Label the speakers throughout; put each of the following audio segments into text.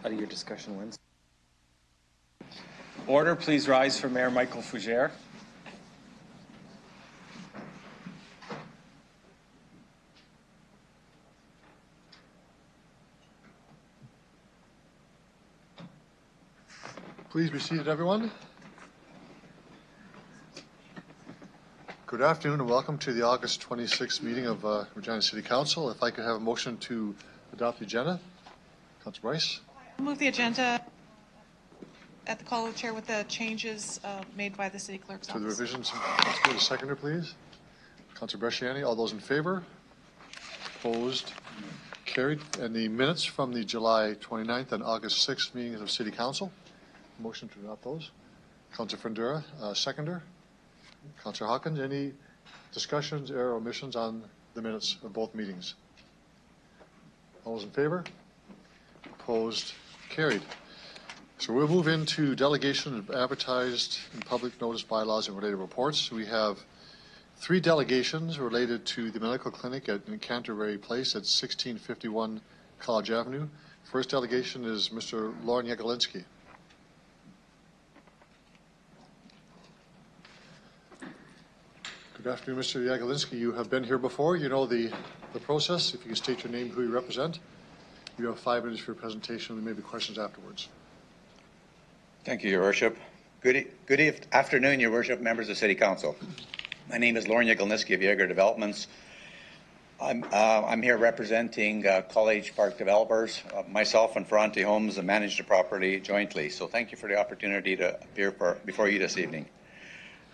Speaker 1: out of your discussion Wednesday. Order, please rise for Mayor Michael Fougere.
Speaker 2: Please be seated, everyone. Good afternoon and welcome to the August 26th meeting of Regina City Council. If I could have a motion to adopt the agenda. Councillor Bryce.
Speaker 3: I'll move the agenda at the call of the chair with the changes made by the city clerk's office.
Speaker 2: To the revisions, let's go to seconder, please. Councillor Bresciani, all those in favor? Opposed? Carried. And the minutes from the July 29th and August 6th meetings of City Council. Motion to adopt those. Councillor Frondura, seconder. Councillor Hawkins, any discussions or omissions on the minutes of both meetings? All those in favor? Opposed? Carried. So we'll move into delegation of advertised and public notice bylaws and related reports. We have 3 delegations related to the medical clinic at Canterbury Place at 1651 College Avenue. First delegation is Mr. Lauren Yagelinski. Good afternoon, Mr. Yagelinski. You have been here before. You know the process. If you can state your name, who you represent. You have 5 minutes for your presentation and maybe questions afterwards.
Speaker 4: Thank you, Your Worship. Good afternoon, Your Worship, members of City Council. My name is Lauren Yagelinski of Yeager Developments. I'm here representing College Park developers. Myself and Ferranti Homes manage the property jointly. So thank you for the opportunity to appear before you this evening.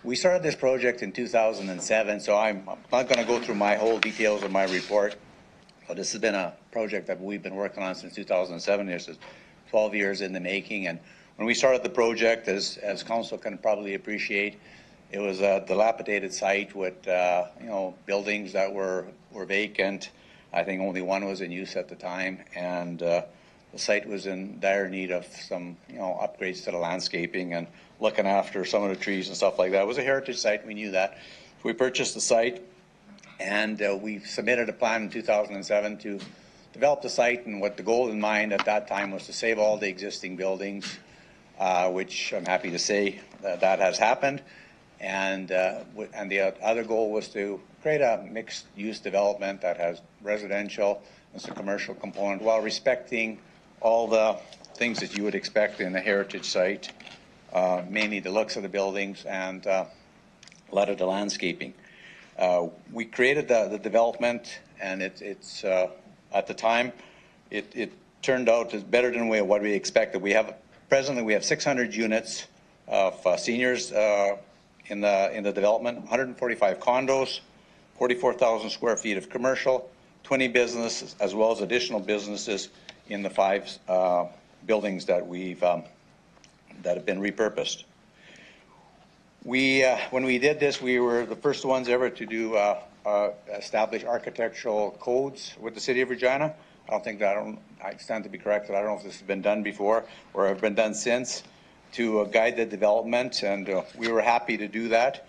Speaker 4: We started this project in 2007, so I'm not going to go through my whole details of my report. But this has been a project that we've been working on since 2007. This is 12 years in the making. And when we started the project, as council can probably appreciate, it was a dilapidated site with buildings that were vacant. I think only one was in use at the time, and the site was in dire need of some upgrades to the landscaping and looking after some of the trees and stuff like that. It was a heritage site. We knew that. We purchased the site, and we submitted a plan in 2007 to develop the site, and what the goal in mind at that time was to save all the existing buildings, which I'm happy to say that has happened. And the other goal was to create a mixed-use development that has residential and some commercial component while respecting all the things that you would expect in a heritage site, mainly the looks of the buildings and a lot of the landscaping. We created the development, and it's at the time it turned out as better than what we expected. Presently we have 600 units of seniors in the development, 145 condos, 44,000 square feet of commercial, 20 businesses, as well as additional businesses in the 5 buildings that that have been repurposed. When we did this, we were the first ones ever to do establish architectural codes with the City of Regina. I stand to be corrected. I don't know if this has been done before or have been done since to guide the development, and we were happy to do that.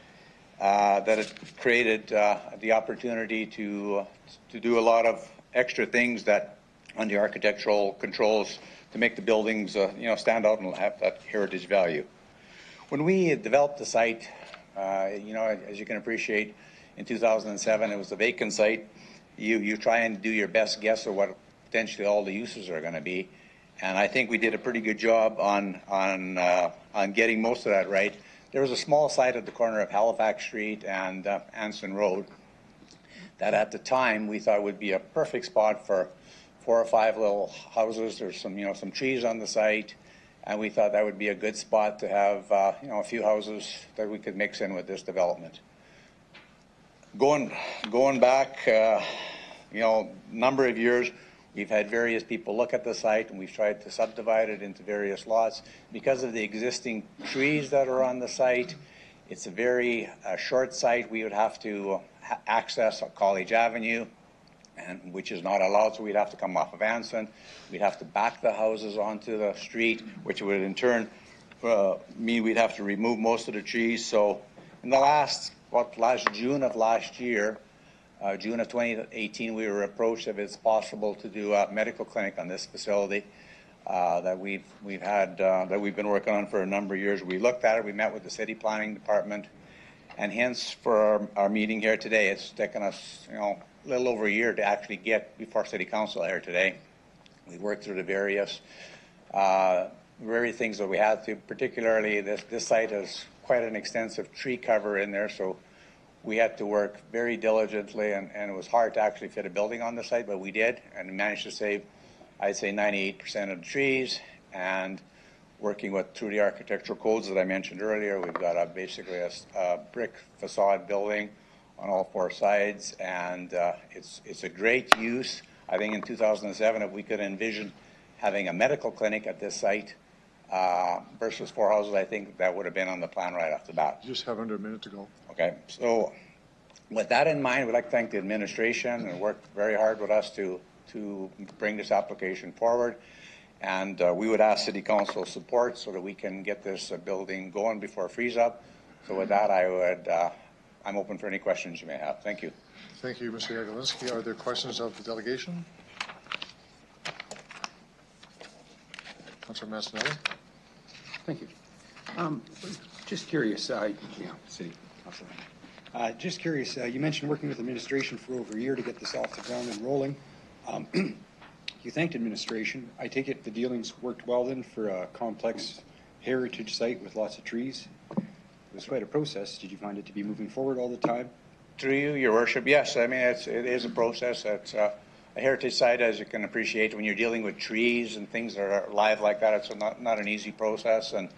Speaker 4: That it created the opportunity to do a lot of extra things that on the architectural controls to make the buildings stand out and have that heritage value. When we developed the site, as you can appreciate, in 2007 it was a vacant site. You try and do your best guess of what potentially all the uses are going to be, and I think we did a pretty good job on getting most of that right. There was a small site at the corner of Halifax Street and Anson Road that at the time we thought would be a perfect spot for 4 or 5 little houses. There's some trees on the site, and we thought that would be a good spot to have a few houses that we could mix in with this development. Going back number of years, we've had various people look at the site, and we've tried to subdivide it into various lots. Because of the existing trees that are on the site, it's a very short site. We would have to access College Avenue, which is not allowed, so we'd have to come off of Anson. We'd have to back the houses onto the street, which would in turn mean we'd have to remove most of the trees. So in the last June of last year, June of 2018, we were approached if it's possible to do a medical clinic on this facility. that we've been working on for a number of years. We looked at it. We met with the city planning department, and hence for our meeting here today, it's taken us a little over a year to actually get before City Council here today. We worked through the various things that we had to. Particularly, this site has quite an extensive tree cover in there, so we had to work very diligently, and it was hard to actually fit a building on the site, but we did, and we managed to save, I'd say, 98% of the trees. And working through the architectural codes that I mentioned earlier, we've got basically a brick facade building on all four sides, and it's a great use. I think in 2007, if we could envision having a medical clinic at this site versus four houses, I think that would have been on the plan right off the bat.
Speaker 2: You just have under a minute to go.
Speaker 4: Okay, so with that in mind, we'd like to thank the administration and worked very hard with us to bring this application forward. And we would ask City Council support so that we can get this building going before it frees up. So with that, I'm open for any questions you may have. Thank you.
Speaker 2: Thank you, Mr. Jagielski. Are there questions of the delegation? Councilor Massanelli?
Speaker 5: Thank you. Just curious, City Council. Just curious, you mentioned working with administration for over a year to get this off the ground and rolling. You thanked administration. I take it the dealings worked well then for a complex heritage site with lots of trees. It was quite a process. Did you find it to be moving forward all the time?
Speaker 4: Through you, Your Worship, yes. I mean, it is a process. It's a heritage site, as you can appreciate, when you're dealing with trees and things that are live like that. It's not an easy process, and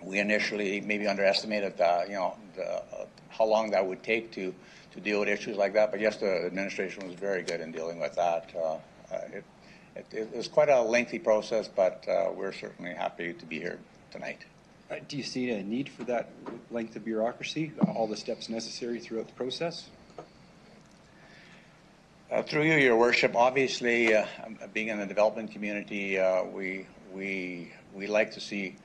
Speaker 4: we initially maybe underestimated how long that would take to deal with issues like that. But yes, the administration was very good in dealing with that. It was quite a lengthy process, but we're certainly happy to be here tonight.
Speaker 5: Do you see a need for that length of bureaucracy, all the steps necessary throughout the process?
Speaker 4: Through you, Your Worship, obviously, being in the development community, we like to see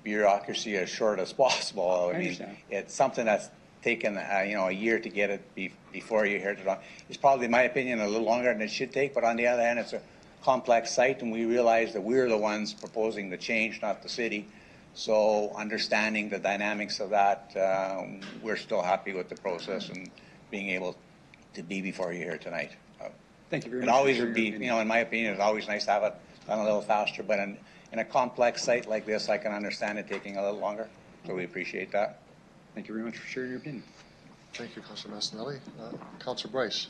Speaker 4: bureaucracy as short as possible.
Speaker 5: I understand.
Speaker 4: It's something that's taken a year to get it before you're here today. It's probably, in my opinion, a little longer than it should take. But on the other hand, it's a complex site, and we realize that we're the ones proposing the change, not the city. So understanding the dynamics of that, we're still happy with the process and being able to be before you here tonight.
Speaker 5: Thank you very
Speaker 4: It
Speaker 5: much.
Speaker 4: always would be, in my opinion, it's always nice to have it done a little faster. But in a complex site like this, I can understand it taking a little longer. So we appreciate that.
Speaker 5: Thank you very much for sharing your opinion.
Speaker 2: Thank you, Councilor Massanelli. Councilor Bryce?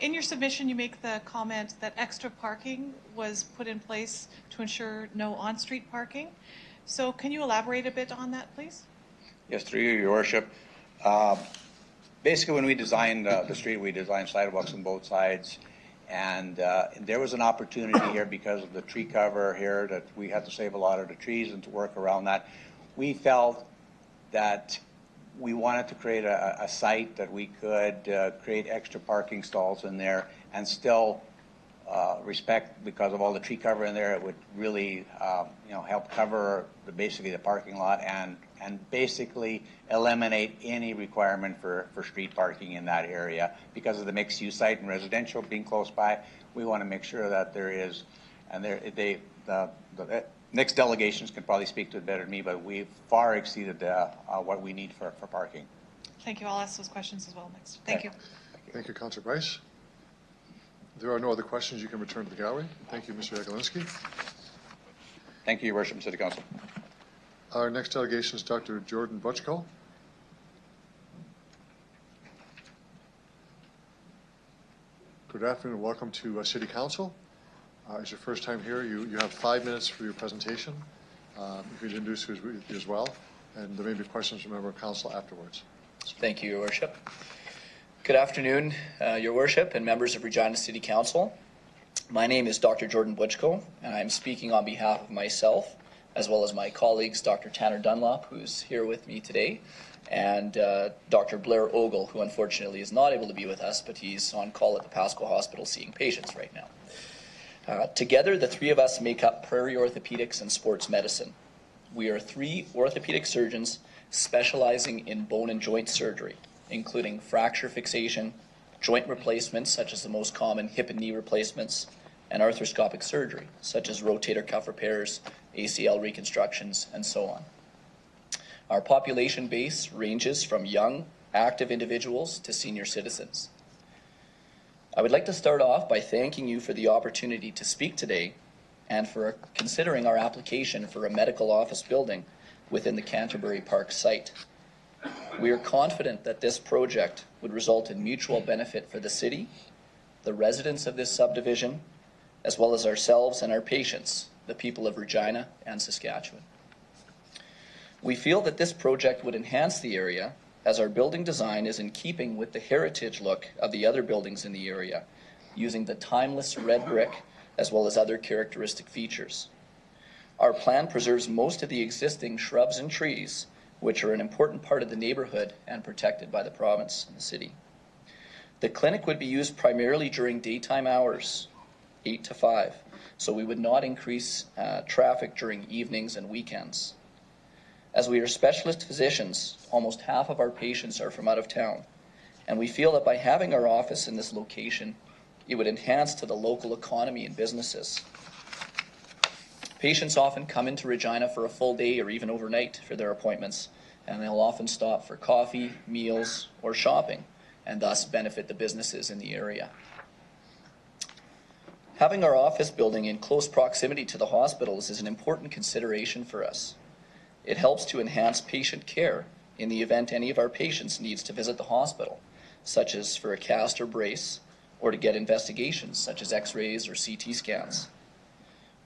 Speaker 3: In your submission, you make the comment that extra parking was put in place to ensure no on-street parking. So can you elaborate a bit on that, please?
Speaker 4: Yes, through you, Your Worship. Basically, when we designed the street, we designed sidewalks on both sides. And there was an opportunity here because of the tree cover here that we had to save a lot of the trees, and to work around that, we felt that we wanted to create a site that we could create extra parking stalls in there and still respect, because of all the tree cover in there, it would really help cover basically the parking lot and basically eliminate any requirement for street parking in that area. Because of the mixed use site and residential being close by, we want to make sure that there is, and the next delegations can probably speak to it better than me, but we've far exceeded what we need for parking.
Speaker 3: Thank you. I'll ask those questions as well next. Thank you.
Speaker 2: Thank you, Councilor Bryce. If there are no other questions, you can return to the gallery. Thank you, Mr. Jagielski.
Speaker 4: Thank you, Your Worship, City Council.
Speaker 2: Our next delegation is Dr. Jordan Butchko. Good afternoon and welcome to City Council. It's your first time here. You have 5 minutes for your presentation. You could introduce you as well, and there may be questions from a member of council afterwards.
Speaker 6: Thank you, Your Worship. Good afternoon, Your Worship and members of Regina City Council. My name is Dr. Jordan Butchko, and I'm speaking on behalf of myself, as well as my colleagues, Dr. Tanner Dunlop, who's here with me today, and Dr. Blair Ogle, who unfortunately is not able to be with us, but he's on call at the Pasco Hospital seeing patients right now. Together, the three of us make up Prairie Orthopedics and Sports Medicine. We are 3 orthopedic surgeons specializing in bone and joint surgery, including fracture fixation, joint replacements, such as the most common hip and knee replacements, and arthroscopic surgery, such as rotator cuff repairs, ACL reconstructions, and so on. Our population base ranges from young, active individuals to senior citizens. I would like to start off by thanking you for the opportunity to speak today and for considering our application for a medical office building within the Canterbury Park site. We are confident that this project would result in mutual benefit for the city, the residents of this subdivision, as well as ourselves and our patients, the people of Regina and Saskatchewan. We feel that this project would enhance the area as our building design is in keeping with the heritage look of the other buildings in the area, using the timeless red brick as well as other characteristic features. Our plan preserves most of the existing shrubs and trees, which are an important part of the neighborhood and protected by the province and the city. The clinic would be used primarily during daytime hours, 8 to 5, so we would not increase traffic during evenings and weekends. As we are specialist physicians, almost half of our patients are from out of town, and we feel that by having our office in this location, it would enhance to the local economy and businesses. Patients often come into Regina for a full day or even overnight for their appointments, and they'll often stop for coffee, meals, or shopping, and thus benefit the businesses in the area. Having our office building in close proximity to the hospitals is an important consideration for us. It helps to enhance patient care in the event any of our patients needs to visit the hospital, such as for a cast or brace, or to get investigations such as x-rays or CT scans.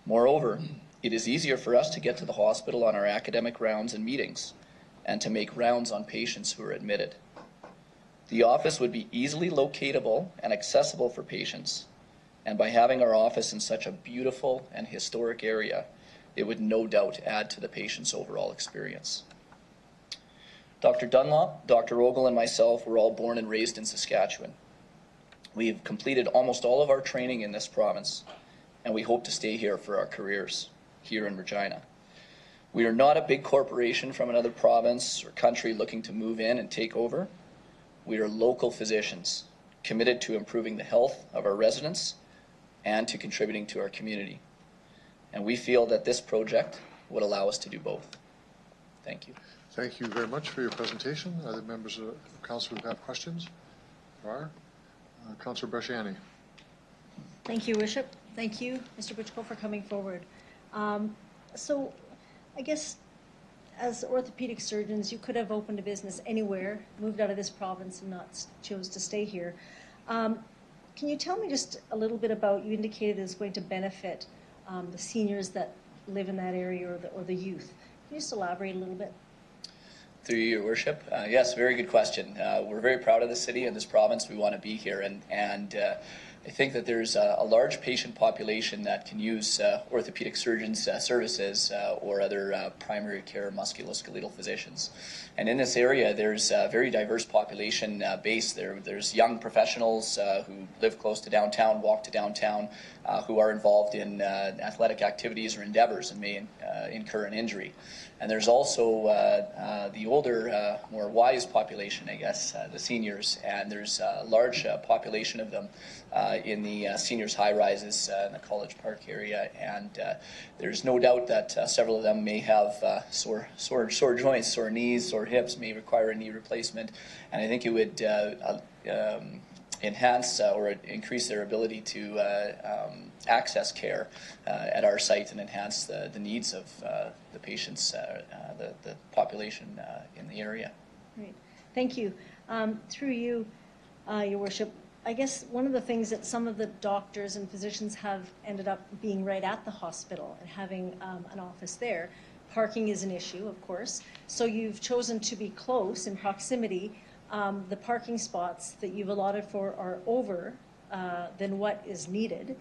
Speaker 6: Moreover, it is easier for us to get to the hospital on our academic rounds and meetings, and to make rounds on patients who are admitted. The office would be easily locatable and accessible for patients, and by having our office in such a beautiful and historic area, it would no doubt add to the patient's overall experience. Dr. Dunlop, Dr. Ogle, and myself were all born and raised in Saskatchewan. We have completed almost all of our training in this province, and we hope to stay here for our careers here in Regina. We are not a big corporation from another province or country looking to move in and take over. We are local physicians committed to improving the health of our residents and to contributing to our community. And we feel that this project would allow us to do both. Thank you.
Speaker 2: Thank you very much for your presentation. Other members of council who have questions? There are. Councillor Bresciani.
Speaker 7: Thank you, Worship. Thank you, Mr. Butchko, for coming forward. So I guess as orthopedic surgeons, you could have opened a business anywhere, moved out of this province and not chose to stay here. Can you tell me just a little bit about, you indicated it's going to benefit the seniors that live in that area or the youth. Can you just elaborate a little bit?
Speaker 6: Through you, Your Worship. Yes, very good question. We're very proud of the city and this province. We want to be here, and I think that there's a large patient population that can use orthopedic surgeons' services or other primary care musculoskeletal physicians. And in this area, there's a very diverse population base. There's young professionals who live close to downtown, walk to downtown, who are involved in athletic activities or endeavors and may incur an injury. And there's also the older, more wise population, I guess, the seniors, and there's a large population of them in the seniors' high-rises in the College Park area, and there's no doubt that several of them may have sore joints, sore knees, sore hips, may require a knee replacement, and I think it would enhance or increase their ability to access care at our site and enhance the needs of the patients, the population in the area.
Speaker 7: Great. Thank you. Through you, Your Worship, I guess one of the things that some of the doctors and physicians have ended up being right at the hospital and having an office there. Parking is an issue, of course. So you've chosen to be close in proximity. The parking spots that you've allotted for are over than what is needed.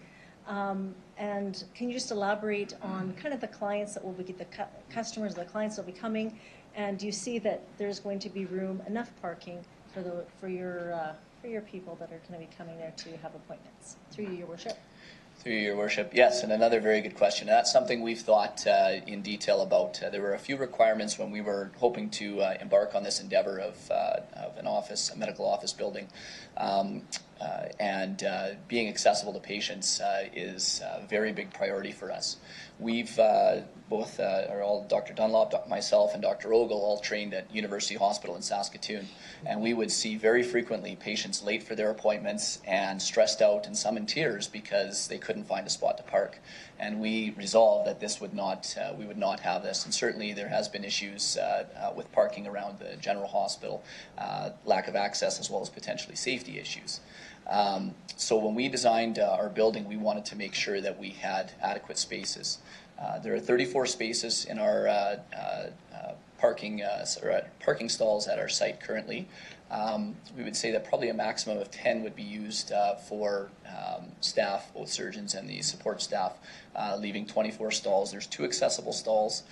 Speaker 7: And can you just elaborate on kind of the clients that will be, the customers, the clients that will be coming, and do you see that there's going to be room, enough parking for your people that are going to be coming there to have appointments? Through you, Your Worship.
Speaker 6: Through you, Your Worship. Yes, and another very good question. That's something we've thought in detail about. There were a few requirements when we were hoping to embark on this endeavor of an office, a medical office building. being accessible to patients is a very big priority for us. We've Dr. Dunlop, myself, and Dr. Ogle all trained at University Hospital in Saskatoon, and we would see very frequently patients late for their appointments and stressed out and some in tears because they couldn't find a spot to park. And we resolved that this would not, we would not have this. And certainly there has been issues with parking around the general hospital, lack of access, as well as potentially safety issues. So when we designed our building, we wanted to make sure that we had adequate spaces. There are 34 spaces in our parking stalls at our site currently. We would say that probably a maximum of 10 would be used for staff, both surgeons and the support staff, leaving 24 stalls. There's 2 accessible stalls,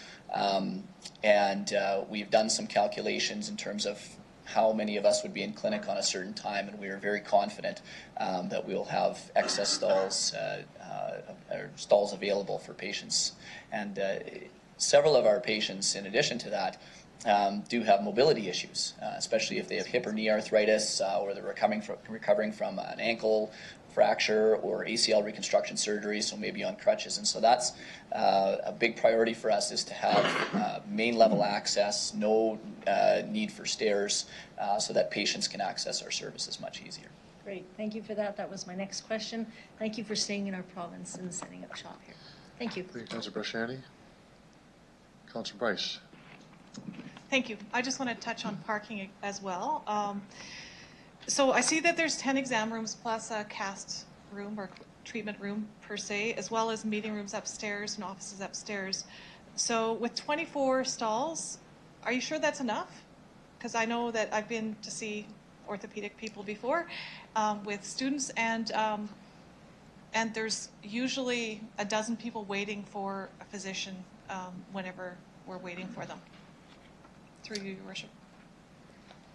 Speaker 6: and we've done some calculations in terms of how many of us would be in clinic on a certain time, and we are very confident that we'll have excess stalls stalls available for patients. And several of our patients, in addition to that, do have mobility issues, especially if they have hip or knee arthritis, or they're recovering from an ankle fracture or ACL reconstruction surgery, so maybe on crutches. And so that's a big priority for us, is to have main level access, no need for stairs, so that patients can access our services much easier.
Speaker 7: Great, thank you for that. That was my next question. Thank you for staying in our province and setting up shop here. Thank you.
Speaker 2: Thank you, Councillor Brasciani. Councillor Bryce.
Speaker 3: Thank you. I just want to touch on parking as well. So I see that there's 10 exam rooms plus a cast room or treatment room per se, as well as meeting rooms upstairs and offices upstairs. So with 24 stalls, are you sure that's enough? Because I know that I've been to see orthopedic people before with students, and there's usually a dozen people waiting for a physician whenever we're waiting for them. Through you, Your Worship.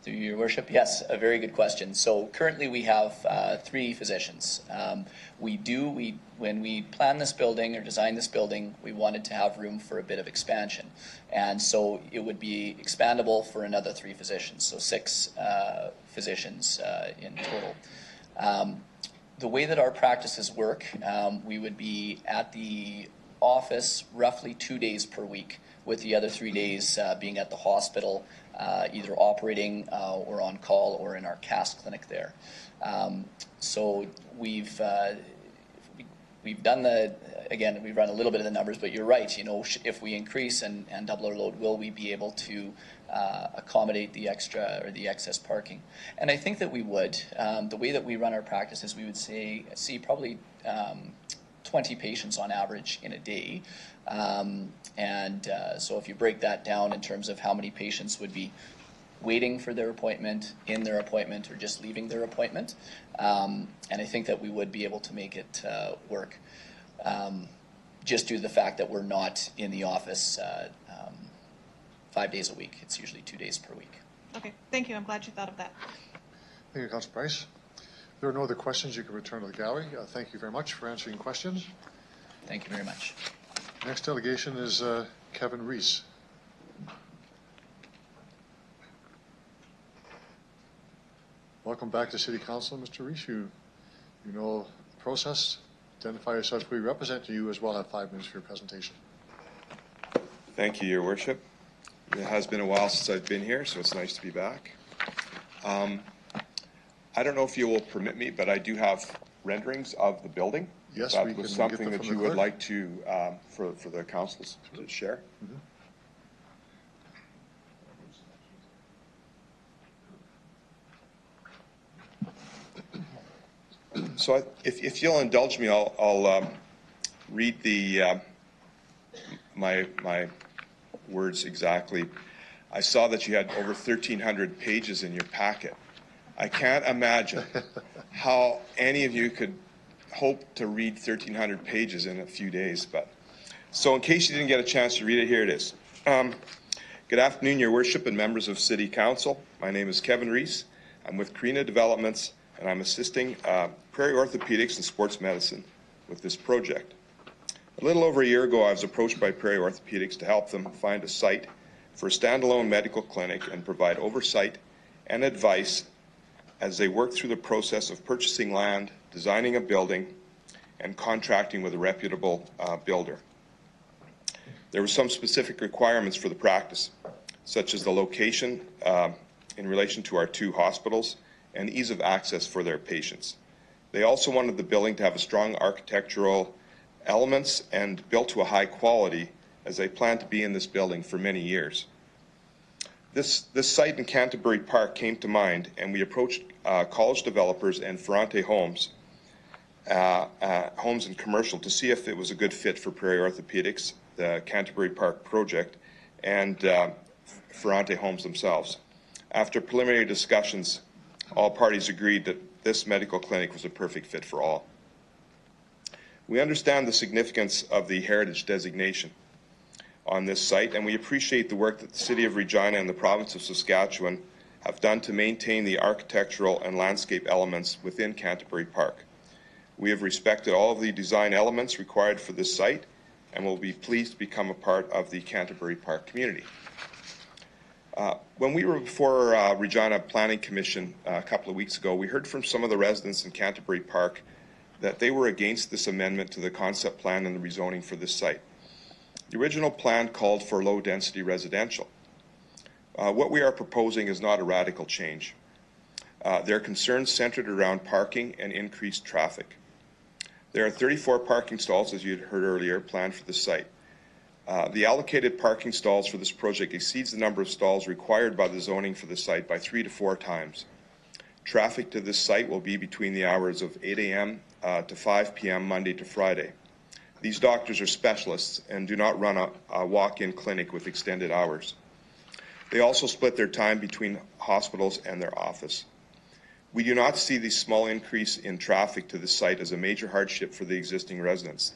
Speaker 6: Through Your Worship, yes, a very good question. So currently we have 3 physicians. When we planned this building or designed this building, we wanted to have room for a bit of expansion. And so it would be expandable for another 3 physicians, so 6 physicians in total. The way that our practices work, we would be at the office roughly 2 days per week, with the other 3 days being at the hospital, either operating or on call or in our cast clinic there. So we've done we've run a little bit of the numbers, but you're right, if we increase and double our load, will we be able to accommodate the extra or the excess parking? And I think that we would. The way that we run our practices, we would see probably 20 patients on average in a day. So if you break that down in terms of how many patients would be waiting for their appointment, in their appointment, or just leaving their appointment, and I think that we would be able to make it work, just due to the fact that we're not in the office 5 days a week. It's usually 2 days per week.
Speaker 3: Okay, thank you. I'm glad you thought of that.
Speaker 2: Thank you, Councillor Bryce. If there are no other questions, you can return to the gallery. Thank you very much for answering questions.
Speaker 6: Thank you very much.
Speaker 2: Next delegation is Kevin Reese. Welcome back to City Council, Mr. Reese. You know the process. Identify yourself, who you represent. You as well have 5 minutes for your presentation.
Speaker 8: Thank you, Your Worship. It has been a while since I've been here, so it's nice to be back. I don't know if you will permit me, but I do have renderings of the building.
Speaker 2: Yes,
Speaker 8: that
Speaker 2: we
Speaker 8: was
Speaker 2: can
Speaker 8: something
Speaker 2: get them
Speaker 8: that
Speaker 2: from
Speaker 8: you
Speaker 2: the
Speaker 8: would
Speaker 2: clerk.
Speaker 8: like to for the councils to share.
Speaker 2: Mm-hmm.
Speaker 8: So if you'll indulge me, I'll read my words exactly. I saw that you had over 1,300 pages in your packet. I can't imagine how any of you could hope to read 1,300 pages in a few days. So in case you didn't get a chance to read it, here it is. Good afternoon, Your Worship and members of City Council. My name is Kevin Reese. I'm with Carina Developments, and I'm assisting Prairie Orthopedics and Sports Medicine with this project. A little over a year ago, I was approached by Prairie Orthopedics to help them find a site for a standalone medical clinic and provide oversight and advice as they work through the process of purchasing land, designing a building, and contracting with a reputable builder. There were some specific requirements for the practice, such as the location in relation to our 2 hospitals and ease of access for their patients. They also wanted the building to have a strong architectural elements and built to a high quality, as they plan to be in this building for many years. This site in Canterbury Park came to mind, and we approached college developers and Ferrante Homes, Homes and Commercial, to see if it was a good fit for Prairie Orthopedics, the Canterbury Park project, and Ferrante Homes themselves. After preliminary discussions, all parties agreed that this medical clinic was a perfect fit for all. We understand the significance of the heritage designation on this site, and we appreciate the work that the City of Regina and the Province of Saskatchewan have done to maintain the architectural and landscape elements within Canterbury Park. We have respected all of the design elements required for this site and will be pleased to become a part of the Canterbury Park community. When we were before Regina Planning Commission a couple of weeks ago, we heard from some of the residents in Canterbury Park that they were against this amendment to the concept plan and the rezoning for this site. The original plan called for low-density residential. What we are proposing is not a radical change. Their concerns centered around parking and increased traffic. There are 34 parking stalls, as you heard earlier, planned for the site. The allocated parking stalls for this project exceeds the number of stalls required by the zoning for the site by 3 to 4 times. Traffic to this site will be between the hours of 8 a.m. To 5 p.m. Monday to Friday. These doctors are specialists and do not run a walk-in clinic with extended hours. They also split their time between hospitals and their office. We do not see the small increase in traffic to the site as a major hardship for the existing residents.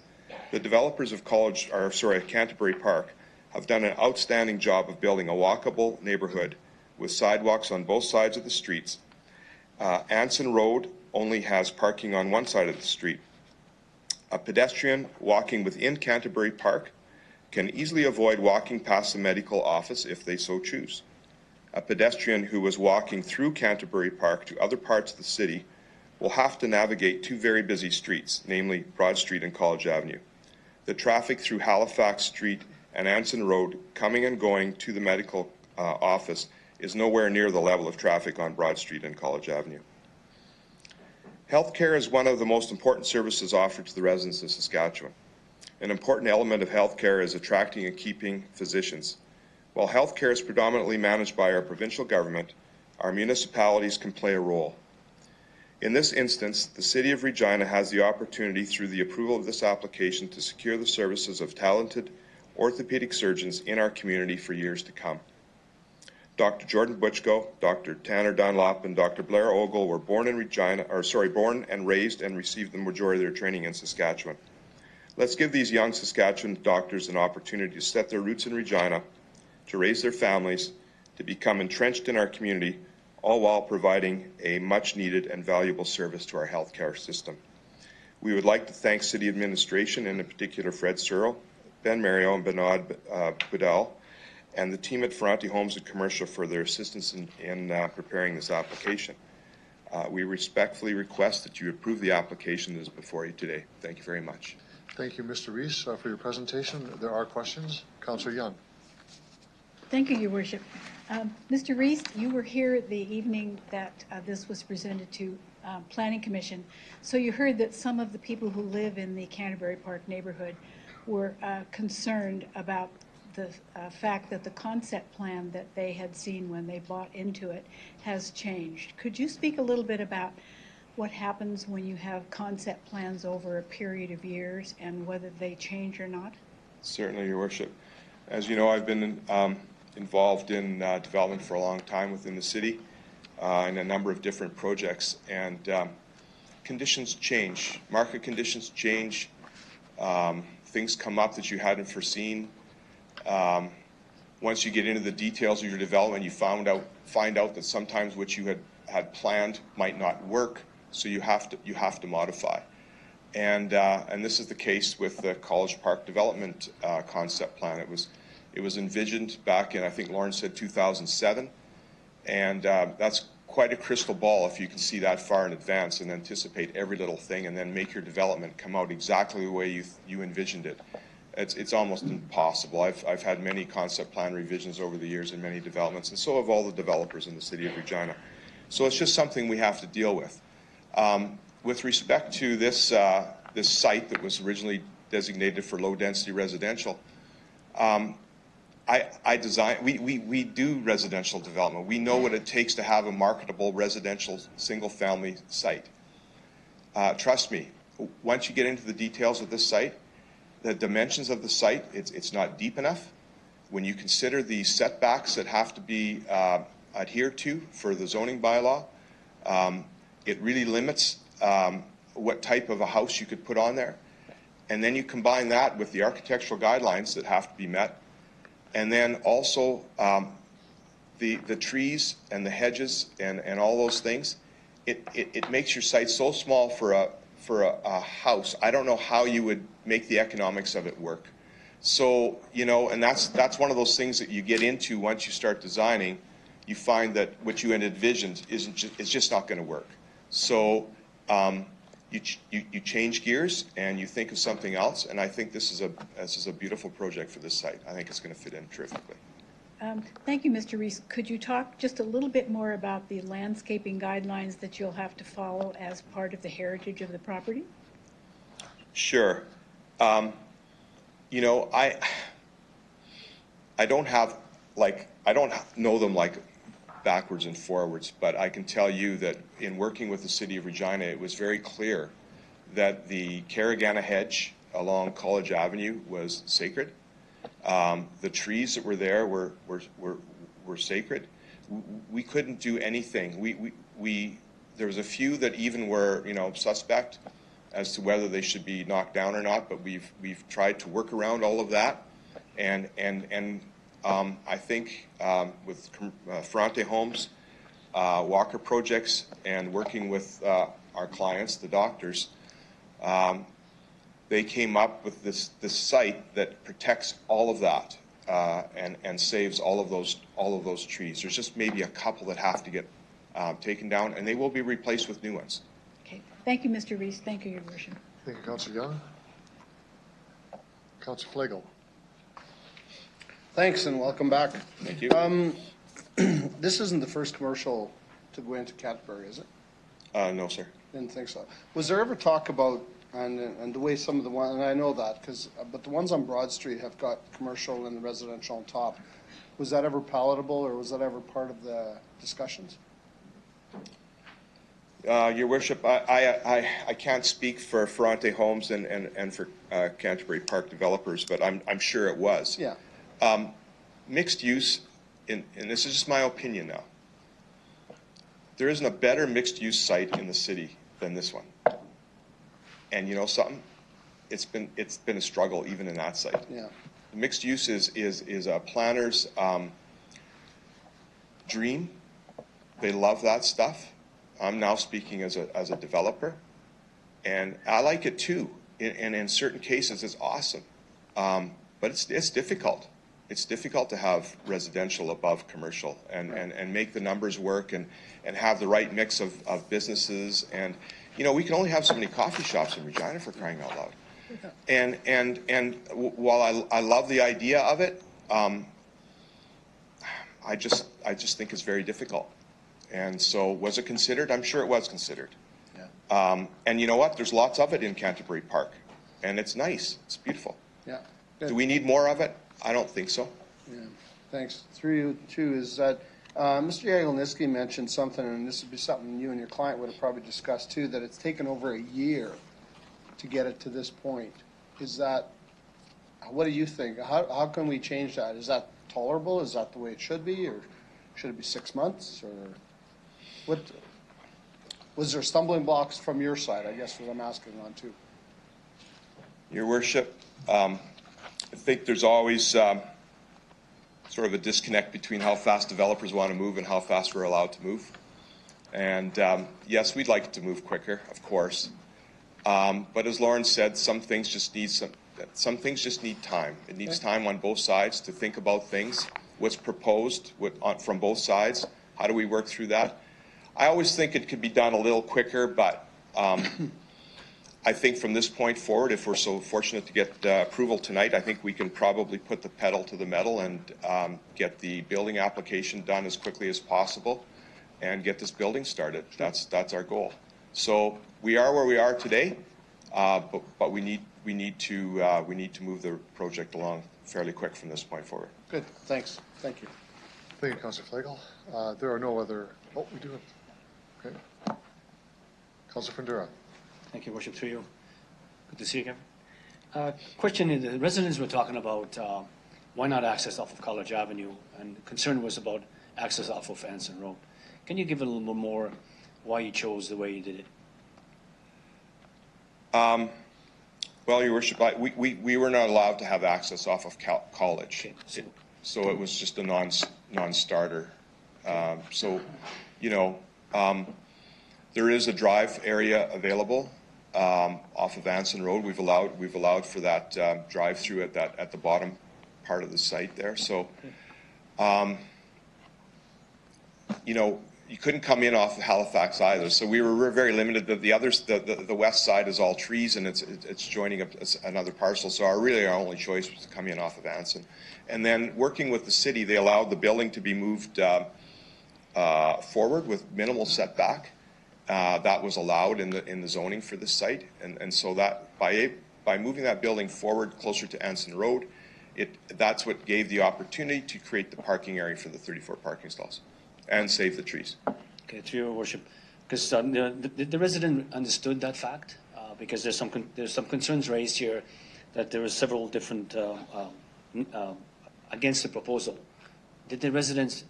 Speaker 8: The developers of Canterbury Park have done an outstanding job of building a walkable neighborhood with sidewalks on both sides of the streets. Anson Road only has parking on one side of the street. A pedestrian walking within Canterbury Park can easily avoid walking past the medical office if they so choose. A pedestrian who was walking through Canterbury Park to other parts of the city will have to navigate 2 very busy streets, namely Broad Street and College Avenue. The traffic through Halifax Street and Anson Road coming and going to the medical office is nowhere near the level of traffic on Broad Street and College Avenue. Healthcare is one of the most important services offered to the residents of Saskatchewan. An important element of healthcare is attracting and keeping physicians. While healthcare is predominantly managed by our provincial government, our municipalities can play a role. In this instance, the City of Regina has the opportunity through the approval of this application to secure the services of talented orthopedic surgeons in our community for years to come. Dr. Jordan Butchko, Dr. Tanner Dunlop, and Dr. Blair Ogle were born and raised and received the majority of their training in Saskatchewan. Let's give these young Saskatchewan doctors an opportunity to set their roots in Regina, to raise their families, to become entrenched in our community, all while providing a much-needed and valuable service to our healthcare system. We would like to thank City Administration, and in particular Fred Searle, Ben Mario, and Bernard Budal, and the team at Ferrante Homes and Commercial for their assistance in preparing this application. We respectfully request that you approve the application that is before you today. Thank you very much.
Speaker 2: Thank you, Mr. Rees, for your presentation. There are questions. Councillor Young.
Speaker 9: Thank you, Your Worship. Mr. Rees, you were here the evening that this was presented to Planning Commission. So you heard that some of the people who live in the Canterbury Park neighborhood were concerned about the fact that the concept plan that they had seen when they bought into it has changed. Could you speak a little bit about what happens when you have concept plans over a period of years and whether they change or not?
Speaker 8: Certainly, Your Worship. As you know, I've been involved in development for a long time within the city in a number of different projects, and conditions change. Market conditions change. Things come up that you hadn't foreseen. Once you get into the details of your development, you find out that sometimes what you had planned might not work, so you have to modify. And this is the case with the College Park development concept plan. It was envisioned back in, I think Lauren said 2007, and that's quite a crystal ball if you can see that far in advance and anticipate every little thing and then make your development come out exactly the way you envisioned it. It's almost impossible. I've had many concept plan revisions over the years in many developments, and so have all the developers in the city of Regina. So it's just something we have to deal with. With respect to this this site that was originally designated for low-density residential, we do residential development. We know what it takes to have a marketable residential single-family site. Trust me, once you get into the details of this site, the dimensions of the site, it's not deep enough. When you consider the setbacks that have to be adhered to for the zoning bylaw, it really limits what type of a house you could put on there. And then you combine that with the architectural guidelines that have to be met, and then also the trees and the hedges and all those things. It makes your site so small for a house. I don't know how you would make the economics of it work. So, you know, and that's one of those things that you get into once you start designing. You find that what you had envisioned is just not going to work. So you change gears and you think of something else. And I think this is a beautiful project for this site. I think it's going to fit in terrifically.
Speaker 9: Thank you, Mr. Reese. Could you talk just a little bit more about the landscaping guidelines that you'll have to follow as part of the heritage of the property?
Speaker 8: Sure. You know, I don't have, like, I don't know them like backwards and forwards, but I can tell you that in working with the City of Regina, it was very clear that the Carragana hedge along College Avenue was sacred. The trees that were there were sacred. We couldn't do anything. There was a few that even were, you know, suspect as to whether they should be knocked down or not, but we've tried to work around all of that, and I think with Ferrante Homes, Walker Projects, and working with our clients, the doctors, they came up with this site that protects all of that and saves all of those trees. There's just maybe a couple that have to get taken down, and they will be replaced with new ones.
Speaker 9: Okay. Thank you, Mr. Reese. Thank you, Your Worship.
Speaker 2: Thank you, Councillor Young. Councillor Flagel.
Speaker 10: Thanks and welcome back.
Speaker 8: Thank you.
Speaker 10: This isn't the first commercial to go into Canterbury, is it?
Speaker 8: No, sir.
Speaker 10: Didn't think so. Was there ever talk about, and the way some of the ones, and I know that, but the ones on Broad Street have got commercial and residential on top. Was that ever palatable, or was that ever part of the discussions?
Speaker 8: Your Worship, I can't speak for Ferrante Homes and for Canterbury Park developers, but I'm sure it was.
Speaker 10: Yeah.
Speaker 8: Mixed use, and this is just my opinion now, there isn't a better mixed use site in the city than this one. And you know something? It's been a struggle even in that site.
Speaker 10: Yeah.
Speaker 8: Mixed use is a planner's dream. They love that stuff. I'm now speaking as a developer, and I like it too. And in certain cases, it's awesome, but it's difficult. It's difficult to have residential above commercial and make the numbers work and have the right mix of businesses. And you know, we can only have so many coffee shops in Regina, for crying out loud. And while I love the idea of it, I just think it's very difficult. And so, was it considered? I'm sure it was considered. Yeah. And you know what? There's lots of it in Canterbury Park, and it's nice. It's beautiful.
Speaker 10: Yeah.
Speaker 8: Good. Do we need more of it? I don't think so.
Speaker 10: Yeah. Thanks. Through you too, is that Mr. Jagielniski mentioned something, and this would be something you and your client would have probably discussed too, that it's taken over a year to get it to this point. Is that, what do you think? How can we change that? Is that tolerable? Is that the way it should be, or should it be 6 months, or what? Was there stumbling blocks from your side? I guess what I'm asking on too.
Speaker 8: Your Worship, I think there's always sort of a disconnect between how fast developers want to move and how fast we're allowed to move. And yes, we'd like it to move quicker, of course. But as Lauren said, some things just need time. It needs time on both sides to think about things, what's proposed from both sides. How do we work through that? I always think it could be done a little quicker, but I think from this point forward, if we're so fortunate to get approval tonight, I think we can probably put the pedal to the metal and get the building application done as quickly as possible and get this building started. That's our goal. So we are where we are today, but we need to move the project along fairly quick from this point forward.
Speaker 10: Good, thanks. Thank you.
Speaker 2: Thank you, Councillor Flagel. There are no other, oh, we do have, okay. Councillor Fundura.
Speaker 11: Thank you, Worship, through you. Good to see you again. Question, the residents were talking about why not access off of College Avenue, and the concern was about access off of Anson Road. Can you give a little bit more why you chose the way you did it?
Speaker 8: Well, Your Worship, we were not allowed to have access off of College.
Speaker 11: Okay,
Speaker 8: So it was just a non-starter. So, you know, there is a drive area available off of Anson Road. We've allowed for that drive-through at the bottom part of the site there. So, you know, you couldn't come in off of Halifax either. So we were very limited. The west side is all trees, and it's joining another parcel. So our only choice was to come in off of Anson. And then working with the city, they allowed the building to be moved forward with minimal setback. That was allowed in the zoning for this site. And so that by moving that building forward closer to Anson Road, that's what gave the opportunity to create the parking area for the 34 parking stalls and save the trees.
Speaker 11: Okay, through your worship, because the resident understood that fact, because there's some concerns raised here that there were several different against the proposal. Did the residents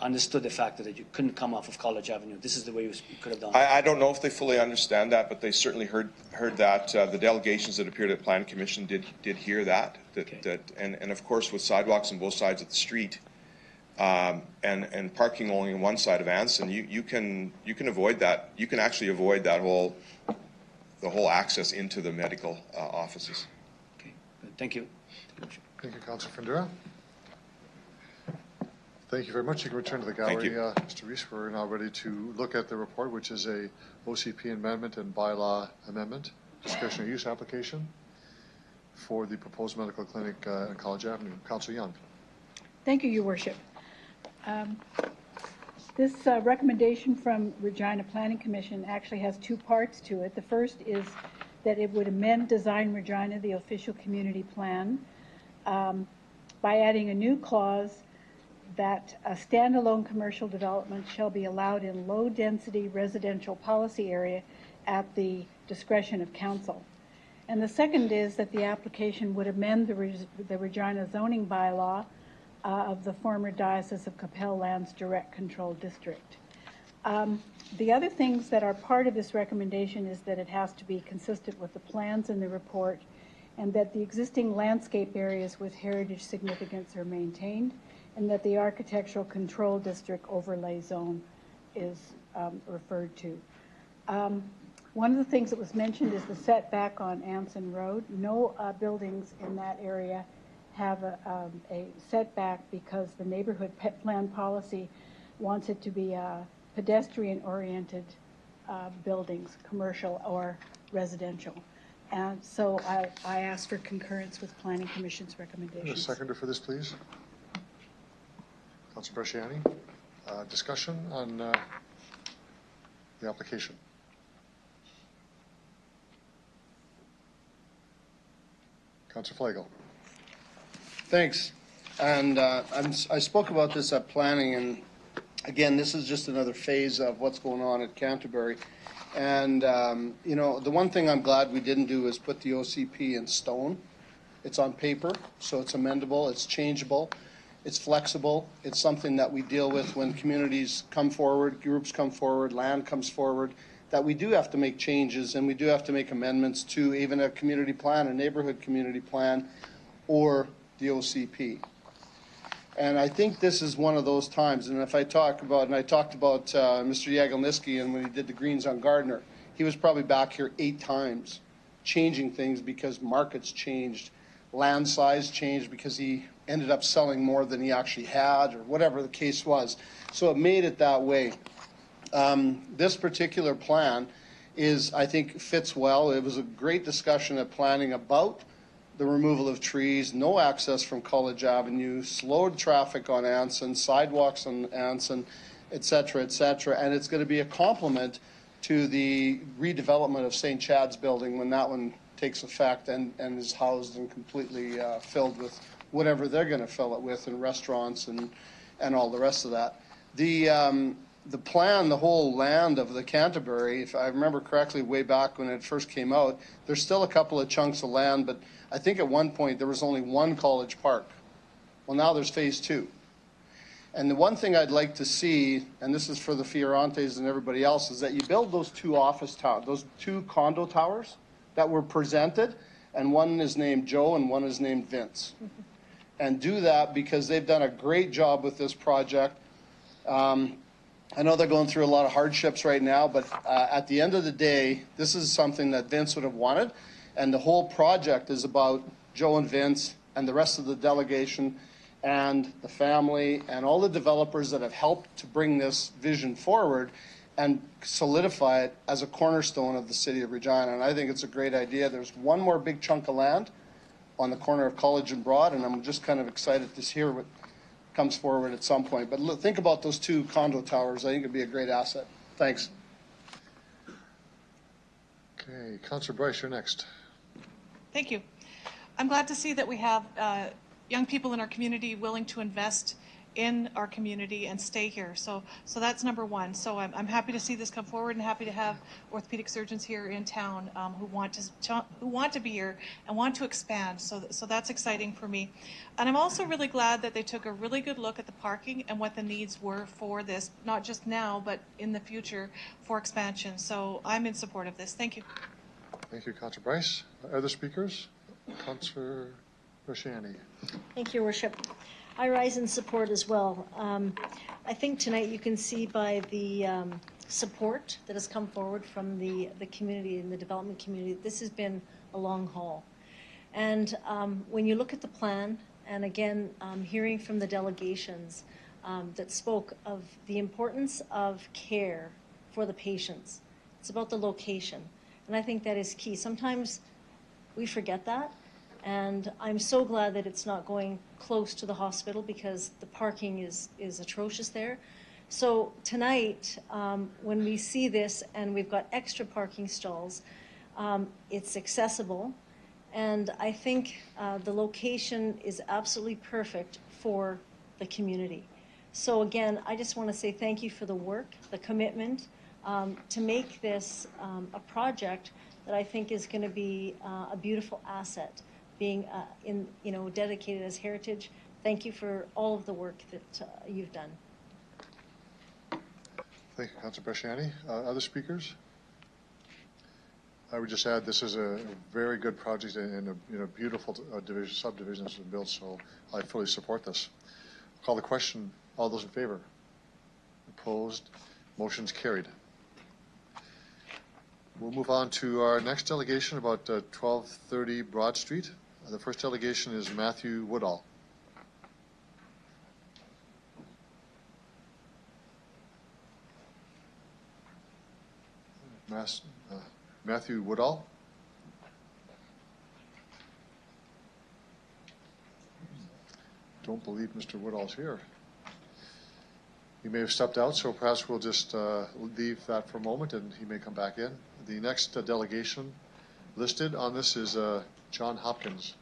Speaker 11: understood the fact that you couldn't come off of College Avenue? This is the way you could have done it.
Speaker 8: I don't know if they fully understand that, but they certainly heard that. The delegations that appeared at Plan Commission did hear that. And of course, with sidewalks on both sides of the street, and parking only on one side of Anson, you can avoid that. You can actually avoid the whole access into the medical offices.
Speaker 11: Okay, good. Thank you.
Speaker 2: Thank you, Councillor Fundura. Thank you very much. You can return to the gallery, Mr. Rees. We're now ready to look at the report, which is a OCP amendment and bylaw amendment, discretionary use application for the proposed medical clinic on College Avenue. Councillor Young.
Speaker 9: Thank you, Your Worship. This recommendation from Regina Planning Commission actually has two parts to it. The first is that it would amend Design Regina, the official community plan, by adding a new clause that a standalone commercial development shall be allowed in low-density residential policy area at the discretion of council. And the second is that the application would amend the Regina zoning bylaw of the former Diocese of Capel Lands Direct Control District. The other things that are part of this recommendation is that it has to be consistent with the plans in the report, and that the existing landscape areas with heritage significance are maintained, and that the architectural control district overlay zone is referred to. One of the things that was mentioned is the setback on Anson Road. No buildings in that area have a setback because the neighborhood plan policy wants it to be pedestrian-oriented buildings, commercial or residential. And so I ask for concurrence with Planning Commission's recommendations.
Speaker 2: A seconder for this, please. Councillor Bresciani. Discussion on the application. Councillor Flagel.
Speaker 10: Thanks. And I spoke about this at planning, and again, this is just another phase of what's going on at Canterbury. And, you know, the one thing I'm glad we didn't do is put the OCP in stone. It's on paper, so it's amendable, it's changeable, it's flexible. It's something that we deal with when communities come forward, groups come forward, land comes forward, that we do have to make changes and we do have to make amendments to even a community plan, a neighborhood community plan, or the OCP. And I think this is one of those times, and if I talk about, and I talked about Mr. Jagelniski, and when he did the greens on Gardner, he was probably back here 8 times changing things because markets changed, land size changed because he ended up selling more than he actually had, or whatever the case was. So it made it that way. this particular plan is, I think, fits well. It was a great discussion at planning about the removal of trees, no access from College Avenue, slowed traffic on Anson, sidewalks on Anson, et cetera, and it's going to be a complement to the redevelopment of St. Chad's building when that one takes effect and is housed and completely filled with whatever they're going to fill it with, and restaurants and all the rest of that. The plan, the whole land of the Canterbury, if I remember correctly, way back when it first came out, there's still a couple of chunks of land, but I think at one point there was only one College Park. Well, now there's phase 2. And the one thing I'd like to see, and this is for the Fiorantes and everybody else, is that you build those 2 office towers, those 2 condo towers that were presented, and one is named Joe and one is named Vince. And do that because they've done a great job with this project. I know they're going through a lot of hardships right now, but at the end of the day, this is something that Vince would have wanted. And the whole project is about Joe and Vince and the rest of the delegation and the family and all the developers that have helped to bring this vision forward and solidify it as a cornerstone of the city of Regina. And I think it's a great idea. There's one more big chunk of land on the corner of College and Broad, and I'm just kind of excited to hear what comes forward at some point. But look, think about those 2 condo towers. I think it'd be a great asset. Thanks.
Speaker 2: Okay, Councillor Bryce, you're next.
Speaker 3: Thank you. I'm glad to see that we have young people in our community willing to invest in our community and stay here. So that's number one. So I'm happy to see this come forward and happy to have orthopedic surgeons here in town who want to be here and want to expand. So that's exciting for me. And I'm also really glad that they took a really good look at the parking and what the needs were for this, not just now, but in the future for expansion. So I'm in support of this. Thank you.
Speaker 2: Thank you, Councillor Bryce. Other speakers? Councillor Rosciani.
Speaker 7: Thank you, Your Worship. I rise in support as well. I think tonight you can see by the support that has come forward from the community and the development community, this has been a long haul. And when you look at the plan, and again, hearing from the delegations that spoke of the importance of care for the patients, it's about the location. And I think that is key. Sometimes we forget that. And I'm so glad that it's not going close to the hospital because the parking is atrocious there. So tonight, when we see this and we've got extra parking stalls, it's accessible. And I think the location is absolutely perfect for the community. So again, I just want to say thank you for the work, the commitment to make this a project that I think is going to be a beautiful asset. Being dedicated as heritage. Thank you for all of the work that you've done.
Speaker 2: Thank you, Councillor Bresciani. Other speakers? I would just add this is a very good project and a beautiful subdivision that's been built, so I fully support this. Call the question. All those in favor? Opposed? Motion's carried. We'll move on to our next delegation about 1230 Broad Street. The first delegation is Matthew Woodall. Matthew Woodall. Don't believe Mr. Woodall's here. He may have stepped out, so perhaps we'll just leave that for a moment and he may come back in. The next delegation listed on this is John Hopkins.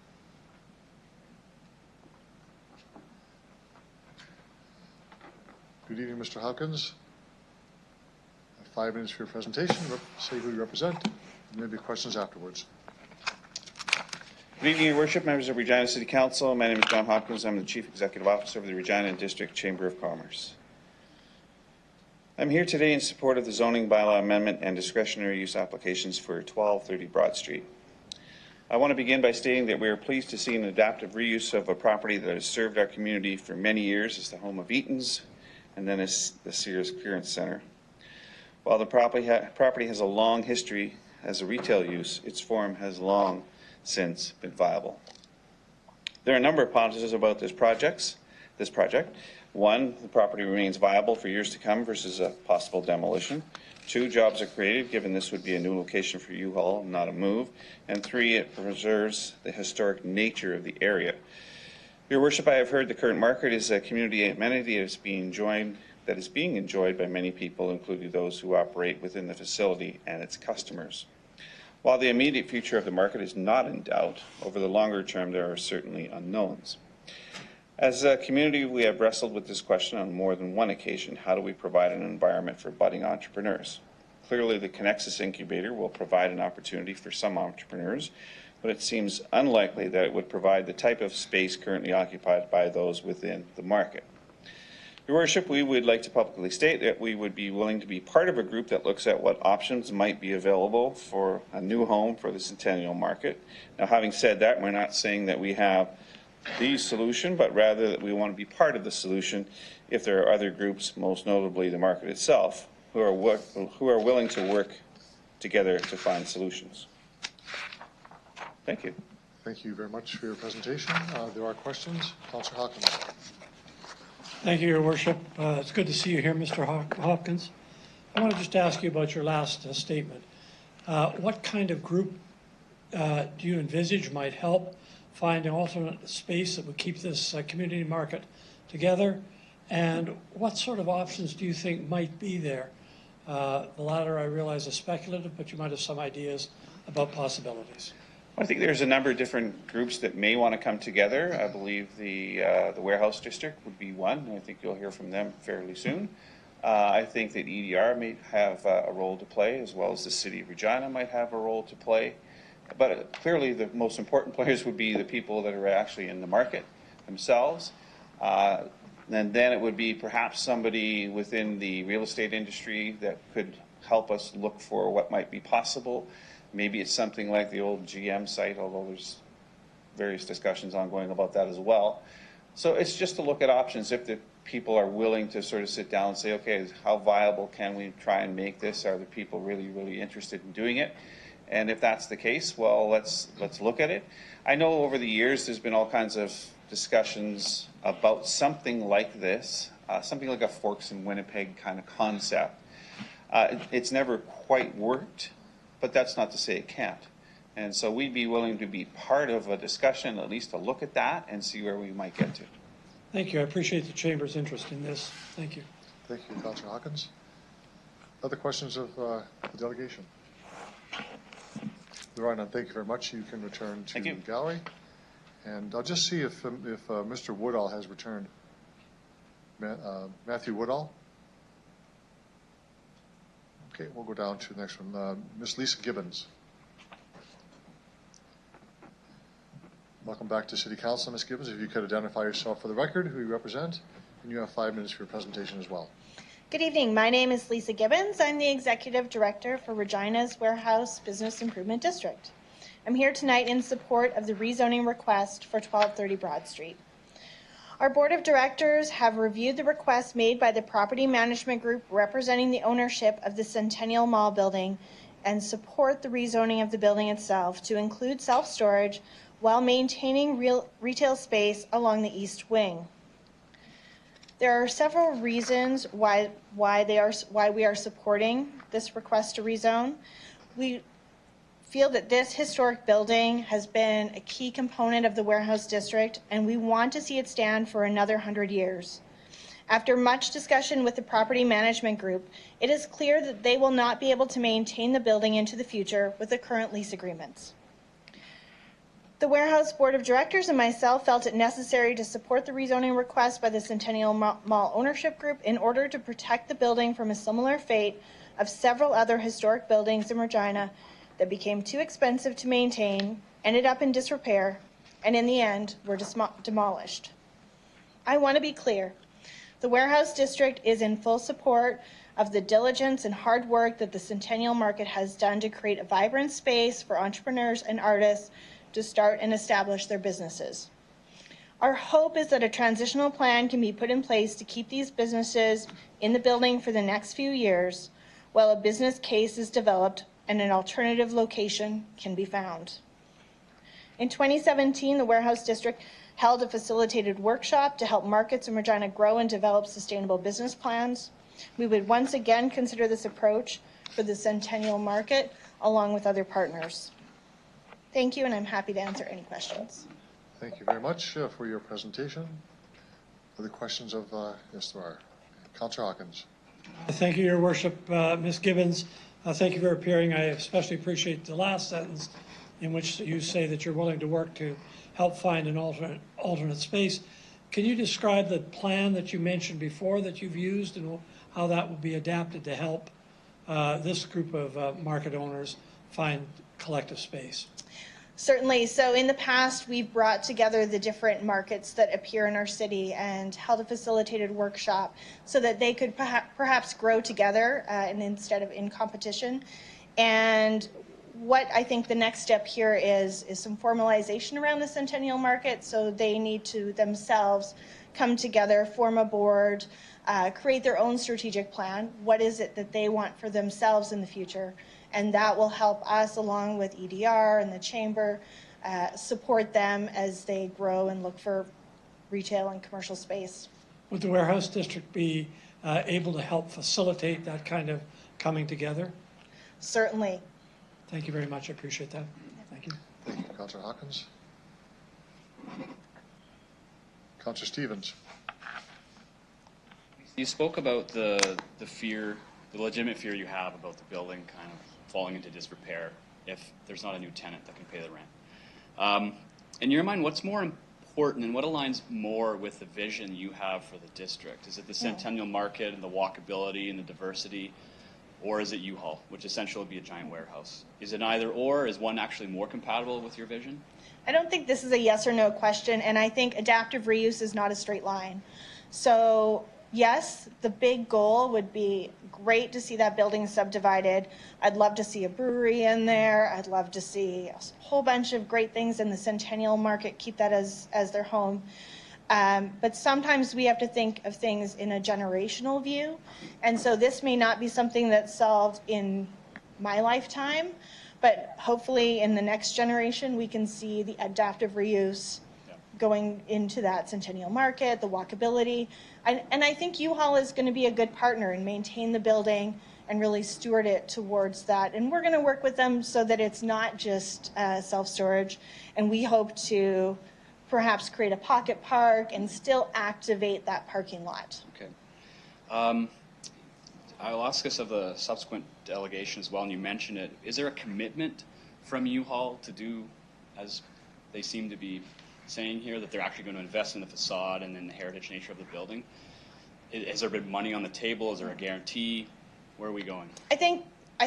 Speaker 2: Good evening, Mr. Hopkins. 5 minutes for your presentation. Say who you represent, and maybe questions afterwards.
Speaker 12: Good evening, Your Worship, members of Regina City Council. My name is John Hopkins. I'm the Chief Executive Officer of the Regina District Chamber of Commerce. I'm here today in support of the zoning bylaw amendment and discretionary use applications for 1230 Broad Street. I want to begin by stating that we are pleased to see an adaptive reuse of a property that has served our community for many years as the home of Eaton's and then as the Sears Clearance Center. While the property has a long history as a retail use, its form has long since been viable. There are a number of positives about this project. 1, the property remains viable for years to come versus a possible demolition. 2, jobs are created, given this would be a new location for U-Haul, not a move. And 3, it preserves the historic nature of the area. Your Worship, I have heard the current market is a community amenity that is being enjoyed by many people, including those who operate within the facility and its customers. While the immediate future of the market is not in doubt, over the longer term there are certainly unknowns. As a community, we have wrestled with this question on more than one occasion. How do we provide an environment for budding entrepreneurs? Clearly, the Connexus Incubator will provide an opportunity for some entrepreneurs, but it seems unlikely that it would provide the type of space currently occupied by those within the market. Your Worship, we would like to publicly state that we would be willing to be part of a group that looks at what options might be available for a new home for the Centennial Market. Now, having said that, we're not saying that we have the solution, but rather that we want to be part of the solution if there are other groups, most notably the market itself, who are willing to work together to find solutions. Thank you.
Speaker 2: Thank you very much for your presentation. There are questions. Councillor Hawkins.
Speaker 13: Thank you, Your Worship. It's good to see you here, Mr. Hopkins. I want to just ask you about your last statement. What kind of group do you envisage might help find an alternate space that would keep this community market together? And what sort of options do you think might be there? The latter, I realize, is speculative, but you might have some ideas about possibilities.
Speaker 12: I think there's a number of different groups that may want to come together. I believe the warehouse district would be one. I think you'll hear from them fairly soon. I think that EDR may have a role to play, as well as the City of Regina might have a role to play. But clearly the most important players would be the people that are actually in the market themselves. And then it would be perhaps somebody within the real estate industry that could help us look for what might be possible. Maybe it's something like the old GM site, although there's various discussions ongoing about that as well. So it's just to look at options if the people are willing to sort of sit down and say, okay, how viable can we try and make this? Are the people really, really interested in doing it? And if that's the case, well, let's look at it. I know over the years there's been all kinds of discussions about something like this, something like a Forks in Winnipeg kind of concept. It's never quite worked, but that's not to say it can't. And so we'd be willing to be part of a discussion, at least to look at that and see where we might get to.
Speaker 13: Thank you. I appreciate the Chamber's interest in this. Thank you.
Speaker 2: Thank you, Councillor Hawkins. Other questions of the delegation? There are none. Thank you very much. You can return to the gallery. And I'll just see if Mr. Woodall has returned. Matthew Woodall? Okay, we'll go down to the next one. Ms. Lisa Gibbons. Welcome back to City Council, Ms. Gibbons. If you could identify yourself for the record, who you represent, and you have 5 minutes for your presentation as well.
Speaker 14: Good evening. My name is Lisa Gibbons. I'm the Executive Director for Regina's Warehouse Business Improvement District. I'm here tonight in support of the rezoning request for 1230 Broad Street. Our Board of Directors have reviewed the request made by the property management group representing the ownership of the Centennial Mall building and support the rezoning of the building itself to include self-storage while maintaining retail space along the east wing. There are several reasons why we are supporting this request to rezone. We feel that this historic building has been a key component of the warehouse district, and we want to see it stand for another 100 years. After much discussion with the property management group, it is clear that they will not be able to maintain the building into the future with the current lease agreements. The Warehouse Board of Directors and myself felt it necessary to support the rezoning request by the Centennial Mall Ownership Group in order to protect the building from a similar fate of several other historic buildings in Regina that became too expensive to maintain, ended up in disrepair, and in the end were demolished. I want to be clear. The Warehouse District is in full support of the diligence and hard work that the Centennial Market has done to create a vibrant space for entrepreneurs and artists to start and establish their businesses. Our hope is that a transitional plan can be put in place to keep these businesses in the building for the next few years while a business case is developed and an alternative location can be found. In 2017, the Warehouse District held a facilitated workshop to help markets in Regina grow and develop sustainable business plans. We would once again consider this approach for the Centennial Market along with other partners. Thank you, and I'm happy to answer any questions.
Speaker 2: Thank you very much for your presentation. Other questions of, yes, there are. Councillor Hawkins.
Speaker 13: Thank you, Your Worship. Ms. Gibbons, thank you for appearing. I especially appreciate the last sentence in which you say that you're willing to work to help find an alternate space. Can you describe the plan that you mentioned before that you've used and how that will be adapted to help this group of market owners find collective space?
Speaker 14: Certainly. So in the past, we've brought together the different markets that appear in our city and held a facilitated workshop so that they could perhaps grow together and instead of in competition. And what I think the next step here is some formalization around the Centennial Market. So they need to themselves come together, form a board, create their own strategic plan. What is it that they want for themselves in the future? And that will help us, along with EDR and the Chamber, support them as they grow and look for retail and commercial space.
Speaker 13: Would the Warehouse District be able to help facilitate that kind of coming together?
Speaker 14: Certainly.
Speaker 13: Thank you very much. I appreciate that. Thank you.
Speaker 2: Thank you, Councillor Hawkins. Councillor Stevens.
Speaker 15: You spoke about the fear, the legitimate fear you have about the building kind of falling into disrepair if there's not a new tenant that can pay the rent. In your mind, what's more important and what aligns more with the vision you have for the district? Is it the Centennial Market and the walkability and the diversity, or is it U-Haul, which essentially would be a giant warehouse? Is it either or? Is one actually more compatible with your vision?
Speaker 14: I don't think this is a yes or no question, and I think adaptive reuse is not a straight line. So yes, the big goal would be great to see that building subdivided. I'd love to see a brewery in there. I'd love to see a whole bunch of great things in the Centennial Market, keep that as their home. But sometimes we have to think of things in a generational view. And so this may not be something that's solved in my lifetime, but hopefully in the next generation, we can see the adaptive reuse going into that Centennial Market, the walkability. And I think U-Haul is going to be a good partner and maintain the building and really steward it towards that. And we're going to work with them so that it's not just self-storage. And we hope to perhaps create a pocket park and still activate that parking lot.
Speaker 15: Okay. I'll ask us of the subsequent delegation as well, and you mentioned it. Is there a commitment from U-Haul to do, as they seem to be saying here, that they're actually going to invest in the facade and in the heritage nature of the building? Has there been money on the table? Is there a guarantee? Where are we going? I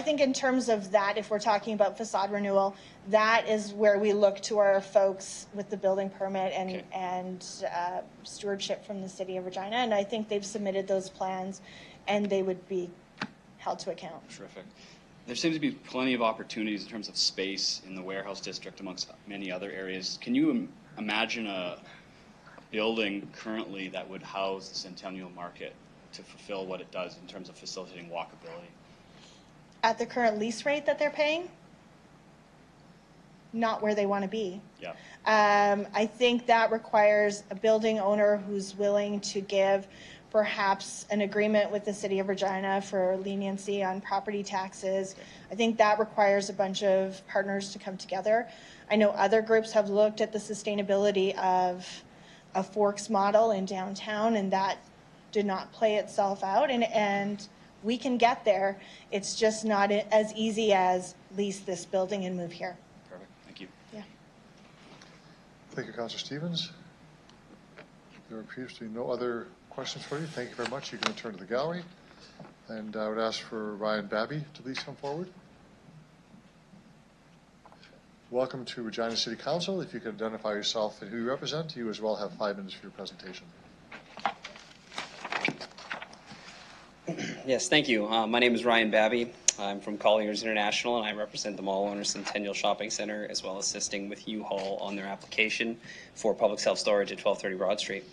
Speaker 14: think in terms of that, if we're talking about facade renewal, that is where we look to our folks with the building permit and stewardship from the City of Regina. And I think they've submitted those plans and they would be held to account.
Speaker 15: Terrific. There seems to be plenty of opportunities in terms of space in the warehouse district amongst many other areas. Can you imagine a building currently that would house the Centennial Market to fulfill what it does in terms of facilitating walkability?
Speaker 14: At the current lease rate that they're paying, not where they want to be.
Speaker 15: Yeah.
Speaker 14: I think that requires a building owner who's willing to give perhaps an agreement with the City of Regina for leniency on property taxes. I think that requires a bunch of partners to come together. I know other groups have looked at the sustainability of a Forks model in downtown, and that did not play itself out. And we can get there. It's just not as easy as lease this building and move here.
Speaker 15: Perfect. Thank you.
Speaker 14: Yeah.
Speaker 2: Thank you, Councillor Stevens. There appears to be no other questions for you. Thank you very much. You can return to the gallery. And I would ask for Ryan Babby to please come forward. Welcome to Regina City Council. If you could identify yourself and who you represent, you as well have 5 minutes for your presentation.
Speaker 16: Yes, thank you. My name is Ryan Babby. I'm from Colliers International, and I represent the mall owner Centennial Shopping Center, as well as assisting with U-Haul on their application for public self-storage at 1230 Broad Street.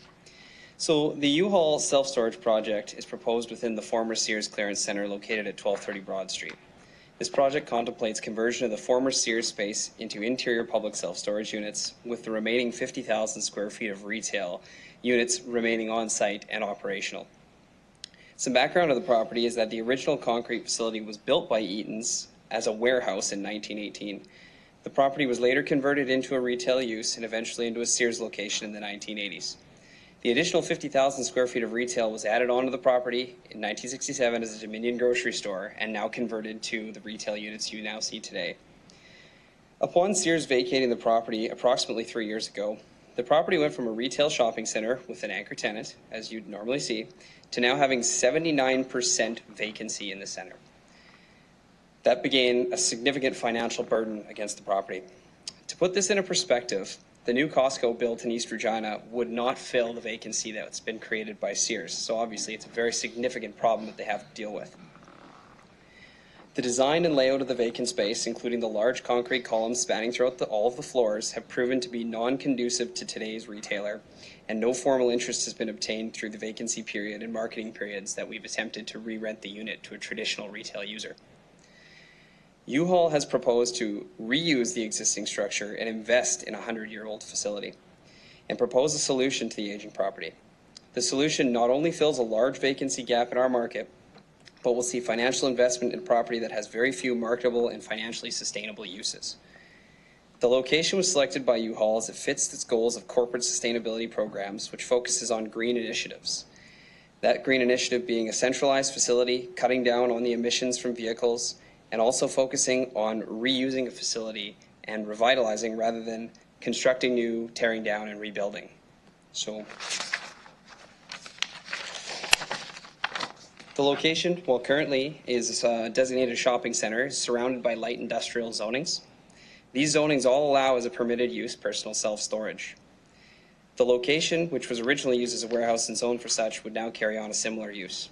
Speaker 16: So the U-Haul self-storage project is proposed within the former Sears Clearance Center located at 1230 Broad Street. This project contemplates conversion of the former Sears space into interior public self-storage units, with the remaining 50,000 square feet of retail units remaining on site and operational. Some background of the property is that the original concrete facility was built by Eaton's as a warehouse in 1918. The property was later converted into a retail use and eventually into a Sears location in the 1980s. The additional 50,000 square feet of retail was added onto the property in 1967 as a Dominion grocery store and now converted to the retail units you now see today. Upon Sears vacating the property approximately 3 years ago, the property went from a retail shopping center with an anchor tenant, as you'd normally see, to now having 79% vacancy in the center. That began a significant financial burden against the property. To put this into perspective, the new Costco built in East Regina would not fill the vacancy that's been created by Sears. So obviously it's a very significant problem that they have to deal with. The design and layout of the vacant space, including the large concrete columns spanning throughout all of the floors, have proven to be non-conducive to today's retailer, and no formal interest has been obtained through the vacancy period and marketing periods that we've attempted to re-rent the unit to a traditional retail user. U-Haul has proposed to reuse the existing structure and invest in a 100-year-old facility and propose a solution to the aging property. The solution not only fills a large vacancy gap in our market, but will see financial investment in property that has very few marketable and financially sustainable uses. The location was selected by U-Haul as it fits its goals of corporate sustainability programs, which focuses on green initiatives. That green initiative being a centralized facility, cutting down on the emissions from vehicles, and also focusing on reusing a facility and revitalizing rather than constructing new, tearing down, and rebuilding. So the location, while currently is a designated shopping center, is surrounded by light industrial zonings. These zonings all allow as a permitted use personal self-storage. The location, which was originally used as a warehouse and zoned for such, would now carry on a similar use.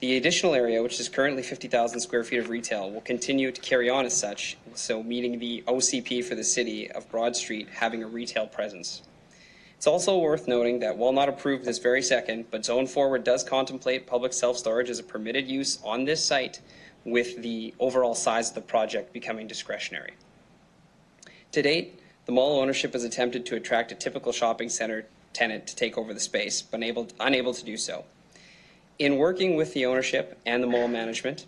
Speaker 16: The additional area, which is currently 50,000 square feet of retail, will continue to carry on as such, so meeting the OCP for the city of Broad Street having a retail presence. It's also worth noting that while not approved this very second, but Zone Forward does contemplate public self-storage as a permitted use on this site, with the overall size of the project becoming discretionary. To date, the mall ownership has attempted to attract a typical shopping center tenant to take over the space, but unable to do so. In working with the ownership and the mall management,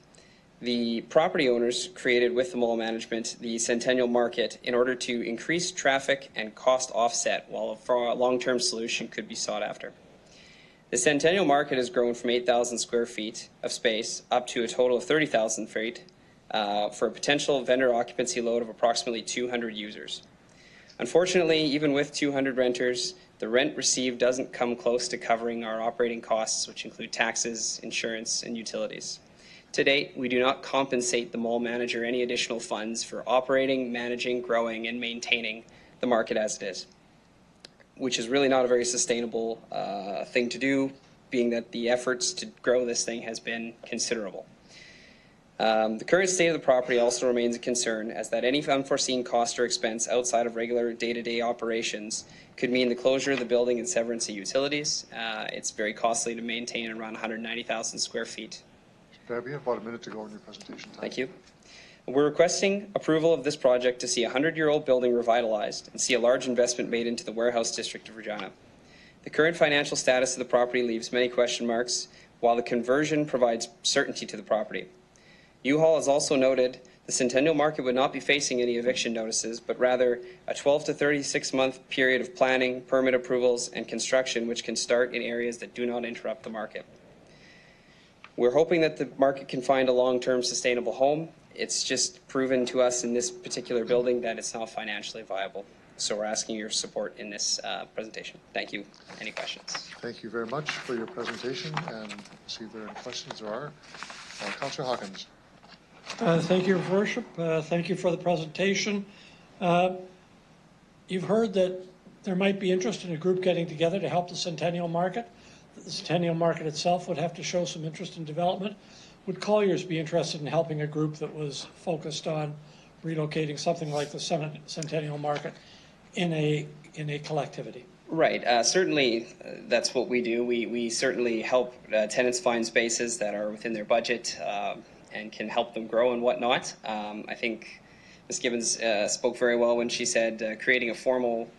Speaker 16: the property owners created with the mall management the Centennial Market in order to increase traffic and cost offset, while a long-term solution could be sought after. The Centennial Market has grown from 8,000 square feet of space up to a total of 30,000 feet for a potential vendor occupancy load of approximately 200 users. Unfortunately, even with 200 renters, the rent received doesn't come close to covering our operating costs, which include taxes, insurance, and utilities. To date, we do not compensate the mall manager any additional funds for operating, managing, growing, and maintaining the market as it is, which is really not a very sustainable thing to do, being that the efforts to grow this thing has been considerable. The current state of the property also remains a concern, as that any unforeseen cost or expense outside of regular day-to-day operations could mean the closure of the building and severance of utilities. It's very costly to maintain around 190,000 square feet.
Speaker 2: Fab, you have about a minute to go in your presentation time.
Speaker 16: Thank you. We're requesting approval of this project to see a 100-year-old building revitalized and see a large investment made into the warehouse district of Regina. The current financial status of the property leaves many question marks, while the conversion provides certainty to the property. U-Haul has also noted the Centennial Market would not be facing any eviction notices, but rather a 12 to 36-month period of planning, permit approvals, and construction, which can start in areas that do not interrupt the market. We're hoping that the market can find a long-term sustainable home. It's just proven to us in this particular building that it's not financially viable. So we're asking your support in this presentation. Thank you. Any questions?
Speaker 2: Thank you very much for your presentation, and see if there are any questions. There are. Councillor Hawkins.
Speaker 13: Thank you, Your Worship. Thank you for the presentation. You've heard that there might be interest in a group getting together to help the Centennial Market. The Centennial Market itself would have to show some interest in development. Would Colliers be interested in helping a group that was focused on relocating something like the Centennial Market in a collectivity?
Speaker 16: Right. Certainly, that's what we do. We certainly help tenants find spaces that are within their budget. and can help them grow and whatnot. I think Ms. Gibbons spoke very well when she said creating a formal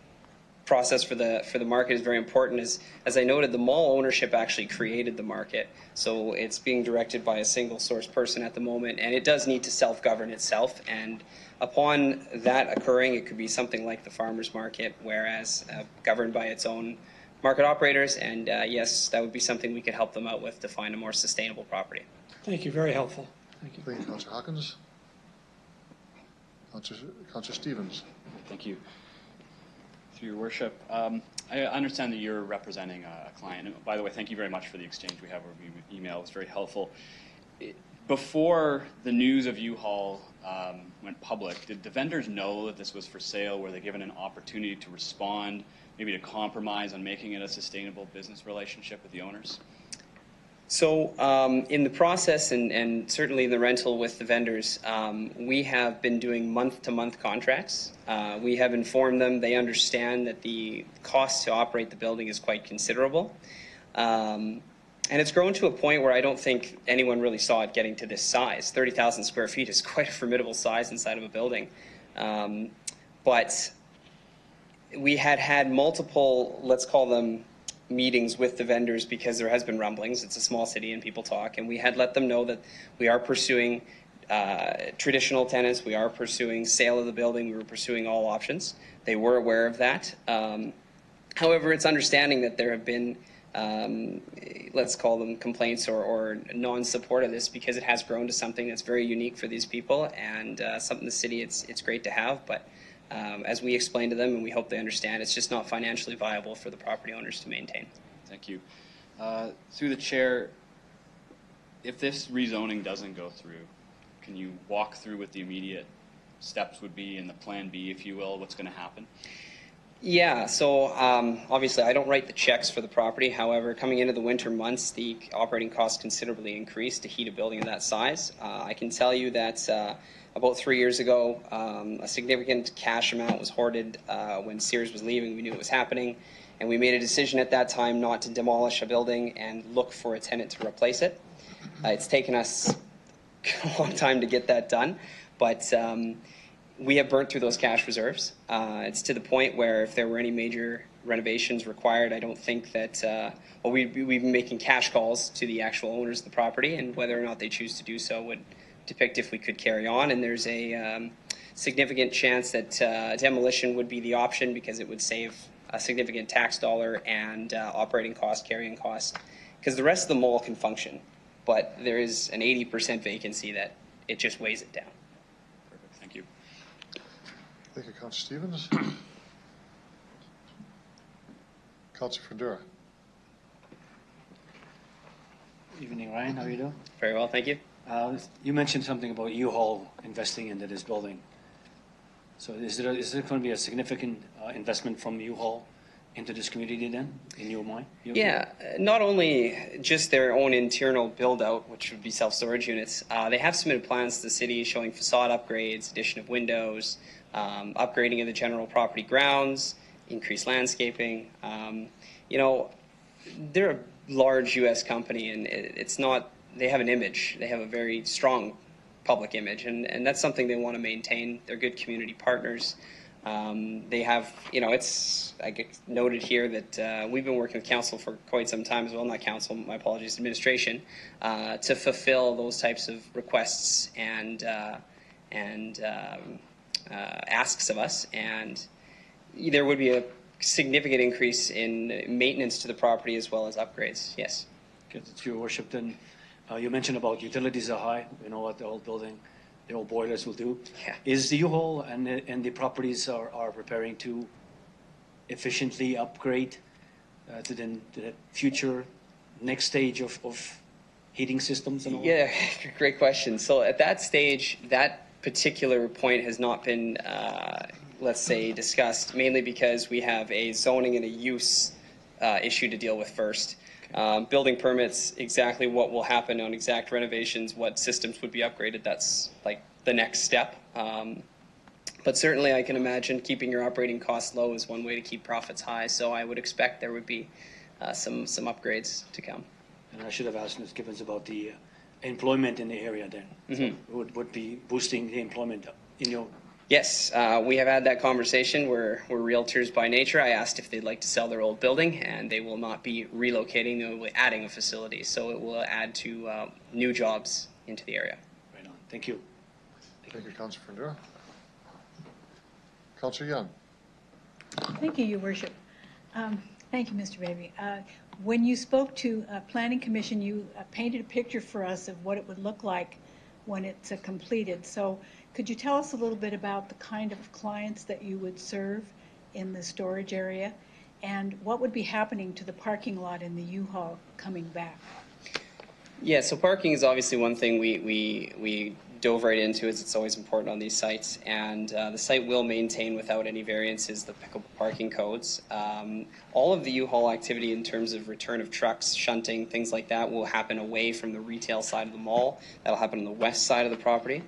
Speaker 16: process for the market is very important. As I noted, the mall ownership actually created the market, so it's being directed by a single source person at the moment, and it does need to self-govern itself. And upon that occurring, it could be something like the farmers market, whereas governed by its own market operators. And yes, that would be something we could help them out with to find a more sustainable property.
Speaker 13: Thank you, very helpful. Thank you.
Speaker 2: Thank you, Councillor Hawkins. Councillor Stevens.
Speaker 15: Thank you. Through your worship, I understand that you're representing a client. And by the way, thank you very much for the exchange we have over email. It was very helpful. Before the news of U-Haul went public, did the vendors know that this was for sale? Were they given an opportunity to respond, maybe to compromise on making it a sustainable business relationship with the owners?
Speaker 16: So in the process, and certainly in the rental with the vendors, we have been doing month-to-month contracts. We have informed them. They understand that the cost to operate the building is quite considerable. And it's grown to a point where I don't think anyone really saw it getting to this size. 30,000 square feet is quite a formidable size inside of a building. But we had multiple, let's call them, meetings with the vendors because there has been rumblings. It's a small city and people talk, and we had let them know that we are pursuing traditional tenants. We are pursuing sale of the building. We were pursuing all options. They were aware of that. However, it's understanding that there have been let's call them complaints or non-support of this because it has grown to something that's very unique for these people and something the city it's great to have, but as we explain to them, and we hope they understand, it's just not financially viable for the property owners to maintain.
Speaker 15: Thank you. Through the chair, if this rezoning doesn't go through, can you walk through what the immediate steps would be in the plan B, if you will, what's going to happen?
Speaker 16: Yeah, so obviously I don't write the checks for the property. However, coming into the winter months, the operating costs considerably increased to heat a building of that size. I can tell you that about 3 years ago, a significant cash amount was hoarded when Sears was leaving. We knew it was happening, and we made a decision at that time not to demolish a building and look for a tenant to replace it. It's taken us a long time to get that done, but we have burnt through those cash reserves. It's to the point where if there were any major renovations required, I don't think that, we've been making cash calls to the actual owners of the property, and whether or not they choose to do so would depict if we could carry on. And there's a significant chance that demolition would be the option because it would save a significant tax dollar and operating cost, carrying cost, because the rest of the mall can function, but there is an 80% vacancy that it just weighs it down.
Speaker 15: Perfect. Thank you.
Speaker 2: Thank you, Councillor Stevens. Councillor Fundura.
Speaker 11: Evening, Ryan. How are you doing?
Speaker 16: Very well, thank you.
Speaker 11: You mentioned something about U-Haul investing into this building. So is there going to be a significant investment from U-Haul into this community then, in your mind?
Speaker 16: Yeah, not only just their own internal build-out, which would be self-storage units, they have submitted plans to the city showing facade upgrades, addition of windows, upgrading of the general property grounds, increased landscaping. You know, they're a large U.S. company, and it's not, they have an image. They have a very strong public image, and that's something they want to maintain. They're good community partners. They have, you know, it's, I get noted here that we've been working with council for quite some time as well, not council, my apologies, administration, to fulfill those types of requests and asks of us. And there would be a significant increase in maintenance to the property as well as upgrades, yes.
Speaker 11: Okay, to your worship, then you mentioned about utilities are high, you know what the old building, the old boilers will do.
Speaker 16: Yeah.
Speaker 11: Is the U-Haul and the properties are preparing to efficiently upgrade to the future next stage of heating systems and all?
Speaker 16: Yeah, great question. So at that stage, that particular point has not been, let's say, discussed, mainly because we have a zoning and a use issue to deal with first. Building permits, exactly what will happen on exact renovations, what systems would be upgraded, that's like the next step. But certainly I can imagine keeping your operating costs low is one way to keep profits high, so I would expect there would be some upgrades to come.
Speaker 11: And I should have asked Ms. Gibbons about the employment in the area then. So it would be boosting the employment in your.
Speaker 16: Yes, we have had that conversation. We're realtors by nature. I asked if they'd like to sell their old building, and they will not be relocating, they will be adding a facility. So it will add to new jobs into the area.
Speaker 11: Right on. Thank you.
Speaker 2: Thank you, Councillor Fundura. Councillor Young.
Speaker 9: Thank you, Your Worship. Thank you, Mr. Baby. When you spoke to Planning Commission, you painted a picture for us of what it would look like when it's completed. So could you tell us a little bit about the kind of clients that you would serve in the storage area, and what would be happening to the parking lot in the U-Haul coming back?
Speaker 16: Yeah, so parking is obviously one thing we dove right into, as it's always important on these sites, and the site will maintain without any variances the applicable parking codes. All of the U-Haul activity in terms of return of trucks, shunting, things like that will happen away from the retail side of the mall. That'll happen on the west side of the property.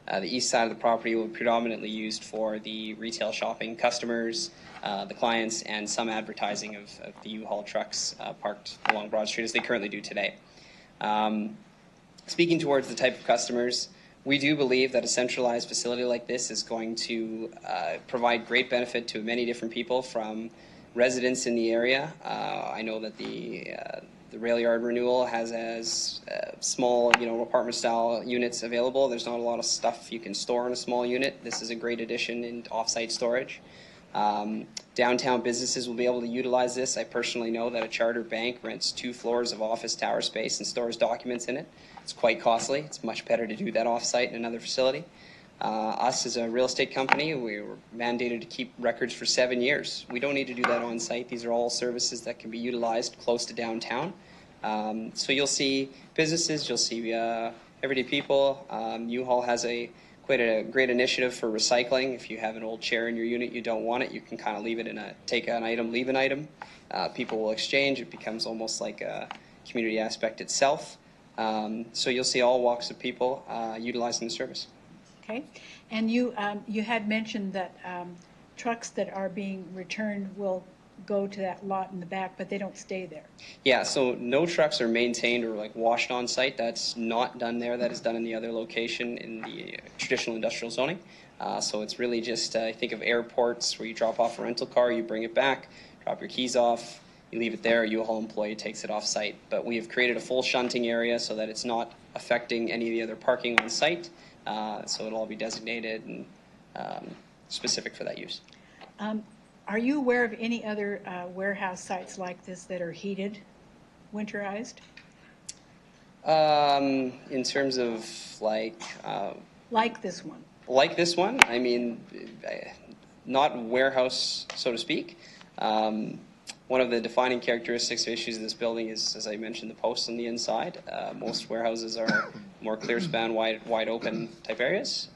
Speaker 16: The east side of the property will be predominantly used for the retail shopping customers, the clients, and some advertising of the U-Haul trucks parked along Broad Street as they currently do today. Speaking towards the type of customers, we do believe that a centralized facility like this is going to provide great benefit to many different people, from residents in the area. I know that the rail yard renewal has as small, apartment-style units available. There's not a lot of stuff you can store in a small unit. This is a great addition in off-site storage. Downtown businesses will be able to utilize this. I personally know that a charter bank rents 2 floors of office tower space and stores documents in it. It's quite costly. It's much better to do that off-site in another facility. Us as a real estate company, we were mandated to keep records for 7 years. We don't need to do that on-site. These are all services that can be utilized close to downtown. So you'll see businesses, you'll see everyday people. U-Haul has quite a great initiative for recycling. If you have an old chair in your unit, you don't want it, you can kind of leave it take an item, leave an item. People will exchange. It becomes almost like a community aspect itself. So you'll see all walks of people utilizing the service.
Speaker 9: Okay, and you had mentioned that trucks that are being returned will go to that lot in the back, but they don't stay there.
Speaker 16: Yeah, so no trucks are maintained or washed on site. That's not done there. That is done in the other location in the traditional industrial zoning. So it's really just, think of airports where you drop off a rental car, you bring it back, drop your keys off, you leave it there, a U-Haul employee takes it off site. But we have created a full shunting area so that it's not affecting any of the other parking on site. So it'll all be designated and specific for that use.
Speaker 9: Are you aware of any other warehouse sites like this that are heated, winterized?
Speaker 16: In terms of
Speaker 9: like this one?
Speaker 16: Like this one? I mean, not warehouse, so to speak. One of the defining characteristics or issues of this building is, as I mentioned, the posts on the inside. Most warehouses are more clear span, wide open type areas.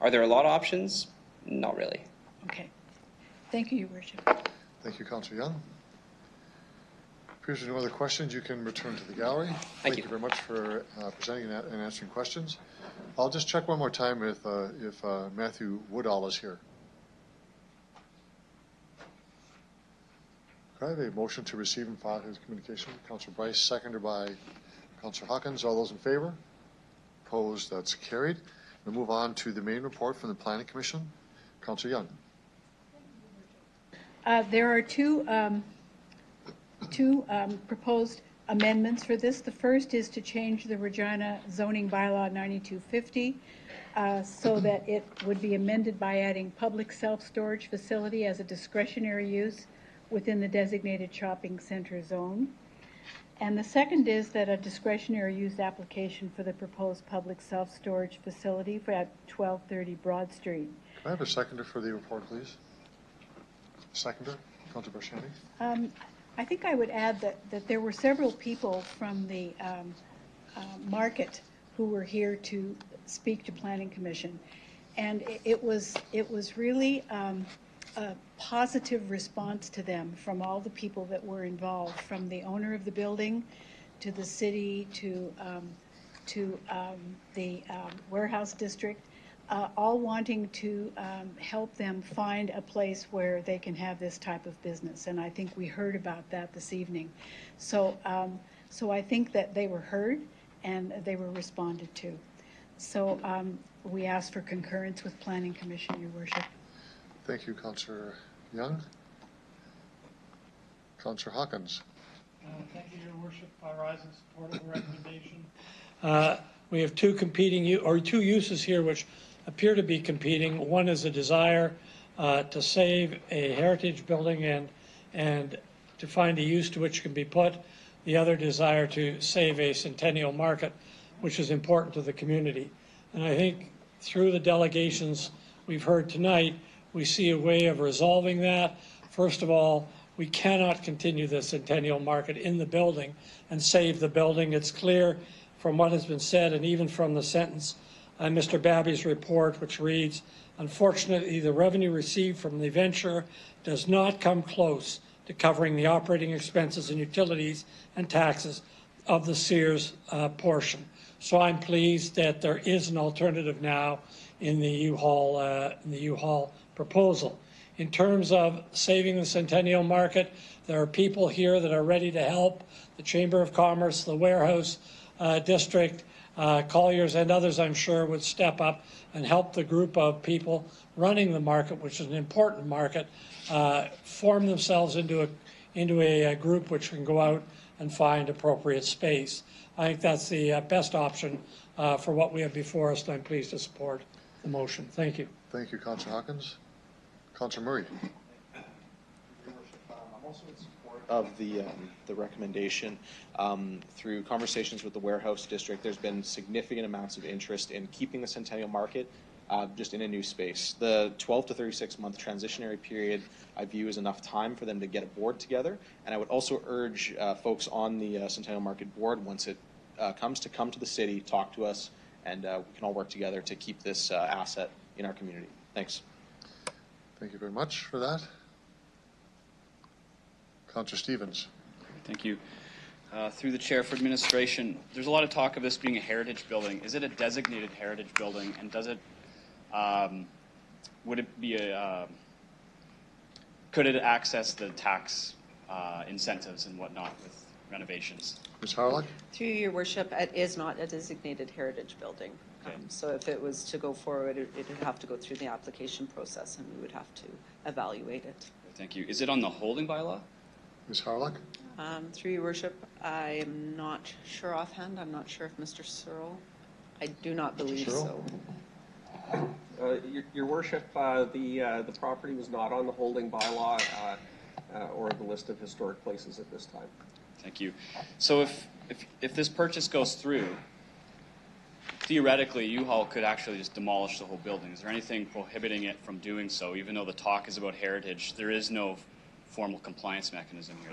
Speaker 16: Are there a lot of options? Not really.
Speaker 9: Okay. Thank you, Your Worship.
Speaker 2: Thank you, Councillor Young. Appears there's no other questions. You can return to the gallery. Thank you very much for presenting and answering questions. I'll just check one more time if Matthew Woodall is here. I have a motion to receive and file his communication. Councillor Bryce, seconded by Councillor Hawkins. All those in favor? Opposed? That's carried. We'll move on to the main report from the Planning Commission. Councillor Young.
Speaker 9: There are two proposed amendments for this. The first is to change the Regina zoning bylaw 9250 so that it would be amended by adding public self-storage facility as a discretionary use within the designated shopping center zone. And the second is that a discretionary use application for the proposed public self-storage facility at 1230 Broad Street.
Speaker 2: Can I have a seconder for the report, please? Seconder, Councillor Barshani.
Speaker 9: I think I would add that there were several people from the market who were here to speak to Planning Commission, and it was really a positive response to them from all the people that were involved, from the owner of the building to the city to the warehouse district. All wanting to help them find a place where they can have this type of business. And I think we heard about that this evening. So I think that they were heard, and they were responded to. So we ask for concurrence with Planning Commission, Your Worship.
Speaker 2: Thank you, Councillor Young. Councillor Hawkins.
Speaker 13: Thank you, Your Worship. I rise in support of the recommendation. We have two uses here which appear to be competing. One is a desire to save a heritage building and to find a use to which it can be put. The other desire to save a centennial market, which is important to the community. And I think through the delegations we've heard tonight, we see a way of resolving that. First of all, we cannot continue the centennial market in the building and save the building. It's clear from what has been said and even from the sentence in Mr. Babby's report, which reads, unfortunately, the revenue received from the venture does not come close to covering the operating expenses and utilities and taxes of the Sears portion. So I'm pleased that there is an alternative now in the U-Haul proposal. In terms of saving the centennial market, there are people here that are ready to help. The Chamber of Commerce, the Warehouse District, Colliers and others, I'm sure, would step up and help the group of people running the market, which is an important market, form themselves into a group which can go out and find appropriate space. I think that's the best option for what we have before us, and I'm pleased to support the motion. Thank you.
Speaker 2: Thank you, Councillor Hawkins. Councillor Murray.
Speaker 17: I'm also in support of the recommendation. Through conversations with the Warehouse District, there's been significant amounts of interest in keeping the Centennial Market just in a new space. The 12 to 36 month transitionary period I view as enough time for them to get a board together, and I would also urge folks on the Centennial Market board, once it comes, to come to the city, talk to us, and we can all work together to keep this asset in our community. Thanks.
Speaker 2: Thank you very much for that. Councillor Stevens.
Speaker 15: Thank you. Through the chair for administration, there's a lot of talk of this being a heritage building. Is it a designated heritage building, and does it, would it be could it access the tax incentives and whatnot with renovations?
Speaker 2: Ms. Harlock?
Speaker 18: Through your worship, it is not a designated heritage building.
Speaker 15: Okay.
Speaker 18: So if it was to go forward, it would have to go through the application process, and we would have to evaluate it.
Speaker 15: Thank you. Is it on the holding bylaw?
Speaker 2: Ms. Harlock?
Speaker 18: Through your worship, I am not sure offhand. I'm not sure if Mr. Searle. I do not believe so.
Speaker 19: Your worship, the property was not on the holding bylaw or the list of historic places at this time.
Speaker 15: Thank you. So if this purchase goes through, theoretically, U-Haul could actually just demolish the whole building. Is there anything prohibiting it from doing so? Even though the talk is about heritage, there is no formal compliance mechanism here.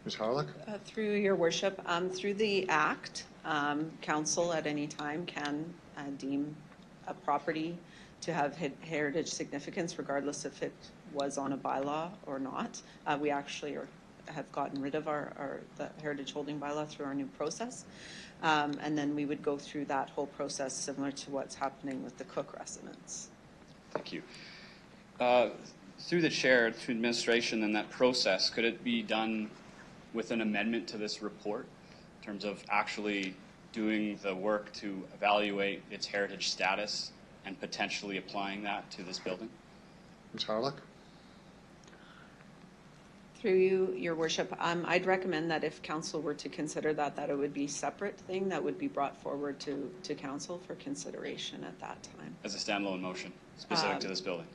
Speaker 2: Ms. Harlock?
Speaker 18: Through your worship, through the Act, council at any time can deem a property to have heritage significance, regardless if it was on a bylaw or not. We actually have gotten rid of the heritage holding bylaw through our new process. And then we would go through that whole process similar to what's happening with the Cook residence.
Speaker 15: Thank you. Through the chair, through administration and that process, could it be done with an amendment to this report in terms of actually doing the work to evaluate its heritage status and potentially applying that to this building?
Speaker 2: Ms. Harlock?
Speaker 18: Through you, your worship, I'd recommend that if council were to consider that it would be a separate thing that would be brought forward to council for consideration at that time.
Speaker 15: As a standalone motion, specific to this building?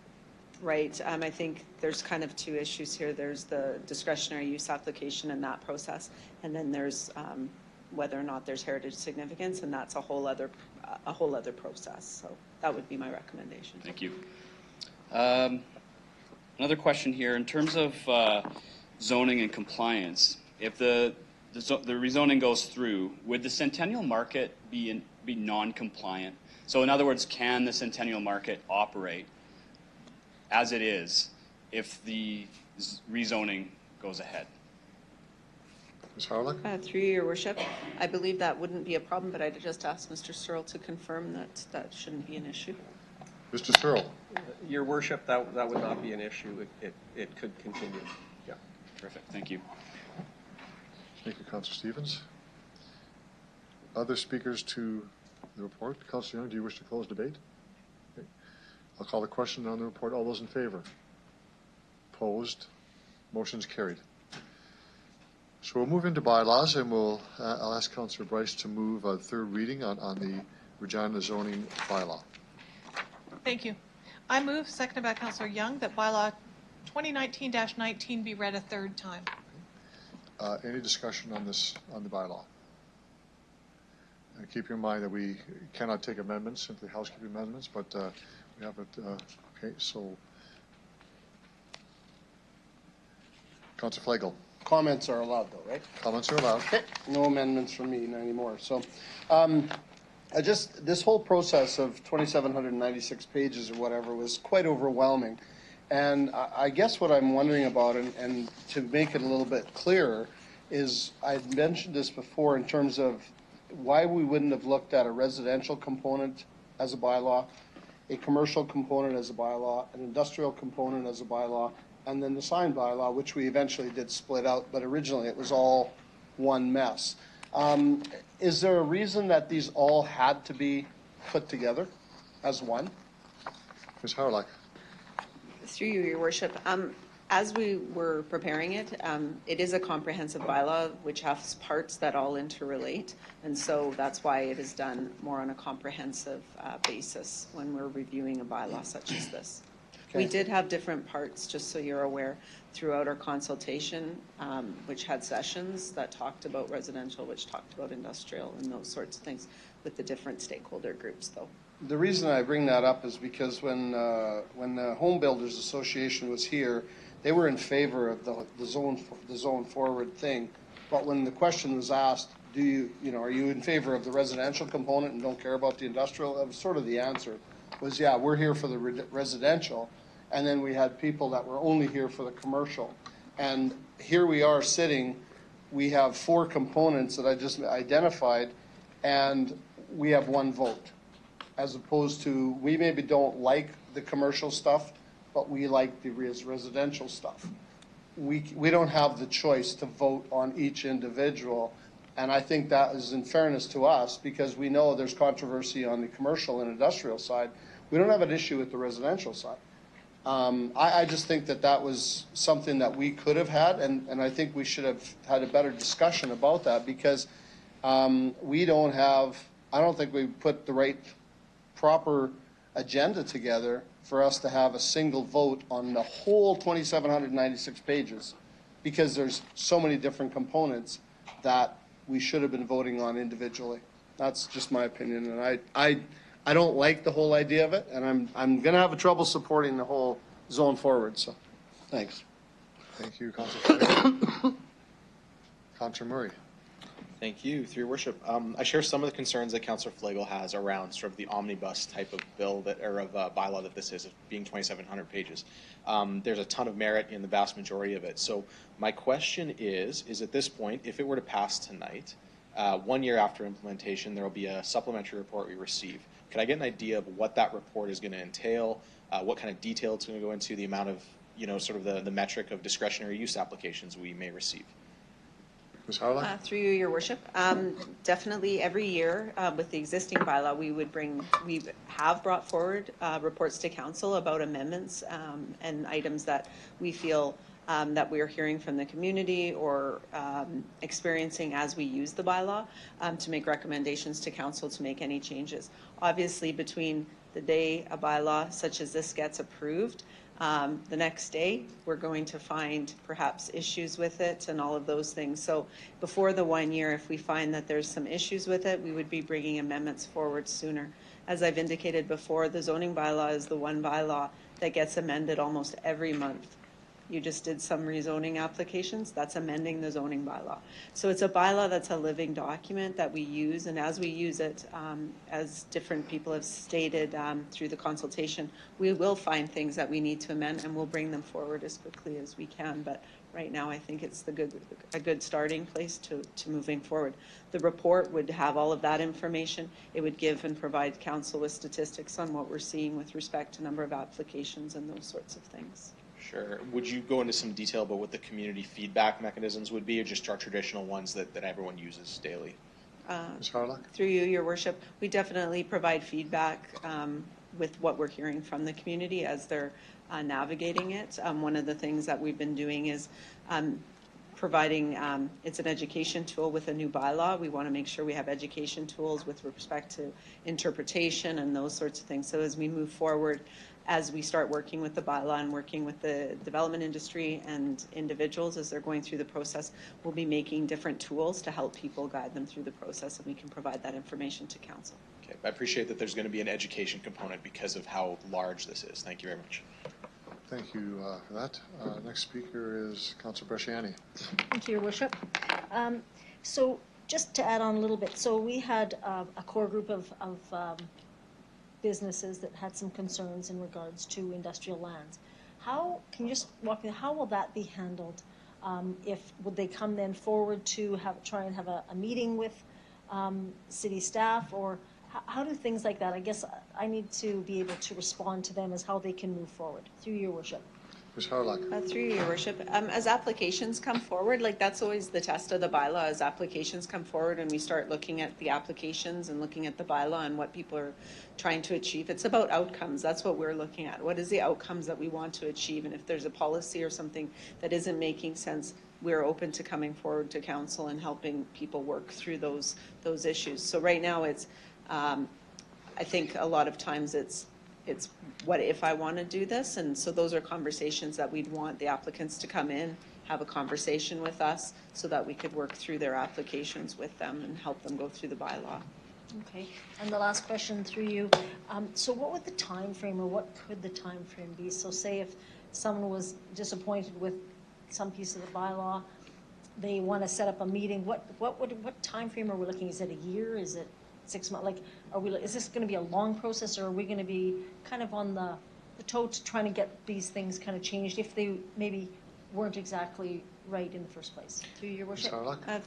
Speaker 18: Right. I think there's kind of two issues here. There's the discretionary use application and that process, and then there's whether or not there's heritage significance, and that's a whole other process. So that would be my recommendation.
Speaker 15: Thank you. Another question here in terms of zoning and compliance. If the rezoning goes through, would the Centennial Market be non-compliant? So in other words, can the Centennial Market operate as it is if the rezoning goes ahead?
Speaker 2: Ms. Harlock?
Speaker 18: Through your worship, I believe that wouldn't be a problem, but I'd just ask Mr. Searle to confirm that shouldn't be an issue.
Speaker 2: Mr. Searle?
Speaker 19: Your worship, that would not be an issue. It could continue. Yeah.
Speaker 15: Perfect. Thank you.
Speaker 2: Thank you, Councillor Stevens. Other speakers to the report? Councillor Young, do you wish to close debate? Okay. I'll call the question on the report. All those in favor? Opposed? Motion's carried. So we'll move into bylaws, and I'll ask Councillor Bryce to move a third reading on the Regina zoning bylaw.
Speaker 3: Thank you. I move, seconded by Councillor Young, that bylaw 2019-19 be read a third time.
Speaker 2: Any discussion on this, on the bylaw? And keep in mind that we cannot take amendments, simply housekeeping amendments, but we have it. Okay, so Councillor Flagel.
Speaker 10: Comments are allowed though, right?
Speaker 2: Comments are allowed.
Speaker 10: Okay, no amendments from me anymore. So this whole process of 2,796 pages or whatever was quite overwhelming. And I guess what I'm wondering about, and to make it a little bit clearer, is I'd mentioned this before in terms of why we wouldn't have looked at a residential component as a bylaw, a commercial component as a bylaw, an industrial component as a bylaw, and then the sign bylaw, which we eventually did split out, but originally it was all one mess. Is there a reason that these all had to be put together as one?
Speaker 2: Ms. Harlock.
Speaker 18: Through you, Your Worship. As we were preparing it, it is a comprehensive bylaw which has parts that all interrelate, and so that's why it is done more on a comprehensive basis when we're reviewing a bylaw such as this. Okay. We did have different parts, just so you're aware, throughout our consultation, which had sessions that talked about residential, which talked about industrial, and those sorts of things with the different stakeholder groups, though.
Speaker 10: The reason I bring that up is because when the Home Builders Association was here, they were in favor of the zone forward thing. But when the question was asked, are you in favor of the residential component and don't care about the industrial? That was sort of the answer was, yeah, we're here for the residential. And then we had people that were only here for the commercial. And here we are sitting, we have 4 components that I just identified, and we have 1 vote. As opposed to, we maybe don't like the commercial stuff, but we like the residential stuff. We don't have the choice to vote on each individual, and I think that is in fairness to us, because we know there's controversy on the commercial and industrial side. We don't have an issue with the residential side. I just think that was something that we could have had, and I think we should have had a better discussion about that, because I don't think we put the right proper agenda together for us to have a single vote on the whole 2,796 pages, because there's so many different components that we should have been voting on individually. That's just my opinion, and I don't like the whole idea of it, and I'm going to have trouble supporting the whole zone forward. So, thanks.
Speaker 2: Thank you, Councillor. Councillor Murray.
Speaker 17: Thank you, through your worship. I share some of the concerns that Councillor Flagel has around sort of the omnibus type of bill bylaw that this is, of being 2,700 pages. There's a ton of merit in the vast majority of it. So my question is at this point, if it were to pass tonight, 1 year after implementation, there will be a supplementary report we receive. Could I get an idea of what that report is going to entail, what kind of detail it's going to go into, the amount of, sort of the metric of discretionary use applications we may receive?
Speaker 2: Ms. Harlock?
Speaker 18: Through you, Your Worship. Definitely every year with the existing bylaw, we have brought forward reports to council about amendments and items that we feel that we are hearing from the community or experiencing as we use the bylaw to make recommendations to council to make any changes. Obviously, between the day a bylaw such as this gets approved, the next day we're going to find perhaps issues with it and all of those things. So before the 1 year, if we find that there's some issues with it, we would be bringing amendments forward sooner. As I've indicated before, the zoning bylaw is the one bylaw that gets amended almost every month. You just did some rezoning applications, that's amending the zoning bylaw. So it's a bylaw that's a living document that we use, and as we use it, as different people have stated through the consultation, we will find things that we need to amend, and we'll bring them forward as quickly as we can. But right now, I think it's a good starting place to moving forward. The report would have all of that information. It would give and provide council with statistics on what we're seeing with respect to number of applications and those sorts of things.
Speaker 17: Sure. Would you go into some detail about what the community feedback mechanisms would be, or just our traditional ones that everyone uses daily?
Speaker 2: Ms. Harlock?
Speaker 18: Through you, Your Worship, we definitely provide feedback with what we're hearing from the community as they're navigating it. One of the things that we've been doing is providing, it's an education tool with a new bylaw. We want to make sure we have education tools with respect to interpretation and those sorts of things. So as we move forward, as we start working with the bylaw and working with the development industry and individuals as they're going through the process, we'll be making different tools to help people guide them through the process, and we can provide that information to council.
Speaker 17: Okay, I appreciate that there's going to be an education component because of how large this is. Thank you very much.
Speaker 2: Thank you for that. Next speaker is Councillor Bresciani.
Speaker 7: Thank you, Your Worship. So just to add on a little bit, so we had a core group of businesses that had some concerns in regards to industrial lands. How, can you just walk me, how will that be handled? Would they come then forward to try and have a meeting with city staff, or how do things like that? I guess I need to be able to respond to them as how they can move forward. Through Your Worship.
Speaker 2: Ms. Harlock.
Speaker 18: Through Your Worship, as applications come forward, like that's always the test of the bylaw. As applications come forward and we start looking at the applications and looking at the bylaw and what people are trying to achieve, it's about outcomes. That's what we're looking at. What is the outcomes that we want to achieve? And if there's a policy or something that isn't making sense, we're open to coming forward to council and helping people work through those issues. So right now it's, I think a lot of times it's what if I want to do this? And so those are conversations that we'd want the applicants to come in, have a conversation with us so that we could work through their applications with them and help them go through the bylaw.
Speaker 7: Okay, and the last question through you. So what would the time frame, or what could the time frame be? So say if someone was disappointed with some piece of the bylaw, they want to set up a meeting, what time frame are we looking? Is it a year? Is it 6 months? Like, is this going to be a long process, or are we going to be kind of on the toe to trying to get these things kind of changed if they maybe weren't exactly right in the first place? Through Your Worship.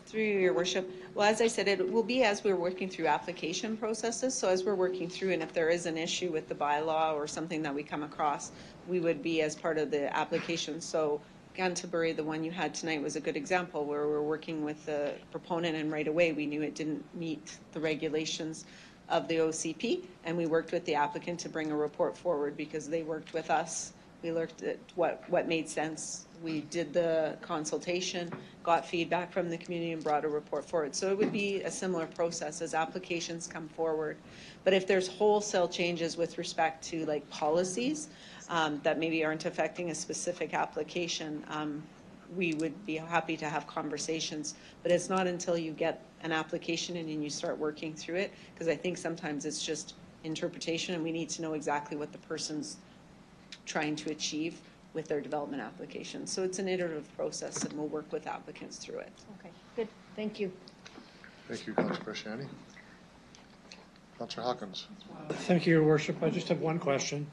Speaker 18: Through Your Worship. Well, as I said, it will be as we're working through application processes. So as we're working through, and if there is an issue with the bylaw or something that we come across, we would be as part of the application. So Canterbury, the one you had tonight, was a good example where we're working with the proponent, and right away we knew it didn't meet the regulations of the OCP, and we worked with the applicant to bring a report forward because they worked with us. We looked at what made sense. We did the consultation, got feedback from the community, and brought a report forward. So it would be a similar process as applications come forward. But if there's wholesale changes with respect to like policies that maybe aren't affecting a specific application, we would be happy to have conversations. But it's not until you get an application in and you start working through it, because I think sometimes it's just interpretation, and we need to know exactly what the person's trying to achieve with their development application. So it's an iterative process, and we'll work with applicants through it.
Speaker 7: Okay, good. Thank you.
Speaker 2: Thank you, Councillor Bresciani. Councillor Hawkins.
Speaker 13: Thank you, Your Worship. I just have one question.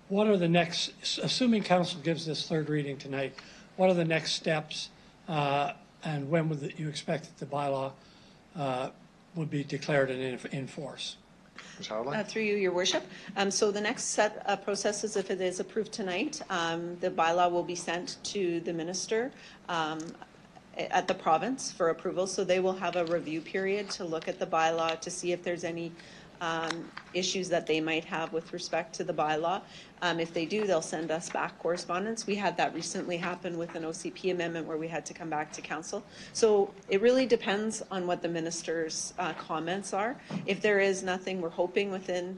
Speaker 13: What are the next, assuming council gives this third reading tonight, what are the next steps, and when would you expect that the bylaw would be declared and in force?
Speaker 2: Ms. Howland?
Speaker 18: Through you, Your Worship. So the next set of processes, if it is approved tonight, the bylaw will be sent to the minister at the province for approval. So they will have a review period to look at the bylaw to see if there's any issues that they might have with respect to the bylaw. If they do, they'll send us back correspondence. We had that recently happen with an OCP amendment where we had to come back to council. So it really depends on what the minister's comments are. If there is nothing, we're hoping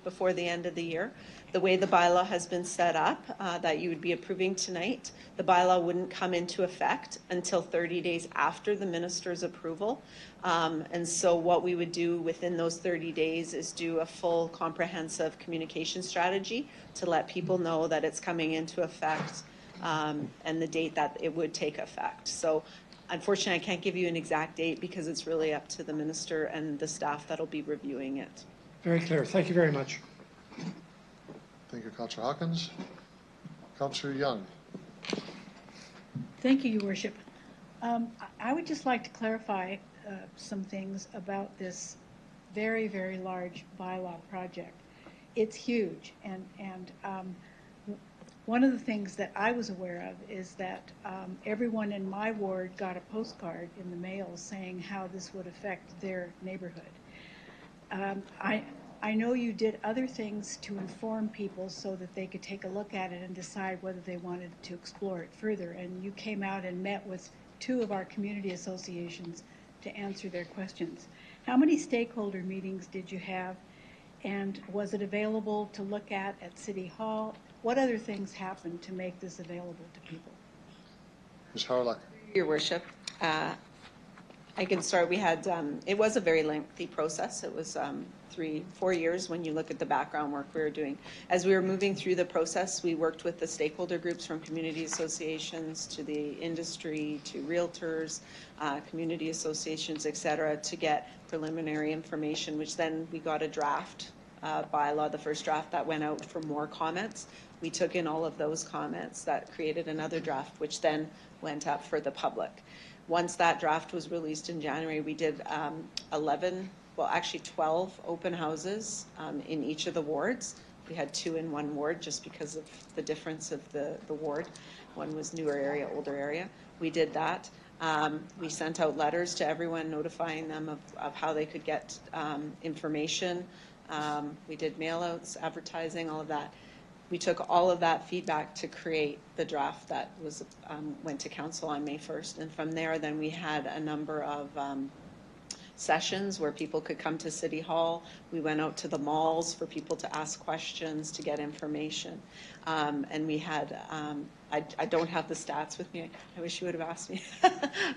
Speaker 18: before the end of the year. The way the bylaw has been set up, that you would be approving tonight, the bylaw wouldn't come into effect until 30 days after the minister's approval. And so what we would do within those 30 days is do a full comprehensive communication strategy to let people know that it's coming into effect and the date that it would take effect. So unfortunately, I can't give you an exact date because it's really up to the minister and the staff that'll be reviewing it.
Speaker 13: Very clear. Thank you very much.
Speaker 2: Thank you, Councillor Hawkins. Councillor Young.
Speaker 9: Thank you, Your Worship. I would just like to clarify some things about this very, very large bylaw project. It's huge, and one of the things that I was aware of is that everyone in my ward got a postcard in the mail saying how this would affect their neighborhood. I know you did other things to inform people so that they could take a look at it and decide whether they wanted to explore it further. And you came out and met with 2 of our community associations to answer their questions. How many stakeholder meetings did you have? And was it available to look at City Hall? What other things happened to make this available to people?
Speaker 2: Ms. Harlock.
Speaker 18: Your Worship, I can start. We had, it was a very lengthy process. It was 3-4 years when you look at the background work we were doing. As we were moving through the process, we worked with the stakeholder groups from community associations to the industry to realtors, community associations, et cetera, to get preliminary information, which then we got a draft bylaw, the first draft that went out for more comments. We took in all of those comments. That created another draft, which then went up for the public. Once that draft was released in January, we did 12 open houses in each of the wards. We had 2 in one ward just because of the difference of the ward. One was newer area, older area. We did that. We sent out letters to everyone notifying them of how they could get information. We did mail-outs, advertising, all of that. We took all of that feedback to create the draft that was went to council on May 1st. And from there, then we had a number of sessions where people could come to City Hall. We went out to the malls for people to ask questions, to get information. And we had, I don't have the stats with me. I wish you would have asked me.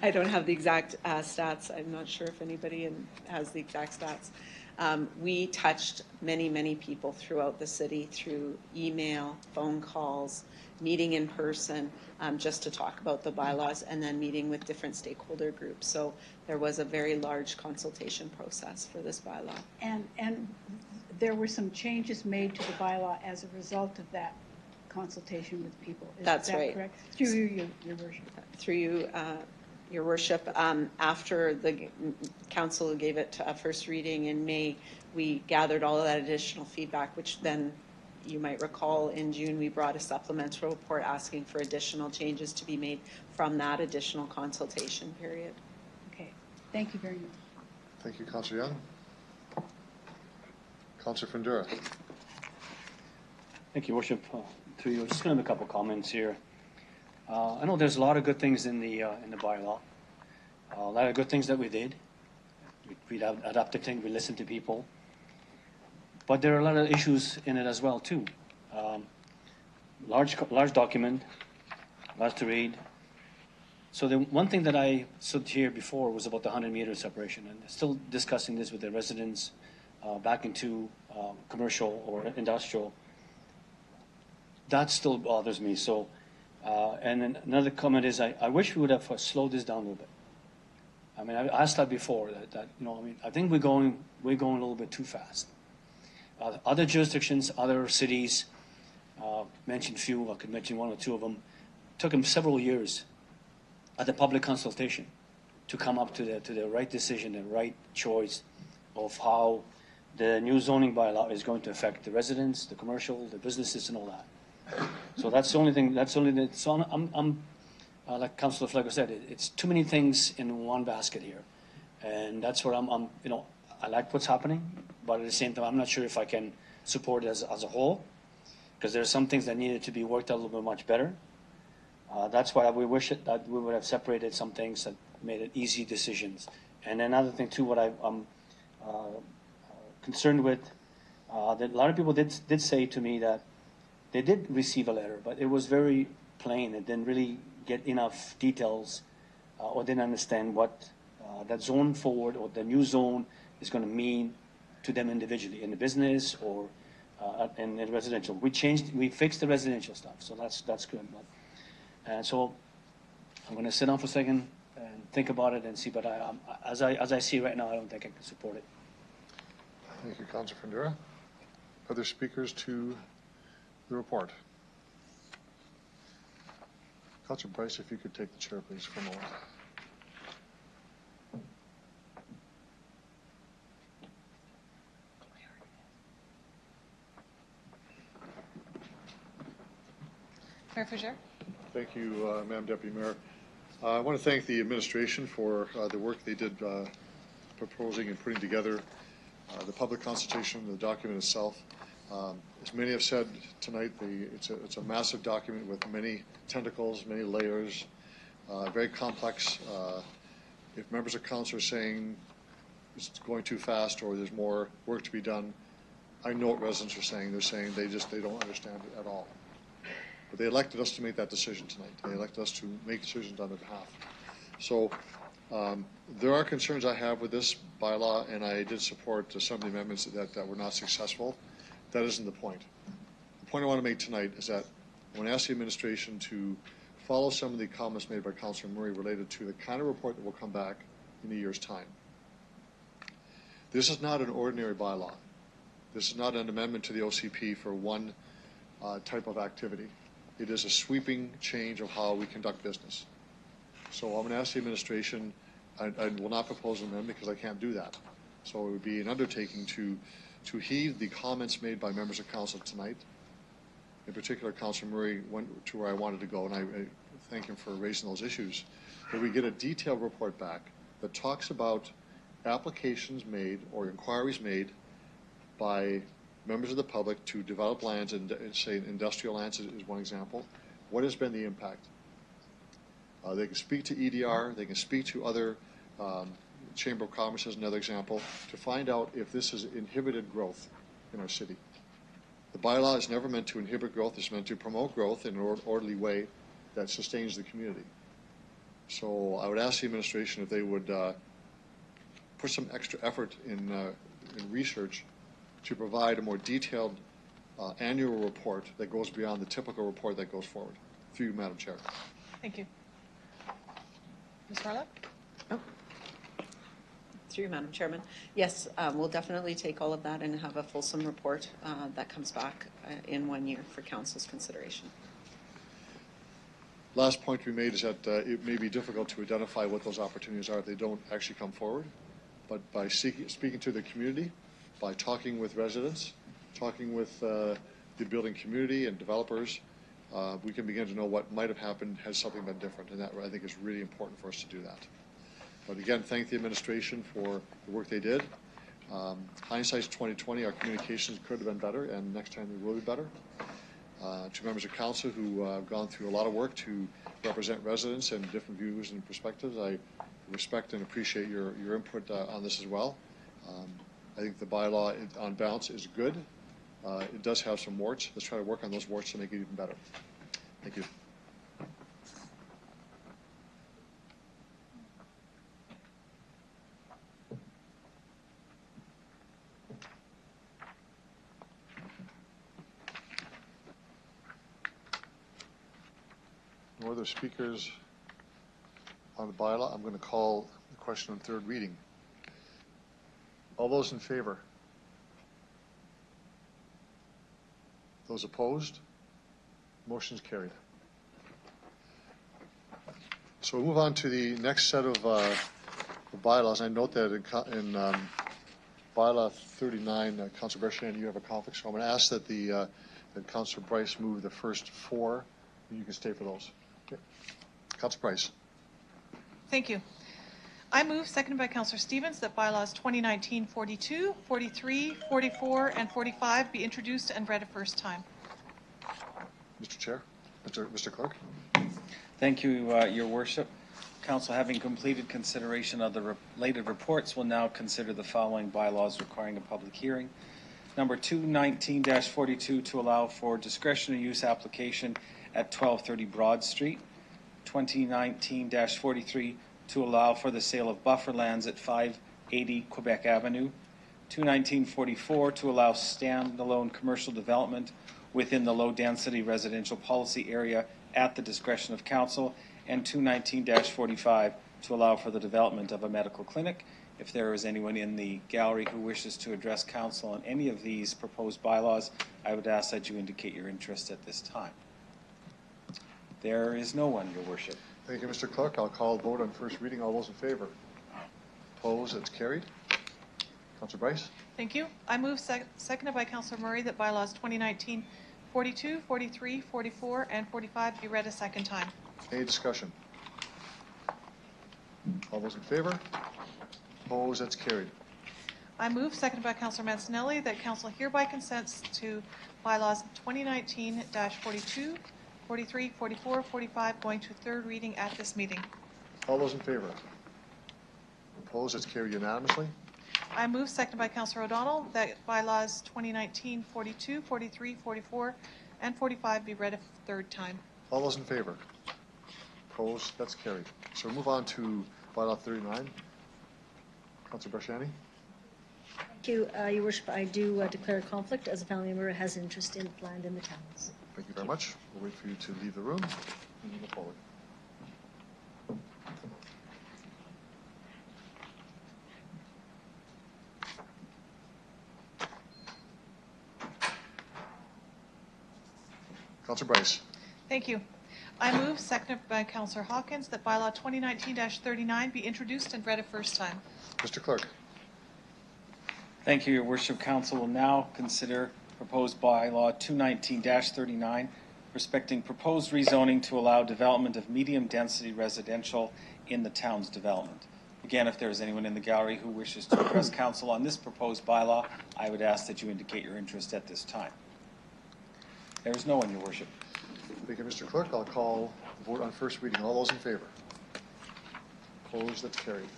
Speaker 18: I don't have the exact stats. I'm not sure if anybody has the exact stats. We touched many, many people throughout the city through email, phone calls, meeting in person, just to talk about the bylaws, and then meeting with different stakeholder groups. So there was a very large consultation process for this bylaw.
Speaker 9: And there were some changes made to the bylaw as a result of that consultation with people.
Speaker 18: That's
Speaker 9: that
Speaker 18: right.
Speaker 9: Correct? Through you, Your Worship.
Speaker 18: Through you, Your Worship, after the council gave it a first reading in May, we gathered all of that additional feedback, which then you might recall in June we brought a supplemental report asking for additional changes to be made from that additional consultation period.
Speaker 9: Okay, thank you very much.
Speaker 2: Thank you, Councillor Young. Councillor Fundura.
Speaker 11: Thank you, Worship. Through you, just going to make a couple comments here. I know there's a lot of good things in the bylaw. A lot of good things that we did. We adapted things. We listened to people. But there are a lot of issues in it as well too. Large document, lots to read. So the one thing that I stood here before was about the 100-meter separation, and still discussing this with the residents back into commercial or industrial. That still bothers me. So, and then another comment is I wish we would have slowed this down a little bit. I mean, I asked that before. That you know, I mean, I think we're going a little bit too fast. Other jurisdictions, other cities, mentioned few. I could mention 1 or 2 of them. Took them several years at the public consultation to come up to the right decision, the right choice of how the new zoning bylaw is going to affect the residents, the commercial, the businesses, and all that. So that's the only thing. That's the only thing. So I'm like Councillor Flegler said, it's too many things in one basket here, and that's where I'm. You know, I like what's happening, but at the same time, I'm not sure if I can support it as a whole, because there are some things that needed to be worked out a little bit much better. That's why we wish that we would have separated some things that made it easy decisions. And another thing too, what I'm concerned with, that a lot of people did say to me that they did receive a letter, but it was very plain. It didn't really get enough details, or didn't understand what that zone forward or the new zone is going to mean to them individually in the business or in residential. We fixed the residential stuff, so that's good. And so I'm going to sit down for a second and think about it and see. But as I see right now, I don't think I can support it.
Speaker 2: Thank you, Councillor Fundura. Other speakers to the report? Councillor Bryce, if you could take the chair, please, for a moment.
Speaker 3: Fougere.
Speaker 2: Thank you, Madam Deputy Mayor. I want to thank the administration for the work they did proposing and putting together the public consultation, the document itself. As many have said tonight, it's a massive document with many tentacles, many layers, very complex. If members of council are saying it's going too fast or there's more work to be done, I know what residents are saying. They're saying they don't understand it at all. But they elected us to make that decision tonight. They elected us to make decisions on their behalf. So there are concerns I have with this bylaw, and I did support some of the amendments that were not successful. That isn't the point. The point I want to make tonight is that I want to ask the administration to follow some of the comments made by Councillor Murray related to the kind of report that will come back in a year's time. This is not an ordinary bylaw. This is not an amendment to the OCP for one type of activity. It is a sweeping change of how we conduct business. So I'm going to ask the administration, I will not propose an amendment because I can't do that. So it would be an undertaking to heed the comments made by members of council tonight. In particular, Councillor Murray went to where I wanted to go, and I thank him for raising those issues. That we get a detailed report back that talks about applications made or inquiries made by members of the public to develop lands, and say industrial lands is one example. What has been the impact? They can speak to EDR, they can speak to other Chamber of Commerce as another example, to find out if this has inhibited growth in our city. The bylaw is never meant to inhibit growth, it's meant to promote growth in an orderly way that sustains the community. So I would ask the administration if they would put some extra effort in research to provide a more detailed annual report that goes beyond the typical report that goes forward. Through you, Madam Chair.
Speaker 3: Thank you. Ms. Harlow?
Speaker 18: Through you, Madam Chairman. Yes, we'll definitely take all of that and have a fulsome report that comes back in 1 year for council's consideration.
Speaker 2: Last point to be made is that it may be difficult to identify what those opportunities are if they don't actually come forward. But by speaking to the community, by talking with residents, talking with the building community and developers, we can begin to know what might have happened had something been different. And that, I think, is really important for us to do that. But again, thank the administration for the work they did. Hindsight's 2020. Our communications could have been better, and next time they will be better. To members of council who have gone through a lot of work to represent residents and different views and perspectives, I respect and appreciate your input on this as well. I think the bylaw on balance is good. It does have some warts. Let's try to work on those warts to make it even better. Thank you. No other speakers on the bylaw. I'm going to call the question on third reading. All those in favor? Those opposed? Motion is carried. So we'll move on to the next set of bylaws. I note that in bylaw 39, Councilor Bertrand, you have a conflict, so I'm going to ask that that Councilor Bryce move the first four, and you can stay for those. Okay. Councilor Bryce.
Speaker 3: Thank you. I move, seconded by Councillor Stevens, that bylaws 2019-42, 43, 44, and 45 be introduced and read a first time.
Speaker 2: Mr. Chair, Mr. Clerk.
Speaker 1: Thank you, Your Worship. Council, having completed consideration of the related reports, will now consider the following bylaws requiring a public hearing. Number 219-42 to allow for discretionary use application at 1230 Broad Street. 2019-43 to allow for the sale of buffer lands at 580 Quebec Avenue. 219-44 to allow standalone commercial development within the low-density residential policy area at the discretion of council. And 219-45 to allow for the development of a medical clinic. If there is anyone in the gallery who wishes to address council on any of these proposed bylaws, I would ask that you indicate your interest at this time. There is no one, Your Worship.
Speaker 2: Thank you, Mr. Clerk. I'll call a vote on first reading. All those in favor? Opposed? It's carried. Councilor Bryce.
Speaker 3: Thank you. I move, seconded by Councillor Murray, that bylaws 2019-43, 42, 43, 44, and 45 be read a second time.
Speaker 2: Any discussion? All those in favor? Opposed? That's carried.
Speaker 3: I move, seconded by Councillor Mancinelli, that council hereby consents to bylaws 2019-42, 43, 44, 45 going to third reading at this meeting.
Speaker 2: All those in favor? Opposed? That's carried unanimously.
Speaker 3: I move, seconded by Councillor O'Donnell, that bylaws 2019-42, 43, 44, and 45 be read a third time.
Speaker 2: All those in favor? Opposed? That's carried. So we move on to bylaw 39. Councillor Brasciani.
Speaker 7: Thank you, Your Worship. I do declare a conflict as a family member who has interest in land in the towns.
Speaker 2: Thank you very much. We'll wait for you to leave the room and move forward. Councillor Bryce.
Speaker 3: Thank you. I move, seconded by Councillor Hawkins, that bylaw 2019-39 be introduced and read a first time.
Speaker 2: Mr. Clerk.
Speaker 1: Thank you, Your Worship. Council will now consider proposed bylaw 219-39 respecting proposed rezoning to allow development of medium-density residential in the town's development. Again, if there is anyone in the gallery who wishes to address council on this proposed bylaw, I would ask that you indicate your interest at this time. There is no one, Your Worship.
Speaker 2: Thank you, Mr. Clerk. I'll call the vote on first reading. All those in favor? Opposed? That's carried.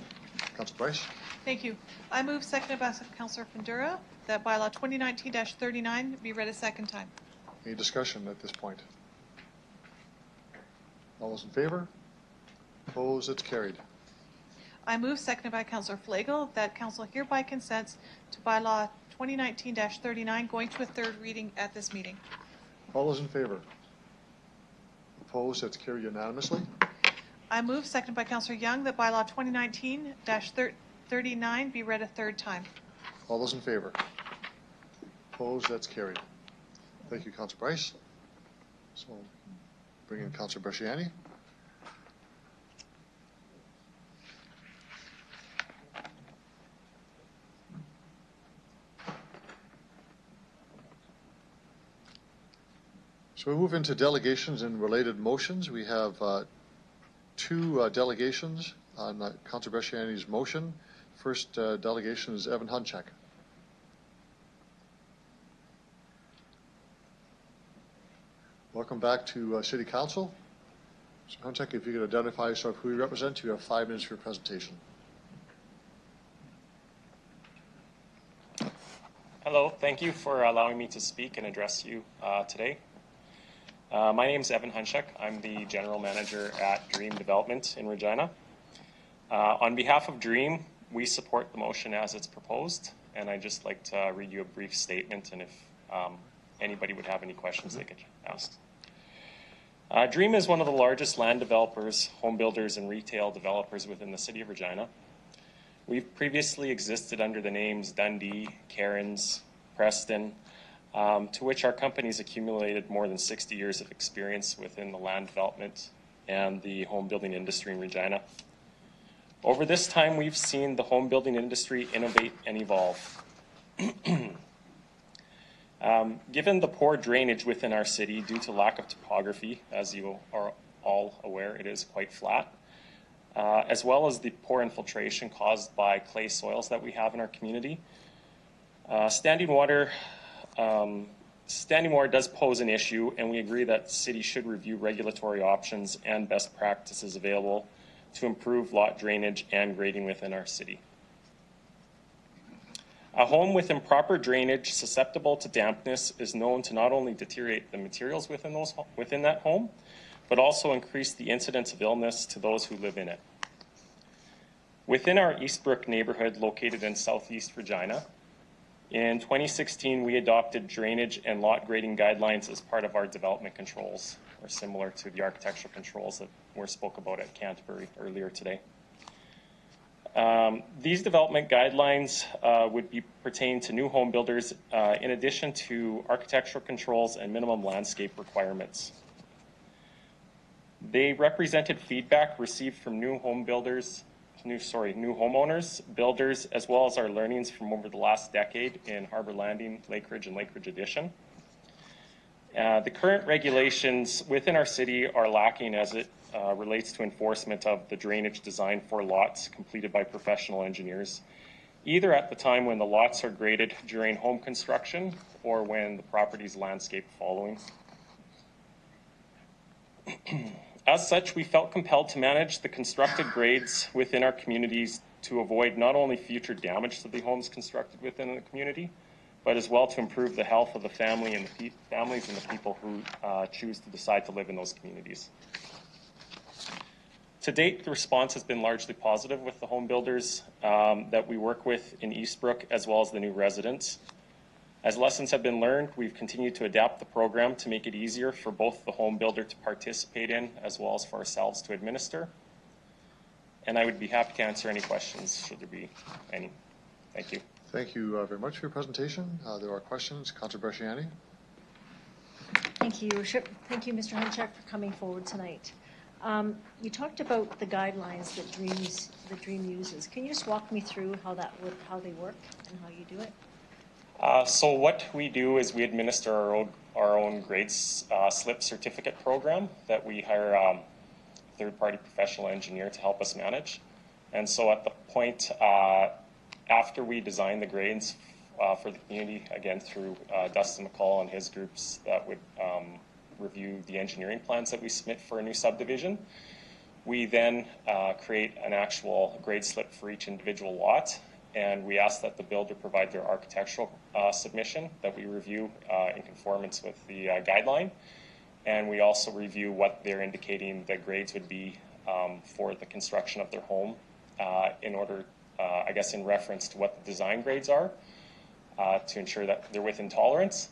Speaker 2: Councillor Bryce.
Speaker 3: Thank you. I move, seconded by Councillor Fundura, that bylaw 2019-39 be read a second time.
Speaker 2: Any discussion at this point? All those in favor? Opposed? That's carried.
Speaker 3: I move, seconded by Councillor Flagel, that council hereby consents to bylaw 2019-39 going to a third reading at this meeting.
Speaker 2: All those in favor? Opposed? That's carried unanimously.
Speaker 3: I move, seconded by Councillor Young, that bylaw 2019-39 be read a third time.
Speaker 2: All those in favor? Opposed? That's carried. Thank you, Councillor Bryce. So bring in Councillor Brasciani. So we move into delegations and related motions. We have two delegations on Councillor Brasciani's motion. First delegation is Evan Hunchak. Welcome back to City Council. Mr. Hunchak, if you could identify yourself, who you represent, you have 5 minutes for your presentation.
Speaker 20: Hello, thank you for allowing me to speak and address you today. My name is Evan Hunchak. I'm the General Manager at Dream Development in Regina. On behalf of Dream, we support the motion as it's proposed, and I'd just like to read you a brief statement, and if anybody would have any questions, they could ask. Dream is one of the largest land developers, home builders, and retail developers within the City of Regina. We've previously existed under the names Dundee, Cairns, Preston, to which our companies accumulated more than 60 years of experience within the land development and the home building industry in Regina. Over this time, we've seen the home building industry innovate and evolve. Given the poor drainage within our city due to lack of topography, as you are all aware, it is quite flat, as well as the poor infiltration caused by clay soils that we have in our community, standing water does pose an issue, and we agree that cities should review regulatory options and best practices available to improve lot drainage and grading within our city. A home with improper drainage susceptible to dampness is known to not only deteriorate the materials within that home, but also increase the incidence of illness to those who live in it. Within our Eastbrook neighborhood located in southeast Regina, in 2016, we adopted drainage and lot grading guidelines as part of our development controls, or similar to the architectural controls that were spoke about at Canterbury earlier today. These development guidelines would be pertain to new home builders in addition to architectural controls and minimum landscape requirements. They represented feedback received from new homeowners, builders, as well as our learnings from over the last decade in Harbor Landing, Lakeridge, and Lakeridge Addition. The current regulations within our city are lacking as it relates to enforcement of the drainage design for lots completed by professional engineers, either at the time when the lots are graded during home construction or when the property's landscaped following. As such, we felt compelled to manage the constructed grades within our communities to avoid not only future damage to the homes constructed within the community, but as well to improve the health of the family and the families and the people who choose to decide to live in those communities. To date, the response has been largely positive with the home builders that we work with in Eastbrook, as well as the new residents. As lessons have been learned, we've continued to adapt the program to make it easier for both the home builder to participate in, as well as for ourselves to administer. And I would be happy to answer any questions, should there be any. Thank you.
Speaker 2: Thank you very much for your presentation. There are questions. Councillor Bresciani.
Speaker 7: Thank you, Your Worship. Thank you, Mr. Hunchak, for coming forward tonight. You talked about the guidelines that DREAM uses. Can you just walk me through how they work and how you do it?
Speaker 20: So what we do is we administer our own grades slip certificate program that we hire a third-party professional engineer to help us manage. And so at the point after we design the grades for the community, again through Dustin McCall and his groups that would review the engineering plans that we submit for a new subdivision, we then create an actual grade slip for each individual lot. And we ask that the builder provide their architectural submission that we review in conformance with the guideline. And we also review what they're indicating the grades would be for the construction of their home in order, I guess, in reference to what the design grades are to ensure that they're within tolerance.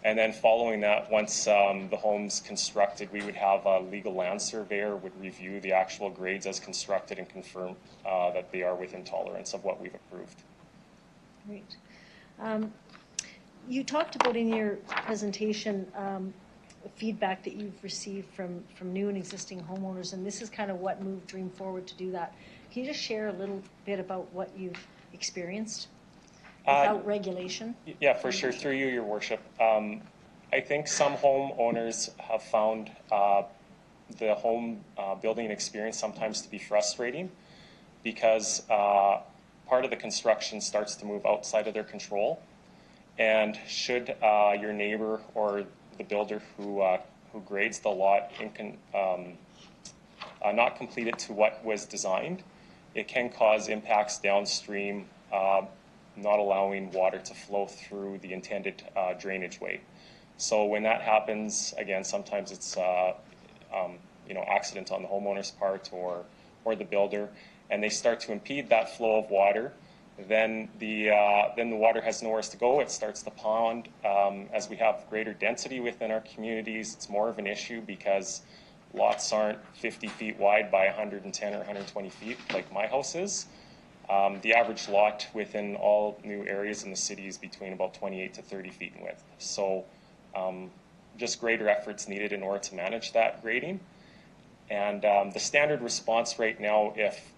Speaker 20: And then following that, once the home's constructed, we would have a legal land surveyor would review the actual grades as constructed and confirm that they are within tolerance of what we've approved.
Speaker 7: Great. You talked about in your presentation feedback that you've received from new and existing homeowners, and this is kind of what moved DREAM forward to do that. Can you just share a little bit about what you've experienced without regulation?
Speaker 20: Yeah, for sure. Through you, Your Worship. I think some homeowners have found the home building experience sometimes to be frustrating because part of the construction starts to move outside of their control. And should your neighbor or the builder who grades the lot not complete it to what was designed, it can cause impacts downstream, not allowing water to flow through the intended drainage way. So when that happens, again, sometimes it's accident on the homeowner's part or the builder, and they start to impede that flow of water. Then the water has nowhere to go. It starts to pond. As we have greater density within our communities, it's more of an issue because lots aren't 50 feet wide by 110 or 120 feet like my house is. The average lot within all new areas in the city is between about 28 to 30 feet in width. So just greater efforts needed in order to manage that grading. And the standard response right now, if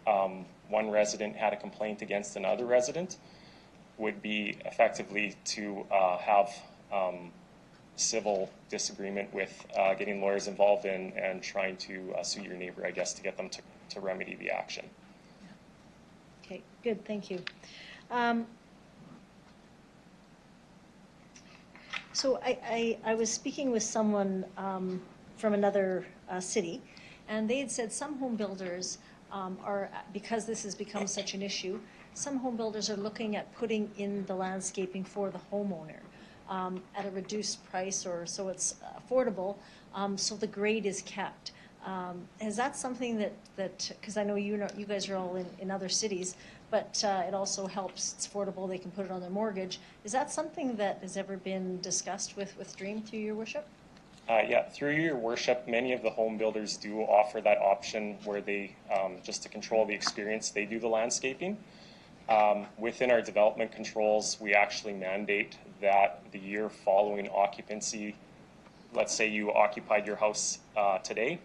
Speaker 20: one resident had a complaint against another resident, would be effectively to have civil disagreement with getting lawyers involved in and trying to sue your neighbor, I guess, to get them to remedy the action.
Speaker 7: Okay, good, thank you. So I was speaking with someone from another city, and they had said some home builders are, because this has become such an issue, some home builders are looking at putting in the landscaping for the homeowner at a reduced price, or so it's affordable, so the grade is kept. Is that something that because I know you guys are all in other cities, but it also helps, it's affordable, they can put it on their mortgage. Is that something that has ever been discussed with DREAM through your worship?
Speaker 20: Yeah, through your worship, many of the home builders do offer that option where they, just to control the experience, they do the landscaping. Within our development controls, we actually mandate that the year following occupancy, let's say you occupied your house today,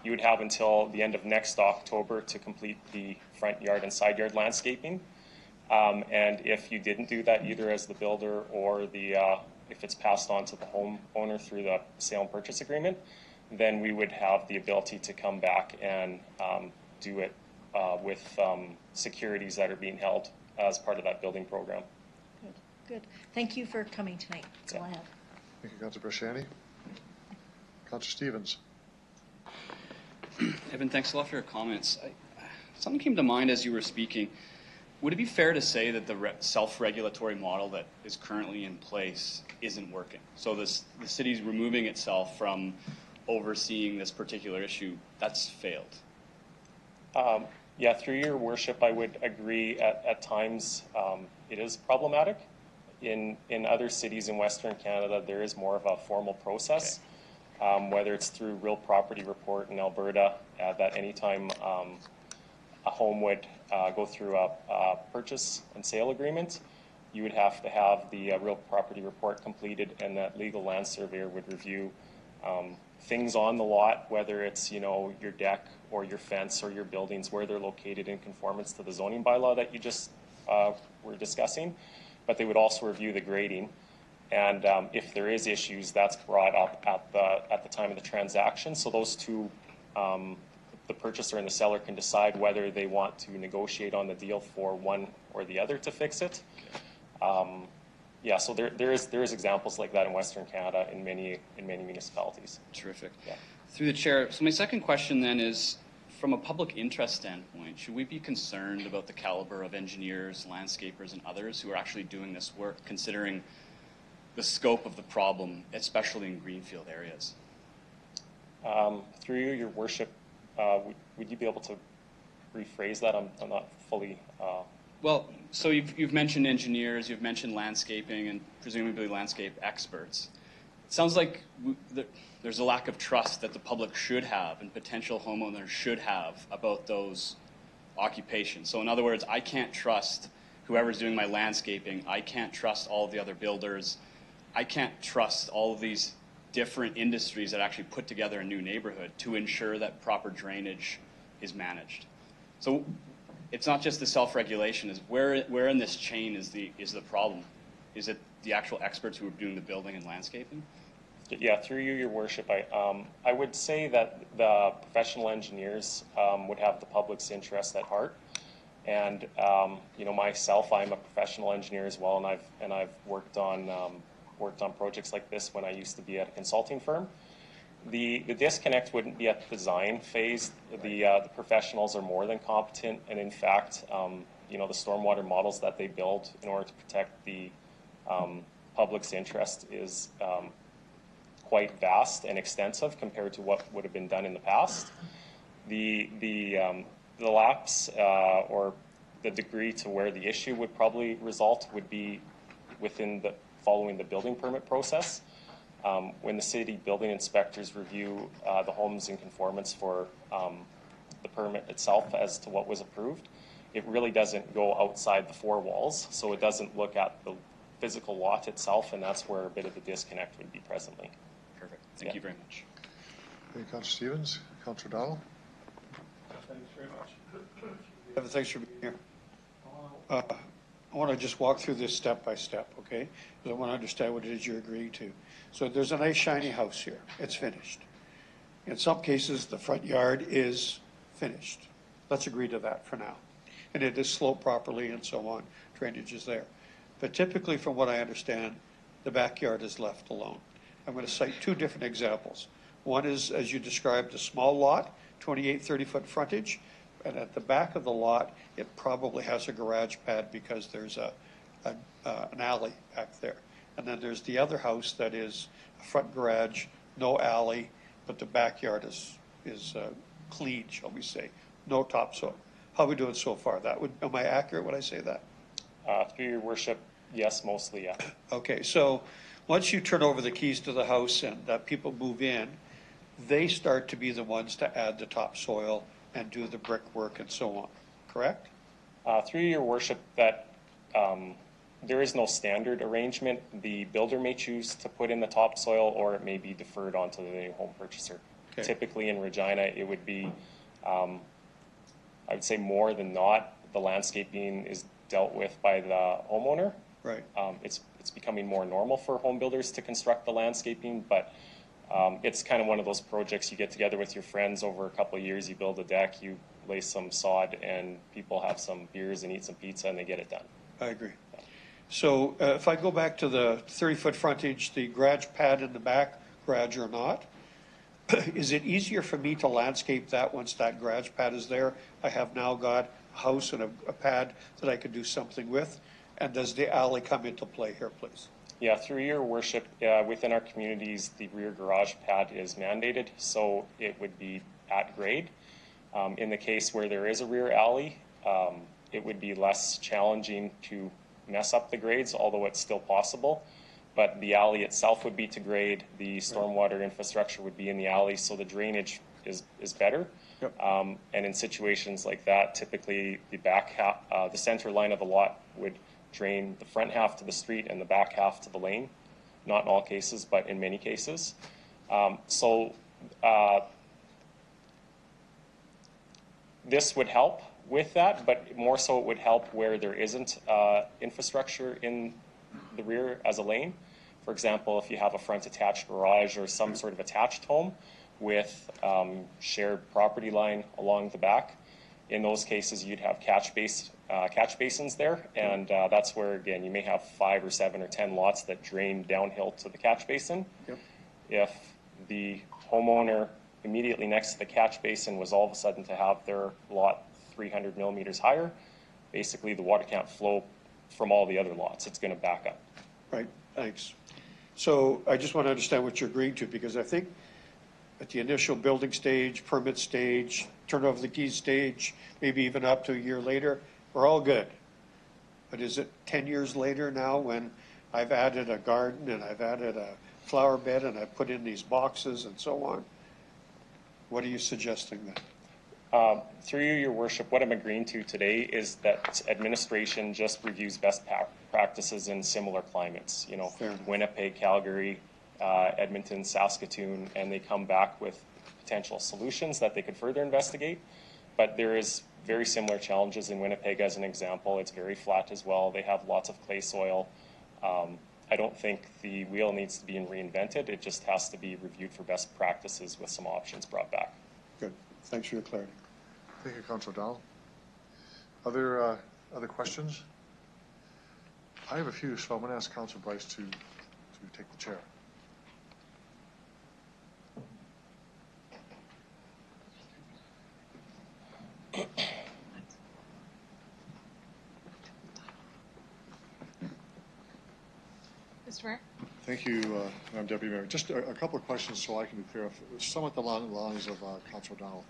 Speaker 20: you would have until the end of next October to complete the front yard and side yard landscaping. And if you didn't do that, either as the builder or the if it's passed on to the homeowner through the sale and purchase agreement, then we would have the ability to come back and do it with securities that are being held as part of that building program.
Speaker 7: Good, good. Thank you for coming tonight. That's all I have.
Speaker 2: Thank you, Councillor Brashani. Councillor Stevens.
Speaker 15: Evan, thanks a lot for your comments. Something came to mind as you were speaking. Would it be fair to say that the self-regulatory model that is currently in place isn't working? So the city's removing itself from overseeing this particular issue. That's failed.
Speaker 20: Yeah, through your worship, I would agree at times it is problematic. In other cities in Western Canada, there is more of a formal process, whether it's through real property report in Alberta, that anytime a home would go through a purchase and sale agreement, you would have to have the real property report completed, and that legal land surveyor would review things on the lot, whether it's, you know, your deck or your fence or your buildings, where they're located in conformance to the zoning bylaw that you just were discussing. But they would also review the grading, and if there is issues, that's brought up at the time of the transaction. So those two, the purchaser and the seller, can decide whether they want to negotiate on the deal for one or the other to fix it. Yeah, so there is examples like that in Western Canada in many municipalities.
Speaker 15: Terrific.
Speaker 20: Yeah.
Speaker 15: Through the chair, so my second question then is, from a public interest standpoint, should we be concerned about the caliber of engineers, landscapers, and others who are actually doing this work, considering the scope of the problem, especially in greenfield areas?
Speaker 20: Through you, your worship, would you be able to rephrase that? I'm not fully...
Speaker 15: Well, so you've mentioned engineers, you've mentioned landscaping, and presumably landscape experts. It sounds like there's a lack of trust that the public should have and potential homeowners should have about those occupations. So in other words, I can't trust whoever's doing my landscaping. I can't trust all of the other builders. I can't trust all of these different industries that actually put together a new neighborhood to ensure that proper drainage is managed. So it's not just the self-regulation. Is where in this chain is the problem? Is it the actual experts who are doing the building and landscaping?
Speaker 20: Yeah, through you, your worship, I would say that the professional engineers would have the public's interest at heart. And you know, myself, I'm a professional engineer as well, and I've worked on projects like this when I used to be at a consulting firm. The disconnect wouldn't be at the design phase. The professionals are more than competent, and in fact, you know, the stormwater models that they build in order to protect the public's interest is quite vast and extensive compared to what would have been done in the past. The lapse or the degree to where the issue would probably result would be within following the building permit process. When the city building inspectors review the homes in conformance for the permit itself as to what was approved, it really doesn't go outside the four walls, so it doesn't look at the physical lot itself, and that's where a bit of the disconnect would be presently.
Speaker 15: Perfect. Thank you very much.
Speaker 2: Thank you, Councillor Stevens. Councillor Donald.
Speaker 13: Thanks very much. Evan, thanks for being here. I want to just walk through this step by step, okay? Because I want to understand what it is you're agreeing to. So there's a nice shiny house here. It's finished. In some cases, the front yard is finished. Let's agree to that for now. And it is sloped properly and so on. Drainage is there. But typically, from what I understand, the backyard is left alone. I'm going to cite two different examples. One is, as you described, a small lot, 28, 30-foot frontage. And at the back of the lot, it probably has a garage pad because there's an alley back there. And then there's the other house that is a front garage, no alley, but the backyard is clean, shall we say, no topsoil. How are we doing so far? Am I accurate when I say that?
Speaker 20: Through your worship, yes, mostly, yeah.
Speaker 13: Okay, so once you turn over the keys to the house and people move in, they start to be the ones to add the topsoil and do the brickwork and so on, correct?
Speaker 20: Through your worship, that there is no standard arrangement. The builder may choose to put in the topsoil, or it may be deferred onto the new home purchaser. Okay. Typically in Regina, it would be, I would say more than not, the landscaping is dealt with by the homeowner,
Speaker 21: Right.
Speaker 20: It's becoming more normal for home builders to construct the landscaping, but it's kind of one of those projects you get together with your friends over a couple of years, you build a deck, you lay some sod, and people have some beers and eat some pizza, and they get it done.
Speaker 21: I agree. So if I go back to the 30-foot frontage, the garage pad in the back, garage or not, is it easier for me to landscape that once that garage pad is there? I have now got a house and a pad that I could do something with. And does the alley come into play here, please?
Speaker 20: Yeah, through your worship, within our communities, the rear garage pad is mandated, so it would be at grade. In the case where there is a rear alley, it would be less challenging to mess up the grades, although it's still possible. But the alley itself would be to grade, the stormwater infrastructure would be in the alley, so the drainage is better.
Speaker 21: Yep.
Speaker 20: And in situations like that, typically the back half, the center line of the lot would drain the front half to the street and the back half to the lane. Not in all cases, but in many cases. This would help with that, but more so it would help where there isn't infrastructure in the rear as a lane. For example, if you have a front attached garage or some sort of attached home with shared property line along the back, in those cases you'd have catch basins there, and that's where, again, you may have 5 or 7 or 10 lots that drain downhill to the catch basin.
Speaker 21: Yep.
Speaker 20: If the homeowner immediately next to the catch basin was all of a sudden to have their lot 300 millimeters higher, basically the water can't flow from all the other lots. It's going to back up.
Speaker 21: Right, thanks. So I just want to understand what you're agreeing to, because I think at the initial building stage, permit stage, turn over the keys stage, maybe even up to a year later, we're all good. But is it 10 years later now when I've added a garden and I've added a flower bed and I've put in these boxes and so on? What are you suggesting then?
Speaker 20: Through you, your worship, what I'm agreeing to today is that administration just reviews best practices in similar climates. You know, Winnipeg, Calgary, Edmonton, Saskatoon, and they come back with potential solutions that they could further investigate. But there is very similar challenges in Winnipeg as an example. It's very flat as well. They have lots of clay soil. I don't think the wheel needs to be reinvented. It just has to be reviewed for best practices with some options brought back.
Speaker 21: Good. Thanks for your clarity.
Speaker 2: Thank you, Councilor Donald. Other questions? I have a few, so I'm going to ask Councilor Bryce to take the chair.
Speaker 3: Mr. Mayor?
Speaker 2: Thank you, Madam Deputy Mayor. Just a couple of questions so I can be clear, somewhat along the lines of Councilor Donald.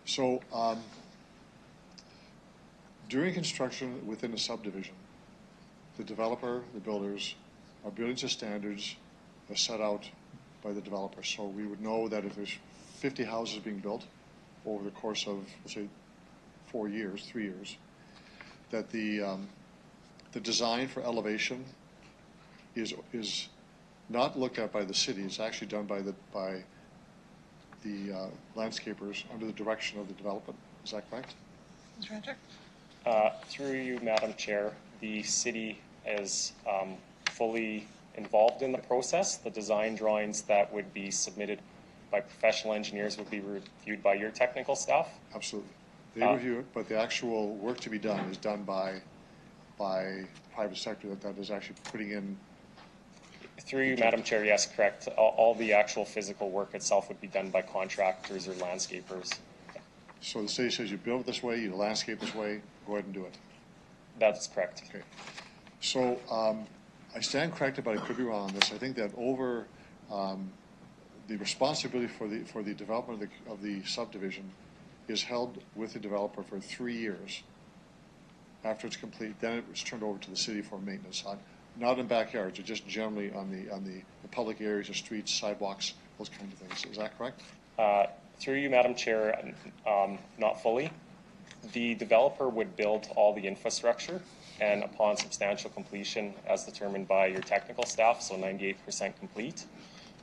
Speaker 2: So during construction within a subdivision, the developer, the builders, are building to standards as set out by the developer. So we would know that if there's 50 houses being built over the course of, let's say, 4 years, 3 years, that the design for elevation is not looked at by the city. It's actually done by the landscapers under the direction of the development. Is that correct?
Speaker 3: Mr. Rancher?
Speaker 20: Through you, Madam Chair, the city is fully involved in the process. The design drawings that would be submitted by professional engineers would be reviewed by your technical staff.
Speaker 2: Absolutely. They review it, but the actual work to be done is done by private sector that is actually putting in.
Speaker 20: Through you, Madam Chair, yes, correct. All the actual physical work itself would be done by contractors or landscapers.
Speaker 2: So the city says you build it this way, you landscape this way, go ahead and do it.
Speaker 20: That's correct.
Speaker 2: Okay. So I stand corrected, but I could be wrong on this. I think that over the responsibility for the development of the subdivision is held with the developer for 3 years. After it's complete, then it was turned over to the city for maintenance on, not in backyards, but just generally on the public areas, the streets, sidewalks, those kinds of things. Is that correct?
Speaker 20: Through you, Madam Chair, not fully. The developer would build all the infrastructure, and upon substantial completion, as determined by your technical staff, so 98% complete,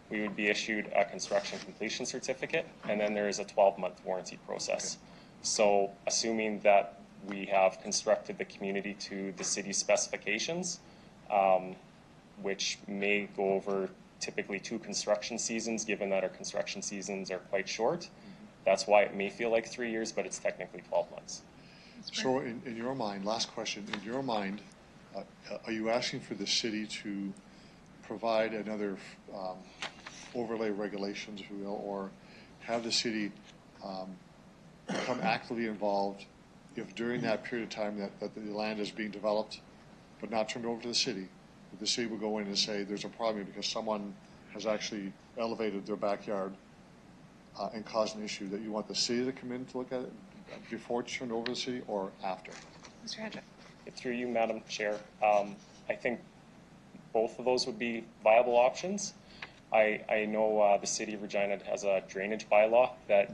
Speaker 20: we would be issued a construction completion certificate, and then there is a 12-month warranty process. Okay. So assuming that we have constructed the community to the city's specifications, which may go over typically 2 construction seasons, given that our construction seasons are quite short. That's why it may feel like 3 years, but it's technically 12 months.
Speaker 2: So in your mind, last question, in your mind, are you asking for the city to provide another overlay regulations, if you will, or have the city become actively involved if during that period of time that the land is being developed but not turned over to the city, the city will go in and say there's a problem because someone has actually elevated their backyard and caused an issue, that you want the city to come in to look at it before it's turned over to the city or after?
Speaker 3: Mr. Hendrick.
Speaker 20: Through you, Madam Chair, I think both of those would be viable options. I know the City of Regina has a drainage bylaw that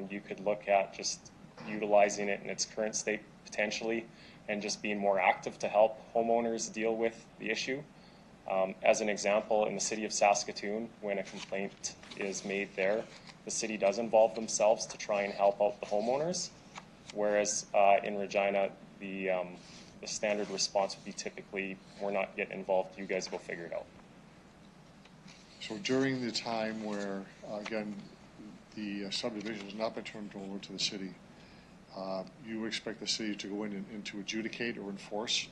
Speaker 20: you could look at just utilizing it in its current state potentially and just being more active to help homeowners deal with the issue. As an example, in the City of Saskatoon, when a complaint is made there, the city does involve themselves to try and help out the homeowners, whereas in Regina, the standard response would be typically, we're not getting involved, you guys go figure it out.
Speaker 2: So during the time where, again, the subdivision has not been turned over to the city, you expect the city to go in and to adjudicate or enforce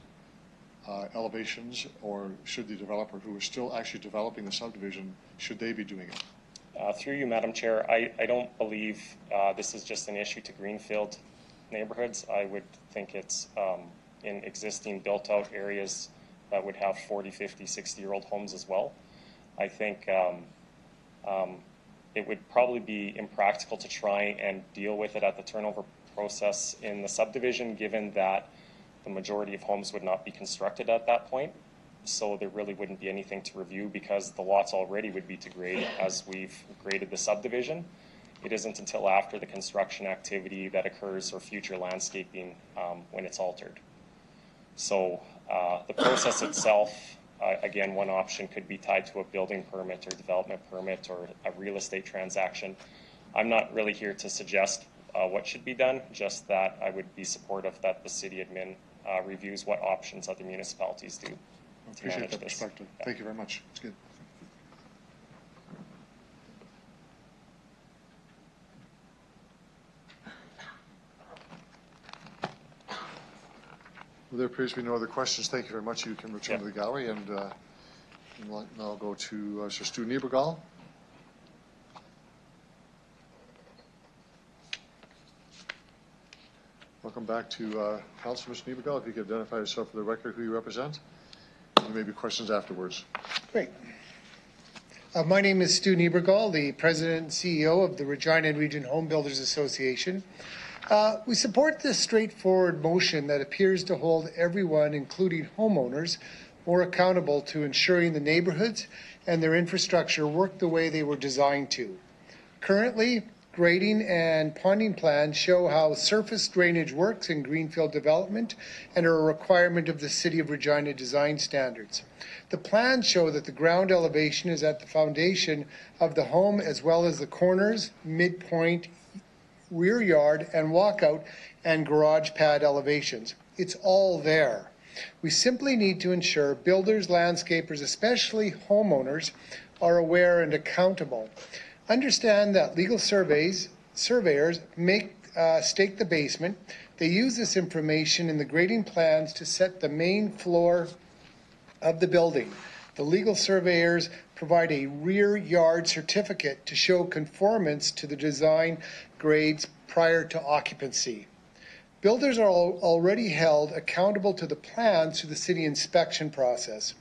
Speaker 2: elevations, or should the developer who is still actually developing the subdivision, should they be doing it?
Speaker 20: Through you, Madam Chair, I don't believe this is just an issue to greenfield neighborhoods. I would think it's in existing built-out areas that would have 40, 50, 60-year-old homes as well. I think it would probably be impractical to try and deal with it at the turnover process in the subdivision, given that the majority of homes would not be constructed at that point. So there really wouldn't be anything to review because the lots already would be to grade as we've graded the subdivision. It isn't until after the construction activity that occurs or future landscaping when it's altered. So the process itself, again, one option could be tied to a building permit or development permit or a real estate transaction. I'm not really here to suggest what should be done, just that I would be supportive that the city admin reviews what options other municipalities do.
Speaker 2: I appreciate that perspective. Yeah. Thank you very much. It's good. Well, there appears to be no other questions. Thank you very much. You can return to the gallery, and now I'll go to Sir Stu Niebergall. Welcome back to Council, Mr. Niebergall. If you could identify yourself for the record, who you represent, and maybe questions afterwards.
Speaker 5: Great. My name is Stu Niebergall, the President and CEO of the Regina and Region Home Builders Association. We support this straightforward motion that appears to hold everyone, including homeowners, more accountable to ensuring the neighborhoods and their infrastructure work the way they were designed to. Currently, grading and ponding plans show how surface drainage works in greenfield development and are a requirement of the City of Regina design standards. The plans show that the ground elevation is at the foundation of the home, as well as the corners, midpoint, rear yard and walkout and garage pad elevations. It's all there. We simply need to ensure builders, landscapers, especially homeowners, are aware and accountable. Understand that legal surveyors stake the basement. They use this information in the grading plans to set the main floor of the building. The legal surveyors provide a rear yard certificate to show conformance to the design grades prior to occupancy. Builders are already held accountable to the plans through the city inspection process.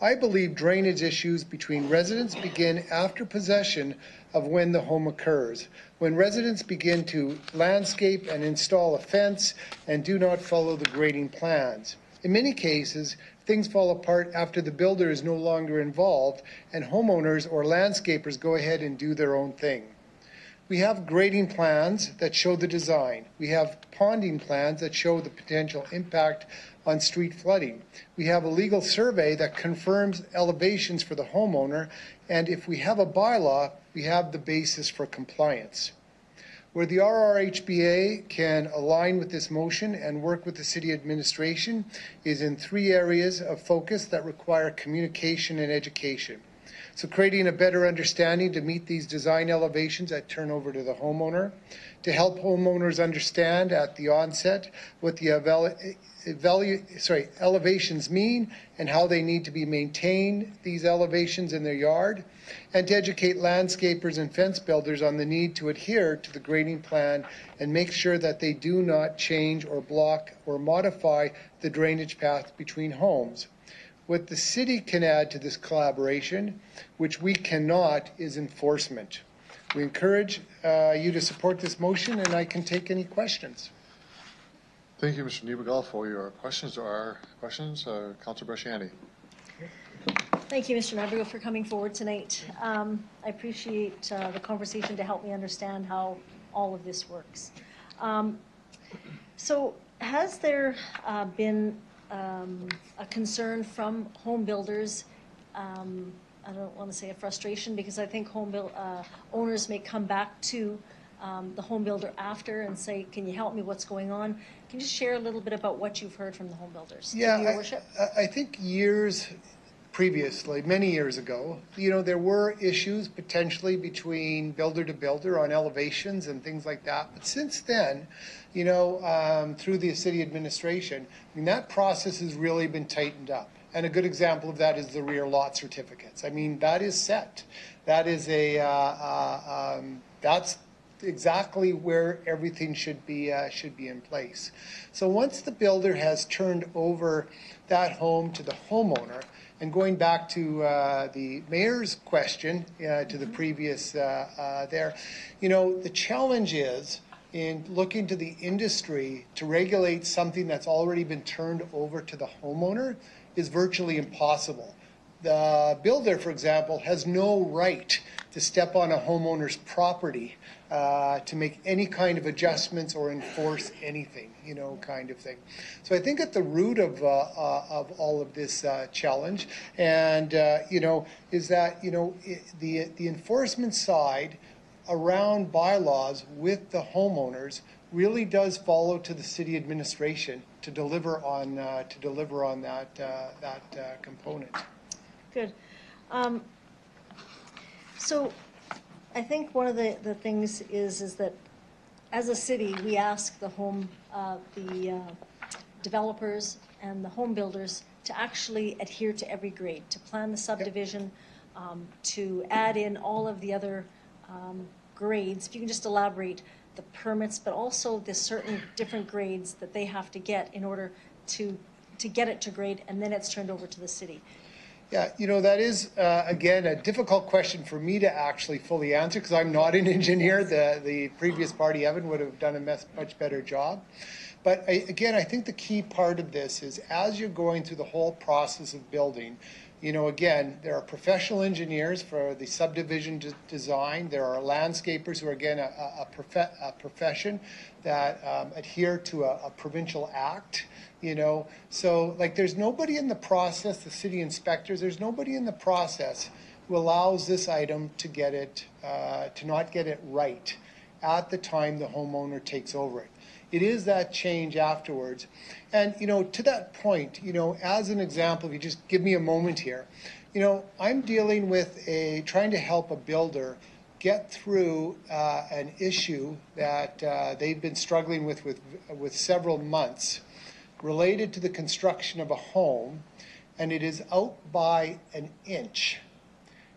Speaker 5: I believe drainage issues between residents begin after possession of when the home occurs, when residents begin to landscape and install a fence and do not follow the grading plans. In many cases, things fall apart after the builder is no longer involved and homeowners or landscapers go ahead and do their own thing. We have grading plans that show the design. We have ponding plans that show the potential impact on street flooding. We have a legal survey that confirms elevations for the homeowner, and if we have a bylaw, we have the basis for compliance. Where the RRHBA can align with this motion and work with the city administration is in 3 areas of focus that require communication and education. So creating a better understanding to meet these design elevations that turn over to the homeowner, to help homeowners understand at the onset what the elevations mean and how they need to be maintained, these elevations in their yard, and to educate landscapers and fence builders on the need to adhere to the grading plan and make sure that they do not change or block or modify the drainage path between homes. What the city can add to this collaboration, which we cannot, is enforcement. We encourage you to support this motion, and I can take any questions.
Speaker 2: Thank you, Mr. Niebegal, for your questions. There are questions. Councilor Bresciani.
Speaker 7: Thank you, Mr. Nabriel, for coming forward tonight. I appreciate the conversation to help me understand how all of this works. So has there been a concern from home builders? I don't want to say a frustration, because I think owners may come back to the home builder after and say, can you help me, what's going on? Can you just share a little bit about what you've heard from the home builders?
Speaker 5: Yeah,
Speaker 7: Your worship?
Speaker 5: I think years previously, many years ago, there were issues potentially between builder to builder on elevations and things like that. But since then, through the city administration, that process has really been tightened up. And a good example of that is the rear lot certificates. That is set. That is that's exactly where everything should be in place. So once the builder has turned over that home to the homeowner, and going back to the mayor's question to the previous the challenge is in looking to the industry to regulate something that's already been turned over to the homeowner is virtually impossible. The builder, for example, has no right to step on a homeowner's property to make any kind of adjustments or enforce anything, kind of thing. So I think at the root of all of this challenge, and is that the enforcement side around bylaws with the homeowners really does follow to the city administration to deliver on that component.
Speaker 7: Good. So I think one of the things is that as a city, we ask the developers and the home builders to actually adhere to every grade, to plan the subdivision, to add in all of the other grades. If you can just elaborate the permits, but also the certain different grades that they have to get in order to get it to grade, and then it's turned over to the city.
Speaker 5: Yeah, that is, again, a difficult question for me to actually fully answer because I'm not an engineer. The previous party, Evan, would have done a much better job. But again, I think the key part of this is as you're going through the whole process of building, again, there are professional engineers for the subdivision design. There are landscapers who are, again, a profession that adhere to a provincial act. So there's nobody in the process, the city inspectors, there's nobody in the process who allows this item to get it, to not get it right at the time the homeowner takes over it. It is that change afterwards. And, to that point, as an example, if you just give me a moment here, I'm dealing with trying to help a builder get through an issue that they've been struggling with several months related to the construction of a home, and it is out by an inch.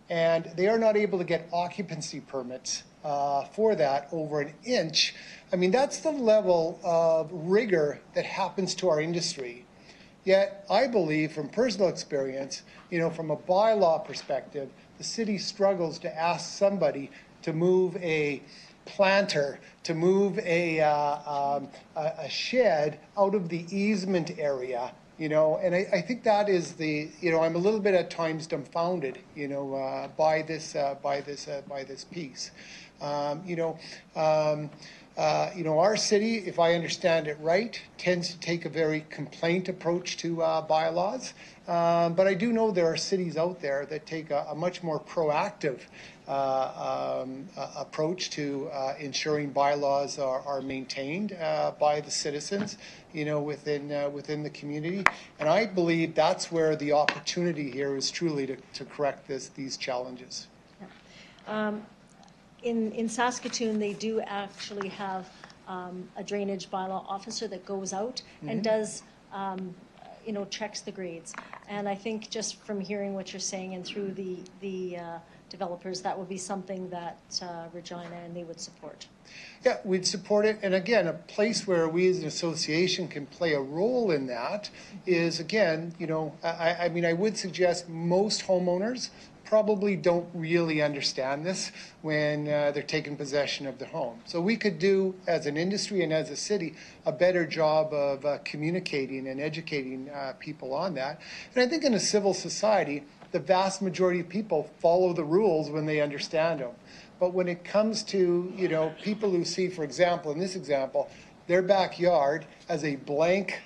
Speaker 5: And they are not able to get occupancy permits for that over an inch. That's the level of rigor that happens to our industry. Yet I believe from personal experience, from a bylaw perspective, the city struggles to ask somebody to move a planter, to move a shed out of the easement area, and I think that is I'm a little bit at times dumbfounded, by this piece. Our city, if I understand it right, tends to take a very complaint approach to bylaws. But I do know there are cities out there that take a much more proactive approach to ensuring bylaws are maintained by the citizens, within the community. And I believe that's where the opportunity here is truly to correct these challenges.
Speaker 7: In Saskatoon, they do actually have a drainage bylaw officer that goes out and does, checks the grades. And I think just from hearing what you're saying and through the developers, that would be something that Regina and they would support.
Speaker 5: Yeah, we'd support it. And again, a place where we as an association can play a role in that is, again, I would suggest most homeowners probably don't really understand this when they're taking possession of the home. So we could do, as an industry and as a city, a better job of communicating and educating people on that. And I think in a civil society, the vast majority of people follow the rules when they understand them. But when it comes to, people who see, for example, in this example, their backyard as a blank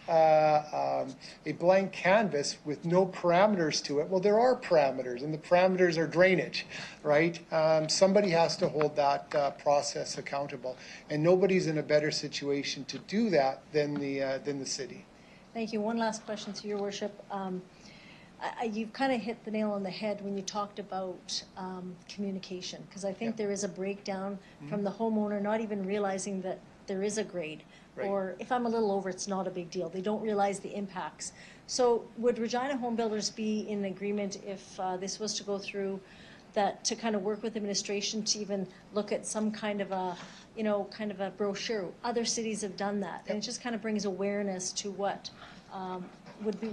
Speaker 5: canvas with no parameters to it. Well, there are parameters, and the parameters are drainage, right? Somebody has to hold that process accountable, and nobody's in a better situation to do that than the city.
Speaker 7: Thank you. One last question to your worship. You've kind of hit the nail on the head when you talked about communication, because I think there is a breakdown from the homeowner not even realizing that there is a grade. Right. Or if I'm a little over, it's not a big deal. They don't realize the impacts. So would Regina Home Builders be in agreement if this was to go through, that to kind of work with administration to even look at some kind of a, brochure? Other cities have done that. Yep. And it just kind of brings awareness to what would be,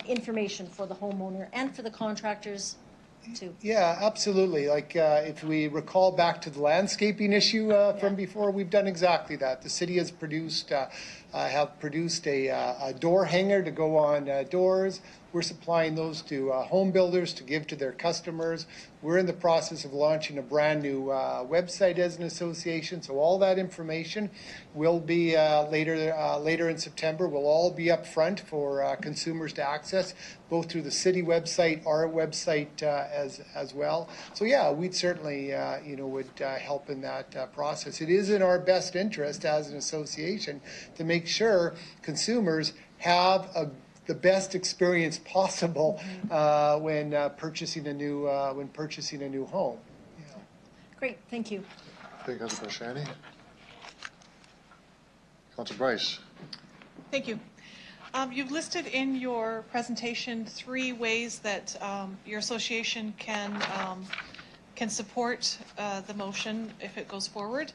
Speaker 7: information for the homeowner and for the contractors too.
Speaker 5: Yeah, absolutely. Like if we recall back to the landscaping issue from before, we've done exactly that. The city has produced a door hanger to go on doors. We're supplying those to home builders to give to their customers. We're in the process of launching a brand new website as an association. So all that information will be later in September. Will all be up front for consumers to access, both through the city website, our website as well. So yeah, we'd certainly would help in that process. It is in our best interest as an association to make sure consumers have the best experience possible when purchasing a new home. Yeah.
Speaker 7: Great, thank you.
Speaker 2: Thank you, Councilor Brashani. Councilor Bryce.
Speaker 3: Thank you. You've listed in your presentation 3 ways that your association can support the motion if it goes forward.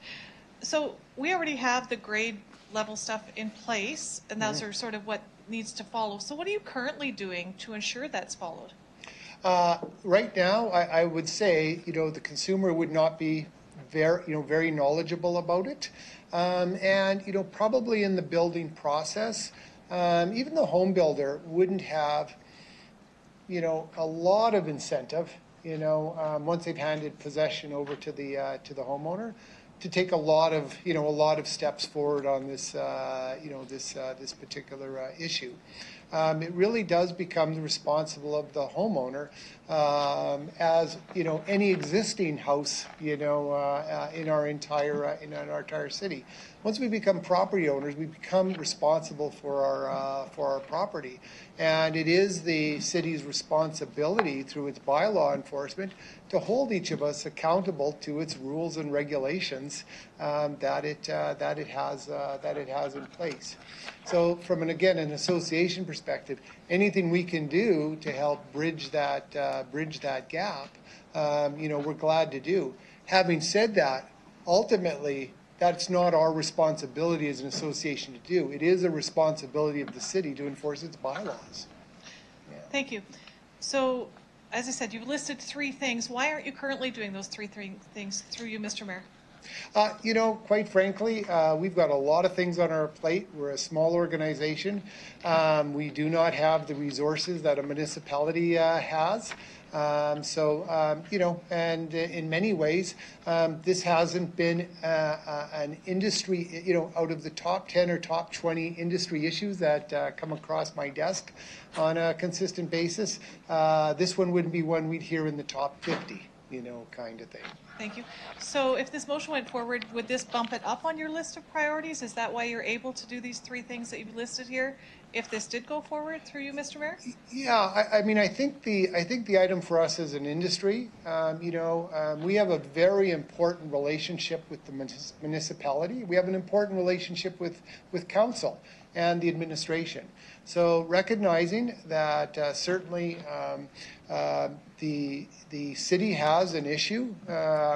Speaker 3: So we already have the grade level stuff in place, and those are sort of what needs to follow. So what are you currently doing to ensure that's followed?
Speaker 5: Right now, I would say, the consumer would not be very knowledgeable about it. And, probably in the building process, even the home builder wouldn't have, a lot of incentive, once they've handed possession over to the homeowner, to take a lot of steps forward on this, this particular issue. It really does become the responsible of the homeowner, as any existing house, in our entire city. Once we become property owners, we become responsible for our property, and it is the city's responsibility through its bylaw enforcement to hold each of us accountable to its rules and regulations that it has in place. So, from an association perspective, anything we can do to help bridge that gap, we're glad to do. Having said that, ultimately, that's not our responsibility as an association to do. It is a responsibility of the city to enforce its bylaws. Yeah.
Speaker 3: Thank you. So, as I said, you've listed 3 things. Why aren't you currently doing those 3 things through you, Mr. Mayor?
Speaker 5: Quite frankly, we've got a lot of things on our plate. We're a small organization. We do not have the resources that a municipality has. And in many ways, this hasn't been an industry, out of the top 10 or top 20 industry issues that come across my desk on a consistent basis. This one wouldn't be one we'd hear in the top 50, kind of thing.
Speaker 3: Thank you. So if this motion went forward, would this bump it up on your list of priorities? Is that why you're able to do these three things that you've listed here? If this did go forward through you, Mr. Mayor?
Speaker 5: Yeah, I think the item for us as an industry, we have a very important relationship with the municipality. We have an important relationship with council and the administration. So recognizing that certainly the city has an issue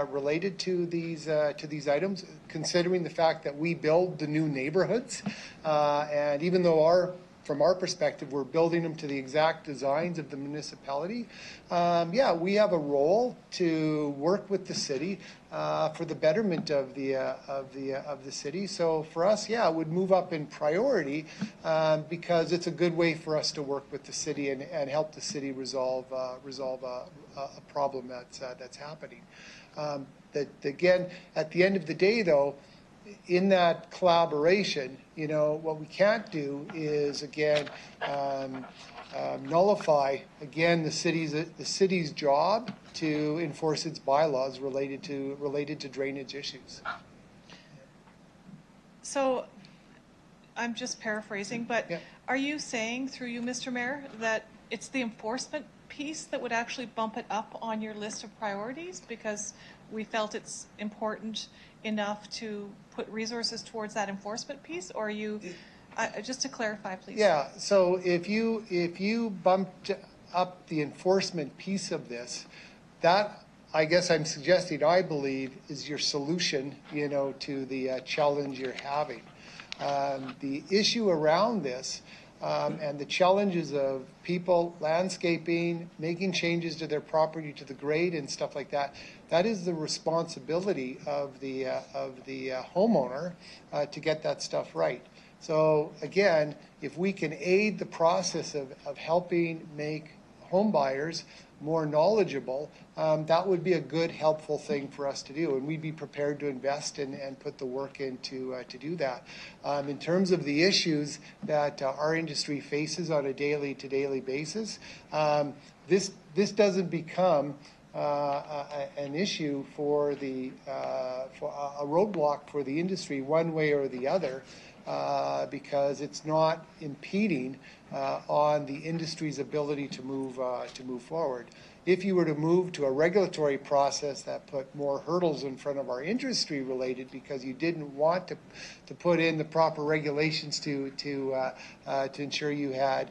Speaker 5: related to these items, considering the fact that we build the new neighborhoods, and even though from our perspective, we're building them to the exact designs of the municipality. We have a role to work with the city for the betterment of the city. So for us, it would move up in priority because it's a good way for us to work with the city and help the city resolve a problem that's happening. Again, at the end of the day, though, in that collaboration, what we can't do is, again, nullify, again, the city's job to enforce its bylaws related to drainage issues.
Speaker 3: So I'm just paraphrasing, but are you saying, through you, Mr. Mayor, that it's the enforcement piece that would actually bump it up on your list of priorities because we felt it's important enough to put resources towards that enforcement piece, or are you, just to clarify, please?
Speaker 5: Yeah, so if you bumped up the enforcement piece of this, that, I guess I'm suggesting, I believe, is your solution, to the challenge you're having. The issue around this and the challenges of people landscaping, making changes to their property, to the grade and stuff like that, that is the responsibility of the homeowner to get that stuff right. So again, if we can aid the process of helping make home buyers more knowledgeable, that would be a good, helpful thing for us to do, and we'd be prepared to invest and put the work in to do that. In terms of the issues that our industry faces on a daily-to-daily basis, this doesn't become an issue for a roadblock for the industry one way or the other, because it's not impeding on the industry's ability to move forward. If you were to move to a regulatory process that put more hurdles in front of our industry related because you didn't want to put in the proper regulations to ensure you had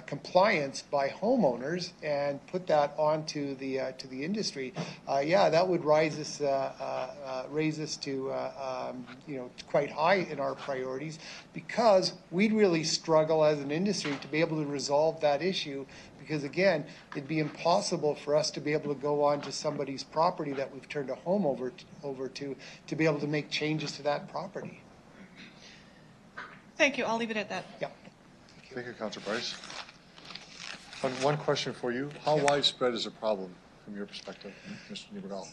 Speaker 5: compliance by homeowners and put that onto the industry, that would raise us to quite high in our priorities, because we'd really struggle as an industry to be able to resolve that issue. Because again, it'd be impossible for us to be able to go onto somebody's property that we've turned a home over to be able to make changes to that property.
Speaker 3: Thank you. I'll leave it at that.
Speaker 5: Yeah.
Speaker 2: Thank you, Councillor Bryce. One question for you. How widespread is the problem from your perspective, Mr. Niebergall?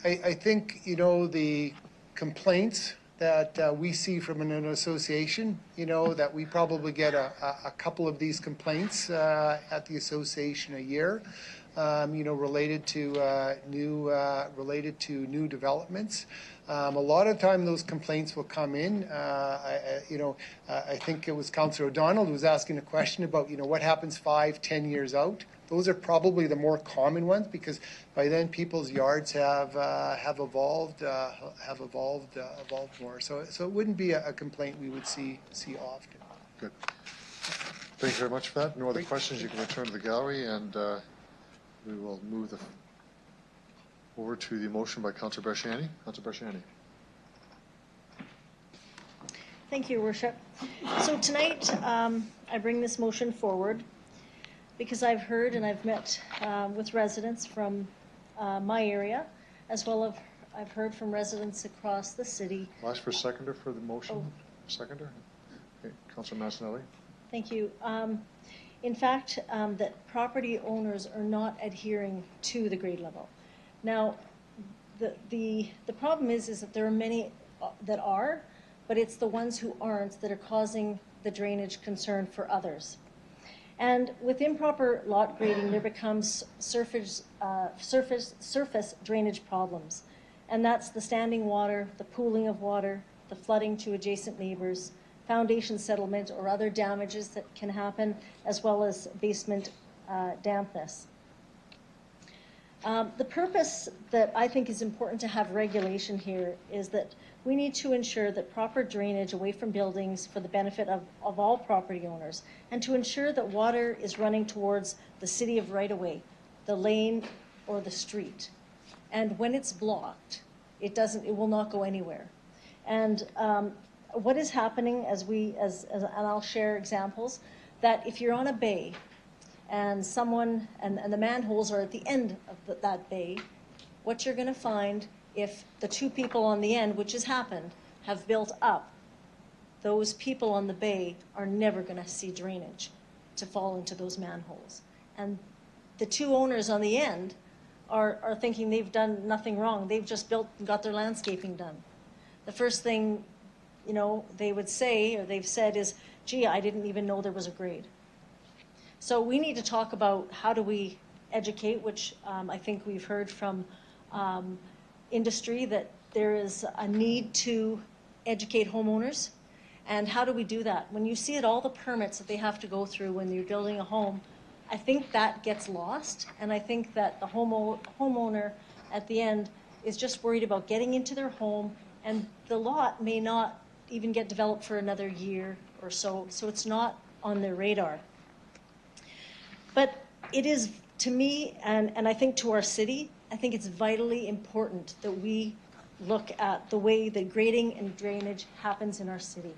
Speaker 5: I think, the complaints that we see from an association, that we probably get a couple of these complaints at the association a year, related to new developments. A lot of time those complaints will come in. I think it was Councillor O'Donnell who was asking a question about, what happens 5-10 years out. Those are probably the more common ones, because by then people's yards have evolved more. So it wouldn't be a complaint we would see often.
Speaker 2: Good. Thank you very much for that. No other questions. You can return to the gallery, and we will move over to the motion by Councillor Bresciani. Councillor Bresciani.
Speaker 7: Thank you, Your Worship. So tonight, I bring this motion forward because I've heard and I've met with residents from my area, as well as I've heard from residents across the city.
Speaker 2: I'll ask for a seconder for the motion. Seconder? Okay, Councilor Massanelli.
Speaker 7: Thank you. In fact, that property owners are not adhering to the grade level. Now, the problem is that there are many that are, but it's the ones who aren't that are causing the drainage concern for others. And with improper lot grading, there becomes surface drainage problems. And that's the standing water, the pooling of water, the flooding to adjacent neighbors, foundation settlement or other damages that can happen, as well as basement dampness. The purpose that I think is important to have regulation here is that we need to ensure that proper drainage away from buildings for the benefit of all property owners, and to ensure that water is running towards the city of right-of-way, the lane, or the street. And when it's blocked, it will not go anywhere. And what is happening and I'll share examples, that if you're on a bay and the manholes are at the end of that bay, what you're going to find, if the two people on the end, which has happened, have built up, those people on the bay are never going to see drainage to fall into those manholes. And the two owners on the end are thinking they've done nothing wrong. They've just built and got their landscaping done. The first thing, they would say, or they've said, is, gee, I didn't even know there was a grade. So we need to talk about how do we educate, which I think we've heard from industry, that there is a need to educate homeowners. And how do we do that? When you see all the permits that they have to go through when you're building a home, I think that gets lost. And I think that the homeowner at the end is just worried about getting into their home, and the lot may not even get developed for another year or so. So it's not on their radar. But it is, to me, and I think to our city, I think it's vitally important that we look at the way that grading and drainage happens in our city.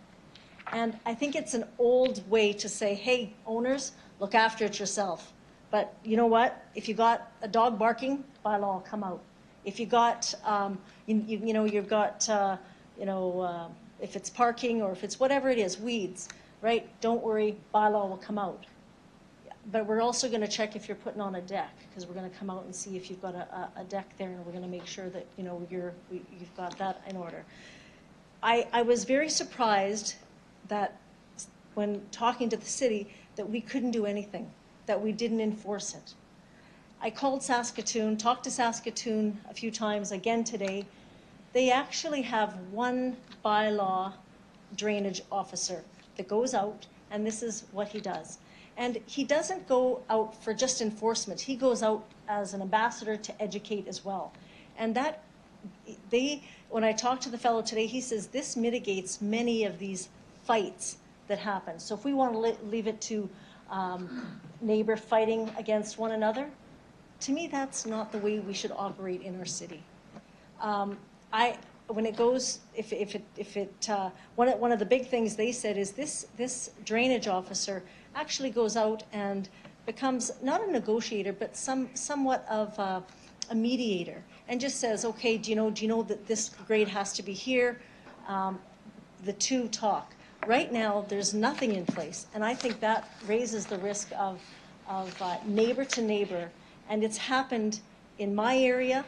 Speaker 7: And I think it's an old way to say, hey, owners, look after it yourself. But you know what? If you got a dog barking, bylaw will come out. If you got, you've got, if it's parking or if it's whatever it is, weeds, right? Don't worry, bylaw will come out. But we're also going to check if you're putting on a deck, because we're going to come out and see if you've got a deck there, and we're going to make sure that you've got that in order. I was very surprised that when talking to the city that we couldn't do anything, that we didn't enforce it. I called Saskatoon, talked to Saskatoon a few times again today. They actually have one bylaw drainage officer that goes out, and this is what he does. And he doesn't go out for just enforcement. He goes out as an ambassador to educate as well. And when I talked to the fellow today, he says this mitigates many of these fights that happen. So if we want to leave it to neighbor fighting against one another, to me, that's not the way we should operate in our city. When it goes, one of the big things they said is this drainage officer actually goes out and becomes not a negotiator, but somewhat of a mediator, and just says, okay, do you know that this grade has to be here? The two talk. Right now, there's nothing in place, and I think that raises the risk of neighbor to neighbor, and it's happened in my area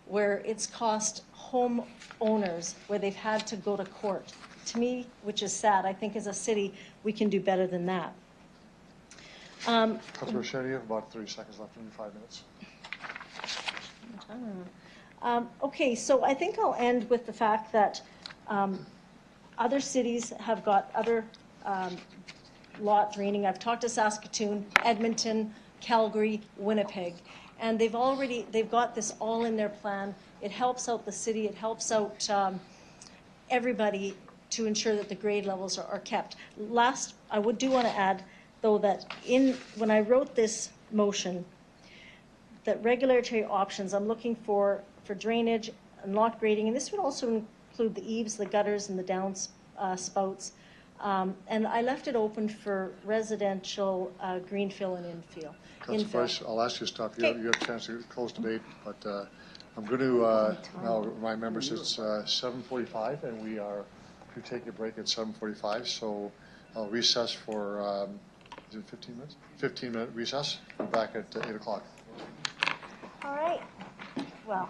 Speaker 7: where it's cost homeowners where they've had to go to court. To me, which is sad. I think as a city, we can do better than that.
Speaker 2: Councilor Shetty, you have about 30 seconds left in 5 minutes.
Speaker 7: Okay, so I think I'll end with the fact that other cities have got other lot draining. I've talked to Saskatoon, Edmonton, Calgary, Winnipeg, and they've got this all in their plan. It helps out the city. It helps out everybody to ensure that the grade levels are kept. Last, I do want to add, though, that when I wrote this motion, that regulatory options, I'm looking for drainage and lot grading, and this would also include the eaves, the gutters, and the downspouts. And I left it open for residential greenfill and infill.
Speaker 2: Councilor Bryce, I'll ask you to stop. You have a chance to close debate, but I'm going to now remind members it's 7:45 and we are to take a break at 7:45. So I'll recess for, is it 15 minutes? 15-minute recess. We're back at 8 o'clock.
Speaker 7: All right. Well.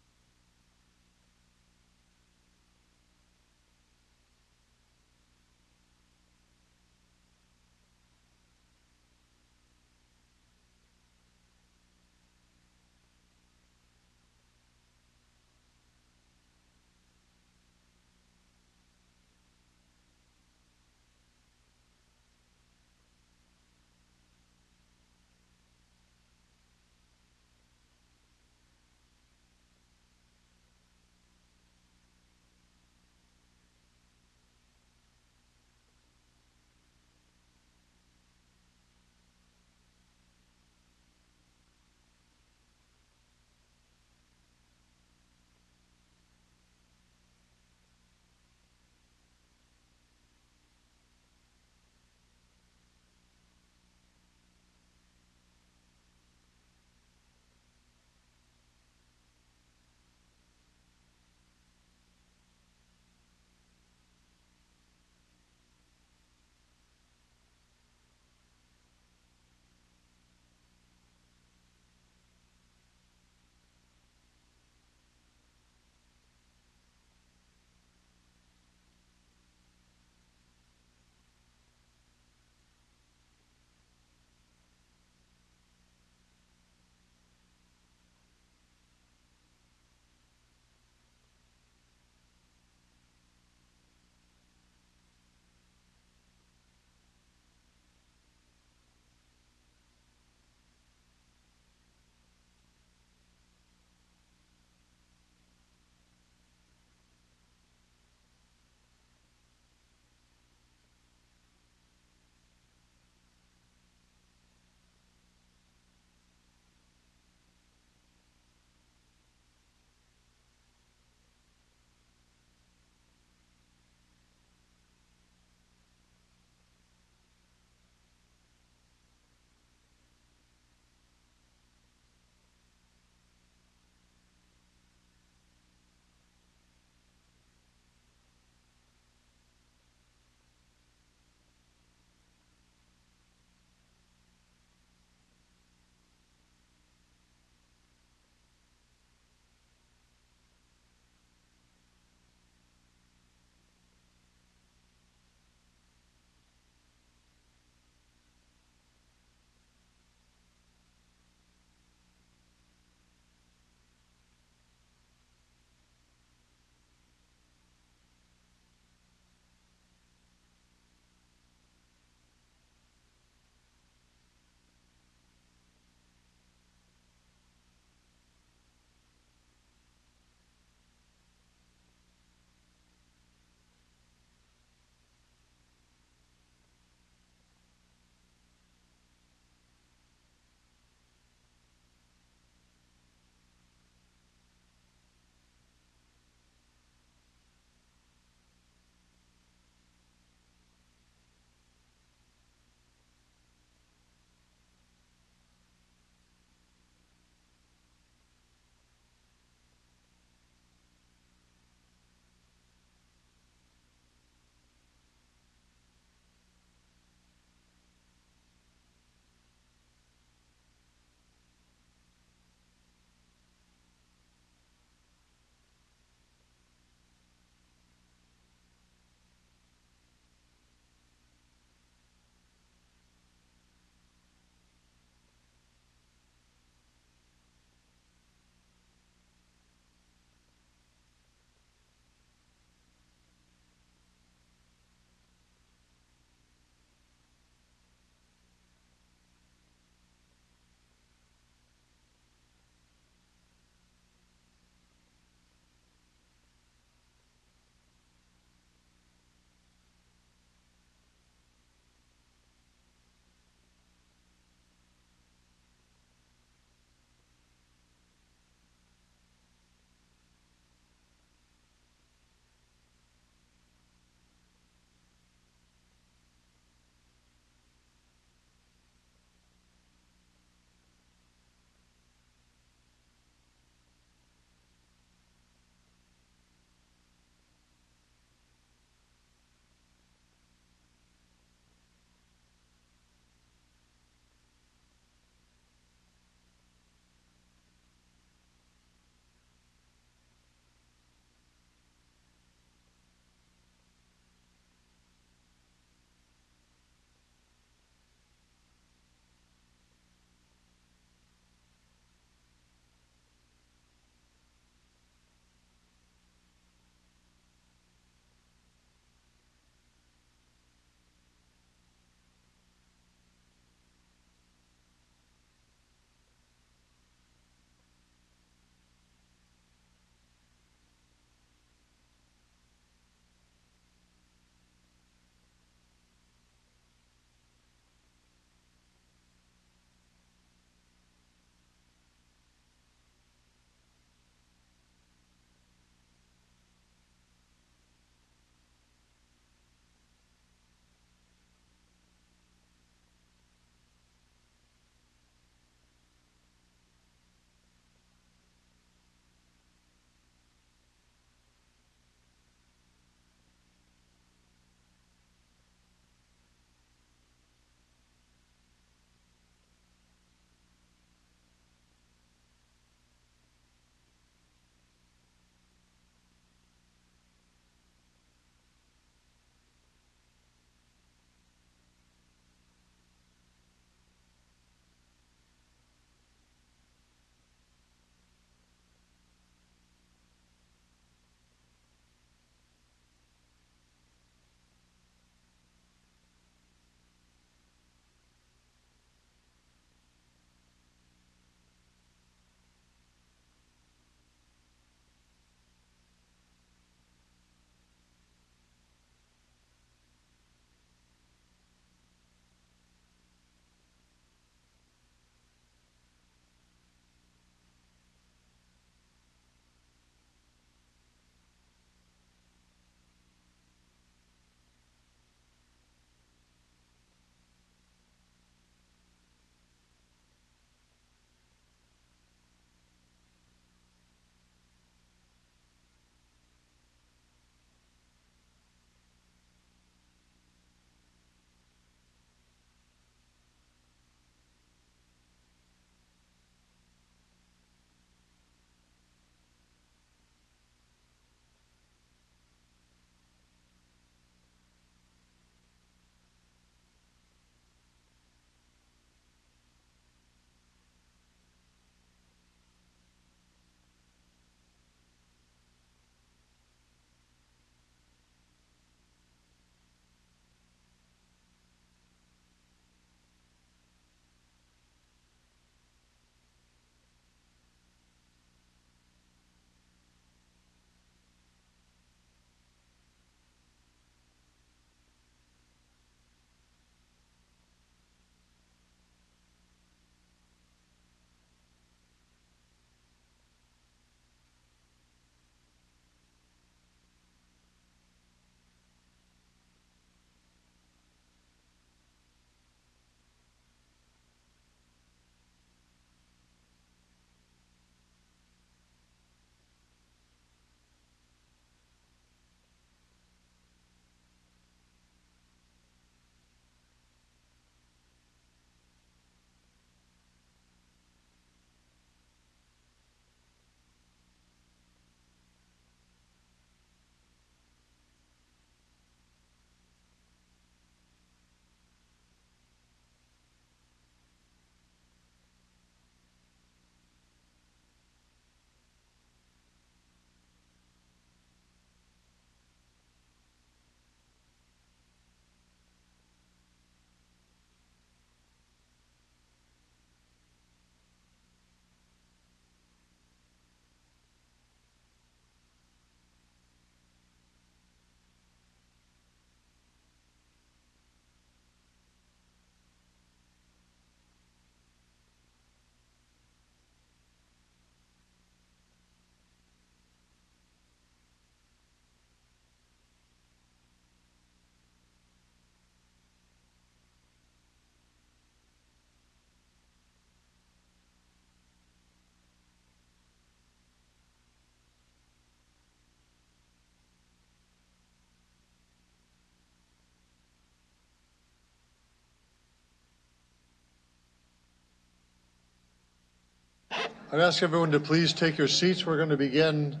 Speaker 2: I'd ask everyone to please take your seats. We're going to begin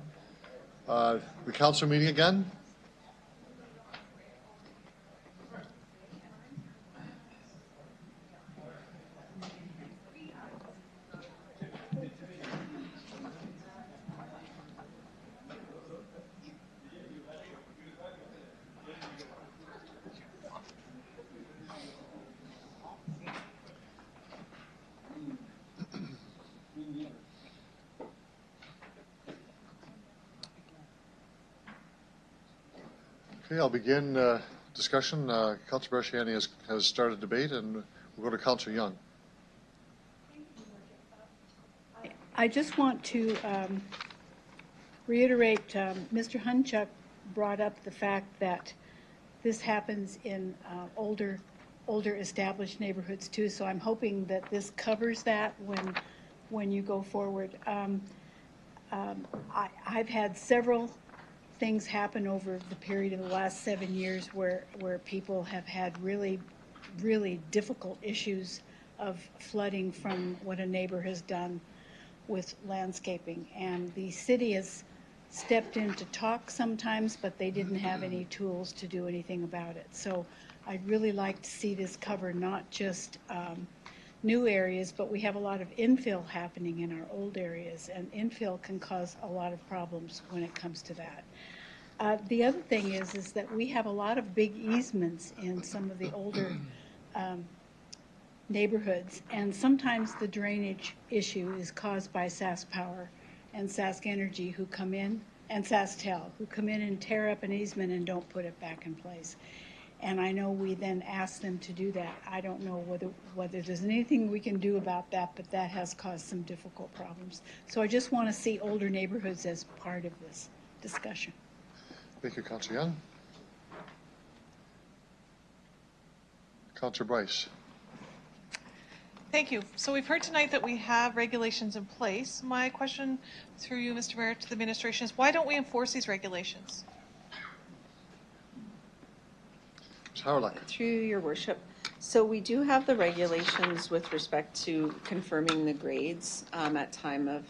Speaker 2: the council meeting again. Okay, I'll begin discussion. Councillor Bresciani has started debate, and we'll go to Councillor Young.
Speaker 9: I just want to reiterate, Mr. Hunchuk brought up the fact that this happens in older established neighborhoods too, so I'm hoping that this covers that when you go forward. I've had several things happen over the period of the last 7 years where people have had really difficult issues of flooding from what a neighbor has done with landscaping. And the city has stepped in to talk sometimes, but they didn't have any tools to do anything about it. So I'd really like to see this cover not just new areas, but we have a lot of infill happening in our old areas, and infill can cause a lot of problems when it comes to that. The other thing is that we have a lot of big easements in some of the older neighborhoods, and sometimes the drainage issue is caused by Sask Power and Sask Energy who come in, and SaskTel, who come in and tear up an easement and don't put it back in place. And I know we then ask them to do that. I don't know whether there's anything we can do about that, but that has caused some difficult problems. So I just want to see older neighborhoods as part of this discussion.
Speaker 2: Thank you, Councillor Young. Councillor Bryce.
Speaker 3: Thank you. So we've heard tonight that we have regulations in place. My question through you, Mr. Mayor, to the administration is why don't we enforce these regulations?
Speaker 2: Ms. Howard.
Speaker 18: Through your worship. So we do have the regulations with respect to confirming the grades at time of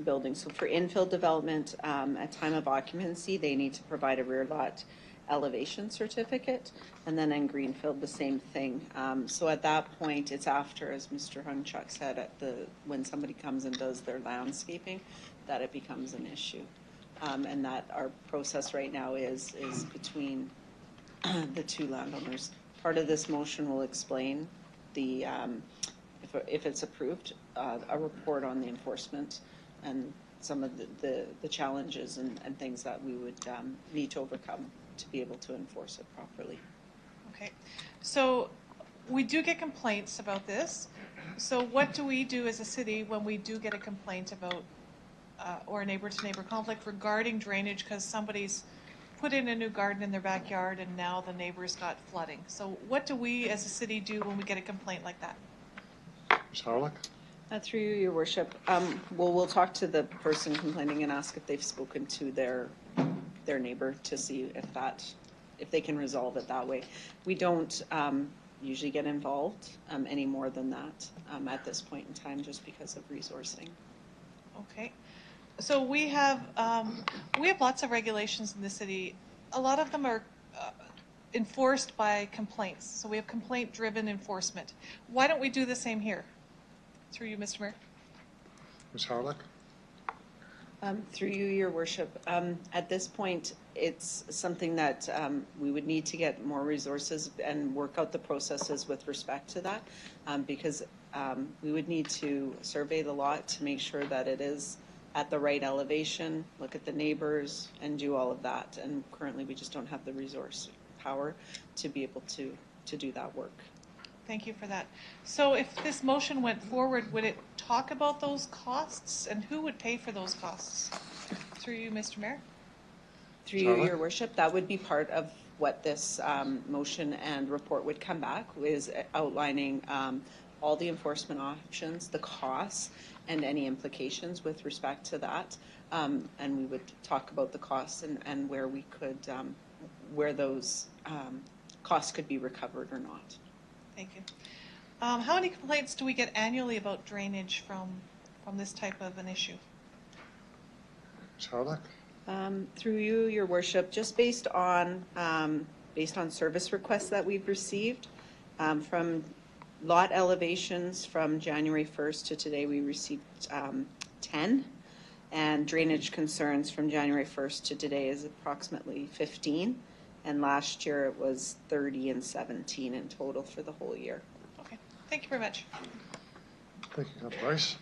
Speaker 18: building. So for infill development, at time of occupancy, they need to provide a rear lot elevation certificate, and then in greenfield the same thing. So at that point, it's after, as Mr. Hunchuk said, when somebody comes and does their landscaping, that it becomes an issue, and that our process right now is between the two landowners. Part of this motion will explain the, if it's approved, a report on the enforcement and some of the challenges and things that we would need to overcome to be able to enforce it properly.
Speaker 3: Okay, so we do get complaints about this. So what do we do as a city when we do get a complaint about or a neighbor-to-neighbor conflict regarding drainage because somebody's put in a new garden in their backyard and now the neighbor's got flooding? So what do we as a city do when we get a complaint like that?
Speaker 2: Ms. Harlock?
Speaker 18: Through you, your worship, we'll talk to the person complaining and ask if they've spoken to their neighbor to see if they can resolve it that way. We don't usually get involved any more than that at this point in time, just because of resourcing.
Speaker 3: Okay, so we have lots of regulations in the city. A lot of them are enforced by complaints. So we have complaint-driven enforcement. Why don't we do the same here? Through you, Mr. Mayor.
Speaker 2: Ms. Harlock?
Speaker 18: Through you, your worship. At this point, it's something that we would need to get more resources and work out the processes with respect to that, because we would need to survey the lot to make sure that it is at the right elevation, look at the neighbors, and do all of that. And currently, we just don't have the resource power to be able to do that work.
Speaker 3: Thank you for that. So if this motion went forward, would it talk about those costs and who would pay for those costs? Through you, Mr. Mayor.
Speaker 18: Through you, your worship, that would be part of what this motion and report would come back, is outlining all the enforcement options, the costs, and any implications with respect to that. And we would talk about the costs and where we could, where those costs could be recovered or not.
Speaker 3: Thank you. How many complaints do we get annually about drainage from from this type of an issue.
Speaker 2: Ms. Hawryluk?
Speaker 18: Through you, Your Worship, just based on service requests that we've received, from lot elevations from January 1st to today, we received 10, and drainage concerns from January 1st to today is approximately 15, and last year it was 30 and 17 in total for the whole year.
Speaker 3: Okay, thank you very much.
Speaker 2: Thank you, Councillor Rice.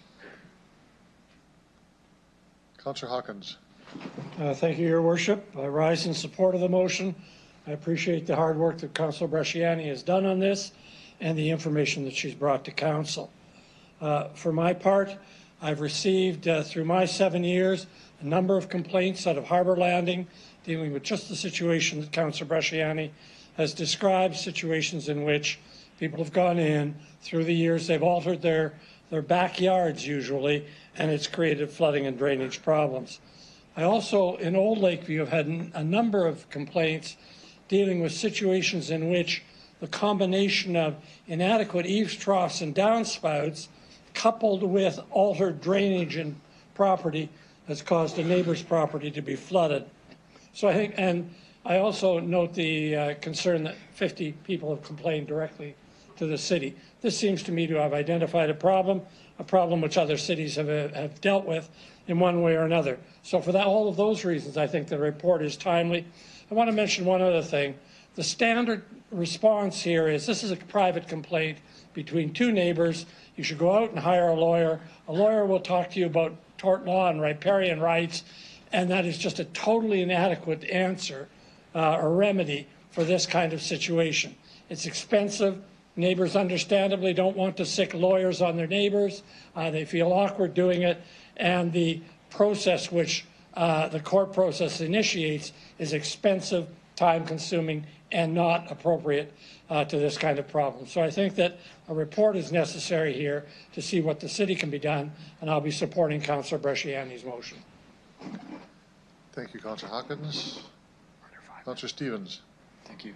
Speaker 2: Councillor Hawkins.
Speaker 13: Thank you, Your Worship. I rise in support of the motion. I appreciate the hard work that Councillor Bresciani has done on this and the information that she's brought to Council. For my part, I've received, through my 7 years, a number of complaints out of Harbour Landing dealing with just the situation that Councillor Bresciani has described, situations in which people have gone in. Through the years, they've altered their backyards usually, and it's created flooding and drainage problems. I also, in Old Lakeview, have had a number of complaints dealing with situations in which the combination of inadequate eaves troughs and downspouts coupled with altered drainage in property has caused a neighbor's property to be flooded. So I think, and I also note the concern that 50 people have complained directly to the city. This seems to me to have identified a problem which other cities have dealt with in one way or another. So for that, all of those reasons, I think the report is timely. I want to mention one other thing. The standard response here is this is a private complaint between two neighbors. You should go out and hire a lawyer. A lawyer will talk to you about tort law and riparian rights, and that is just a totally inadequate answer or remedy for this kind of situation. It's expensive. Neighbors understandably don't want to sick lawyers on their neighbors. They feel awkward doing it, and the process which the court process initiates is expensive, time-consuming, and not appropriate to this kind of problem. So I think that a report is necessary here to see what the city can be done, and I'll be supporting Councillor Bresciani's motion.
Speaker 2: Thank you, Councillor Hawkins. Councillor Stevens.
Speaker 15: Thank you.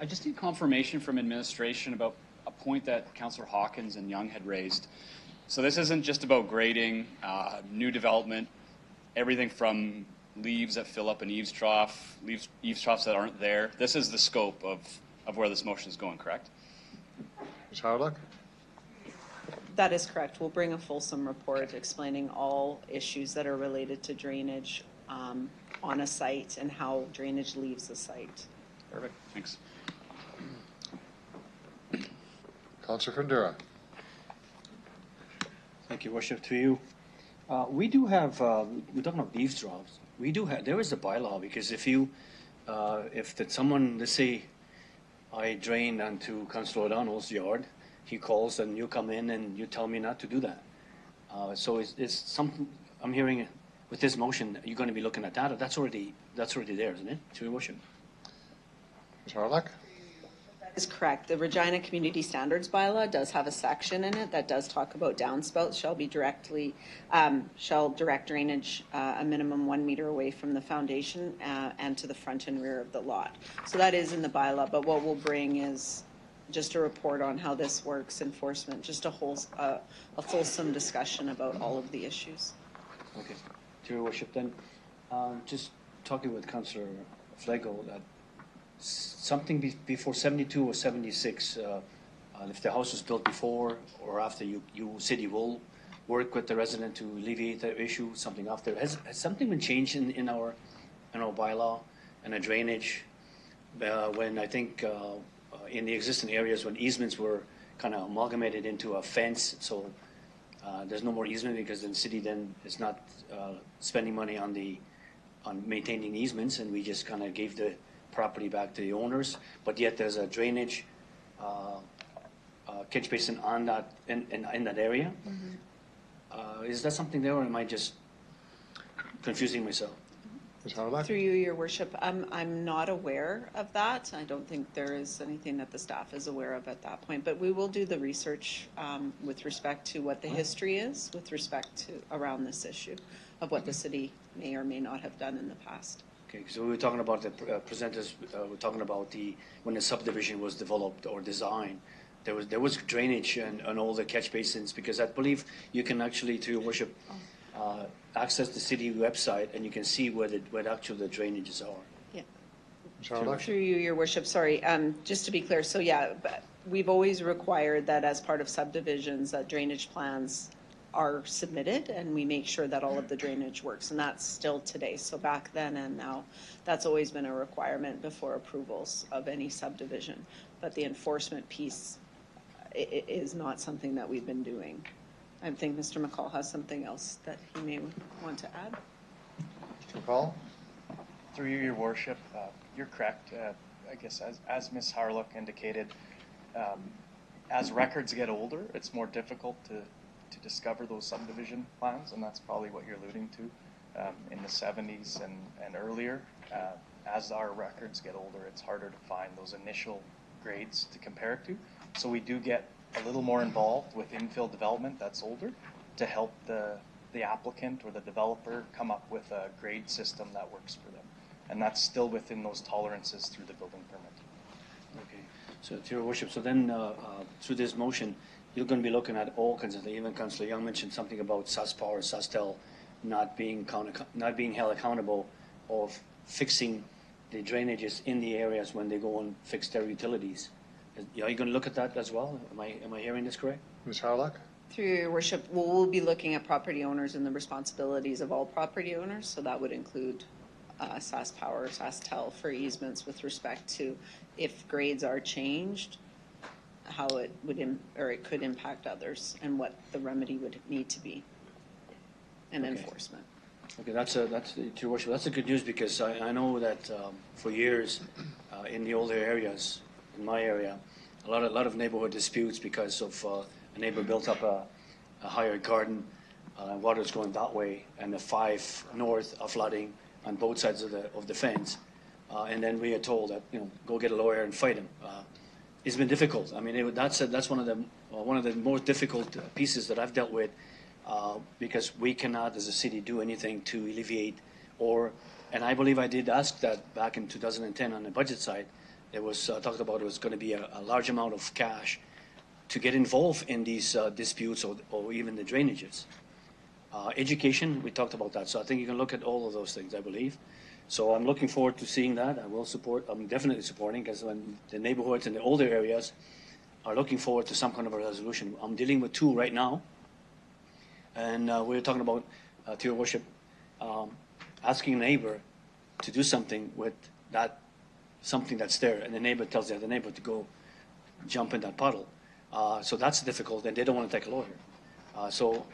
Speaker 15: I just need confirmation from administration about a point that Councillor Hawkins and Young had raised. So this isn't just about grading, new development, everything from leaves that fill up an eaves trough, eaves troughs that aren't there. This is the scope of where this motion is going, correct?
Speaker 2: Ms. Hawryluk?
Speaker 18: That is correct. We'll bring a fulsome report explaining all issues that are related to drainage on a site and how drainage leaves the site.
Speaker 15: Perfect. Thanks.
Speaker 2: Councillor Fundera.
Speaker 11: Thank you, Worship, to you. We do have, we're talking about eaves troughs. We do have, there is a bylaw, because if you, someone, let's say, I drain onto Councillor O'Donnell's yard, he calls and you come in and you tell me not to do that. So it's something, I'm hearing with this motion, you're going to be looking at that. That's already there, isn't it, to your worship?
Speaker 2: Ms. Hawryluk?
Speaker 18: That is correct. The Regina Community Standards Bylaw does have a section in it that does talk about downspouts shall direct drainage a minimum 1 meter away from the foundation and to the front and rear of the lot. So that is in the bylaw, but what we'll bring is just a report on how this works, enforcement, just a fulsome discussion about all of the issues.
Speaker 11: Okay. To your worship, then, just talking with Councillor Flego, that something before 72 or 76, if the house was built before or after, city will work with the resident to alleviate the issue, something after. Has something been changed in our bylaw and the drainage when I think in the existing areas when easements were kind of amalgamated into a fence, so there's no more easement because the city then is not spending money on maintaining easements, and we just kind of gave the property back to the owners, but yet there's a drainage catch basin on that in that area. Mm-hmm. Is that something there, or am I just confusing myself?
Speaker 18: Through you, Your Worship, I'm not aware of that. I don't think there is anything that the staff is aware of at that point, but we will do the research with respect to what the history is with respect to around this issue of what the city may or may not have done in the past.
Speaker 11: Okay, so we were talking about the presenters. We're talking about when the subdivision was developed or designed. there was drainage on all the catch basins, because I believe you can actually, to your worship, access the city website and you can see where actually the drainages are.
Speaker 18: Yeah.
Speaker 2: Charlotte?
Speaker 18: Through you, your worship, sorry, just to be clear, so yeah, but we've always required that as part of subdivisions, that drainage plans are submitted, and we make sure that all of the drainage works, and that's still today. So back then and now, that's always been a requirement before approvals of any subdivision. But the enforcement piece is not something that we've been doing. I think Mr. McCall has something else that he may want to add.
Speaker 2: Mr. McCall?
Speaker 4: Through you, your worship, you're correct. I guess as Ms. Harlock indicated, as records get older, it's more difficult to discover those subdivision plans, and that's probably what you're alluding to. In the 70s and earlier, as our records get older, it's harder to find those initial grades to compare it to. So we do get a little more involved with infill development that's older to help the applicant or the developer come up with a grade system that works for them. And that's still within those tolerances through the building permit.
Speaker 11: Okay, so to your worship, so then through this motion, you're going to be looking at all kinds of things. Even Councillor Young mentioned something about SaskPower, SaskTel not being held accountable of fixing the drainages in the areas when they go and fix their utilities. Are you going to look at that as well? Am I hearing this correct?
Speaker 2: Ms. Harlock?
Speaker 18: Through your worship, we'll be looking at property owners and the responsibilities of all property owners, so that would include SaskPower, SaskTel for easements with respect to if grades are changed, how it would it could impact others, and what the remedy would need to be, and enforcement.
Speaker 11: Okay, to your worship, that's a good news, because I know that for years in the older areas, in my area, a lot of neighborhood disputes because of a neighbor built up a higher garden, water's going that way, and the 5 north are flooding on both sides of the fence, and then we are told that go get a lawyer and fight him. It's been difficult. I mean, that's one of the more difficult pieces that I've dealt with, because we cannot, as a city, do anything to alleviate and I believe I did ask that back in 2010 on the budget side. It was talked about it was going to be a large amount of cash to get involved in these disputes or even the drainages. Education, we talked about that. So I think you can look at all of those things, I believe. So I'm looking forward to seeing that. I'm definitely supporting, because when the neighborhoods in the older areas are looking forward to some kind of a resolution. I'm dealing with 2 right now. And we're talking about, to your worship, asking a neighbor to do something with something that's there, and the neighbor tells the other neighbor to go jump in that puddle. So that's difficult, and they don't want to take a lawyer. So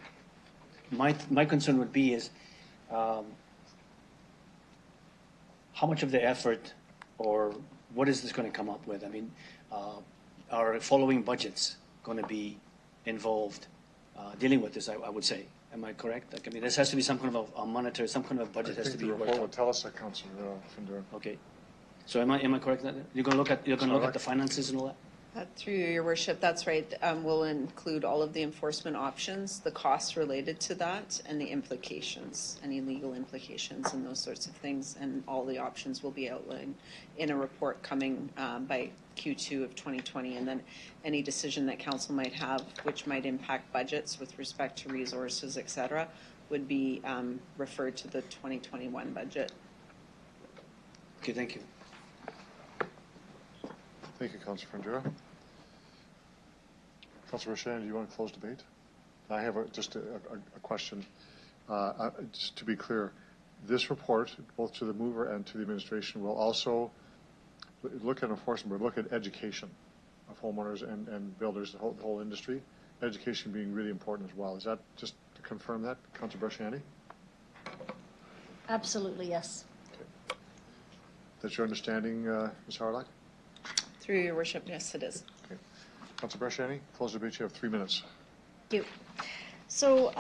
Speaker 11: my concern would be is how much of the effort, or what is this going to come up with? I mean, are following budgets going to be involved dealing with this, I would say. Am I correct? Like, I mean, this has to be some kind of a monitor, some kind of a budget has to be
Speaker 2: I think the
Speaker 11: worked
Speaker 2: report will
Speaker 11: out.
Speaker 2: tell us that, Councillor Findura.
Speaker 11: Okay. So am I correct? You're going to look at the finances and all that?
Speaker 18: Through your worship, that's right. We'll include all of the enforcement options, the costs related to that, and the implications, any legal implications and those sorts of things, and all the options will be outlined in a report coming by Q2 of 2020, and then any decision that council might have which might impact budgets with respect to resources, et cetera, would be referred to the 2021 budget.
Speaker 11: Okay, thank you.
Speaker 2: Thank you, Councillor Findura. Councillor Shannon, do you want to close debate? I have just a question. Just to be clear, this report, both to the mover and to the administration, will also look at enforcement, but look at education of homeowners and builders, the whole industry. Education being really important as well. Is that, just to confirm that, Councillor Brasciani?
Speaker 7: Absolutely, yes.
Speaker 2: Okay. That's your understanding, Ms. Harlock?
Speaker 18: Through your worship, yes, it is.
Speaker 2: Okay. Councillor Brasciani, close the debate. You have 3 minutes.
Speaker 7: Thank you. So,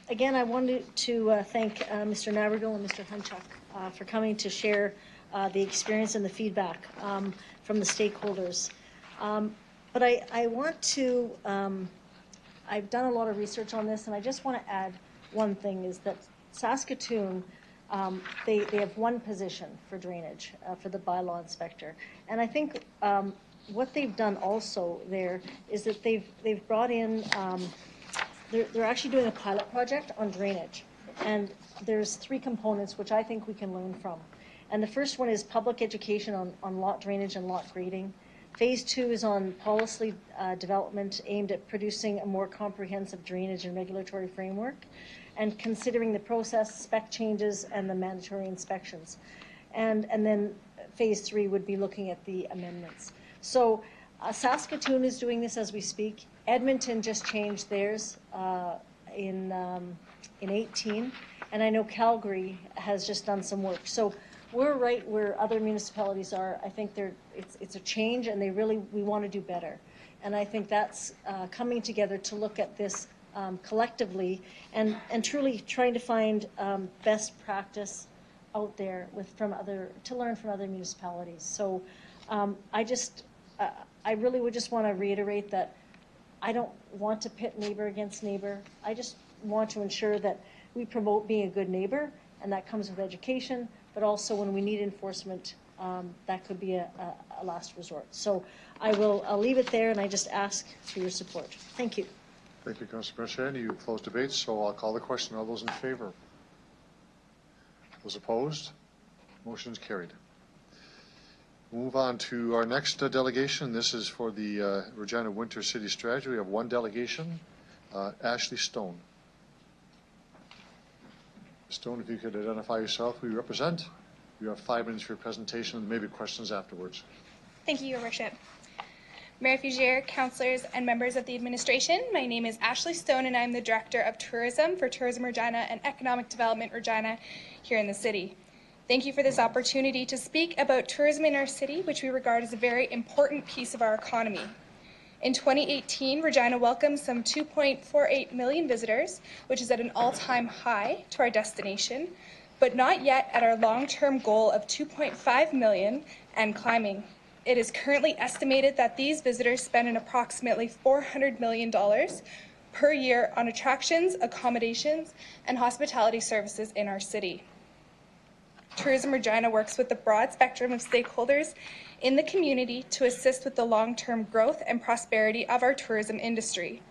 Speaker 7: again, I wanted to thank Mr. Navargo and Mr. Hunchuk for coming to share the experience and the feedback from the stakeholders. But I want to, I've done a lot of research on this, and I just want to add one thing, is that Saskatoon, they have one position for drainage, for the bylaw inspector. And I think what they've done also there is that they've brought in, they're actually doing a pilot project on drainage. And there's 3 components which I think we can learn from. And the first one is public education on lot drainage and lot grading. Phase 2 is on policy development aimed at producing a more comprehensive drainage and regulatory framework and considering the process, spec changes, and the mandatory inspections. And then phase 3 would be looking at the amendments. So Saskatoon is doing this as we speak. Edmonton just changed theirs in 18, and I know Calgary has just done some work. So we're right where other municipalities are. I think it's a change, and we want to do better. And I think that's coming together to look at this collectively and truly trying to find best practice out there to learn from other municipalities. So I really would just want to reiterate that I don't want to pit neighbor against neighbor. I just want to ensure that we promote being a good neighbor, and that comes with education, but also when we need enforcement, that could be a last resort. So I'll leave it there, and I just ask for your support. Thank you.
Speaker 2: Thank you, Councilor Brasciani. You closed debate, so I'll call the question. All those in favor? Those opposed? Motion is carried. Move on to our next delegation. This is for the Regina Winter City Strategy. We have one delegation, Ashley Stone. Stone, if you could identify yourself, who you represent. You have 5 minutes for your presentation and maybe questions afterwards.
Speaker 6: Thank you, Your Worship. Mayor Fugier, councillors, and members of the administration, my name is Ashley Stone, and I'm the Director of Tourism for Tourism Regina and Economic Development Regina here in the city. Thank you for this opportunity to speak about tourism in our city, which we regard as a very important piece of our economy. In 2018, Regina welcomed some 2.48 million visitors, which is at an all-time high to our destination, but not yet at our long-term goal of 2.5 million and climbing. It is currently estimated that these visitors spend an approximately $400 million per year on attractions, accommodations, and hospitality services in our city. Tourism Regina works with a broad spectrum of stakeholders in the community to assist with the long-term growth and prosperity of our tourism industry.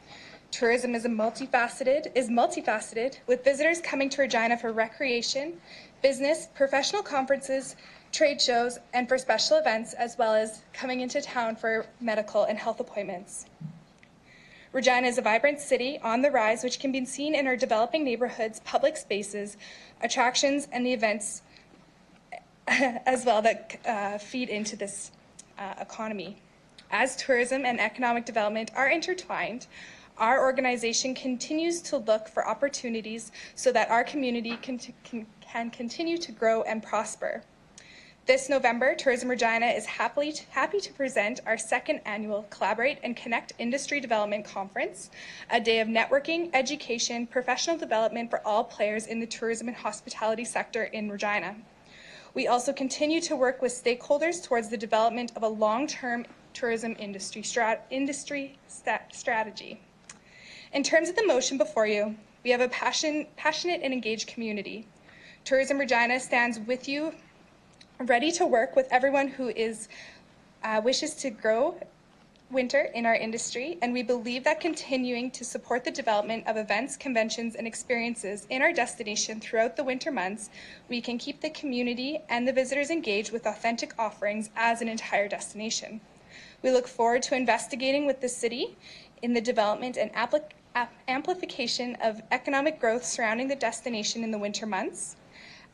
Speaker 6: Tourism is multifaceted, with visitors coming to Regina for recreation, business, professional conferences, trade shows, and for special events, as well as coming into town for medical and health appointments. Regina is a vibrant city on the rise, which can be seen in our developing neighborhoods, public spaces, attractions, and the events as well that feed into this economy. As tourism and economic development are intertwined, our organization continues to look for opportunities so that our community can continue to grow and prosper. This November, Tourism Regina is happy to present our 2nd annual Collaborate and Connect Industry Development Conference, a day of networking, education, professional development for all players in the tourism and hospitality sector in Regina. We also continue to work with stakeholders towards the development of a long-term tourism industry strategy. In terms of the motion before you, we have a passionate and engaged community. Tourism Regina stands with you, ready to work with everyone who wishes to grow winter in our industry, and we believe that continuing to support the development of events, conventions, and experiences in our destination throughout the winter months, we can keep the community and the visitors engaged with authentic offerings as an entire destination. We look forward to investigating with the city in the development and amplification of economic growth surrounding the destination in the winter months.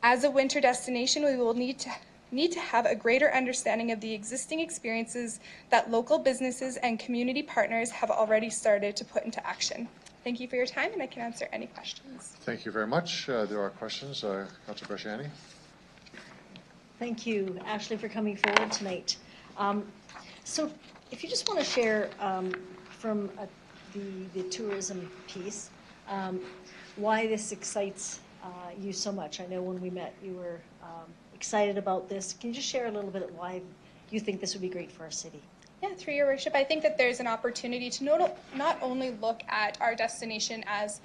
Speaker 6: As a winter destination, we will need to have a greater understanding of the existing experiences that local businesses and community partners have already started to put into action. Thank you for your time, and I can answer any questions.
Speaker 2: Thank you very much. There are questions. Councilor Brasciani.
Speaker 7: Thank you, Ashley, for coming forward tonight. So if you just want to share from the tourism piece, why this excites you so much. I know when we met, you were excited about this. Can you just share a little bit of why you think this would be great for our city?
Speaker 6: Yeah, through your worship, I think that there's an opportunity to not only look at our destination as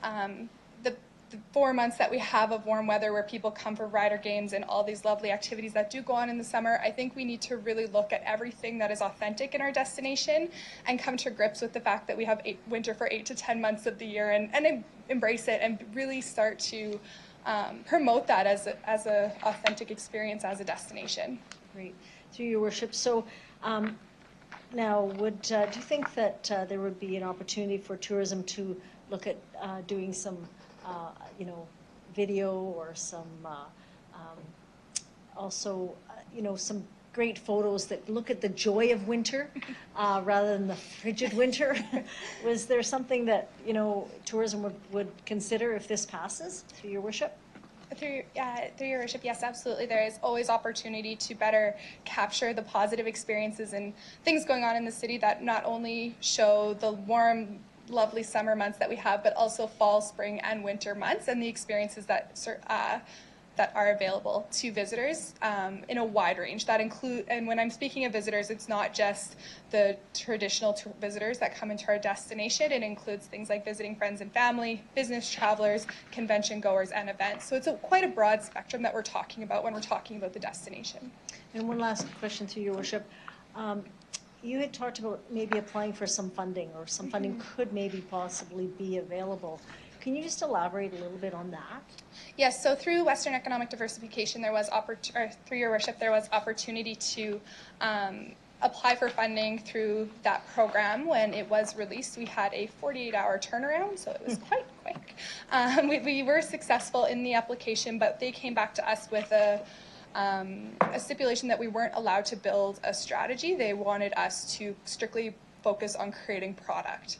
Speaker 6: the the 4 months that we have of warm weather where people come for rider games and all these lovely activities that do go on in the summer, I think we need to really look at everything that is authentic in our destination and come to grips with the fact that we have winter for 8 to 10 months of the year and embrace it and really start to promote that as a authentic experience as a destination.
Speaker 7: Great. Through your worship. So now, do you think that there would be an opportunity for tourism to look at doing some, video or some, also, some great photos that look at the joy of winter rather than the frigid winter? Was there something that, tourism would consider if this passes, through your worship?
Speaker 6: Through your worship, yes, absolutely. There is always opportunity to better capture the positive experiences and things going on in the city that not only show the warm, lovely summer months that we have, but also fall, spring, and winter months and the experiences that are available to visitors in a wide range. That include, and when I'm speaking of visitors, it's not just the traditional visitors that come into our destination. It includes things like visiting friends and family, business travelers, convention goers, and events. So it's quite a broad spectrum that we're talking about when we're talking about the destination.
Speaker 7: And one last question through your worship. You had talked about maybe applying for some funding, or some funding could maybe possibly be available. Can you just elaborate a little bit on that?
Speaker 6: Yes, so through Western Economic Diversification, through your worship, there was opportunity to apply for funding through that program. When it was released, we had a 48-hour turnaround, so it was quite quick. We were successful in the application, but they came back to us with a stipulation that we weren't allowed to build a strategy. They wanted us to strictly focus on creating product.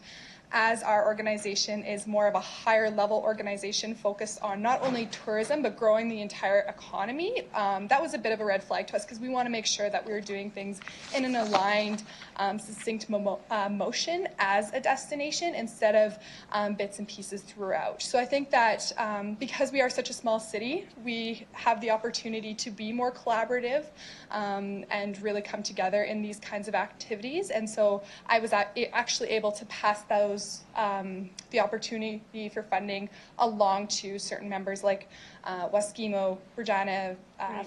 Speaker 6: As our organization is more of a higher level organization focused on not only tourism but growing the entire economy, that was a bit of a red flag to us because we want to make sure that we were doing things in an aligned, succinct motion as a destination instead of bits and pieces throughout. So I think that because we are such a small city, we have the opportunity to be more collaborative and really come together in these kinds of activities. And so I was actually able to pass those the opportunity for funding along to certain members like Waskimo, Regina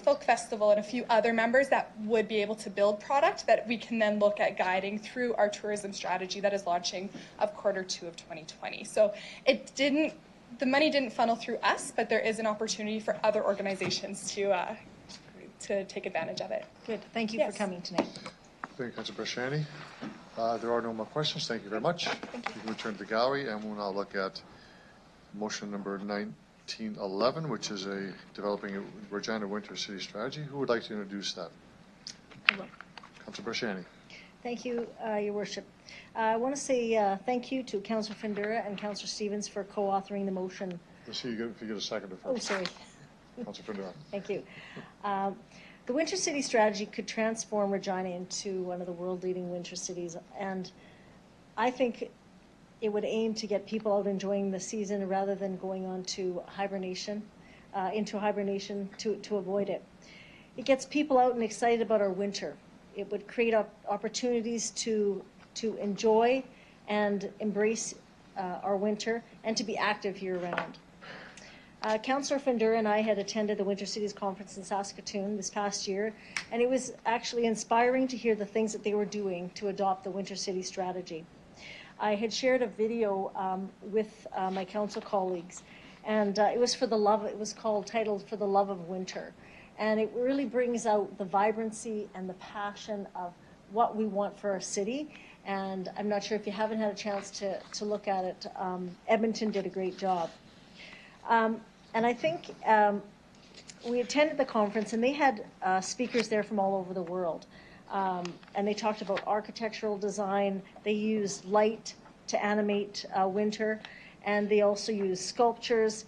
Speaker 6: Folk Festival, and a few other members that would be able to build product that we can then look at guiding through our tourism strategy that is launching of Q2 of 2020. So the money didn't funnel through us, but there is an opportunity for other organizations to take advantage of it.
Speaker 7: Good. Thank you for coming tonight.
Speaker 2: Thank you, Councilor Brashani. There are no more questions. Thank you very much. You can return to the gallery, and we'll now look at motion number 1911, which is developing a Regina Winter City Strategy. Who would like to introduce that? Councilor Brashani.
Speaker 7: Thank you, Your Worship. I want to say thank you to Councilor Findura and Councilor Stevens for co-authoring the motion.
Speaker 2: Let's see if you get a second first.
Speaker 7: Oh, sorry.
Speaker 2: Councilor Findura.
Speaker 7: Thank you. The Winter City Strategy could transform Regina into one of the world-leading winter cities, and I think it would aim to get people out enjoying the season rather than going on to hibernation, to avoid it. It gets people out and excited about our winter. It would create opportunities to enjoy and embrace our winter and to be active year-round. Councillor Findura and I had attended the Winter Cities Conference in Saskatoon this past year, and it was actually inspiring to hear the things that they were doing to adopt the Winter City Strategy. I had shared a video with my council colleagues, and it was titled For the Love of Winter. And it really brings out the vibrancy and the passion of what we want for our city. And I'm not sure if you haven't had a chance to look at it. Edmonton did a great job. And I think we attended the conference, and they had speakers there from all over the world. And they talked about architectural design. They used light to animate winter, and they also used sculptures.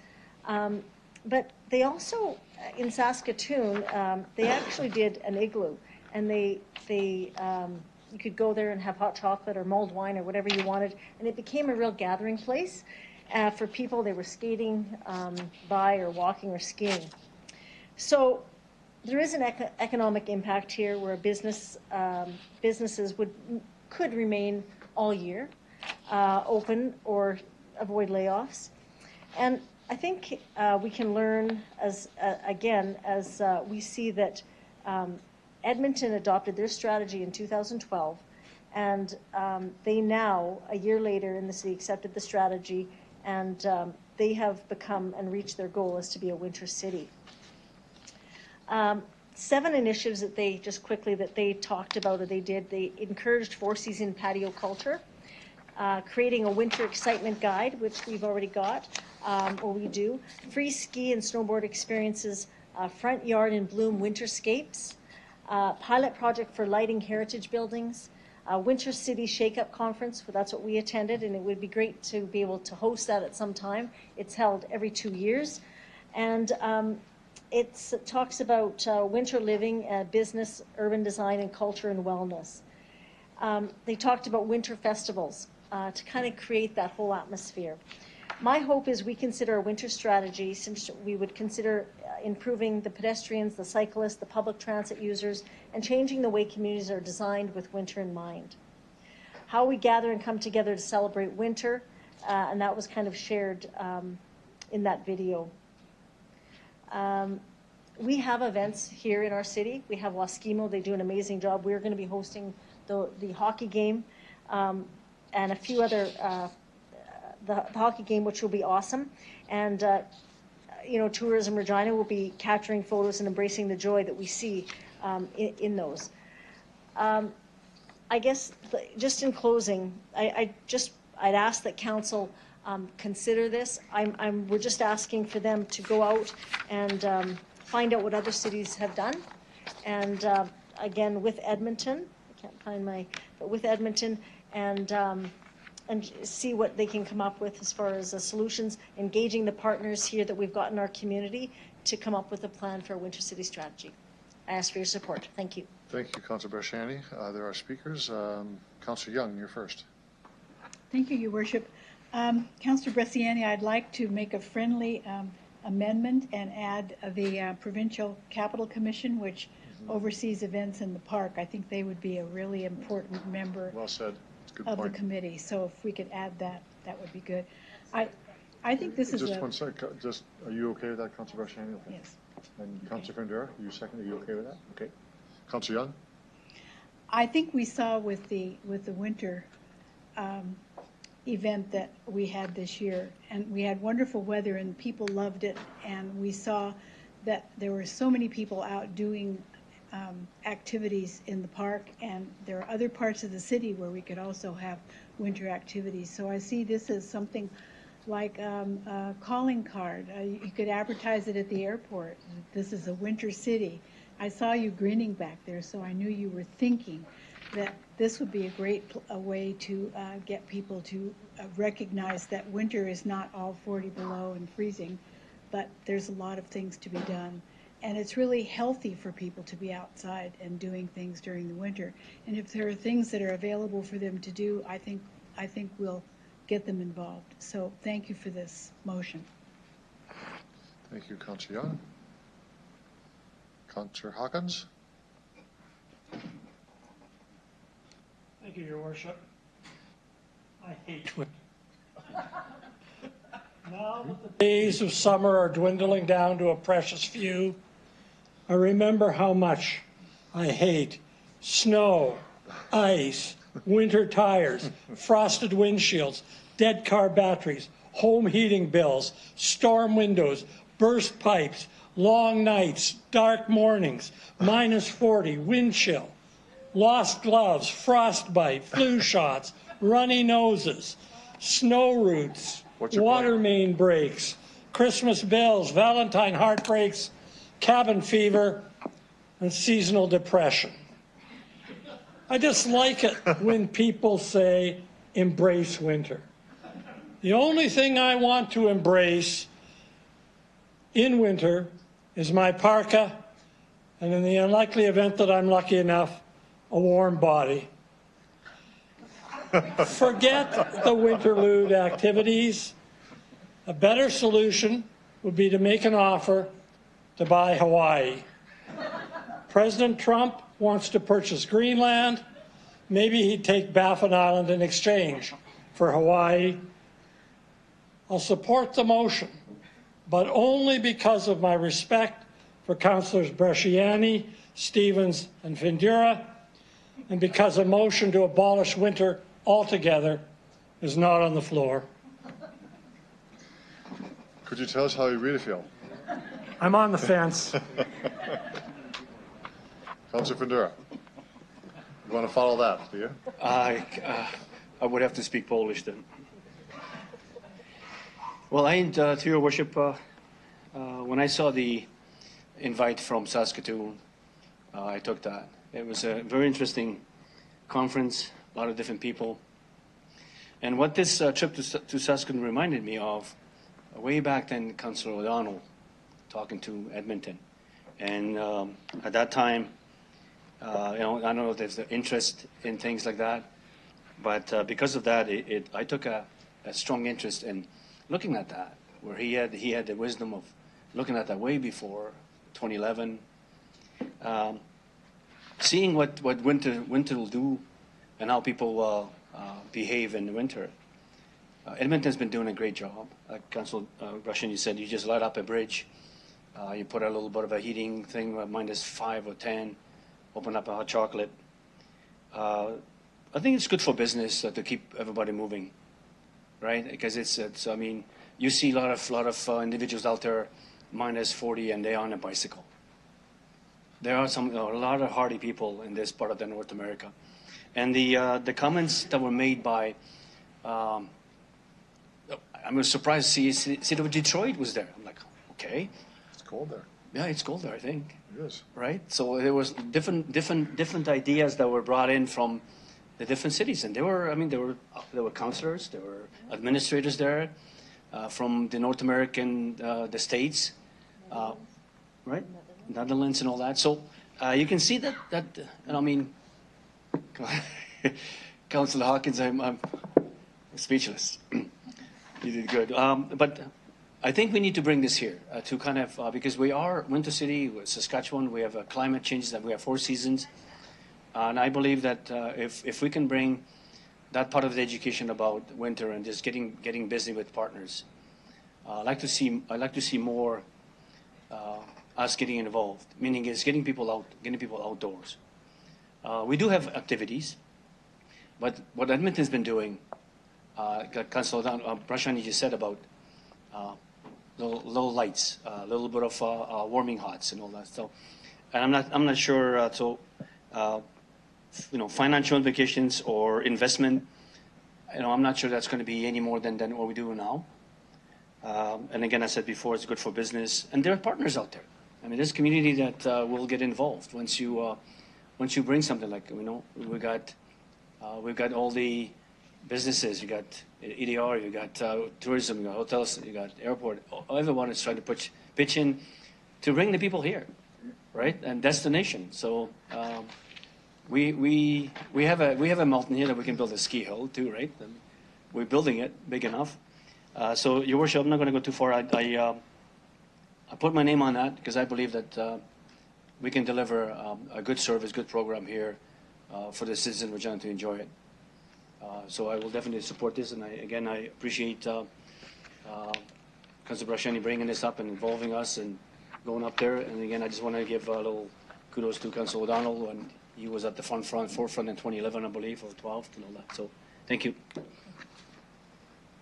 Speaker 7: But they also, in Saskatoon, they actually did an igloo, and you could go there and have hot chocolate or mulled wine or whatever you wanted, and it became a real gathering place for people. They were skating by or walking or skiing. So there is an economic impact here where businesses could remain all year open or avoid layoffs. And I think we can learn as we see that Edmonton adopted their strategy in 2012, and they now, a year later in the city, accepted the strategy, and they have become and reached their goal is to be a winter city. 7 initiatives that they talked about or they did. They encouraged 4-season patio culture, creating a winter excitement guide, which we've already got, or we do, free ski and snowboard experiences, front yard in bloom winterscapes, pilot project for lighting heritage buildings, Winter City Shake-Up Conference, that's what we attended, and it would be great to be able to host that at some time. It's held every 2 years. And it talks about winter living, business, urban design, and culture and wellness. They talked about winter festivals to kind of create that whole atmosphere. My hope is we consider a winter strategy, since we would consider improving the pedestrians, the cyclists, the public transit users, and changing the way communities are designed with winter in mind. How we gather and come together to celebrate winter, and that was kind of shared in that video. We have events here in our city. We have Waskimo. They do an amazing job. We're going to be hosting the hockey game and a few other the hockey game, which will be awesome. And, Tourism Regina will be capturing photos and embracing the joy that we see in those. I guess, just in closing, I'd ask that council consider this. We're just asking for them to go out and find out what other cities have done. And again, with Edmonton, I can't find but with Edmonton, and see what they can come up with as far as solutions, engaging the partners here that we've got in our community to come up with a plan for a winter city strategy. I ask for your support. Thank you.
Speaker 2: Thank you, Councillor Brasciani. There are speakers. Councillor Young, you're first.
Speaker 9: Thank you, Your Worship. Councillor Bresciani, I'd like to make a friendly amendment and add the Provincial Capital Commission, which oversees events in the park. I think they would be a really important member
Speaker 2: Well said. Good
Speaker 9: of
Speaker 2: point.
Speaker 9: the committee. So if we could add that, that would be good. I think this is
Speaker 2: just one second. Are you okay with that, Councillor Brasciani? Okay.
Speaker 9: Yes.
Speaker 2: And Councillor Ferndura, you second? Are you okay with that? Okay. Councillor Young.
Speaker 9: I think we saw with the winter event that we had this year, and we had wonderful weather and people loved it, and we saw that there were so many people out doing activities in the park, and there are other parts of the city where we could also have winter activities. So I see this as something like a calling card. You could advertise it at the airport. This is a winter city. I saw you grinning back there, so I knew you were thinking that this would be a great way to get people to recognize that winter is not all 40 below and freezing, but there's a lot of things to be done. And it's really healthy for people to be outside and doing things during the winter. And if there are things that are available for them to do, I think we'll get them involved. So thank you for this motion.
Speaker 2: Thank you, Councillor Young. Councillor Hawkins.
Speaker 13: Thank you, Your Worship. I hate winter. Now that the days of summer are dwindling down to a precious few, I remember how much I hate snow, ice, winter tires, frosted windshields, dead car batteries, home heating bills, storm windows, burst pipes, long nights, dark mornings, -40, wind chill, lost gloves, frostbite, flu shots, runny noses, snow roots, water main breaks, Christmas bills, Valentine heartbreaks, cabin fever, and seasonal depression. I just like it when people say, embrace winter. The only thing I want to embrace in winter is my parka, and in the unlikely event that I'm lucky enough, a warm body. Forget the winterlude activities. A better solution would be to make an offer to buy Hawaii. President Trump wants to purchase Greenland. Maybe he'd take Baffin Island in exchange for Hawaii. I'll support the motion, but only because of my respect for Councillors Bresciani, Stevens, and Findura, and because a motion to abolish winter altogether is not on the floor.
Speaker 2: Could you tell us how you really feel?
Speaker 13: I'm on the fence.
Speaker 2: Councillor Findura, you want to follow that, do you?
Speaker 11: I would have to speak Polish then. Well, to your worship, when I saw the invite from Saskatoon, I took that. It was a very interesting conference, a lot of different people. And what this trip to Saskatoon reminded me of, way back then, Councillor O'Donnell talking to Edmonton. And at that time, I don't know if there's an interest in things like that, but because of that, I took a strong interest in looking at that, where he had the wisdom of looking at that way before 2011, seeing what winter will do and how people behave in the winter. Edmonton's been doing a great job. Council Russian, you said you just light up a bridge, you put a little bit of a heating thing, -5 or 10, open up a hot chocolate. I think it's good for business to keep everybody moving, right? Because it's I mean, you see a lot of individuals out there -40 and they're on a bicycle. There are a lot of hardy people in this part of the North America, and the comments that were made by, I was surprised to see City of Detroit was there. I'm like, okay,
Speaker 2: It's cold there.
Speaker 11: yeah, it's cold there, I think.
Speaker 2: It is.
Speaker 11: Right? So there was different ideas that were brought in from the different cities, and there were councillors, there were administrators there from the North American, the states, right? Netherlands and all that. So you can see that and I mean, Councillor Hawkins, I'm speechless. You did good. But I think we need to bring this here to kind of, because we are Winter City, Saskatchewan, we have a climate change, that we have 4 seasons. And I believe that if we can bring that part of the education about winter and just getting busy with partners, I'd like to see more us getting involved, meaning is getting people outdoors. We do have activities, but what Edmonton's been doing, Councillor Brashani just said about little lights, a little bit of warming hots and all that. So, and I'm not sure. Financial implications or investment. I'm not sure that's going to be any more than what we do now. And again, I said before, it's good for business, and there are partners out there. I mean, there's a community that will get involved once you bring something like we've got all the businesses, you got EDR, you got tourism, you got hotels, you got airport. Everyone is trying to pitch in to bring the people here, right? And destination. So we have a mountain here that we can build a ski hill too, right? And we're building it big enough. So Your Worship, I'm not going to go too far. I put my name on that because I believe that we can deliver a good service, good program here for the citizens of Regina to enjoy it. So I will definitely support this, and I appreciate Councilor Brashani bringing this up and involving us and going up there. And again, I just want to give a little kudos to Councilor O'Donnell, and he was at the forefront in 2011, I believe, or 12, and all that. So thank you.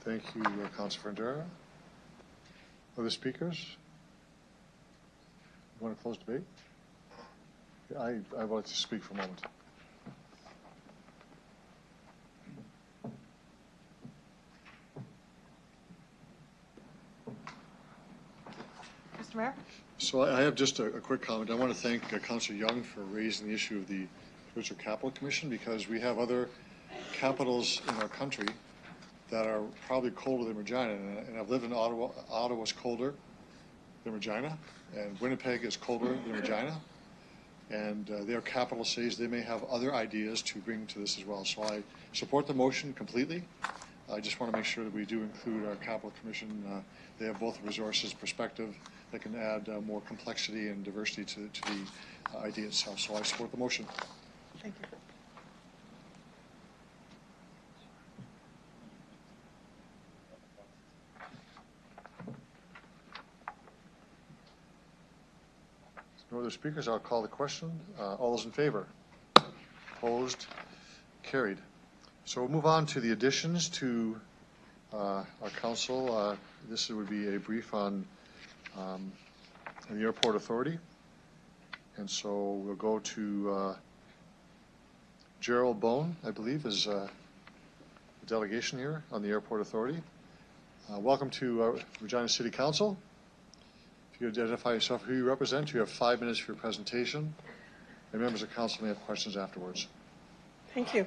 Speaker 2: Thank you, Councilor Findura. Other speakers? You want to close debate? I would like to speak for a moment.
Speaker 3: Mr. Mayor?
Speaker 2: So I have just a quick comment. I want to thank Councillor Young for raising the issue of the Provincial Capital Commission, because we have other capitals in our country that are probably colder than Regina. And I've lived in Ottawa. Ottawa's colder than Regina, and Winnipeg is colder than Regina. And their capital cities, they may have other ideas to bring to this as well. So I support the motion completely. I just want to make sure that we do include our Capital Commission. They have both resources, perspective that can add more complexity and diversity to the idea itself. So I support the motion.
Speaker 3: Thank you.
Speaker 2: No other speakers, I'll call the question. All those in favor? Opposed? Carried. So we'll move on to the additions to our council. This would be a brief on the Airport Authority. And so we'll go to Gerald Bone, I believe, is the delegation here on the Airport Authority. Welcome to Regina City Council. If you identify yourself, who you represent, you have 5 minutes for your presentation, and members of council may have questions afterwards.
Speaker 8: Thank you.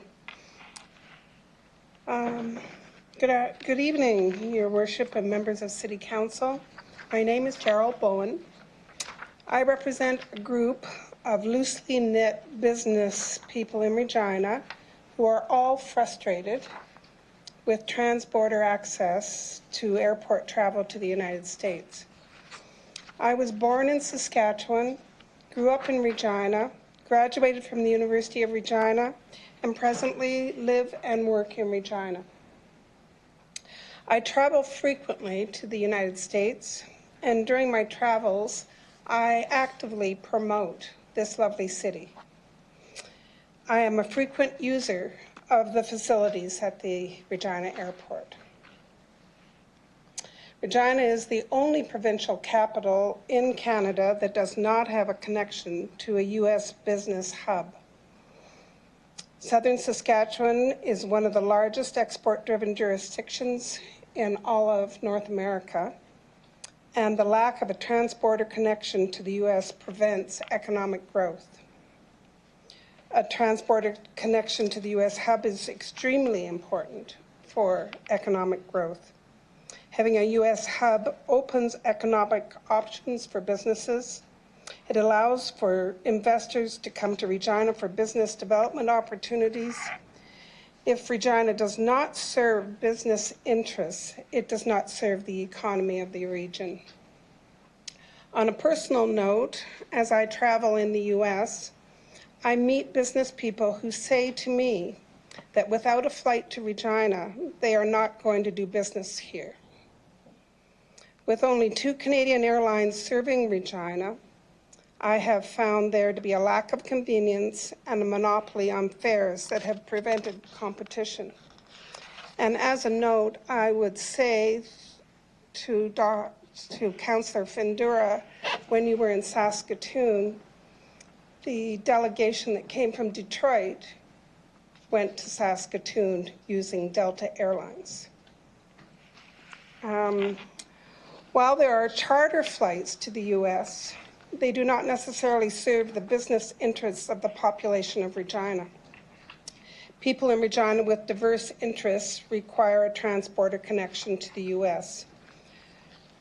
Speaker 8: Good evening, Your Worship and members of City Council. My name is Gerald Bowen. I represent a group of loosely knit business people in Regina who are all frustrated with trans-border access to airport travel to the United States. I was born in Saskatchewan, grew up in Regina, graduated from the University of Regina, and presently live and work in Regina. I travel frequently to the United States, and during my travels, I actively promote this lovely city. I am a frequent user of the facilities at the Regina Airport. Regina is the only provincial capital in Canada that does not have a connection to a U.S. business hub. Southern Saskatchewan is one of the largest export-driven jurisdictions in all of North America, and the lack of a trans-border connection to the U.S. prevents economic growth. A trans-border connection to the U.S. hub is extremely important for economic growth. Having a U.S. hub opens economic options for businesses. It allows for investors to come to Regina for business development opportunities. If Regina does not serve business interests, it does not serve the economy of the region. On a personal note, as I travel in the U.S., I meet business people who say to me that without a flight to Regina, they are not going to do business here. With only 2 Canadian airlines serving Regina, I have found there to be a lack of convenience and a monopoly on fares that have prevented competition. And as a note, I would say to Councillor Findura, when you were in Saskatoon, the delegation that came from Detroit went to Saskatoon using Delta Airlines. While there are charter flights to the U.S., they do not necessarily serve the business interests of the population of Regina. People in Regina with diverse interests require a trans-border connection to the U.S.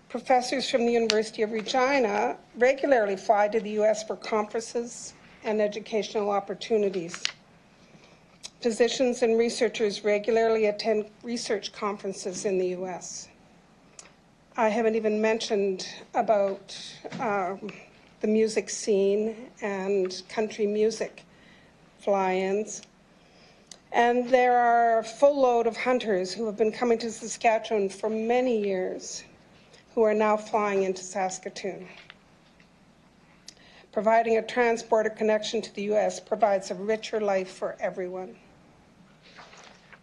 Speaker 8: Professors from the University of Regina regularly fly to the U.S. for conferences and educational opportunities. Physicians and researchers regularly attend research conferences in the U.S. I haven't even mentioned about the music scene and country music fly-ins. And there are a full load of hunters who have been coming to Saskatchewan for many years who are now flying into Saskatoon. Providing a trans-border connection to the U.S. provides a richer life for everyone.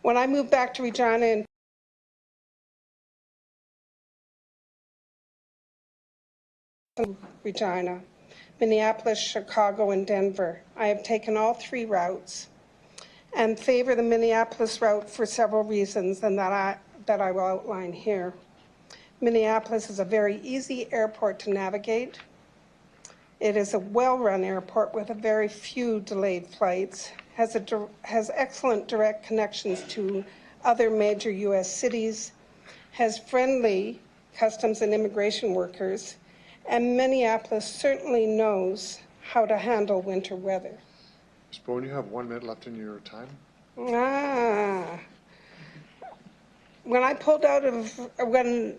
Speaker 8: When I moved back to Regina in Regina, Minneapolis, Chicago, and Denver, I have taken all 3 routes and favor the Minneapolis route for several reasons and that I will outline here. Minneapolis is a very easy airport to navigate. It is a well-run airport with a very few delayed flights, has excellent direct connections to other major U.S. cities, has friendly customs and immigration workers, and Minneapolis certainly knows how to handle winter weather.
Speaker 2: Ms. Bowen, you have 1 minute left in your time.
Speaker 8: When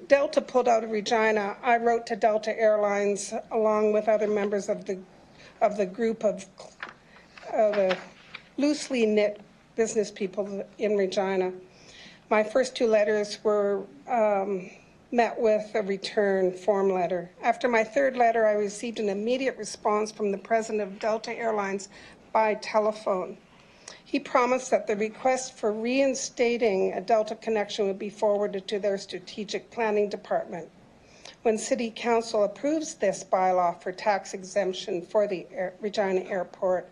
Speaker 8: Delta pulled out of Regina, I wrote to Delta Airlines along with other members of the group of loosely knit business people in Regina. My first 2 letters were met with a return form letter. After my third letter, I received an immediate response from the president of Delta Airlines by telephone. He promised that the request for reinstating a Delta connection would be forwarded to their strategic planning department. When City Council approves this bylaw for tax exemption for the Regina Airport,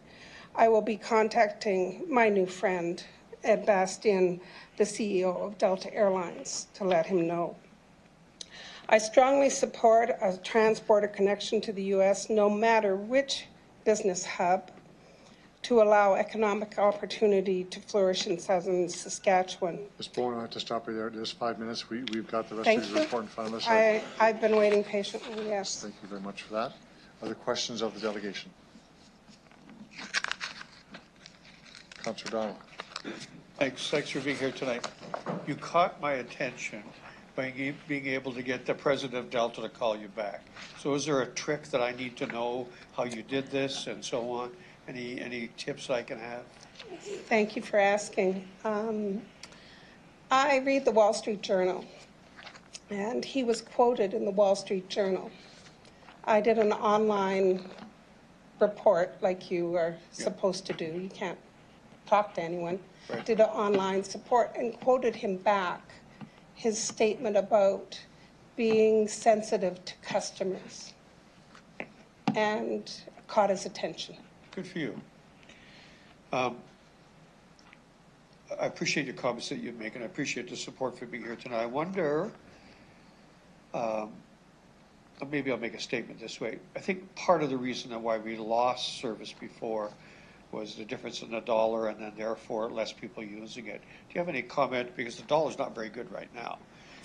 Speaker 8: I will be contacting my new friend, Ed Bastian, the CEO of Delta Airlines, to let him know. I strongly support a transporter connection to the U.S. no matter which business hub to allow economic opportunity to flourish in southern Saskatchewan.
Speaker 2: Ms. Bowen, I have to stop you there. Just 5 minutes. We've got the rest
Speaker 8: Thank
Speaker 2: of
Speaker 8: you.
Speaker 2: your report in front of us.
Speaker 8: I've been waiting patiently, yes.
Speaker 2: Thank you very much for that. Other questions of the delegation? Councillor Donald.
Speaker 21: Thanks for being here tonight. You caught my attention by being able to get the president of Delta to call you back. So is there a trick that I need to know how you did this and so on? Any tips I can have?
Speaker 8: Thank you for asking. I read the Wall Street Journal, and he was quoted in the Wall Street Journal. I did an online report like you are supposed to do. You can't talk to anyone.
Speaker 21: Right.
Speaker 8: Did an online support and quoted him back, his statement about being sensitive to customers, and caught his attention.
Speaker 21: Good for you. I appreciate your comments that you make, and I appreciate the support for being here tonight. I wonder, maybe I'll make a statement this way. I think part of the reason that why we lost service before was the difference in the dollar and then therefore less people using it. Do you have any comment? Because the dollar's not very good right now.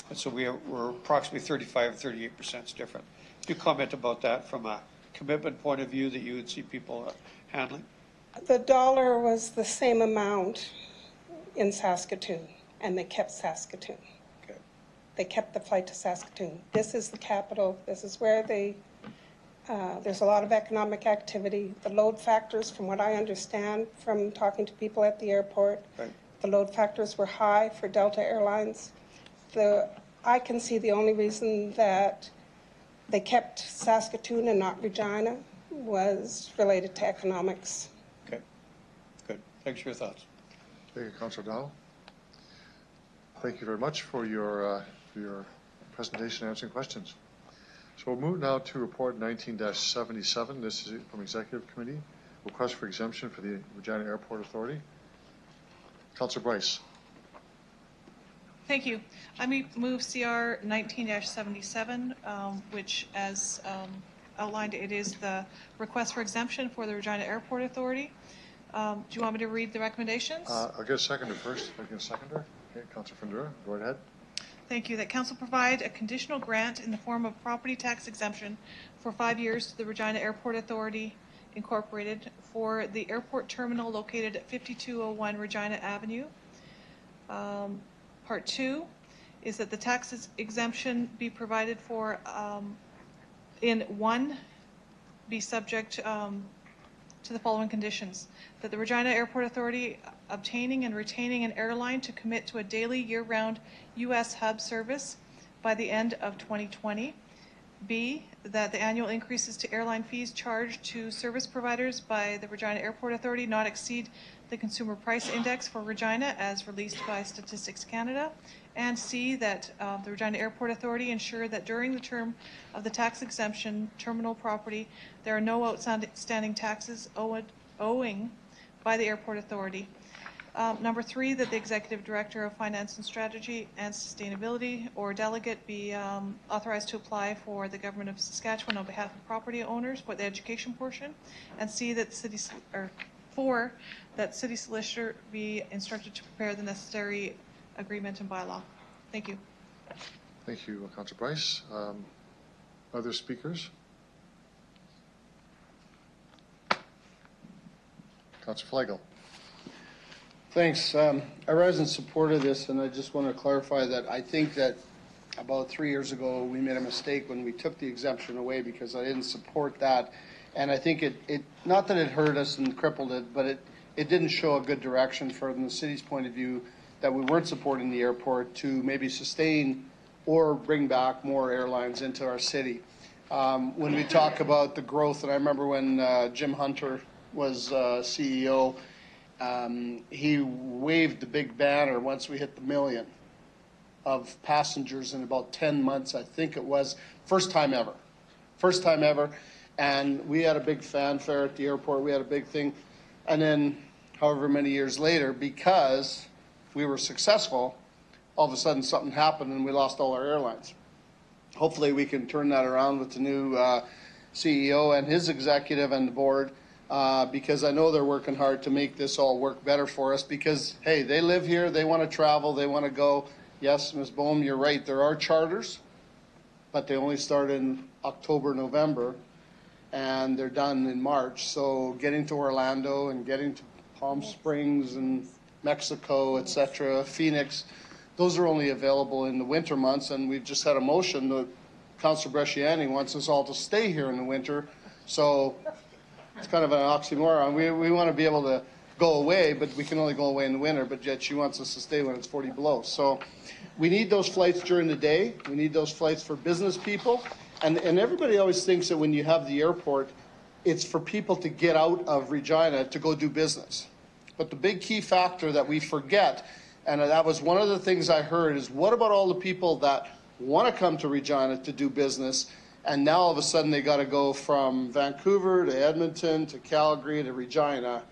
Speaker 21: And so we're approximately 35, 38% different. Do you comment about that from a commitment point of view that you would see people handling?
Speaker 8: The dollar was the same amount in Saskatoon, and they kept Saskatoon.
Speaker 21: Okay.
Speaker 8: They kept the flight to Saskatoon. This is the capital. This is where there's a lot of economic activity. The load factors, from what I understand from talking to people at the airport,
Speaker 21: right,
Speaker 8: the load factors were high for Delta Airlines. I can see the only reason that they kept Saskatoon and not Regina was related to economics.
Speaker 21: Okay, good. Thanks for your thoughts.
Speaker 2: Thank you, Councillor Donald. Thank you very much for your presentation and answering questions. So we'll move now to report 19-77. This is from Executive Committee. Request for exemption for the Regina Airport Authority. Councillor Bryce.
Speaker 3: Thank you. I move CR 19-77, which as outlined, it is the request for exemption for the Regina Airport Authority. Do you want me to read the recommendations?
Speaker 2: I'll get a seconder first. I'll get a seconder. Okay, Councillor Fundura, go ahead.
Speaker 3: Thank you. That council provide a conditional grant in the form of property tax exemption for 5 years to the Regina Airport Authority Incorporated for the airport terminal located at 5201 Regina Avenue. Part 2 is that the tax exemption be provided for in 1, be subject to the following conditions. That the Regina Airport Authority obtaining and retaining an airline to commit to a daily year-round U.S. hub service by the end of 2020. B, that the annual increases to airline fees charged to service providers by the Regina Airport Authority not exceed the Consumer Price Index for Regina as released by Statistics Canada. And C, that the Regina Airport Authority ensure that during the term of the tax exemption terminal property, there are no outstanding taxes owing by the Airport Authority. Number 3, that the Executive Director of Finance and Strategy and Sustainability or delegate be authorized to apply for the Government of Saskatchewan on behalf of property owners for the education portion. And C, that four, that City Solicitor be instructed to prepare the necessary agreement and bylaw. Thank you.
Speaker 2: Thank you, Councillor Bryce. Other speakers? Councillor Flegel.
Speaker 10: Thanks. I rise in support of this, and I just want to clarify that I think that about 3 years ago, we made a mistake when we took the exemption away because I didn't support that. And I think it not that it hurt us and crippled it, but it didn't show a good direction from the city's point of view that we weren't supporting the airport to maybe sustain or bring back more airlines into our city. When we talk about the growth, and I remember when Jim Hunter was CEO, he waved the big banner once we hit the million of passengers in about 10 months, I think it was. First time ever. First time ever. And we had a big fanfare at the airport. We had a big thing. And then, however many years later, because we were successful, all of a sudden something happened and we lost all our airlines. Hopefully we can turn that around with the new CEO and his executive and the board, because I know they're working hard to make this all work better for us because, hey, they live here, they want to travel, they want to go. Yes, Ms. Bohm, you're right, there are charters, but they only start in October, November, and they're done in March. So getting to Orlando and getting to Palm Springs and Mexico, etc., Phoenix, those are only available in the winter months, and we've just had a motion that Councillor Bresciani wants us all to stay here in the winter. So it's kind of an oxymoron. We want to be able to go away, but we can only go away in the winter, but yet she wants us to stay when it's 40 below. So we need those flights during the day. We need those flights for business people. And everybody always thinks that when you have the airport, it's for people to get out of Regina to go do business. But the big key factor that we forget, and that was one of the things I heard, is what about all the people that want to come to Regina to do business, and now all of a sudden they got to go from Vancouver to Edmonton to Calgary to Regina?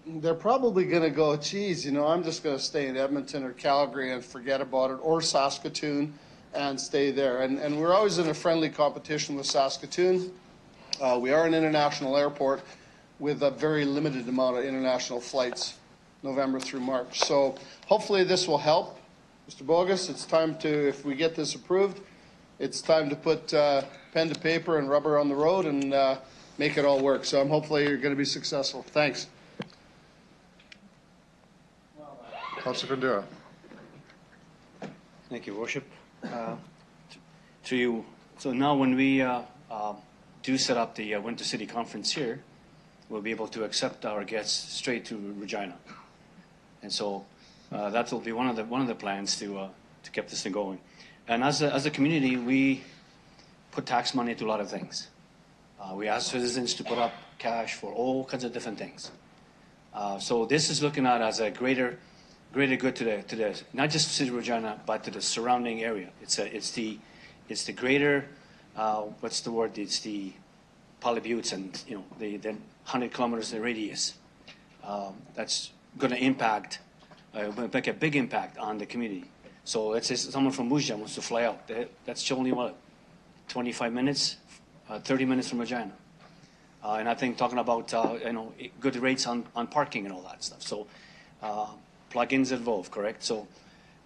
Speaker 10: They're probably going to go, geez, you know, I'm just going to stay in Edmonton or Calgary and forget about it, or Saskatoon and stay there. And we're always in a friendly competition with Saskatoon. We are an international airport with a very limited amount of international flights, November through March. So hopefully this will help. Mr. Bogus, it's time to, if we get this approved, it's time to put pen to paper and rubber on the road and make it all work. So I'm hopefully you're going to be successful. Thanks.
Speaker 2: Councillor Bandera.
Speaker 11: Thank you, Worship. To you. So now when we do set up the Winter City Conference here, we'll be able to accept our guests straight to Regina. And so that will be one of the plans to keep this thing going. And as a community, we put tax money to a lot of things. We ask citizens to put up cash for all kinds of different things. So this is looking at as a greater good to the not just the city of Regina, but to the surrounding area. It's the greater what's the word? It's the Polybuttes and the 100 kilometers in radius. That's going to impact, make a big impact on the community. So let's say someone from Mujia wants to fly out. That's only what, 25 minutes, 30 minutes from Regina. And I think talking about good rates on parking and all that stuff. So plugins involved, correct? So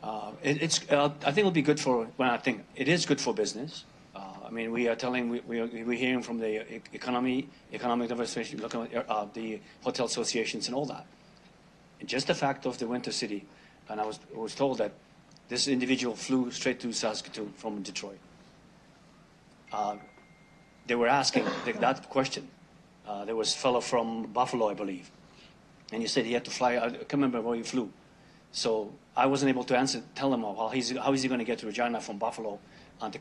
Speaker 11: I think it'll be good for. Well, I think it is good for business. I mean, we are telling, we're hearing from the economic diversification, looking at the hotel associations and all that. And just the fact of the Winter City, and I was told that this individual flew straight to Saskatoon from Detroit. They were asking that question. There was a fellow from Buffalo, I believe, and he said he had to fly. I can't remember where he flew. So I wasn't able to tell him how is he going to get to Regina from Buffalo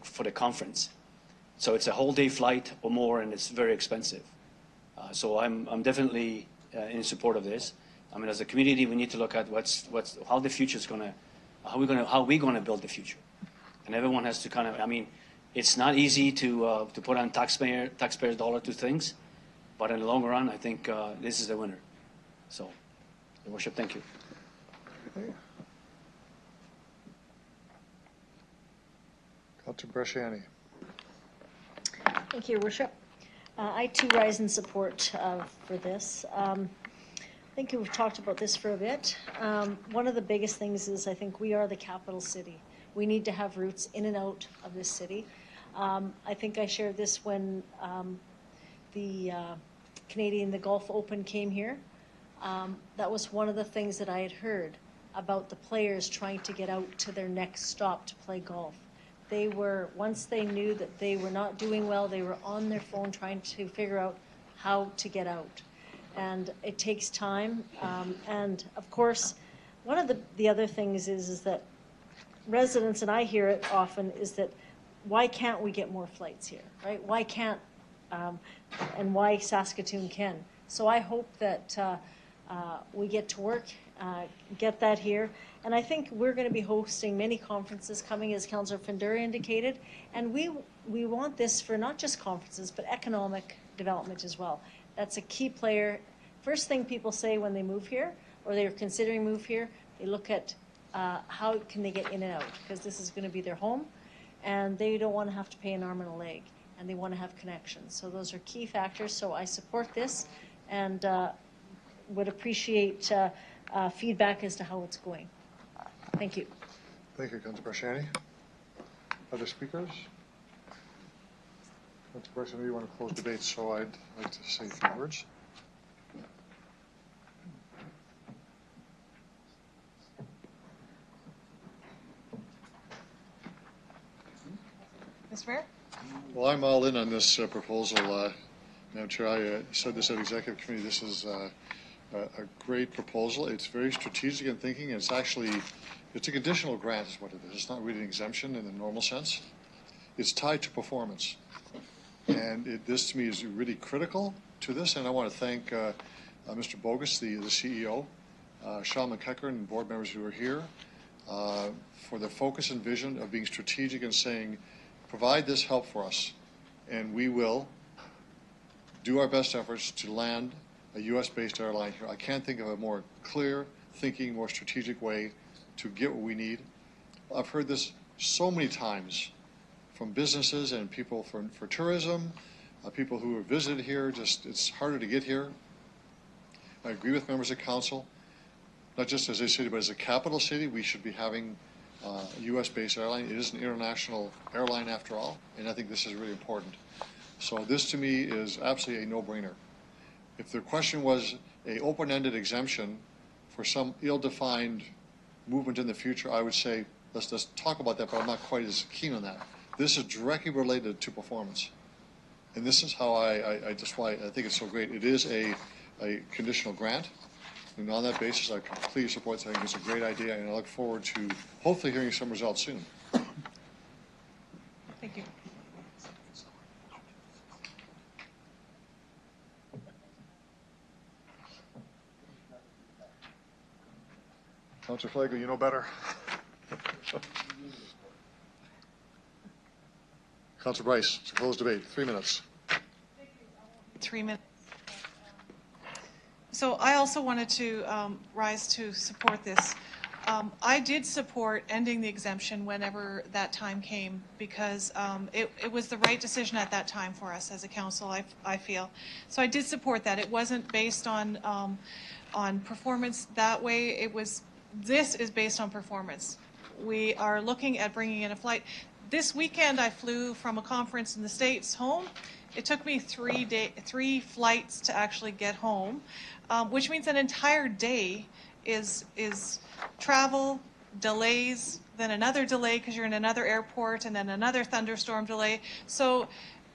Speaker 11: for the conference. So it's a whole day flight or more, and it's very expensive. So I'm definitely in support of this. I mean, as a community, we need to look at how the future is going to, how we going to build the future, and everyone has to kind of. I mean, it's not easy to put on taxpayers' dollar to things, but in the long run, I think this is the winner. So, Your Worship, thank you.
Speaker 2: Okay. Councillor Bresciani.
Speaker 7: Thank you, Your Worship. I too rise in support for this. I think we've talked about this for a bit. One of the biggest things is I think we are the capital city. We need to have routes in and out of this city. I think I shared this when the the Golf Open came here. That was one of the things that I had heard about the players trying to get out to their next stop to play golf. They were, once they knew that they were not doing well, they were on their phone trying to figure out how to get out. And it takes time. And of course, one of the other things is that residents, and I hear it often, is that why can't we get more flights here, right? Why can't, and why Saskatoon can. So I hope that we get to work, get that here. And I think we're going to be hosting many conferences coming, as Councillor Findura indicated. And we want this for not just conferences, but economic development as well. That's a key player. First thing people say when they move here, or they're considering move here, they look at how can they get in and out, because this is going to be their home, and they don't want to have to pay an arm and a leg, and they want to have connections. So those are key factors. So I support this, and would appreciate feedback as to how it's going. Thank you.
Speaker 2: Thank you, Councillor Brashani. Other speakers? Councillor Brashani, you want to close debate, so I'd like to say a few words.
Speaker 3: Mr. Mayor?
Speaker 2: Well, I'm all in on this proposal, Madam Chair. I said this at Executive Committee. This is a great proposal. It's very strategic in thinking. It's actually, it's a conditional grant is what it is. It's not really an exemption in the normal sense. It's tied to performance. And this to me is really critical to this. And I want to thank Mr. Bogus, the CEO, Sean McEachern, and board members who are here for the focus and vision of being strategic and saying, provide this help for us, and we will do our best efforts to land a U.S.-based airline here. I can't think of a more clear thinking, more strategic way to get what we need. I've heard this so many times from businesses and people for tourism, people who have visited here. Just it's harder to get here. I agree with members of council. Not just as a city, but as a capital city, we should be having a U.S.-based airline. It is an international airline after all, and I think this is really important. So this to me is absolutely a no-brainer. If the question was an open-ended exemption for some ill-defined movement in the future, I would say let's talk about that, but I'm not quite as keen on that. This is directly related to performance, and this is how I just why I think it's so great. It is a conditional grant. And on that basis, I completely support it. I think it's a great idea, and I look forward to hopefully hearing some results soon.
Speaker 3: Thank you.
Speaker 2: Councillor Flagler, you know better. Councillor Bryce, to close debate, 3 minutes.
Speaker 3: 3 minutes. So I also wanted to rise to support this. I did support ending the exemption whenever that time came, because it was the right decision at that time for us as a council, I feel. So I did support that. It wasn't based on performance that way. This is based on performance. We are looking at bringing in a flight. This weekend I flew from a conference in the States home. It took me 3 flights to actually get home, which means an entire day is travel, delays, then another delay because you're in another airport, and then another thunderstorm delay. So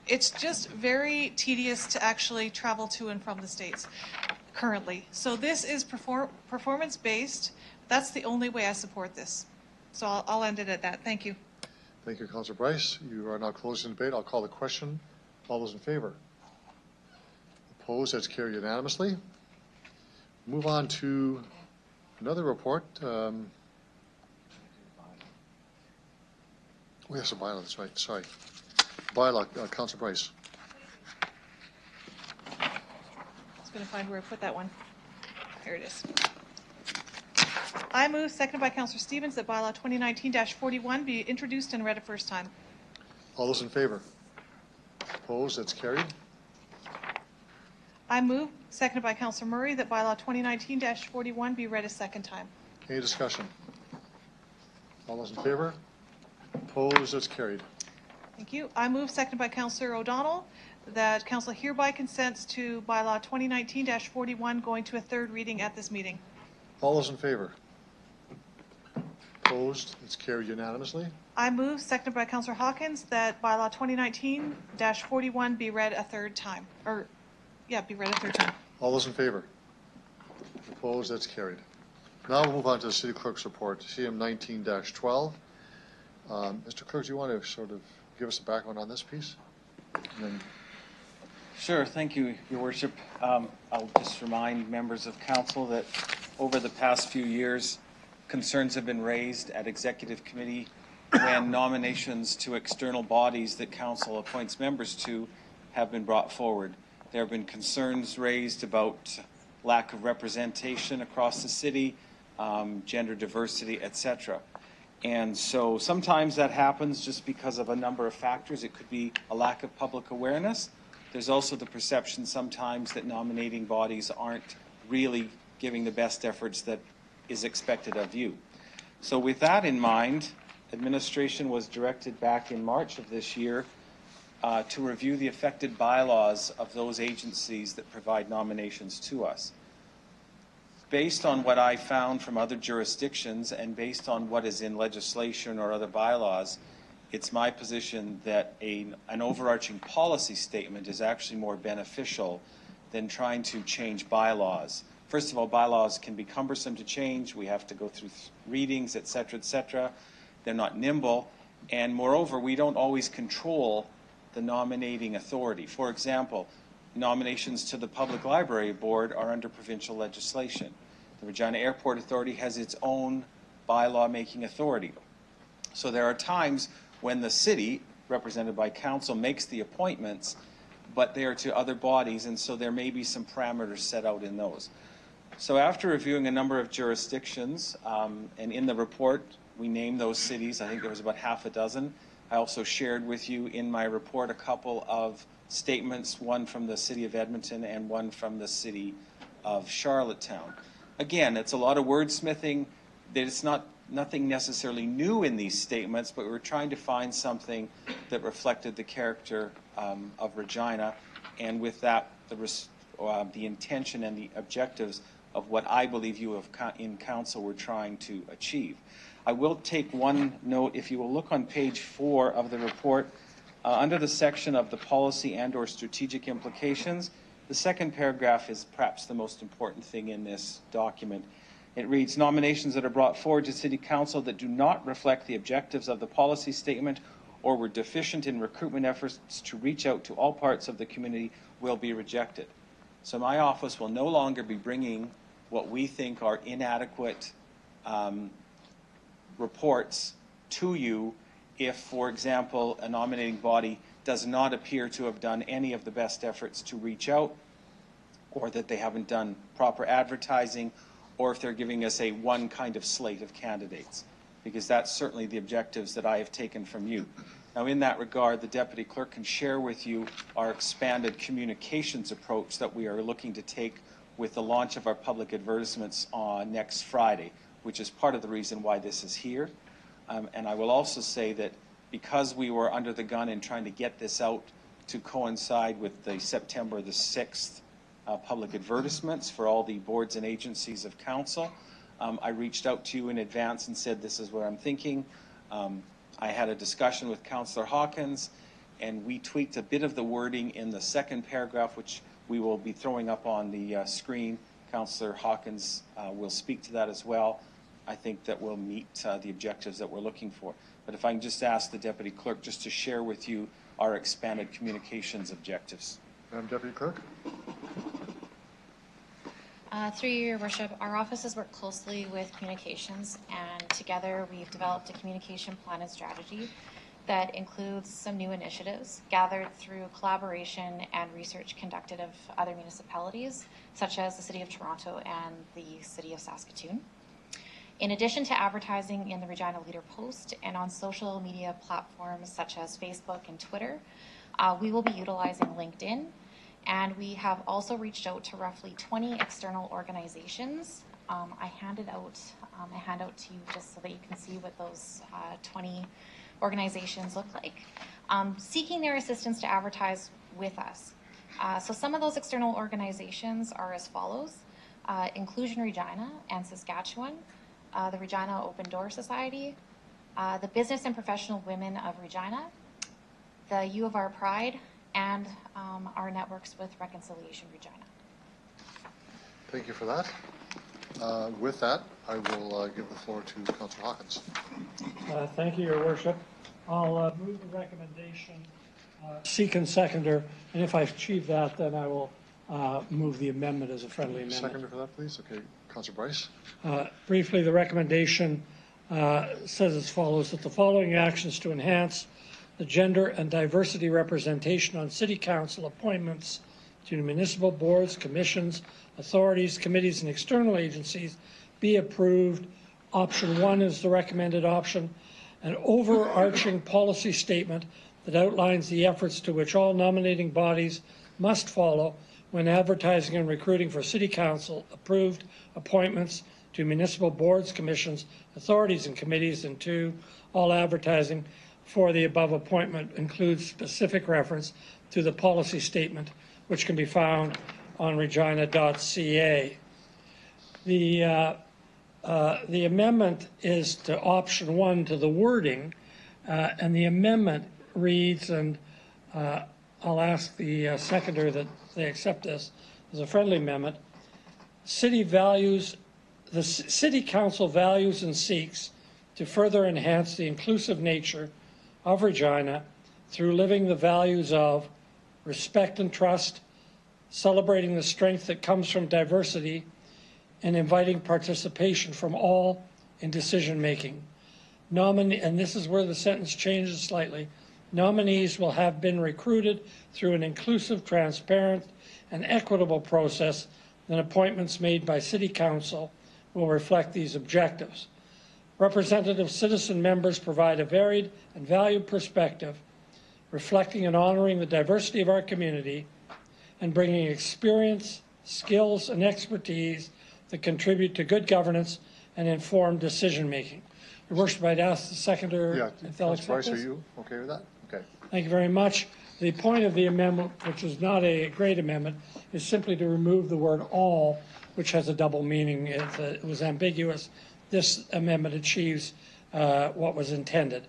Speaker 3: it's just very tedious to actually travel to and from the States currently. So this is performance-based. That's the only way I support this. So I'll end it at that. Thank you.
Speaker 2: Thank you, Councillor Bryce. You are now closing the debate. I'll call the question. All those in favor? Opposed? That's carried unanimously. Move on to another report. Yes, a bylaw, that's right. Sorry. Bylaw, Councillor Bryce.
Speaker 3: I was going to find where I put that one. Here it is. I move, seconded by Councillor Stevens, that bylaw 2019-41 be introduced and read a first time.
Speaker 2: All those in favor? Opposed? That's carried.
Speaker 3: I move, seconded by Councillor Murray, that bylaw 2019-41 be read a second time.
Speaker 2: Any discussion? All those in favor? Opposed? That's carried.
Speaker 3: Thank you. I move, seconded by Councillor O'Donnell, that Council hereby consents to bylaw 2019-41 going to a third reading at this meeting.
Speaker 2: All those in favor? Opposed? It's carried unanimously.
Speaker 3: I move, seconded by Councillor Hawkins, that bylaw 2019-41 be read a third time. Be read a third time.
Speaker 2: All those in favor? Opposed? That's carried. Now we'll move on to the City Clerk's report, CM 19-12. Mr. Clerk, do you want to sort of give us a background on this piece? And then
Speaker 1: Sure, thank you, Your Worship. I'll just remind members of council that over the past few years, concerns have been raised at executive committee when nominations to external bodies that council appoints members to have been brought forward. There have been concerns raised about lack of representation across the city, gender diversity, etc. And so sometimes that happens just because of a number of factors. It could be a lack of public awareness. There's also the perception sometimes that nominating bodies aren't really giving the best efforts that is expected of you. So with that in mind, administration was directed back in March of this year to review the affected bylaws of those agencies that provide nominations to us. Based on what I found from other jurisdictions and based on what is in legislation or other bylaws, it's my position that an overarching policy statement is actually more beneficial than trying to change bylaws. First of all, bylaws can be cumbersome to change. We have to go through readings, et cetera, et cetera. They're not nimble. And moreover, we don't always control the nominating authority. For example, nominations to the Public Library Board are under provincial legislation. The Regina Airport Authority has its own bylaw-making authority. So there are times when the city, represented by council, makes the appointments, but they are to other bodies, and so there may be some parameters set out in those. So after reviewing a number of jurisdictions, and in the report, we named those cities. I think there was about half a dozen. I also shared with you in my report a couple of statements, one from the city of Edmonton and one from the city of Charlottetown. Again, it's a lot of wordsmithing. It's nothing necessarily new in these statements, but we were trying to find something that reflected the character of Regina, and with that, the intention and the objectives of what I believe you in council were trying to achieve. I will take one note. If you will look on page 4 of the report, under the section of the policy and/or strategic implications, the second paragraph is perhaps the most important thing in this document. It reads, nominations that are brought forward to City Council that do not reflect the objectives of the policy statement or were deficient in recruitment efforts to reach out to all parts of the community will be rejected. So my office will no longer be bringing what we think are inadequate reports to you if, for example, a nominating body does not appear to have done any of the best efforts to reach out, or that they haven't done proper advertising, or if they're giving us a one kind of slate of candidates, because that's certainly the objectives that I have taken from you. Now, in that regard, the Deputy Clerk can share with you our expanded communications approach that we are looking to take with the launch of our public advertisements on next Friday, which is part of the reason why this is here. And I will also say that because we were under the gun in trying to get this out to coincide with the September the 6th public advertisements for all the boards and agencies of council, I reached out to you in advance and said, this is what I'm thinking. I had a discussion with Councillor Hawkins, and we tweaked a bit of the wording in the second paragraph, which we will be throwing up on the screen. Councillor Hawkins will speak to that as well. I think that will meet the objectives that we're looking for. But if I can just ask the Deputy Clerk just to share with you our expanded communications objectives.
Speaker 2: Madam Deputy Clerk.
Speaker 12: Through you, Your Worship, our offices work closely with communications, and together we've developed a communication plan and strategy that includes some new initiatives gathered through collaboration and research conducted of other municipalities, such as the City of Toronto and the City of Saskatoon. In addition to advertising in the Regina Leader Post and on social media platforms such as Facebook and Twitter, we will be utilizing LinkedIn, and we have also reached out to roughly 20 external organizations. I handed out a handout to you just so that you can see what those 20 organizations look like, seeking their assistance to advertise with us. So some of those external organizations are as follows: Inclusion Regina and Saskatchewan, the Regina Open Door Society, the Business and Professional Women of Regina, the U of R Pride, and our networks with Reconciliation Regina.
Speaker 2: Thank you for that. With that, I will give the floor to Councillor Hawkins.
Speaker 13: Thank you, Your Worship. I'll move the recommendation, seek and seconder, and if I achieve that, then I will move the amendment as a friendly amendment.
Speaker 2: Seconder for that, please. Okay, Councillor Bryce.
Speaker 13: Briefly, the recommendation says as follows, that the following actions to enhance the gender and diversity representation on City Council appointments to municipal boards, commissions, authorities, committees, and external agencies be approved. Option 1 is the recommended option. An overarching policy statement that outlines the efforts to which all nominating bodies must follow when advertising and recruiting for City Council approved appointments to municipal boards, commissions, authorities, and committees. And 2, all advertising for the above appointment includes specific reference to the policy statement, which can be found on regina.ca. The amendment is to option 1, to the wording, and the amendment reads, and I'll ask the seconder that they accept this as a friendly amendment. The City Council values and seeks to further enhance the inclusive nature of Regina through living the values of respect and trust, celebrating the strength that comes from diversity, and inviting participation from all in decision-making. And this is where the sentence changes slightly. Nominees will have been recruited through an inclusive, transparent, and equitable process, and appointments made by City Council will reflect these objectives. Representative citizen members provide a varied and valued perspective, reflecting and honoring the diversity of our community and bringing experience, skills, and expertise that contribute to good governance and informed decision-making. Your Worship, I'd ask the seconder if they'll accept this.
Speaker 2: Bryce, are you okay with that? Okay.
Speaker 13: Thank you very much. The point of the amendment, which is not a great amendment, is simply to remove the word all, which has a double meaning. It was ambiguous. This amendment achieves what was intended.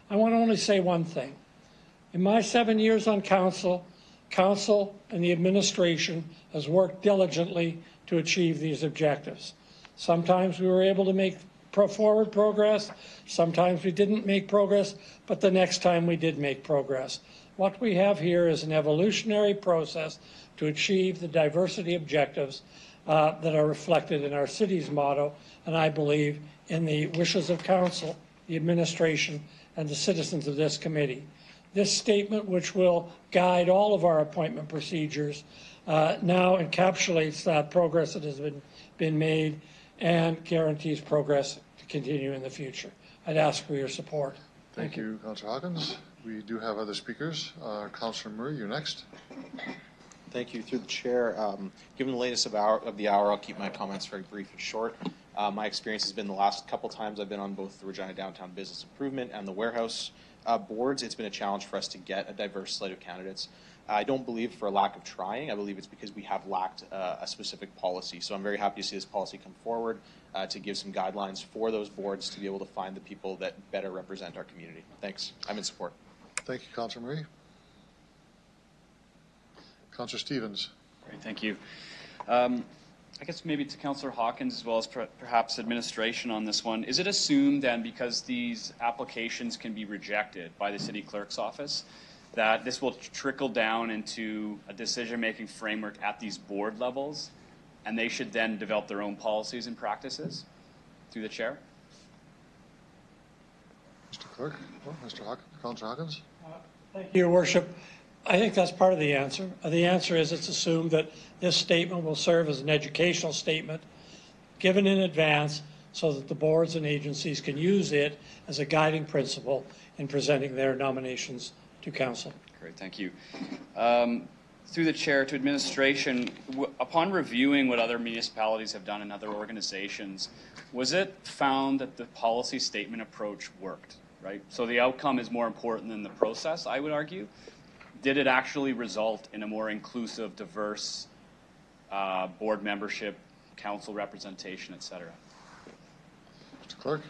Speaker 13: I want to only say one thing. In my 7 years on council, council and the administration has worked diligently to achieve these objectives. Sometimes we were able to make forward progress, sometimes we didn't make progress, but the next time we did make progress. What we have here is an evolutionary process to achieve the diversity objectives that are reflected in our city's motto, and I believe in the wishes of council, the administration, and the citizens of this committee. This statement, which will guide all of our appointment procedures, now encapsulates that progress that has been made and guarantees progress to continue in the future. I'd ask for your support.
Speaker 2: Thank you, Councillor Hawkins. We do have other speakers. Councillor Murray, you're next.
Speaker 17: Thank you. Through the chair, given the latest of the hour, I'll keep my comments very brief and short. My experience has been the last couple times I've been on both the Regina Downtown Business Improvement and the Warehouse boards, it's been a challenge for us to get a diverse slate of candidates. I don't believe for a lack of trying. I believe it's because we have lacked a specific policy. So I'm very happy to see this policy come forward to give some guidelines for those boards to be able to find the people that better represent our community. Thanks. I'm in support.
Speaker 2: Thank you, Councillor Murray. Councillor Stevens.
Speaker 15: Great, thank you. I guess maybe to Councillor Hawkins as well as perhaps administration on this one. Is it assumed then, because these applications can be rejected by the City Clerk's office, that this will trickle down into a decision-making framework at these board levels, and they should then develop their own policies and practices? Through the chair.
Speaker 2: Mr. Clerk, Mr. Hawkins, Councillor Hawkins.
Speaker 13: Thank you, Your Worship. I think that's part of the answer. The answer is it's assumed that this statement will serve as an educational statement given in advance so that the boards and agencies can use it as a guiding principle in presenting their nominations to council.
Speaker 15: Great, thank you. Through the chair to administration, upon reviewing what other municipalities have done and other organizations, was it found that the policy statement approach worked, right? So the outcome is more important than the process, I would argue. Did it actually result in a more inclusive, diverse board membership, council representation, et cetera?
Speaker 2: Mr. Clerk.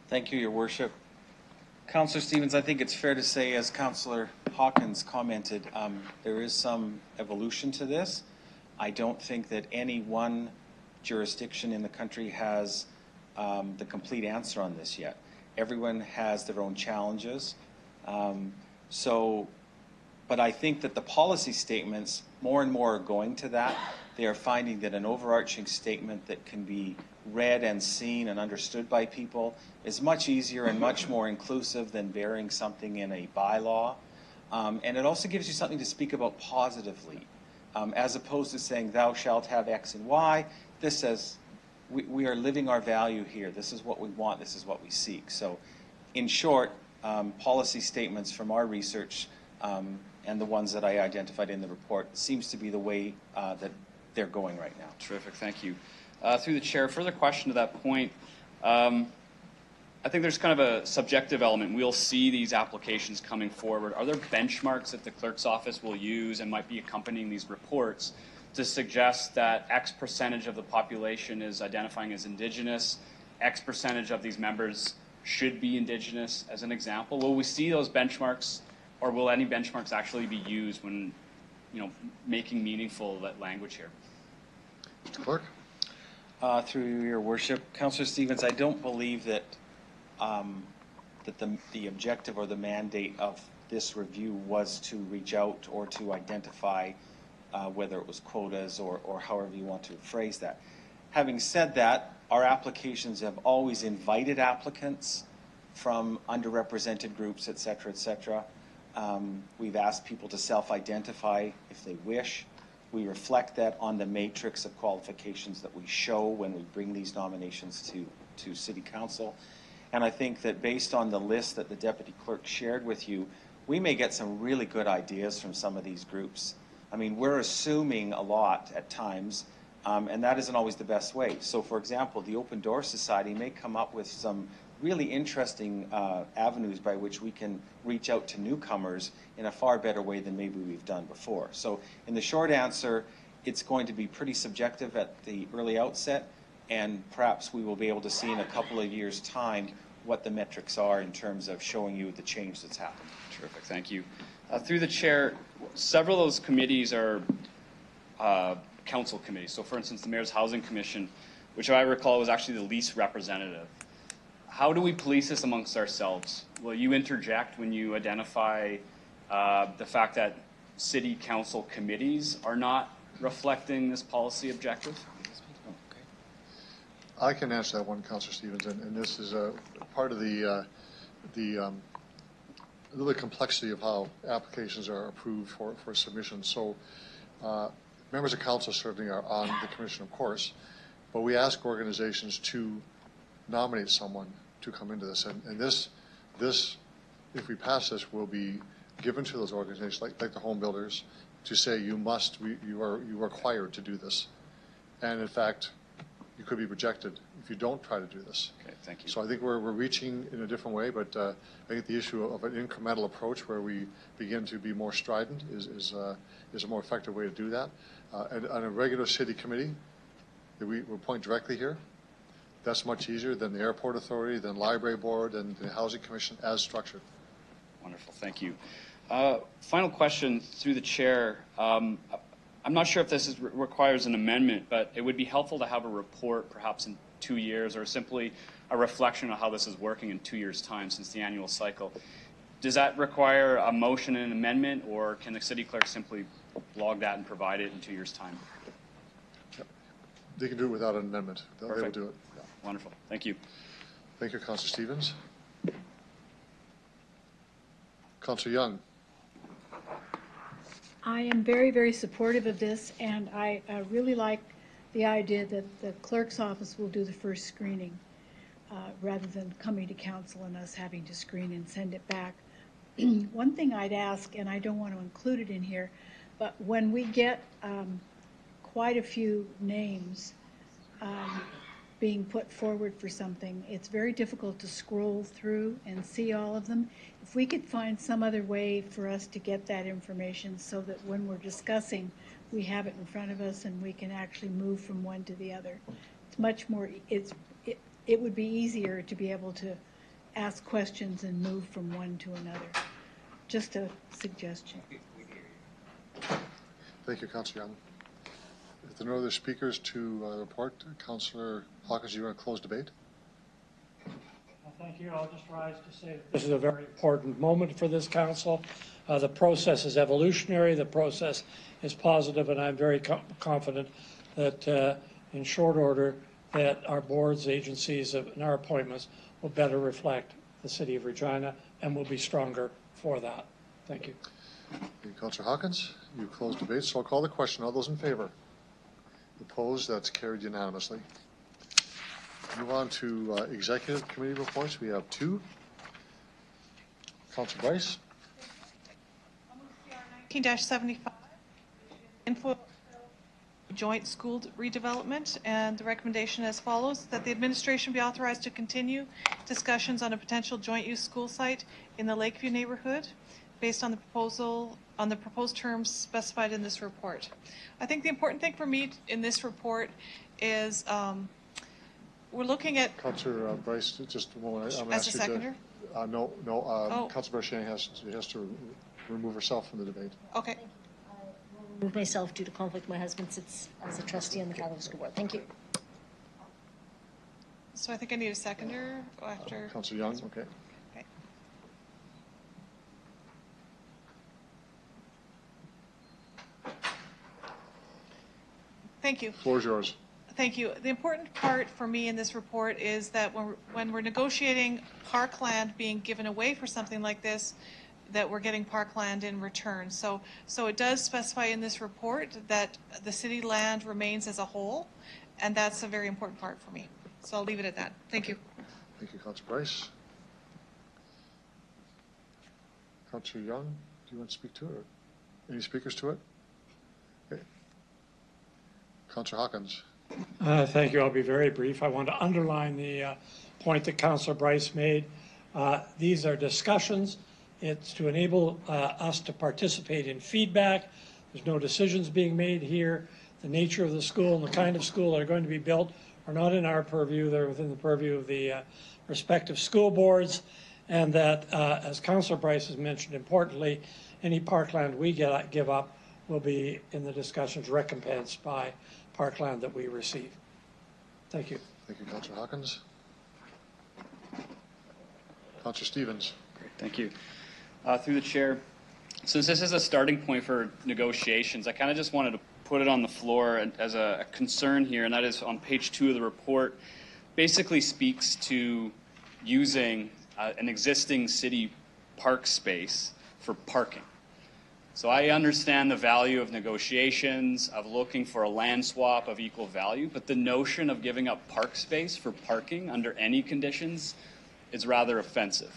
Speaker 1: Thank you, Your Worship. Councillor Stevens, I think it's fair to say, as Councillor Hawkins commented, there is some evolution to this. I don't think that any one jurisdiction in the country has the complete answer on this yet. Everyone has their own challenges. But I think that the policy statements, more and more are going to that. They are finding that an overarching statement that can be read and seen and understood by people is much easier and much more inclusive than burying something in a bylaw. And it also gives you something to speak about positively, as opposed to saying thou shalt have X and Y. This says we are living our value here. This is what we want. This is what we seek. So in short, policy statements from our research and the ones that I identified in the report seems to be the way that they're going right now.
Speaker 15: Terrific, thank you. Through the chair, further question to that point. I think there's kind of a subjective element. We'll see these applications coming forward. Are there benchmarks that the clerk's office will use and might be accompanying these reports to suggest that X percentage of the population is identifying as Indigenous, X percentage of these members should be Indigenous, as an example? Will we see those benchmarks, or will any benchmarks actually be used when, making meaningful that language here?
Speaker 2: Mr. Clerk?
Speaker 1: Through your worship, Councillor Stevens, I don't believe that the objective or the mandate of this review was to reach out or to identify whether it was quotas or however you want to phrase that. Having said that, our applications have always invited applicants from underrepresented groups, et cetera, et cetera. We've asked people to self-identify if they wish. We reflect that on the matrix of qualifications that we show when we bring these nominations to City Council. And I think that based on the list that the Deputy Clerk shared with you, we may get some really good ideas from some of these groups. I mean, we're assuming a lot at times, and that isn't always the best way. So, for example, the Open Door Society may come up with some really interesting avenues by which we can reach out to newcomers in a far better way than maybe we've done before. So, in the short answer, it's going to be pretty subjective at the early outset, and perhaps we will be able to see in a couple of years' time what the metrics are in terms of showing you the change that's happened.
Speaker 15: Terrific, thank you. Through the chair, several of those committees are council committees. So for instance, the Mayor's Housing Commission, which I recall was actually the least representative. How do we police this amongst ourselves? Will you interject when you identify the fact that city council committees are not reflecting this policy objective?
Speaker 2: I can answer that one, Councillor Stevens, and this is part of the complexity of how applications are approved for submission. So members of council certainly are on the commission, of course, but we ask organizations to nominate someone to come into this. And this, if we pass this, will be given to those organizations, like the home builders, to say you are required to do this. And in fact, you could be rejected if you don't try to do this.
Speaker 15: Okay, thank you.
Speaker 2: So I think we're reaching in a different way, but I think the issue of an incremental approach where we begin to be more strident is a more effective way to do that. And on a regular city committee, we point directly here. That's much easier than the airport authority, than library board, and the housing commission as structured.
Speaker 15: Wonderful, thank you. Final question through the chair. I'm not sure if this requires an amendment, but it would be helpful to have a report perhaps in 2 years, or simply a reflection of how this is working in 2 years' time since the annual cycle. Does that require a motion and an amendment, or can the city clerk simply log that and provide it in 2 years' time?
Speaker 2: They can do it without an amendment. They will do it. Yeah.
Speaker 15: Wonderful. Thank you.
Speaker 2: Thank you, Councillor Stevens. Councillor Young.
Speaker 9: I am very, very supportive of this, and I really like the idea that the clerk's office will do the first screening rather than coming to council and us having to screen and send it back. One thing I'd ask, and I don't want to include it in here, but when we get quite a few names being put forward for something, it's very difficult to scroll through and see all of them. If we could find some other way for us to get that information so that when we're discussing, we have it in front of us and we can actually move from one to the other. It's much more, it would be easier to be able to ask questions and move from one to another. Just a suggestion.
Speaker 2: Thank you, Councillor Young. If there are no other speakers to report, Councillor Hawkins, you want to close debate?
Speaker 13: Thank you. I'll just rise to say that this is a very important moment for this council. The process is evolutionary. The process is positive, and I'm very confident that in short order that our boards, agencies, and our appointments will better reflect the City of Regina and will be stronger for that. Thank you.
Speaker 2: Thank you, Councillor Hawkins. You close debate, so I'll call the question. All those in favor? Opposed? That's carried unanimously. Move on to executive committee reports. We have two. Councillor Bryce.
Speaker 3: 19-75, info joint school redevelopment, and the recommendation as follows, that the administration be authorized to continue discussions on a potential joint use school site in the Lakeview neighborhood based on the proposed terms specified in this report. I think the important thing for me in this report is we're looking at...
Speaker 2: Councillor Bryce, just a moment. I'm
Speaker 3: as a seconder?
Speaker 2: Councillor Brasciani has to remove herself from the debate.
Speaker 3: Okay.
Speaker 7: Remove myself due to conflict. My husband sits as a trustee on the Catholic School Board. Thank you.
Speaker 3: So I think I need a seconder after...
Speaker 2: Councillor Young, okay.
Speaker 3: Okay. Thank you.
Speaker 2: Floor is yours.
Speaker 3: Thank you. The important part for me in this report is that when we're negotiating parkland being given away for something like this, that we're getting parkland in return. So it does specify in this report that the city land remains as a whole, and that's a very important part for me. So I'll leave it at that. Thank you.
Speaker 2: Thank you, Councillor Bryce. Councillor Young, do you want to speak to it? Or any speakers to it? Okay. Councillor Hawkins.
Speaker 13: Thank you. I'll be very brief. I want to underline the point that Councillor Bryce made. These are discussions. It's to enable us to participate in feedback. There's no decisions being made here. The nature of the school and the kind of school that are going to be built are not in our purview. They're within the purview of the respective school boards. And that, as Councillor Bryce has mentioned, importantly, any parkland we give up will be in the discussions recompensed by parkland that we receive. Thank you.
Speaker 2: Thank you, Councillor Hawkins. Councillor Stevens.
Speaker 15: Great, thank you. Through the chair, since this is a starting point for negotiations, I kind of just wanted to put it on the floor as a concern here, and that is on page 2 of the report, basically speaks to using an existing city park space for parking. So I understand the value of negotiations, of looking for a land swap of equal value, but the notion of giving up park space for parking under any conditions is rather offensive.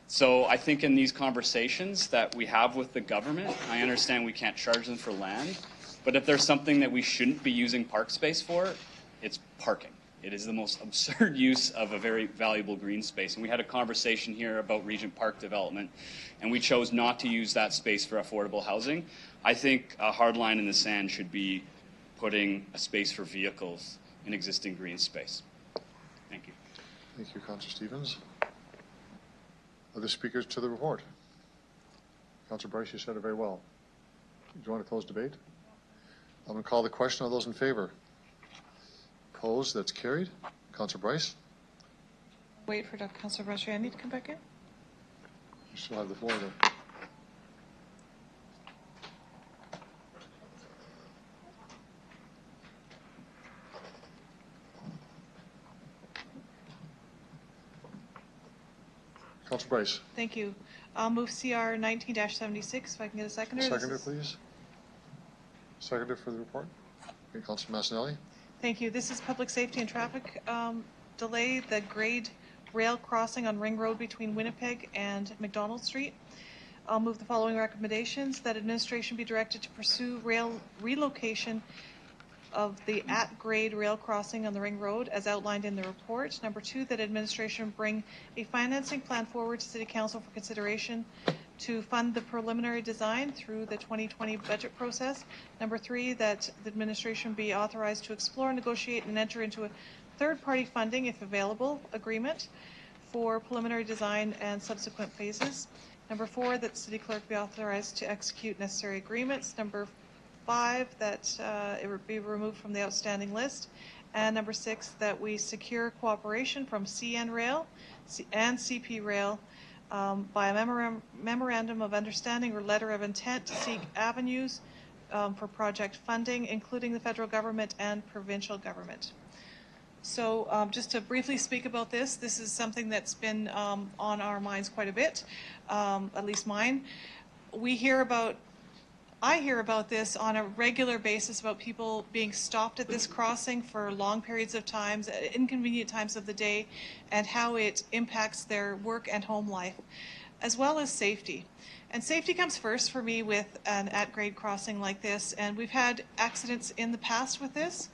Speaker 15: So I think in these conversations that we have with the government, I understand we can't charge them for land, but if there's something that we shouldn't be using park space for, it's parking. It is the most absurd use of a very valuable green space. And we had a conversation here about Regent Park development, and we chose not to use that space for affordable housing. I think a hard line in the sand should be putting a space for vehicles in existing green space. Thank you.
Speaker 2: Thank you, Councillor Stevens. Other speakers to the report? Councillor Bryce, you said it very well. Do you want to close debate? I'm going to call the question. All those in favor? Opposed? That's carried. Councillor Bryce?
Speaker 3: Wait for Councillor Brasciani to come back in.
Speaker 2: You still have the floor there. Councillor Bryce.
Speaker 3: Thank you. I'll move CR 19-76 if I can get a seconder.
Speaker 2: Seconder, please. Seconder for the report. Okay, Councillor Massinelli.
Speaker 3: Thank you. This is public safety and traffic delay, the grade rail crossing on Ring Road between Winnipeg and McDonald Street. I'll move the following recommendations: that administration be directed to pursue rail relocation of the at-grade rail crossing on the Ring Road as outlined in the report. Number 2, that administration bring a financing plan forward to City Council for consideration to fund the preliminary design through the 2020 budget process. Number 3, that the administration be authorized to explore, negotiate, and enter into a third-party funding, if available, agreement for preliminary design and subsequent phases. Number 4, that the city clerk be authorized to execute necessary agreements. Number 5, that it would be removed from the outstanding list. And number 6, that we secure cooperation from CN Rail and CP Rail by a memorandum of understanding or letter of intent to seek avenues for project funding, including the federal government and provincial government. So just to briefly speak about this is something that's been on our minds quite a bit, at least mine. I hear about this on a regular basis, about people being stopped at this crossing for long periods of times, at inconvenient times of the day, and how it impacts their work and home life, as well as safety. And safety comes first for me with an at-grade crossing like this, and we've had accidents in the past with this.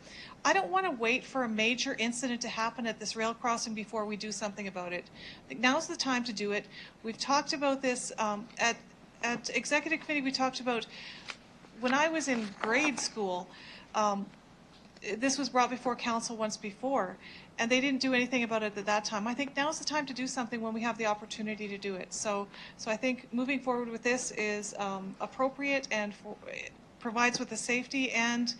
Speaker 3: I don't want to wait for a major incident to happen at this rail crossing before we do something about it. I think now's the time to do it. We've talked about this at Executive Committee. We talked about, when I was in grade school, this was brought before council once before, and they didn't do anything about it at that time. I think now's the time to do something when we have the opportunity to do it. So I think moving forward with this is appropriate and provides with the safety and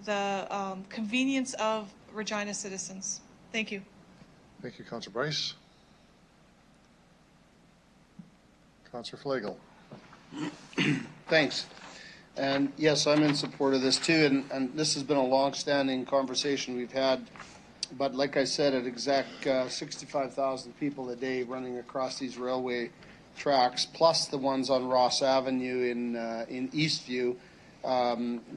Speaker 3: the convenience of Regina citizens. Thank you.
Speaker 2: Thank you, Councillor Bryce. Councillor Flagel.
Speaker 10: Thanks. And yes, I'm in support of this too, and this has been a long-standing conversation we've had. But like I said, at exact 65,000 people a day running across these railway tracks, plus the ones on Ross Avenue in Eastview,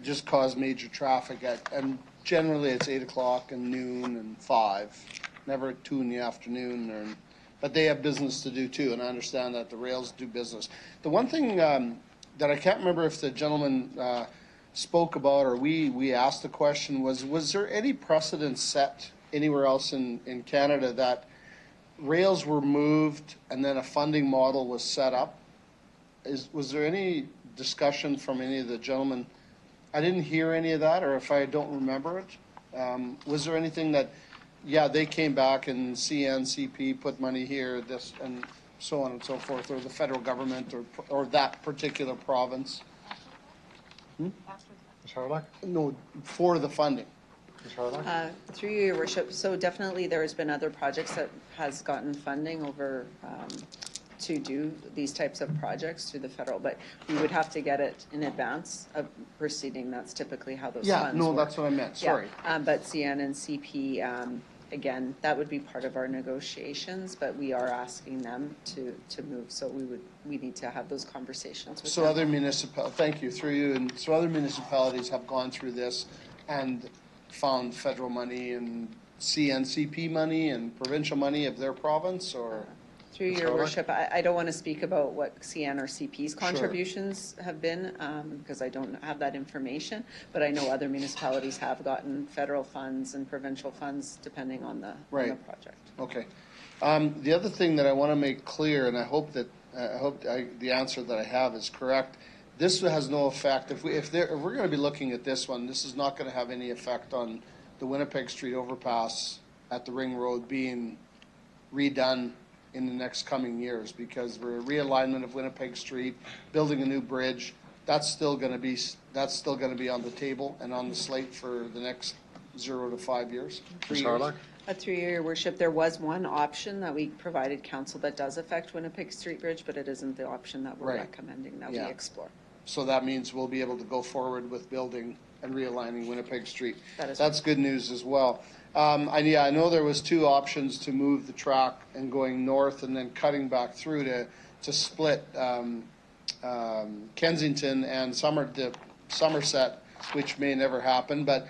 Speaker 10: just cause major traffic and generally it's 8 o'clock and noon and 5, never at 2 in the afternoon. But they have business to do too, and I understand that the rails do business. The one thing that I can't remember if the gentleman spoke about or we asked the question was there any precedent set anywhere else in Canada that rails were moved and then a funding model was set up? Was there any discussion from any of the gentlemen? I didn't hear any of that, or if I don't remember it, was there anything that, yeah, they came back and CNCP put money here, this, and so on and so forth, or the federal government, or that particular province?
Speaker 2: Ms. Harlock?
Speaker 10: No, for the funding.
Speaker 2: Ms. Harlock?
Speaker 18: Through you, Your Worship, so definitely there has been other projects that has gotten funding over to do these types of projects through the federal, but we would have to get it in advance of proceeding. That's typically how those funds work.
Speaker 10: That's what I meant, sorry.
Speaker 18: Yeah, but CN and CP, again, that would be part of our negotiations, but we are asking them to move, so we need to have those conversations with
Speaker 10: So
Speaker 18: them.
Speaker 10: other municipalities, thank you, through you, and so other municipalities have gone through this and found federal money and CNCP money and provincial money of their province, or?
Speaker 18: Through your worship, I don't want to speak about what CN or CP's contributions have been, because I don't have that information, but I know other municipalities have gotten federal funds and provincial funds depending on the project.
Speaker 10: Okay. The other thing that I want to make clear, and I hope that the answer that I have is correct. This has no effect. If we're going to be looking at this one, this is not going to have any effect on the Winnipeg Street overpass at the Ring Road being redone in the next coming years, because we're a realignment of Winnipeg Street, building a new bridge. That's still going to be on the table and on the slate for the next 0 to 5 years.
Speaker 2: Ms. Harlock?
Speaker 18: Through your worship, there was one option that we provided council that does affect Winnipeg Street Bridge, but it isn't the option that we're recommending that we explore.
Speaker 10: So that means we'll be able to go forward with building and realigning Winnipeg Street.
Speaker 18: That's
Speaker 10: good news as well. I know there was 2 options to move the track and going north and then cutting back through to split Kensington and Somerset, which may never happen. But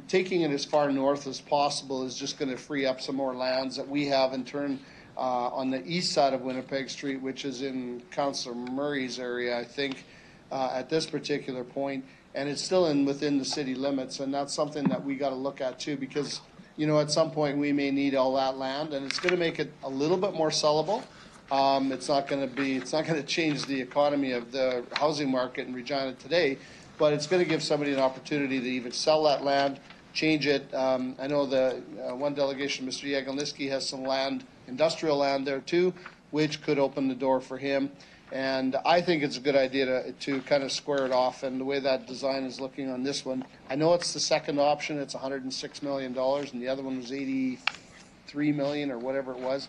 Speaker 10: taking it as far north as possible is just going to free up some more lands that we have in turn on the east side of Winnipeg Street, which is in Councillor Murray's area, I think, at this particular point. And it's still within the city limits, and that's something that we got to look at too, because at some point we may need all that land, and it's going to make it a little bit more sellable. It's not going to change the economy of the housing market in Regina today, but it's going to give somebody an opportunity to even sell that land, change it. I know the one delegation, Mr. Jagielniski, has some land, industrial land there too, which could open the door for him. And I think it's a good idea to kind of square it off, and the way that design is looking on this one, I know it's the second option, it's $106 million, and the other one was 83 million or whatever it was,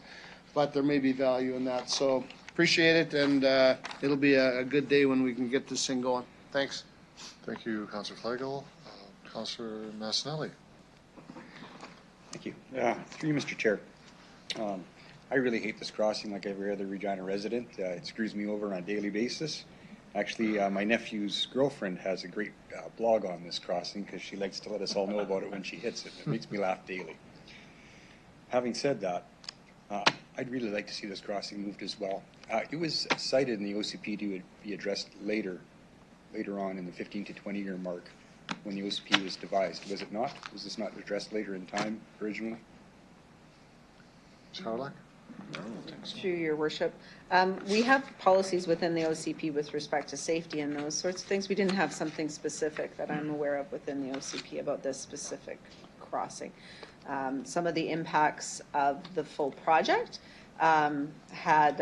Speaker 10: but there may be value in that. So appreciate it, and it'll be a good day when we can get this thing going. Thanks.
Speaker 2: Thank you, Councillor Flagel. Councillor Massanelli.
Speaker 14: Thank you. Through you, Mr. Chair. I really hate this crossing like every other Regina resident. It screws me over on a daily basis. Actually, my nephew's girlfriend has a great blog on this crossing because she likes to let us all know about it when she hits it. It makes me laugh daily. Having said that, I'd really like to see this crossing moved as well. It was cited in the OCP to be addressed later on in the 15 to 20 year mark when the OCP was devised. Was it not? Was this not addressed later in time originally?
Speaker 2: Ms. Harlock?
Speaker 18: Through your worship. We have policies within the OCP with respect to safety and those sorts of things. We didn't have something specific that I'm aware of within the OCP about this specific crossing. Some of the impacts of the full project had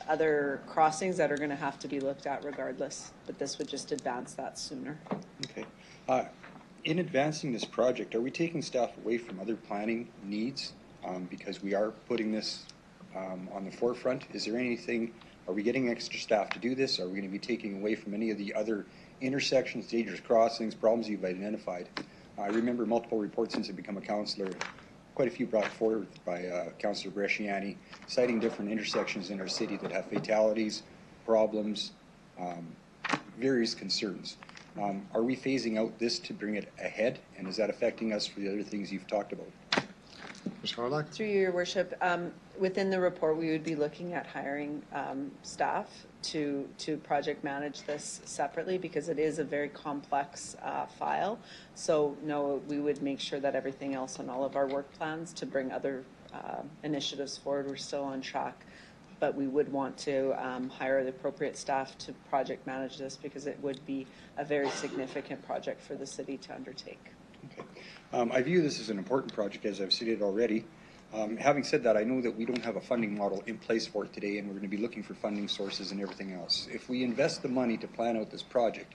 Speaker 18: other crossings that are going to have to be looked at regardless, but this would just advance that sooner.
Speaker 14: Okay. In advancing this project, are we taking staff away from other planning needs because we are putting this on the forefront? Is there anything, are we getting extra staff to do this? Are we going to be taking away from any of the other intersections, dangerous crossings, problems you've identified? I remember multiple reports since I've become a councillor, quite a few brought forward by Councillor Bresciani, citing different intersections in our city that have fatalities, problems, various concerns. Are we phasing out this to bring it ahead, and is that affecting us for the other things you've talked about?
Speaker 2: Ms. Harlock?
Speaker 18: Through your worship, within the report, we would be looking at hiring staff to project manage this separately because it is a very complex file. So no, we would make sure that everything else on all of our work plans to bring other initiatives forward, we're still on track. But we would want to hire the appropriate staff to project manage this because it would be a very significant project for the city to undertake.
Speaker 14: Okay. I view this as an important project, as I've stated already. Having said that, I know that we don't have a funding model in place for it today, and we're going to be looking for funding sources and everything else. If we invest the money to plan out this project,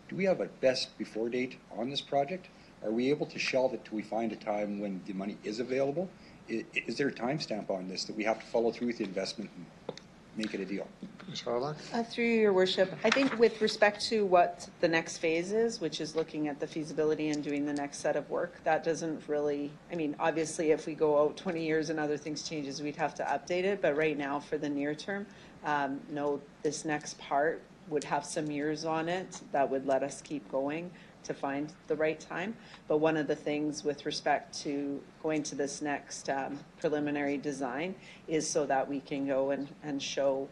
Speaker 14: do we have a best before date on this project? Are we able to shelve it till we find a time when the money is available? Is there a timestamp on this that we have to follow through with the investment and make it a deal?
Speaker 2: Ms. Harlock?
Speaker 18: Through your worship, I think with respect to what the next phase is, which is looking at the feasibility and doing the next set of work, that doesn't really, I mean, obviously if we go out 20 years and other things changes, we'd have to update it. But right now for the near term, no, this next part would have some years on it that would let us keep going to find the right time. But one of the things with respect to going to this next preliminary design is so that we can go and show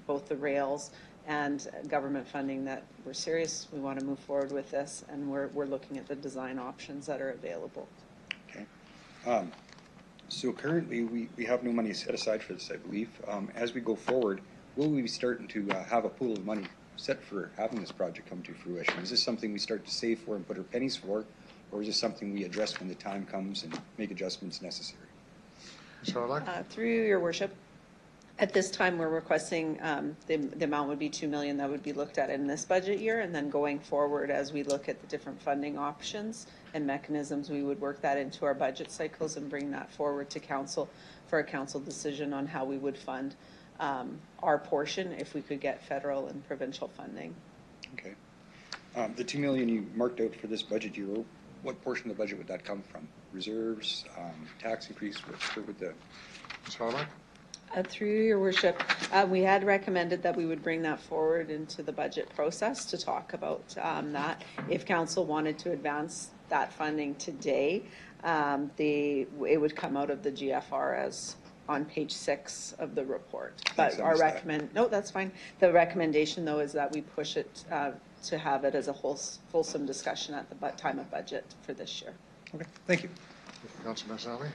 Speaker 18: both the rails and government funding that we're serious, we want to move forward with this, and we're looking at the design options that are available.
Speaker 14: Okay. So currently we have no money set aside for this, I believe. As we go forward, will we be starting to have a pool of money set for having this project come to fruition? Is this something we start to save for and put our pennies for, or is this something we address when the time comes and make adjustments necessary?
Speaker 18: Through your worship, at this time we're requesting the amount would be $2 million that would be looked at in this budget year, and then going forward as we look at the different funding options and mechanisms, we would work that into our budget cycles and bring that forward to council for a council decision on how we would fund our portion if we could get federal and provincial funding.
Speaker 14: Okay. The $2 million you marked out for this budget year, what portion of the budget would that come from? Reserves, tax increase, where would the...
Speaker 2: Ms. Harlock?
Speaker 18: Through your worship, we had recommended that we would bring that forward into the budget process to talk about that. If council wanted to advance that funding today, it would come out of the GFR as on page 6 of the report. But our no, that's fine. The recommendation though is that we push it to have it as a fulsome discussion at the time of budget for this year.
Speaker 14: Okay, thank you.
Speaker 2: Councillor Massanelli.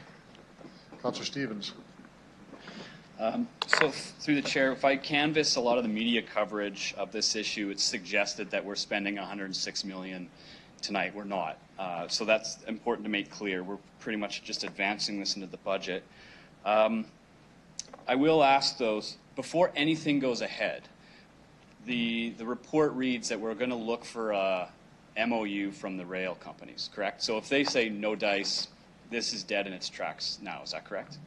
Speaker 2: Councillor Stevens.
Speaker 15: So through the chair, if I canvass a lot of the media coverage of this issue, it's suggested that we're spending $106 million tonight. We're not. So that's important to make clear. We're pretty much just advancing this into the budget. I will ask those, before anything goes ahead, the report reads that we're going to look for a MOU from the rail companies, correct? So if they say no dice, this is dead in its tracks now, is that correct?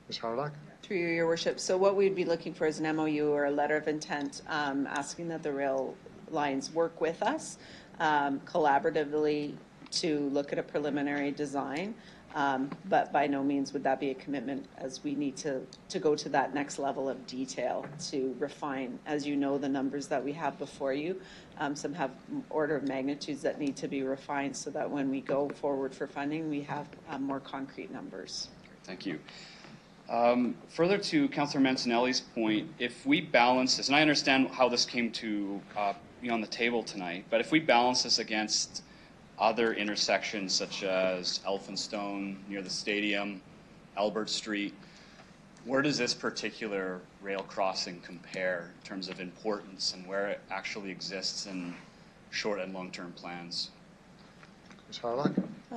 Speaker 2: Ms. Harlock?
Speaker 18: Through you, Your Worship. So what we'd be looking for is an MOU or a letter of intent asking that the rail lines work with us collaboratively to look at a preliminary design. But by no means would that be a commitment, as we need to go to that next level of detail to refine, as you know, the numbers that we have before you. Some have order of magnitudes that need to be refined so that when we go forward for funding, we have more concrete numbers.
Speaker 15: Thank you. Further to Councillor Mancinelli's point, if we balance this, and I understand how this came to be on the table tonight, but if we balance this against other intersections such as Elphinstone near the stadium, Albert Street, where does this particular rail crossing compare in terms of importance and where it actually exists in short and long-term plans?
Speaker 2: Ms. Harlock?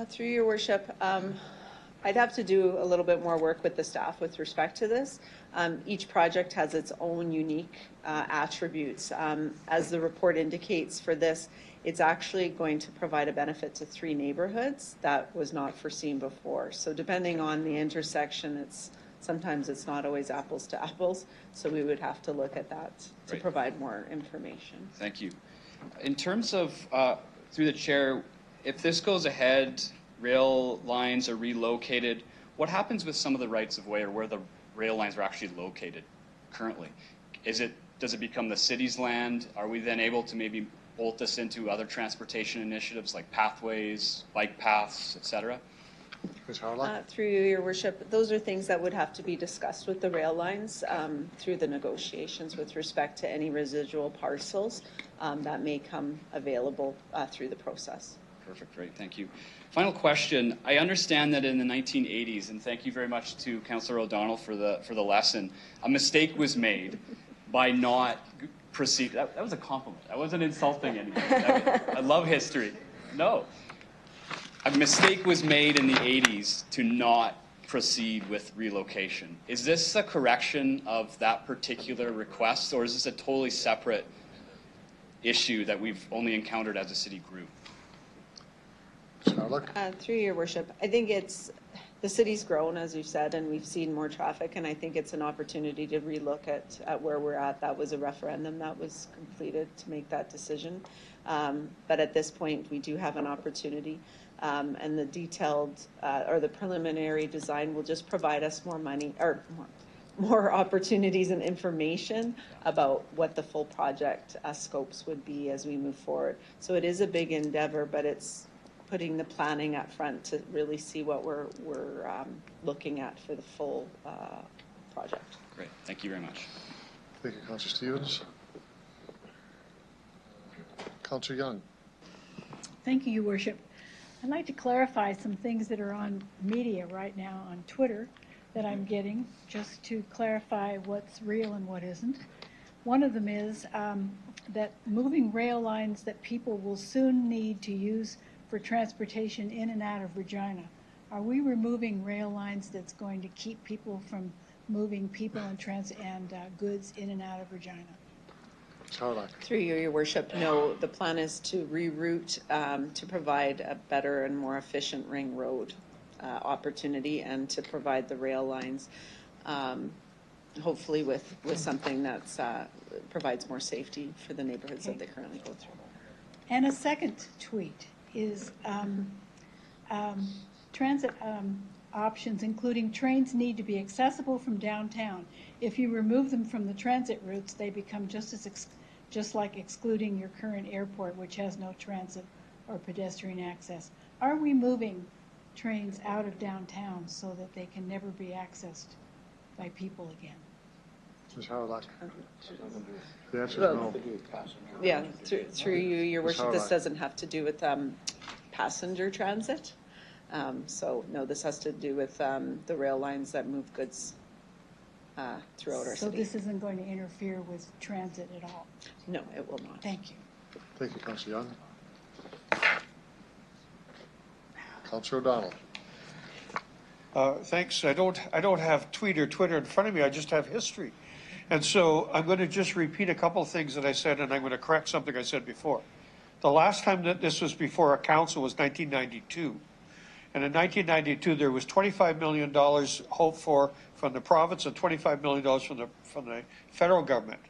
Speaker 18: Through your worship, I'd have to do a little bit more work with the staff with respect to this. Each project has its own unique attributes. As the report indicates for this, it's actually going to provide a benefit to 3 neighborhoods that was not foreseen before. So depending on the intersection, sometimes it's not always apples to apples. So we would have to look at that to provide more information.
Speaker 15: Thank you. In terms of, through the chair, if this goes ahead, rail lines are relocated, what happens with some of the rights of way or where the rail lines are actually located currently? Does it become the city's land? Are we then able to maybe bolt this into other transportation initiatives like pathways, bike paths, etc.?
Speaker 2: Ms. Harlock?
Speaker 18: Through you, Your Worship, those are things that would have to be discussed with the rail lines through the negotiations with respect to any residual parcels that may come available through the process.
Speaker 15: Perfect, great, thank you. Final question. I understand that in the 1980s, and thank you very much to Councillor O'Donnell for the lesson, a mistake was made by not proceed. That was a compliment. I wasn't insulting anyone. I love history. No. A mistake was made in the 80s to not proceed with relocation. Is this a correction of that particular request, or is this a totally separate issue that we've only encountered as a city group?
Speaker 18: Through your worship, I think the city's grown, as you said, and we've seen more traffic, and I think it's an opportunity to relook at where we're at. That was a referendum that was completed to make that decision. But at this point, we do have an opportunity, and the detailed or the preliminary design will just provide us more money or more opportunities and information about what the full project scopes would be as we move forward. So it is a big endeavor, but it's putting the planning up front to really see what we're looking at for the full project.
Speaker 15: Great, thank you very much.
Speaker 2: Thank you, Councillor Stevens. Councillor Young.
Speaker 9: Thank you, Your Worship. I'd like to clarify some things that are on media right now on Twitter that I'm getting, just to clarify what's real and what isn't. One of them is that moving rail lines that people will soon need to use for transportation in and out of Regina. Are we removing rail lines that's going to keep people from moving people and goods in and out of Regina?
Speaker 18: Through you, Your Worship, no, the plan is to reroute to provide a better and more efficient ring road opportunity and to provide the rail lines, hopefully with something that provides more safety for the neighborhoods that they currently go through.
Speaker 9: And a second tweet is transit options, including trains, need to be accessible from downtown. If you remove them from the transit routes, they become just like excluding your current airport, which has no transit or pedestrian access. Are we moving trains out of downtown so that they can never be accessed by people again?
Speaker 2: Ms. Harlock? The answer is no.
Speaker 18: Yeah, through you, Your Worship, this doesn't have to do with passenger transit. So no, this has to do with the rail lines that move goods throughout our city.
Speaker 9: So this isn't going to interfere with transit at all?
Speaker 18: No, it will not.
Speaker 9: Thank you.
Speaker 2: Thank you, Councillor Young. Councillor O'Donnell.
Speaker 21: Thanks. I don't have tweet or Twitter in front of me. I just have history. And so I'm going to just repeat a couple of things that I said, and I'm going to correct something I said before. The last time that this was before a council was 1992. And in 1992, there was $25 million hoped for from the province and $25 million from the federal government.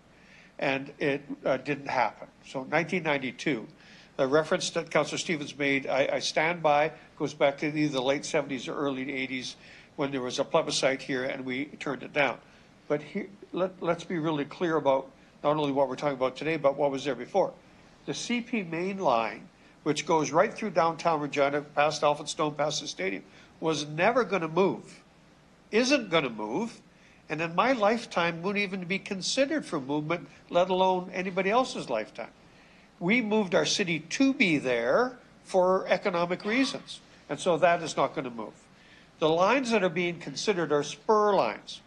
Speaker 21: And it didn't happen. So 1992, the reference that Councillor Stevens made, I stand by, goes back to either the late 70s or early 80s when there was a plebiscite here and we turned it down. But here, let's be really clear about not only what we're talking about today, but what was there before. The CP main line, which goes right through downtown Regina, past Elphinstone, past the stadium, was never going to move, isn't going to move, and in my lifetime wouldn't even be considered for movement, let alone anybody else's lifetime. We moved our city to be there for economic reasons, and so that is not going to move. The lines that are being considered are spur lines.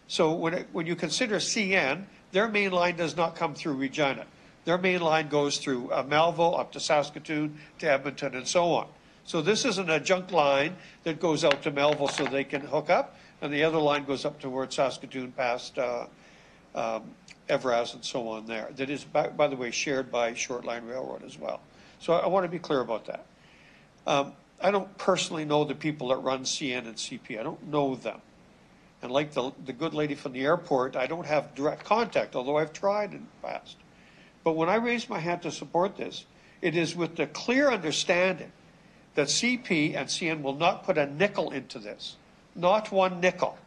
Speaker 21: So when you consider CN, their main line does not come through Regina. Their main line goes through Melville up to Saskatoon to Edmonton and so on. So this is an adjunct line that goes out to Melville so they can hook up, and the other line goes up towards Saskatoon past Evraz and so on there. That is, by the way, shared by Short Line Railroad as well. So I want to be clear about that. I don't personally know the people that run CN and CP. I don't know them. And like the good lady from the airport, I don't have direct contact, although I've tried in the past. But when I raise my hand to support this, it is with the clear understanding that CP and CN will not put a nickel into this, not one nickel.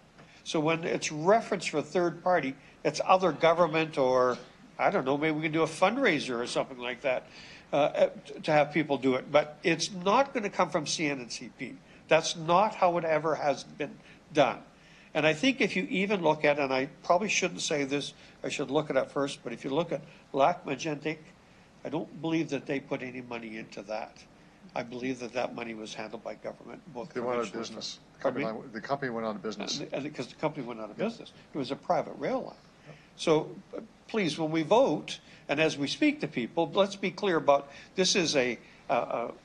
Speaker 21: So when it's referenced for a third party, it's other government or, I don't know, maybe we can do a fundraiser or something like that to have people do it. But it's not going to come from CN and CP. That's not how it ever has been done. And I think if you even look at, and I probably shouldn't say this, I should look it up first, but if you look at Lac Magentic, I don't believe that they put any money into that. I believe that that money was handled by government. Both
Speaker 2: They went out of business. The company went out of business.
Speaker 21: Because the company went out of business. It was a private rail line. So please, when we vote, and as we speak to people, let's be clear about this is a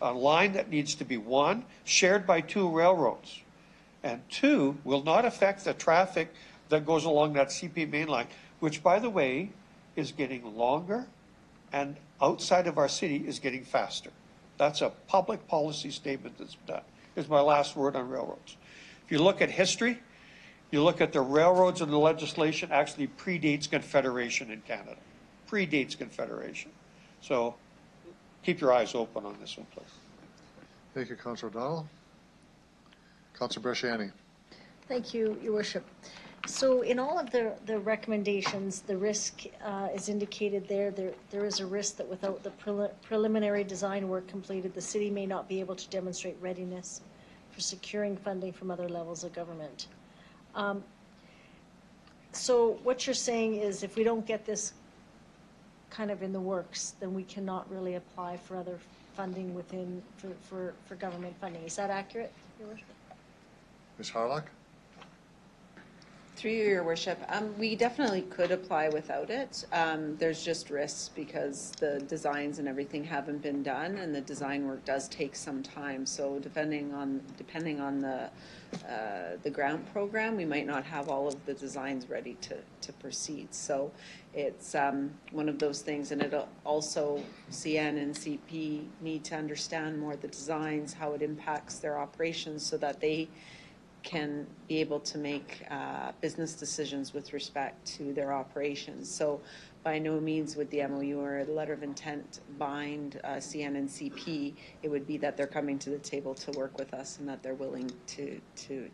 Speaker 21: line that needs to be, one, shared by two railroads, and two, will not affect the traffic that goes along that CP main line, which, by the way, is getting longer and outside of our city is getting faster. That's a public policy statement that's done. Here's my last word on railroads. If you look at history, you look at the railroads and the legislation actually predates Confederation in Canada. Predates Confederation. So keep your eyes open on this one, please.
Speaker 2: Thank you, Councillor O'Donnell. Councillor Bresciani.
Speaker 7: Thank you, Your Worship. So in all of the recommendations, the risk is indicated there. There is a risk that without the preliminary design work completed, the city may not be able to demonstrate readiness for securing funding from other levels of government. So what you're saying is if we don't get this kind of in the works, then we cannot really apply for other funding within, for government funding. Is that accurate, Your Worship?
Speaker 2: Ms. Harlock?
Speaker 18: Through you, Your Worship, we definitely could apply without it. There's just risks because the designs and everything haven't been done, and the design work does take some time. So depending on the grant program, we might not have all of the designs ready to proceed. So it's one of those things, and it'll also CN and CP need to understand more the designs, how it impacts their operations, so that they can be able to make business decisions with respect to their operations. So by no means would the MOU or the letter of intent bind CN and CP. It would be that they're coming to the table to work with us and that they're willing to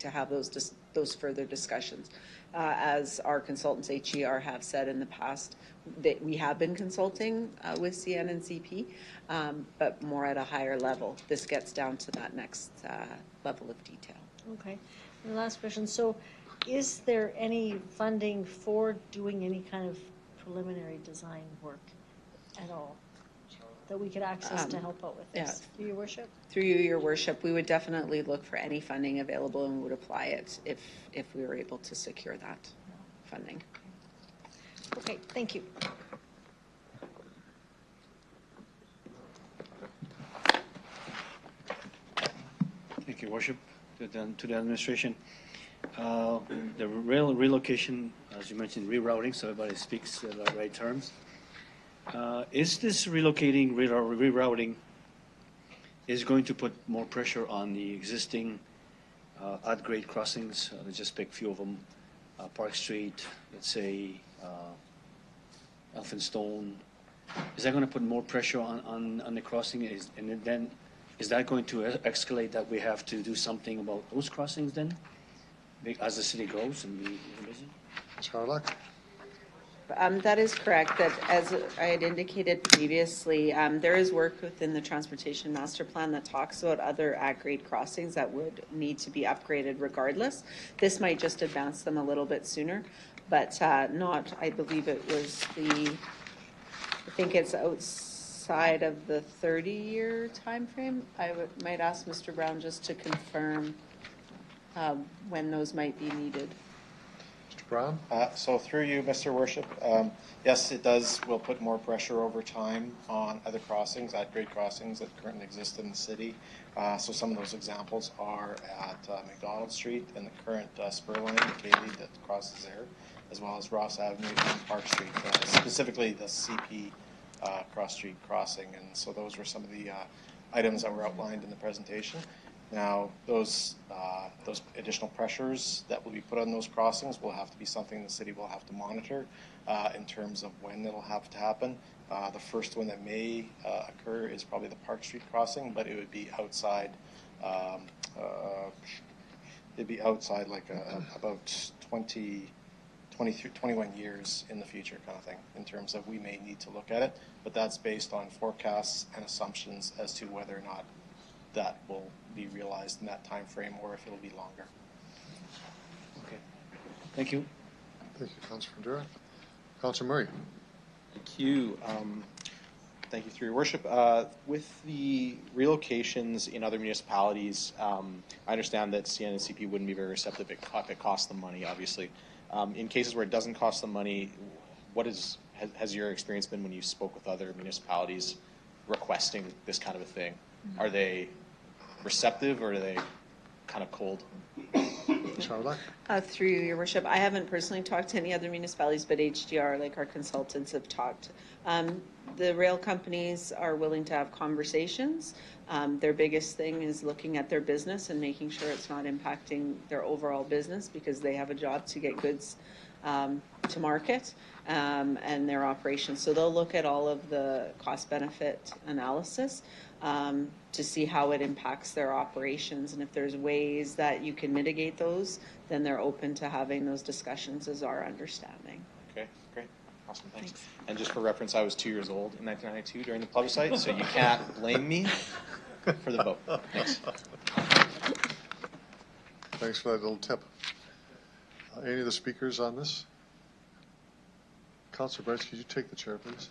Speaker 18: have those further discussions. As our consultants, HER, have said in the past, that we have been consulting with CN and CP, but more at a higher level. This gets down to that next level of detail.
Speaker 7: Okay. And the last question, so is there any funding for doing any kind of preliminary design work at all that we could access to help out with this? Through Your Worship?
Speaker 18: Through you, Your Worship, we would definitely look for any funding available and would apply it if we were able to secure that funding.
Speaker 7: Okay, thank you.
Speaker 11: Thank you, Worship, to the administration. The rail relocation, as you mentioned, rerouting, so everybody speaks the right terms. Is this rerouting is going to put more pressure on the existing odd-grade crossings? Let's just pick a few of them. Park Street, let's say Elphinstone. Is that going to put more pressure on the crossing? And then is that going to escalate that we have to do something about those crossings then, as the city grows and we busy?
Speaker 2: Ms. Harlock?
Speaker 18: That is correct, that as I had indicated previously, there is work within the Transportation Master Plan that talks about other at-grade crossings that would need to be upgraded regardless. This might just advance them a little bit sooner, but not, I believe it was I think it's outside of the 30-year time frame. Might ask Mr. Brown just to confirm when those might be needed.
Speaker 2: Brown?
Speaker 16: So through you, Mr. Worship, yes, it will put more pressure over time on other crossings, at-grade crossings that currently exist in the city. So some of those examples are at McDonald Street and the current spur line, Bailey, that crosses there, as well as Ross Avenue and Park Street, specifically the CP Cross Street crossing. And so those were some of the items that were outlined in the presentation. Now, those additional pressures that will be put on those crossings will have to be something the city will have to monitor in terms of when it'll have to happen. The first one that may occur is probably the Park Street crossing, but it would be outside. It'd be outside like about 21 years in the future kind of thing, in terms of we may need to look at it, but that's based on forecasts and assumptions as to whether or not that will be realized in that time frame or if it'll be longer.
Speaker 11: Okay. Thank you.
Speaker 2: Thank you, Councilor Fundura. Councilor Murray.
Speaker 17: Thank you. Thank you, through your worship. With the relocations in other municipalities, I understand that CN&CP wouldn't be very receptive if it costs them money, obviously. In cases where it doesn't cost them money, has your experience been when you spoke with other municipalities requesting this kind of a thing? Are they receptive or are they kind of cold?
Speaker 18: Through your worship, I haven't personally talked to any other municipalities, but HDR, like our consultants, have talked. The rail companies are willing to have conversations. Their biggest thing is looking at their business and making sure it's not impacting their overall business, because they have a job to get goods to market and their operations. So they'll look at all of the cost-benefit analysis to see how it impacts their operations. And if there's ways that you can mitigate those, then they're open to having those discussions, is our understanding.
Speaker 17: Okay, great. Awesome, thanks. And just for reference, I was 2 years old in 1992 during the plebiscite, so you can't blame me for the vote. Thanks.
Speaker 2: Thanks for that little tip. Any of the speakers on this? Councilor Bryce, could you take the chair, please?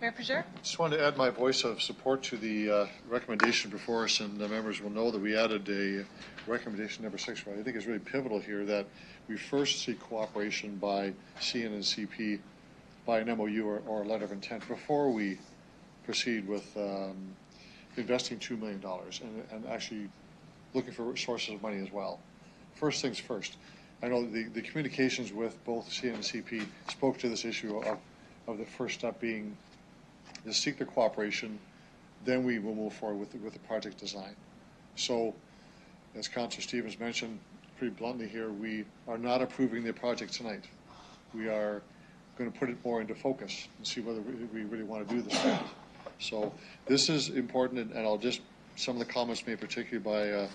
Speaker 3: Mayor Pajer?
Speaker 2: Just wanted to add my voice of support to the recommendation before us, and the members will know that we added a recommendation number 6, which I think is really pivotal here, that we first seek cooperation by CN and CP by an MOU or a letter of intent before we proceed with investing $2 million and actually looking for sources of money as well. First things first. I know the communications with both CN and CP spoke to this issue of the first step being to seek their cooperation, then we will move forward with the project design. So, as Councillor Stevens mentioned pretty bluntly here, we are not approving the project tonight. We are going to put it more into focus and see whether we really want to do this. So this is important, and I'll just, some of the comments made particularly by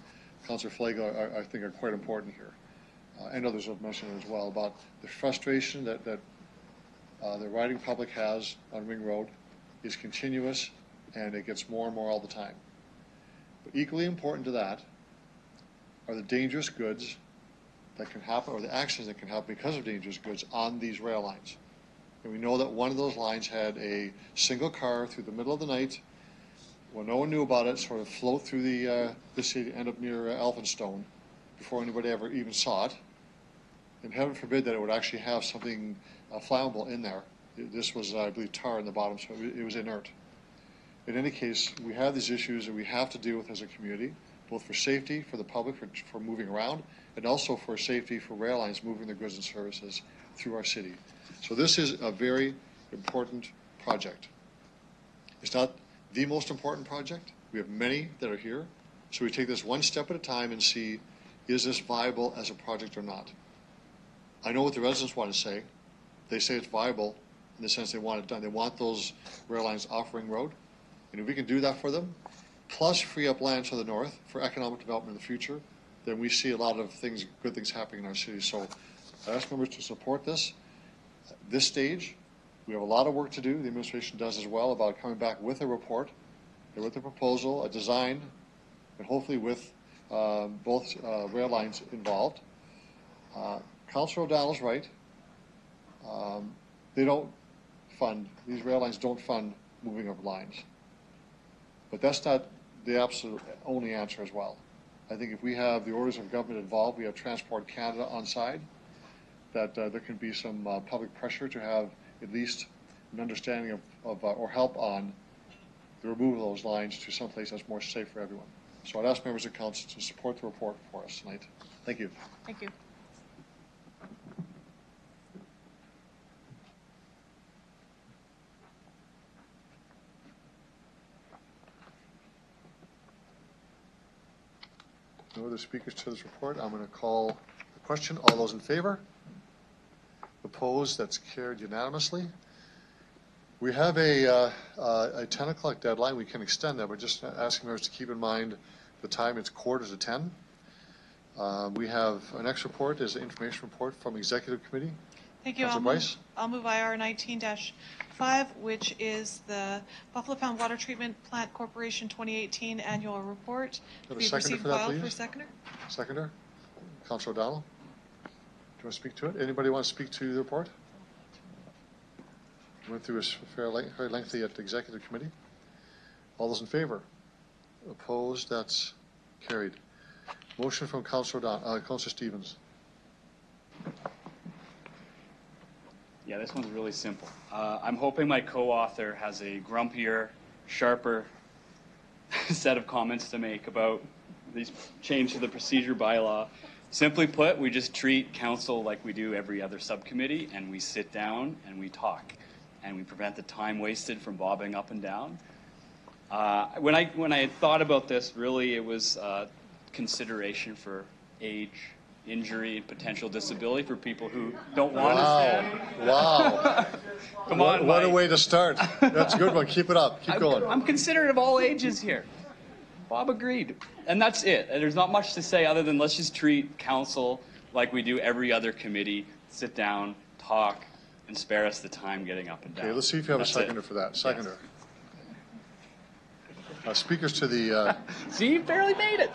Speaker 2: Councillor Flego I think are quite important here. And others have mentioned as well about the frustration that the riding public has on Ring Road is continuous, and it gets more and more all the time. But equally important to that are the dangerous goods that can happen, or the accidents that can happen because of dangerous goods on these rail lines. And we know that one of those lines had a single car through the middle of the night, when no one knew about it, sort of float through the city, end up near Elphinstone before anybody ever even saw it. And heaven forbid that it would actually have something flammable in there. This was, I believe, tar in the bottom, so it was inert. In any case, we have these issues that we have to deal with as a community, both for safety, for the public, for moving around, and also for safety for rail lines moving their goods and services through our city. So this is a very important project. It's not the most important project. We have many that are here. So we take this one step at a time and see, is this viable as a project or not? I know what the residents want to say. They say it's viable in the sense they want it done. They want those rail lines off Ring Road. And if we can do that for them, plus free up land to the north for economic development in the future, then we see a lot of things, good things happening in our city. So I ask members to support this. At this stage, we have a lot of work to do. The administration does as well about coming back with a report, and with a proposal, a design, and hopefully with both rail lines involved. Councillor O'Donnell's right. They don't fund, these rail lines don't fund moving of lines. But that's not the absolute only answer as well. I think if we have the orders of government involved, we have Transport Canada on side, that there can be some public pressure to have at least an understanding of or help on the removal of those lines to someplace that's more safe for everyone. So I'd ask members of council to support the report for us tonight. Thank you.
Speaker 3: Thank you.
Speaker 2: No other speakers to this report. I'm going to call the question. All those in favor? Opposed? That's carried unanimously. We have a 10 o'clock deadline. We can extend that, but just asking members to keep in mind the time. It's 9:45. We have our next report is an information report from Executive Committee.
Speaker 3: Thank you. I'll move IR 19-5, which is the Buffalo Pound Water Treatment Plant Corporation 2018 Annual Report.
Speaker 2: Have a seconder for that, please?
Speaker 3: Seconder?
Speaker 2: Seconder? Councillor O'Donnell? Do you want to speak to it? Anybody want to speak to the report? Went through a very lengthy at the Executive Committee. All those in favor? Opposed? That's carried. Motion from Councillor Stevens.
Speaker 15: Yeah, this one's really simple. I'm hoping my co-author has a grumpier, sharper set of comments to make about these change to the procedure bylaw. Simply put, we just treat council like we do every other subcommittee, and we sit down and we talk, and we prevent the time wasted from bobbing up and down. When I had thought about this, really it was consideration for age, injury, and potential disability for people who don't want to stand.
Speaker 2: Wow.
Speaker 15: Come on,
Speaker 2: What a
Speaker 15: Mike.
Speaker 2: way to start. That's a good one. Keep it up. Keep going.
Speaker 15: I'm considerate of all ages here. Bob agreed. And that's it. And there's not much to say other than let's just treat council like we do every other committee. Sit down, talk, and spare us the time getting up and down.
Speaker 2: Okay, let's see if you have a seconder for that. Seconder. Speakers to the...
Speaker 15: See, you barely made it.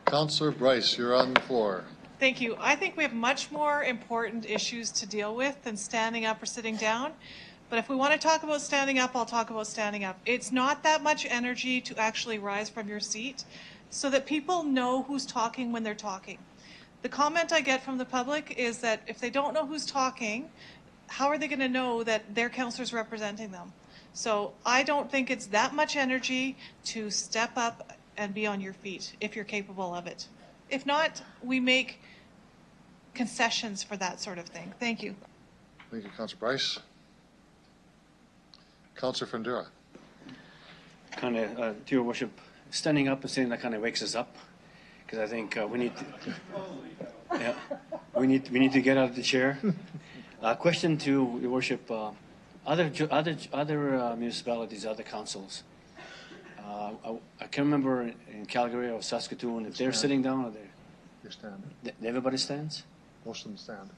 Speaker 2: Councillor Bryce, you're on the floor.
Speaker 3: Thank you. I think we have much more important issues to deal with than standing up or sitting down. But if we want to talk about standing up, I'll talk about standing up. It's not that much energy to actually rise from your seat so that people know who's talking when they're talking. The comment I get from the public is that if they don't know who's talking, how are they going to know that their councillor's representing them? So I don't think it's that much energy to step up and be on your feet if you're capable of it. If not, we make concessions for that sort of thing. Thank you.
Speaker 2: Thank you, Councillor Bryce. Councillor Fundura.
Speaker 11: Kind of, to your worship, standing up and saying that kind of wakes us up, because I think we need to, yeah, we need to get out of the chair. Question to your worship, other municipalities, other councils. I can't remember in Calgary or Saskatoon if they're sitting down or
Speaker 2: they stand.
Speaker 11: Everybody stands?
Speaker 2: Most of them stand.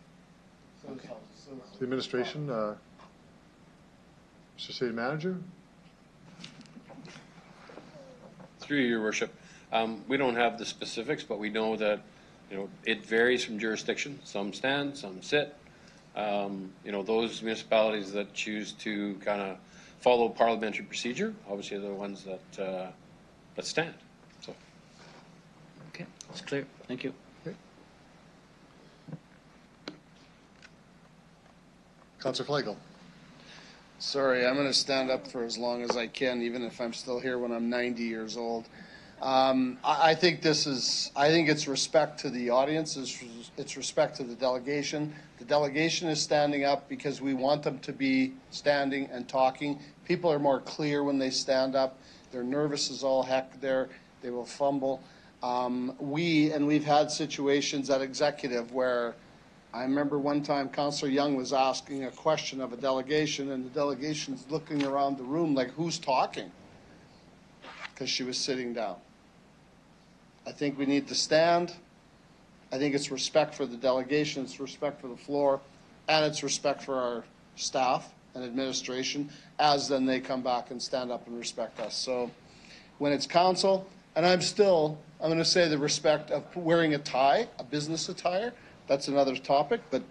Speaker 2: Okay. The administration, Mr. City Manager.
Speaker 19: Through your worship, we don't have the specifics, but we know that it varies from jurisdiction. Some stand, some sit. Those municipalities that choose to kind of follow parliamentary procedure, obviously, are the ones that stand. So,
Speaker 11: okay, it's clear. Thank you.
Speaker 2: Okay. Councillor Flagel.
Speaker 10: Sorry, I'm going to stand up for as long as I can, even if I'm still here when I'm 90 years old. I think it's respect to the audience, it's respect to the delegation. The delegation is standing up because we want them to be standing and talking. People are more clear when they stand up. They're nervous as all heck there. They will fumble. We've had situations at executive where I remember one time Councillor Young was asking a question of a delegation, and the delegation's looking around the room like, who's talking? Because she was sitting down. I think we need to stand. I think it's respect for the delegation, it's respect for the floor, and it's respect for our staff and administration, as then they come back and stand up and respect us. So when it's council, and I'm going to say the respect of wearing a tie, a business attire. That's another topic, but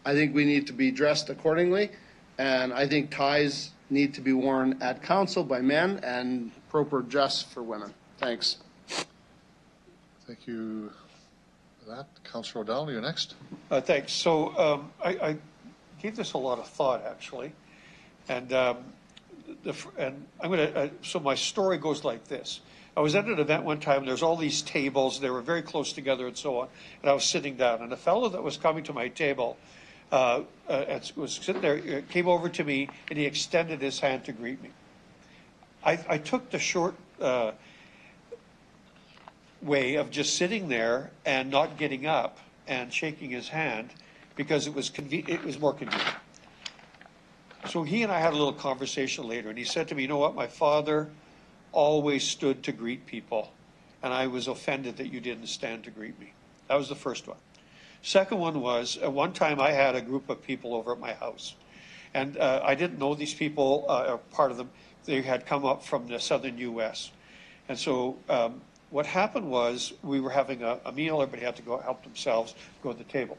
Speaker 10: I think we need to be dressed accordingly, and I think ties need to be worn at council by men and proper dress for women. Thanks.
Speaker 2: Thank you for that. Councillor O'Donnell, you're next.
Speaker 21: Thanks. So I gave this a lot of thought, actually, and so my story goes like this. I was at an event one time, there's all these tables, they were very close together and so on, and I was sitting down, and a fellow that was coming to my table was sitting there, came over to me, and he extended his hand to greet me. I took the short way of just sitting there and not getting up and shaking his hand because it was more convenient. So he and I had a little conversation later, and he said to me, you know what, my father always stood to greet people, and I was offended that you didn't stand to greet me. That was the first one. Second one was, at one time I had a group of people over at my house, and I didn't know these people, or part of them. They had come up from the southern U.S. And so what happened was we were having a meal, everybody had to go help themselves, go to the table.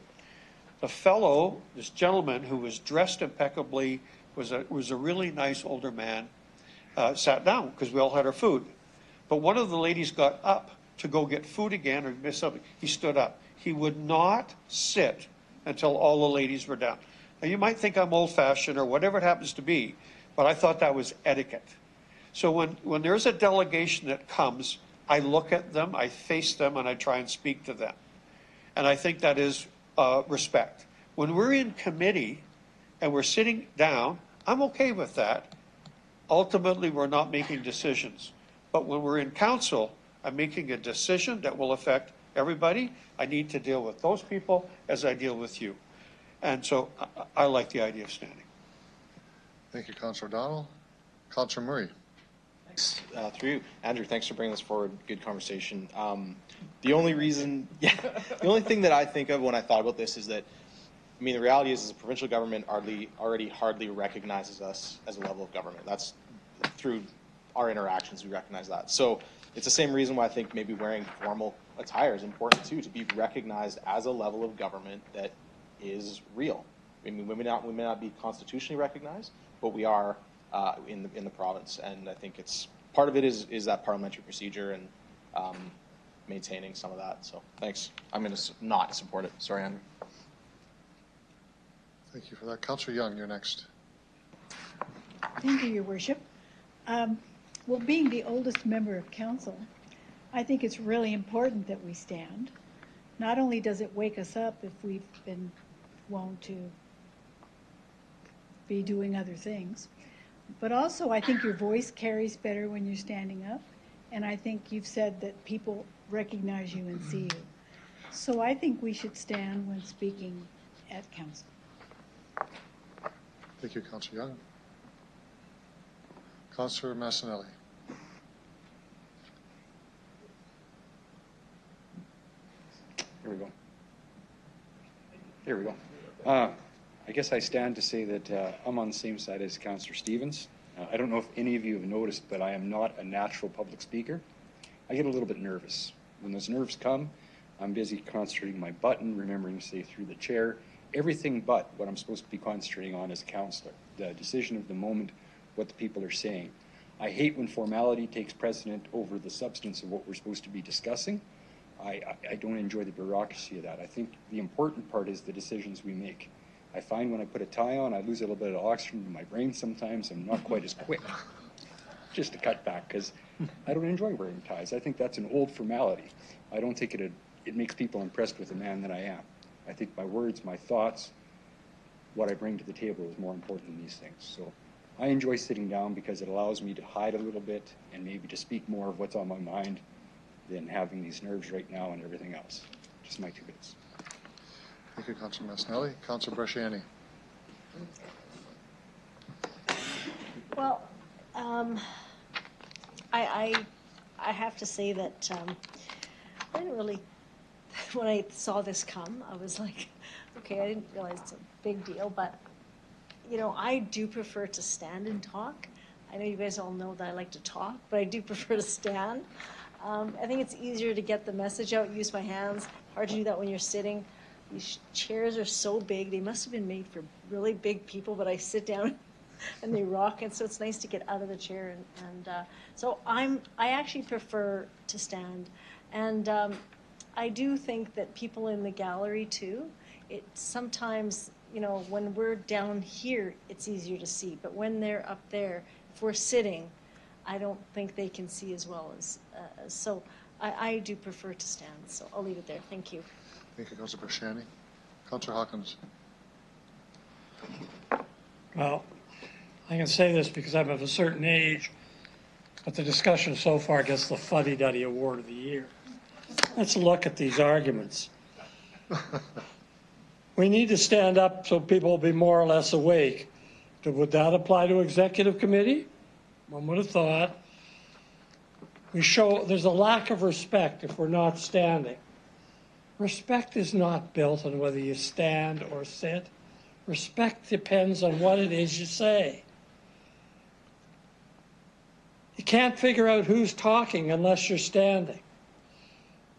Speaker 21: The fellow, this gentleman who was dressed impeccably, was a really nice older man, sat down because we all had our food. But one of the ladies got up to go get food again or miss something. He stood up. He would not sit until all the ladies were down. Now, you might think I'm old-fashioned or whatever it happens to be, but I thought that was etiquette. So when there's a delegation that comes, I look at them, I face them, and I try and speak to them. And I think that is respect. When we're in committee and we're sitting down, I'm okay with that. Ultimately, we're not making decisions. But when we're in council, I'm making a decision that will affect everybody. I need to deal with those people as I deal with you. And so I like the idea of standing.
Speaker 2: Thank you, Councillor O'Donnell. Councillor Murray.
Speaker 17: Thanks. Through you. Andrew, thanks for bringing this forward. Good conversation. The only thing that I think of when I thought about this is that, I mean, the reality is the provincial government already hardly recognizes us as a level of government. That's through our interactions, we recognize that. So it's the same reason why I think maybe wearing formal attire is important too, to be recognized as a level of government that is real. I mean, we may not be constitutionally recognized, but we are in the province, and I think it's part of it is that parliamentary procedure and maintaining some of that. So thanks. I'm going to not support it. Sorry, Andrew.
Speaker 2: Thank you for that. Councillor Young, you're next.
Speaker 9: Thank you, Your Worship. Well, being the oldest member of council, I think it's really important that we stand. Not only does it wake us up if we've been wont to be doing other things, but also I think your voice carries better when you're standing up, and I think you've said that people recognize you and see you. So I think we should stand when speaking at council.
Speaker 2: Thank you, Councillor Young. Councillor Massanelli.
Speaker 20: Here we go. I guess I stand to say that I'm on the same side as Councillor Stevens. I don't know if any of you have noticed, but I am not a natural public speaker. I get a little bit nervous. When those nerves come, I'm busy concentrating my button, remembering to say through the chair, everything but what I'm supposed to be concentrating on as a councillor, the decision of the moment, what the people are saying. I hate when formality takes precedent over the substance of what we're supposed to be discussing. I don't enjoy the bureaucracy of that. I think the important part is the decisions we make. I find when I put a tie on, I lose a little bit of oxygen in my brain sometimes. I'm not quite as quick. Just to cut back, because I don't enjoy wearing ties. I think that's an old formality. I don't think it makes people impressed with the man that I am. I think my words, my thoughts, what I bring to the table is more important than these things. So I enjoy sitting down because it allows me to hide a little bit and maybe to speak more of what's on my mind than having these nerves right now and everything else. Just my 2 bits.
Speaker 2: Thank you, Councilor Massanelli. Councilor Bresciani.
Speaker 7: Well, I have to say that I didn't really, when I saw this come, I was like, okay, I didn't realize it's a big deal, but, you know, I do prefer to stand and talk. I know you guys all know that I like to talk, but I do prefer to stand. I think it's easier to get the message out, use my hands. Hard to do that when you're sitting. These chairs are so big. They must have been made for really big people, but I sit down and they rock, and so it's nice to get out of the chair. And so I actually prefer to stand. And I do think that people in the gallery too, it sometimes, you know, when we're down here, it's easier to see. But when they're up there, if we're sitting, I don't think they can see as well as, so I do prefer to stand. So I'll leave it there. Thank you.
Speaker 2: Thank you, Councilor Bresciani. Councilor Hawkins.
Speaker 13: Well, I can say this because I'm of a certain age, but the discussion so far gets the fuddy-duddy award of the year. Let's look at these arguments. We need to stand up so people will be more or less awake. Would that apply to executive committee? One would have thought. There's a lack of respect if we're not standing. Respect is not built on whether you stand or sit. Respect depends on what it is you say. You can't figure out who's talking unless you're standing.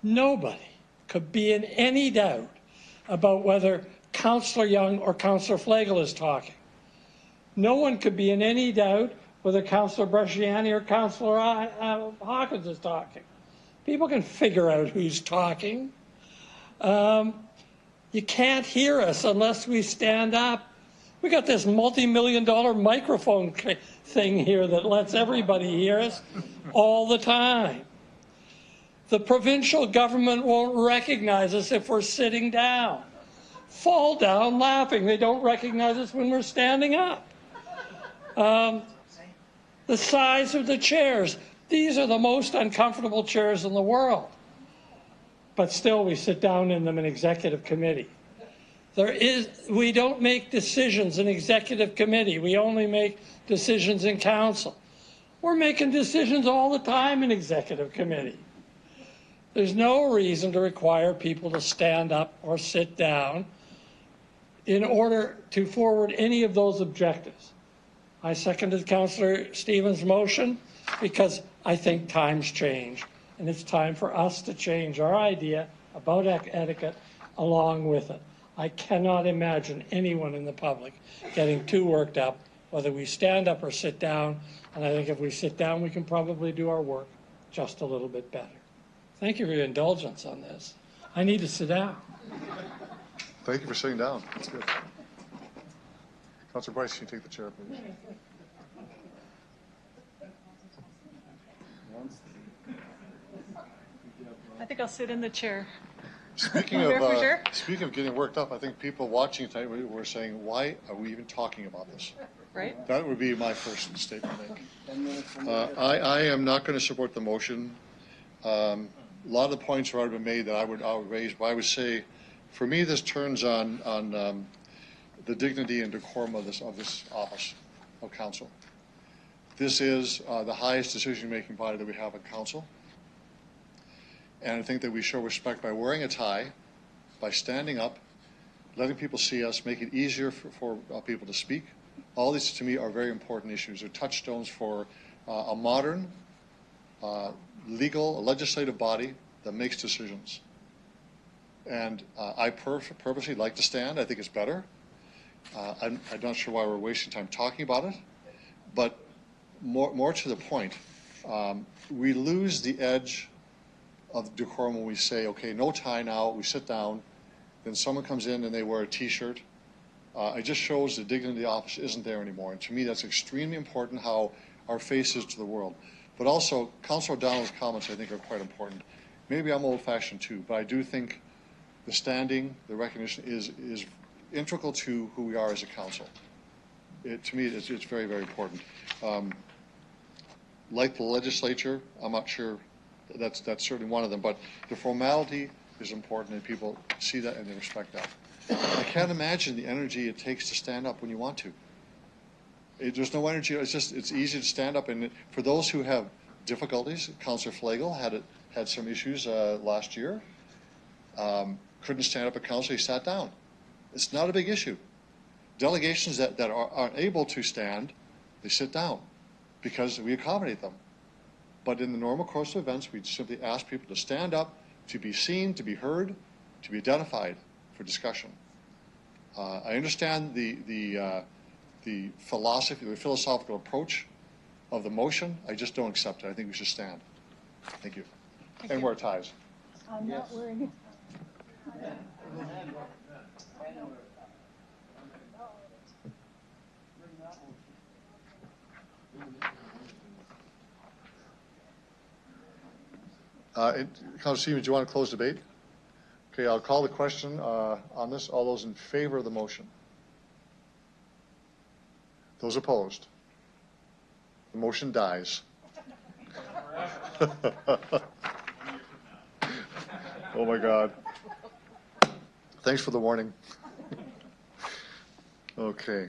Speaker 13: Nobody could be in any doubt about whether Councillor Young or Councillor Flagel is talking. No one could be in any doubt whether Councillor Bresciani or Councillor Hawkins is talking. People can figure out who's talking. You can't hear us unless we stand up. We got this multi-million-dollar microphone thing here that lets everybody hear us all the time. The provincial government won't recognize us if we're sitting down. Fall down laughing. They don't recognize us when we're standing up. The size of the chairs. These are the most uncomfortable chairs in the world. But still, we sit down in them in executive committee. We don't make decisions in executive committee. We only make decisions in council. We're making decisions all the time in executive committee. There's no reason to require people to stand up or sit down in order to forward any of those objectives. I seconded Councillor Stevens' motion because I think times change, and it's time for us to change our idea about etiquette along with it. I cannot imagine anyone in the public getting too worked up whether we stand up or sit down, and I think if we sit down, we can probably do our work just a little bit better. Thank you for your indulgence on this. I need to sit down.
Speaker 2: Thank you for sitting down. That's good. Councilor Bryce, can you take the chair, please?
Speaker 3: I think I'll sit in the chair.
Speaker 2: Speaking of getting worked up, I think people watching tonight were saying, why are we even talking about this?
Speaker 3: Right.
Speaker 2: That would be my first statement. I am not going to support the motion. A lot of the points have already been made that I would raise, but I would say, for me, this turns on the dignity and decorum of this office of council. This is the highest decision-making body that we have in council. And I think that we show respect by wearing a tie, by standing up, letting people see us, make it easier for people to speak. All these, to me, are very important issues. They're touchstones for a modern, legal, legislative body that makes decisions. And I purposely like to stand. I think it's better. I'm not sure why we're wasting time talking about it. But more to the point, we lose the edge of decorum when we say, okay, no tie now, we sit down, then someone comes in and they wear a t-shirt It just shows the dignity of the office isn't there anymore. And to me, that's extremely important, how our face is to the world. But also, Councillor O'Donnell's comments, I think, are quite important. Maybe I'm old-fashioned too, but I do think the standing, the recognition is integral to who we are as a council. To me, it's very, very important. Like the legislature, I'm not sure that's certainly one of them, but the formality is important, and people see that and they respect that. I can't imagine the energy it takes to stand up when you want to. There's no energy. It's easy to stand up, and for those who have difficulties, Councillor Flagel had some issues last year. Couldn't stand up at council. He sat down. It's not a big issue. Delegations that aren't able to stand, they sit down because we accommodate them. But in the normal course of events, we simply ask people to stand up, to be seen, to be heard, to be identified for discussion. I understand the philosophy, the philosophical approach of the motion. I just don't accept it. I think we should stand. Thank you. And wear ties.
Speaker 9: I'm not wearing it.
Speaker 2: Councillor Stevens, do you want to close debate? Okay, I'll call the question on this. All those in favor of the motion? Those opposed? The motion dies. Oh my God. Thanks for the warning. Okay.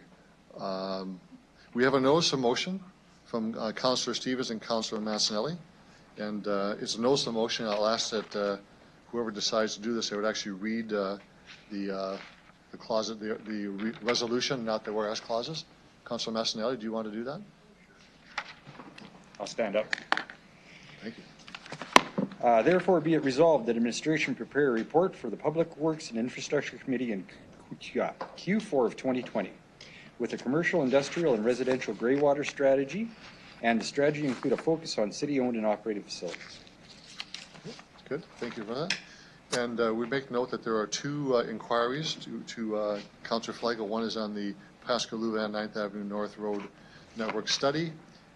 Speaker 2: We have a notice of motion from Councillor Stevens and Councillor Massanelli. And it's a notice of motion. I'll ask that whoever decides to do this, they would actually read the resolution, not the whereas clauses. Councillor Massanelli, do you want to do that?
Speaker 20: I'll stand up.
Speaker 2: Thank you.
Speaker 20: Therefore, be it resolved that administration prepare a report for the Public Works and Infrastructure Committee in Q4 of 2020 with a commercial, industrial, and residential grey water strategy, and the strategy include a focus on city-owned and operated facilities.
Speaker 2: Good, thank you for that. And we make note that there are two inquiries to Councillor Flagel. One is on the Pascal Louvain 9th Avenue North Road Network Study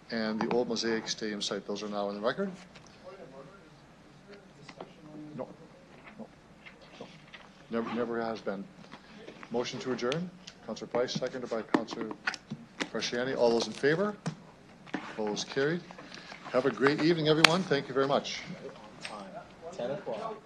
Speaker 2: and the Old Mosaic Stadium site. Those are now in the record. No. Never has been. Motion to adjourn. Councillor Price, seconded by Councillor Bresciani. All those in favor? Opposed, carried. Have a great evening, everyone. Thank you very much.
Speaker 10: 10 o'clock.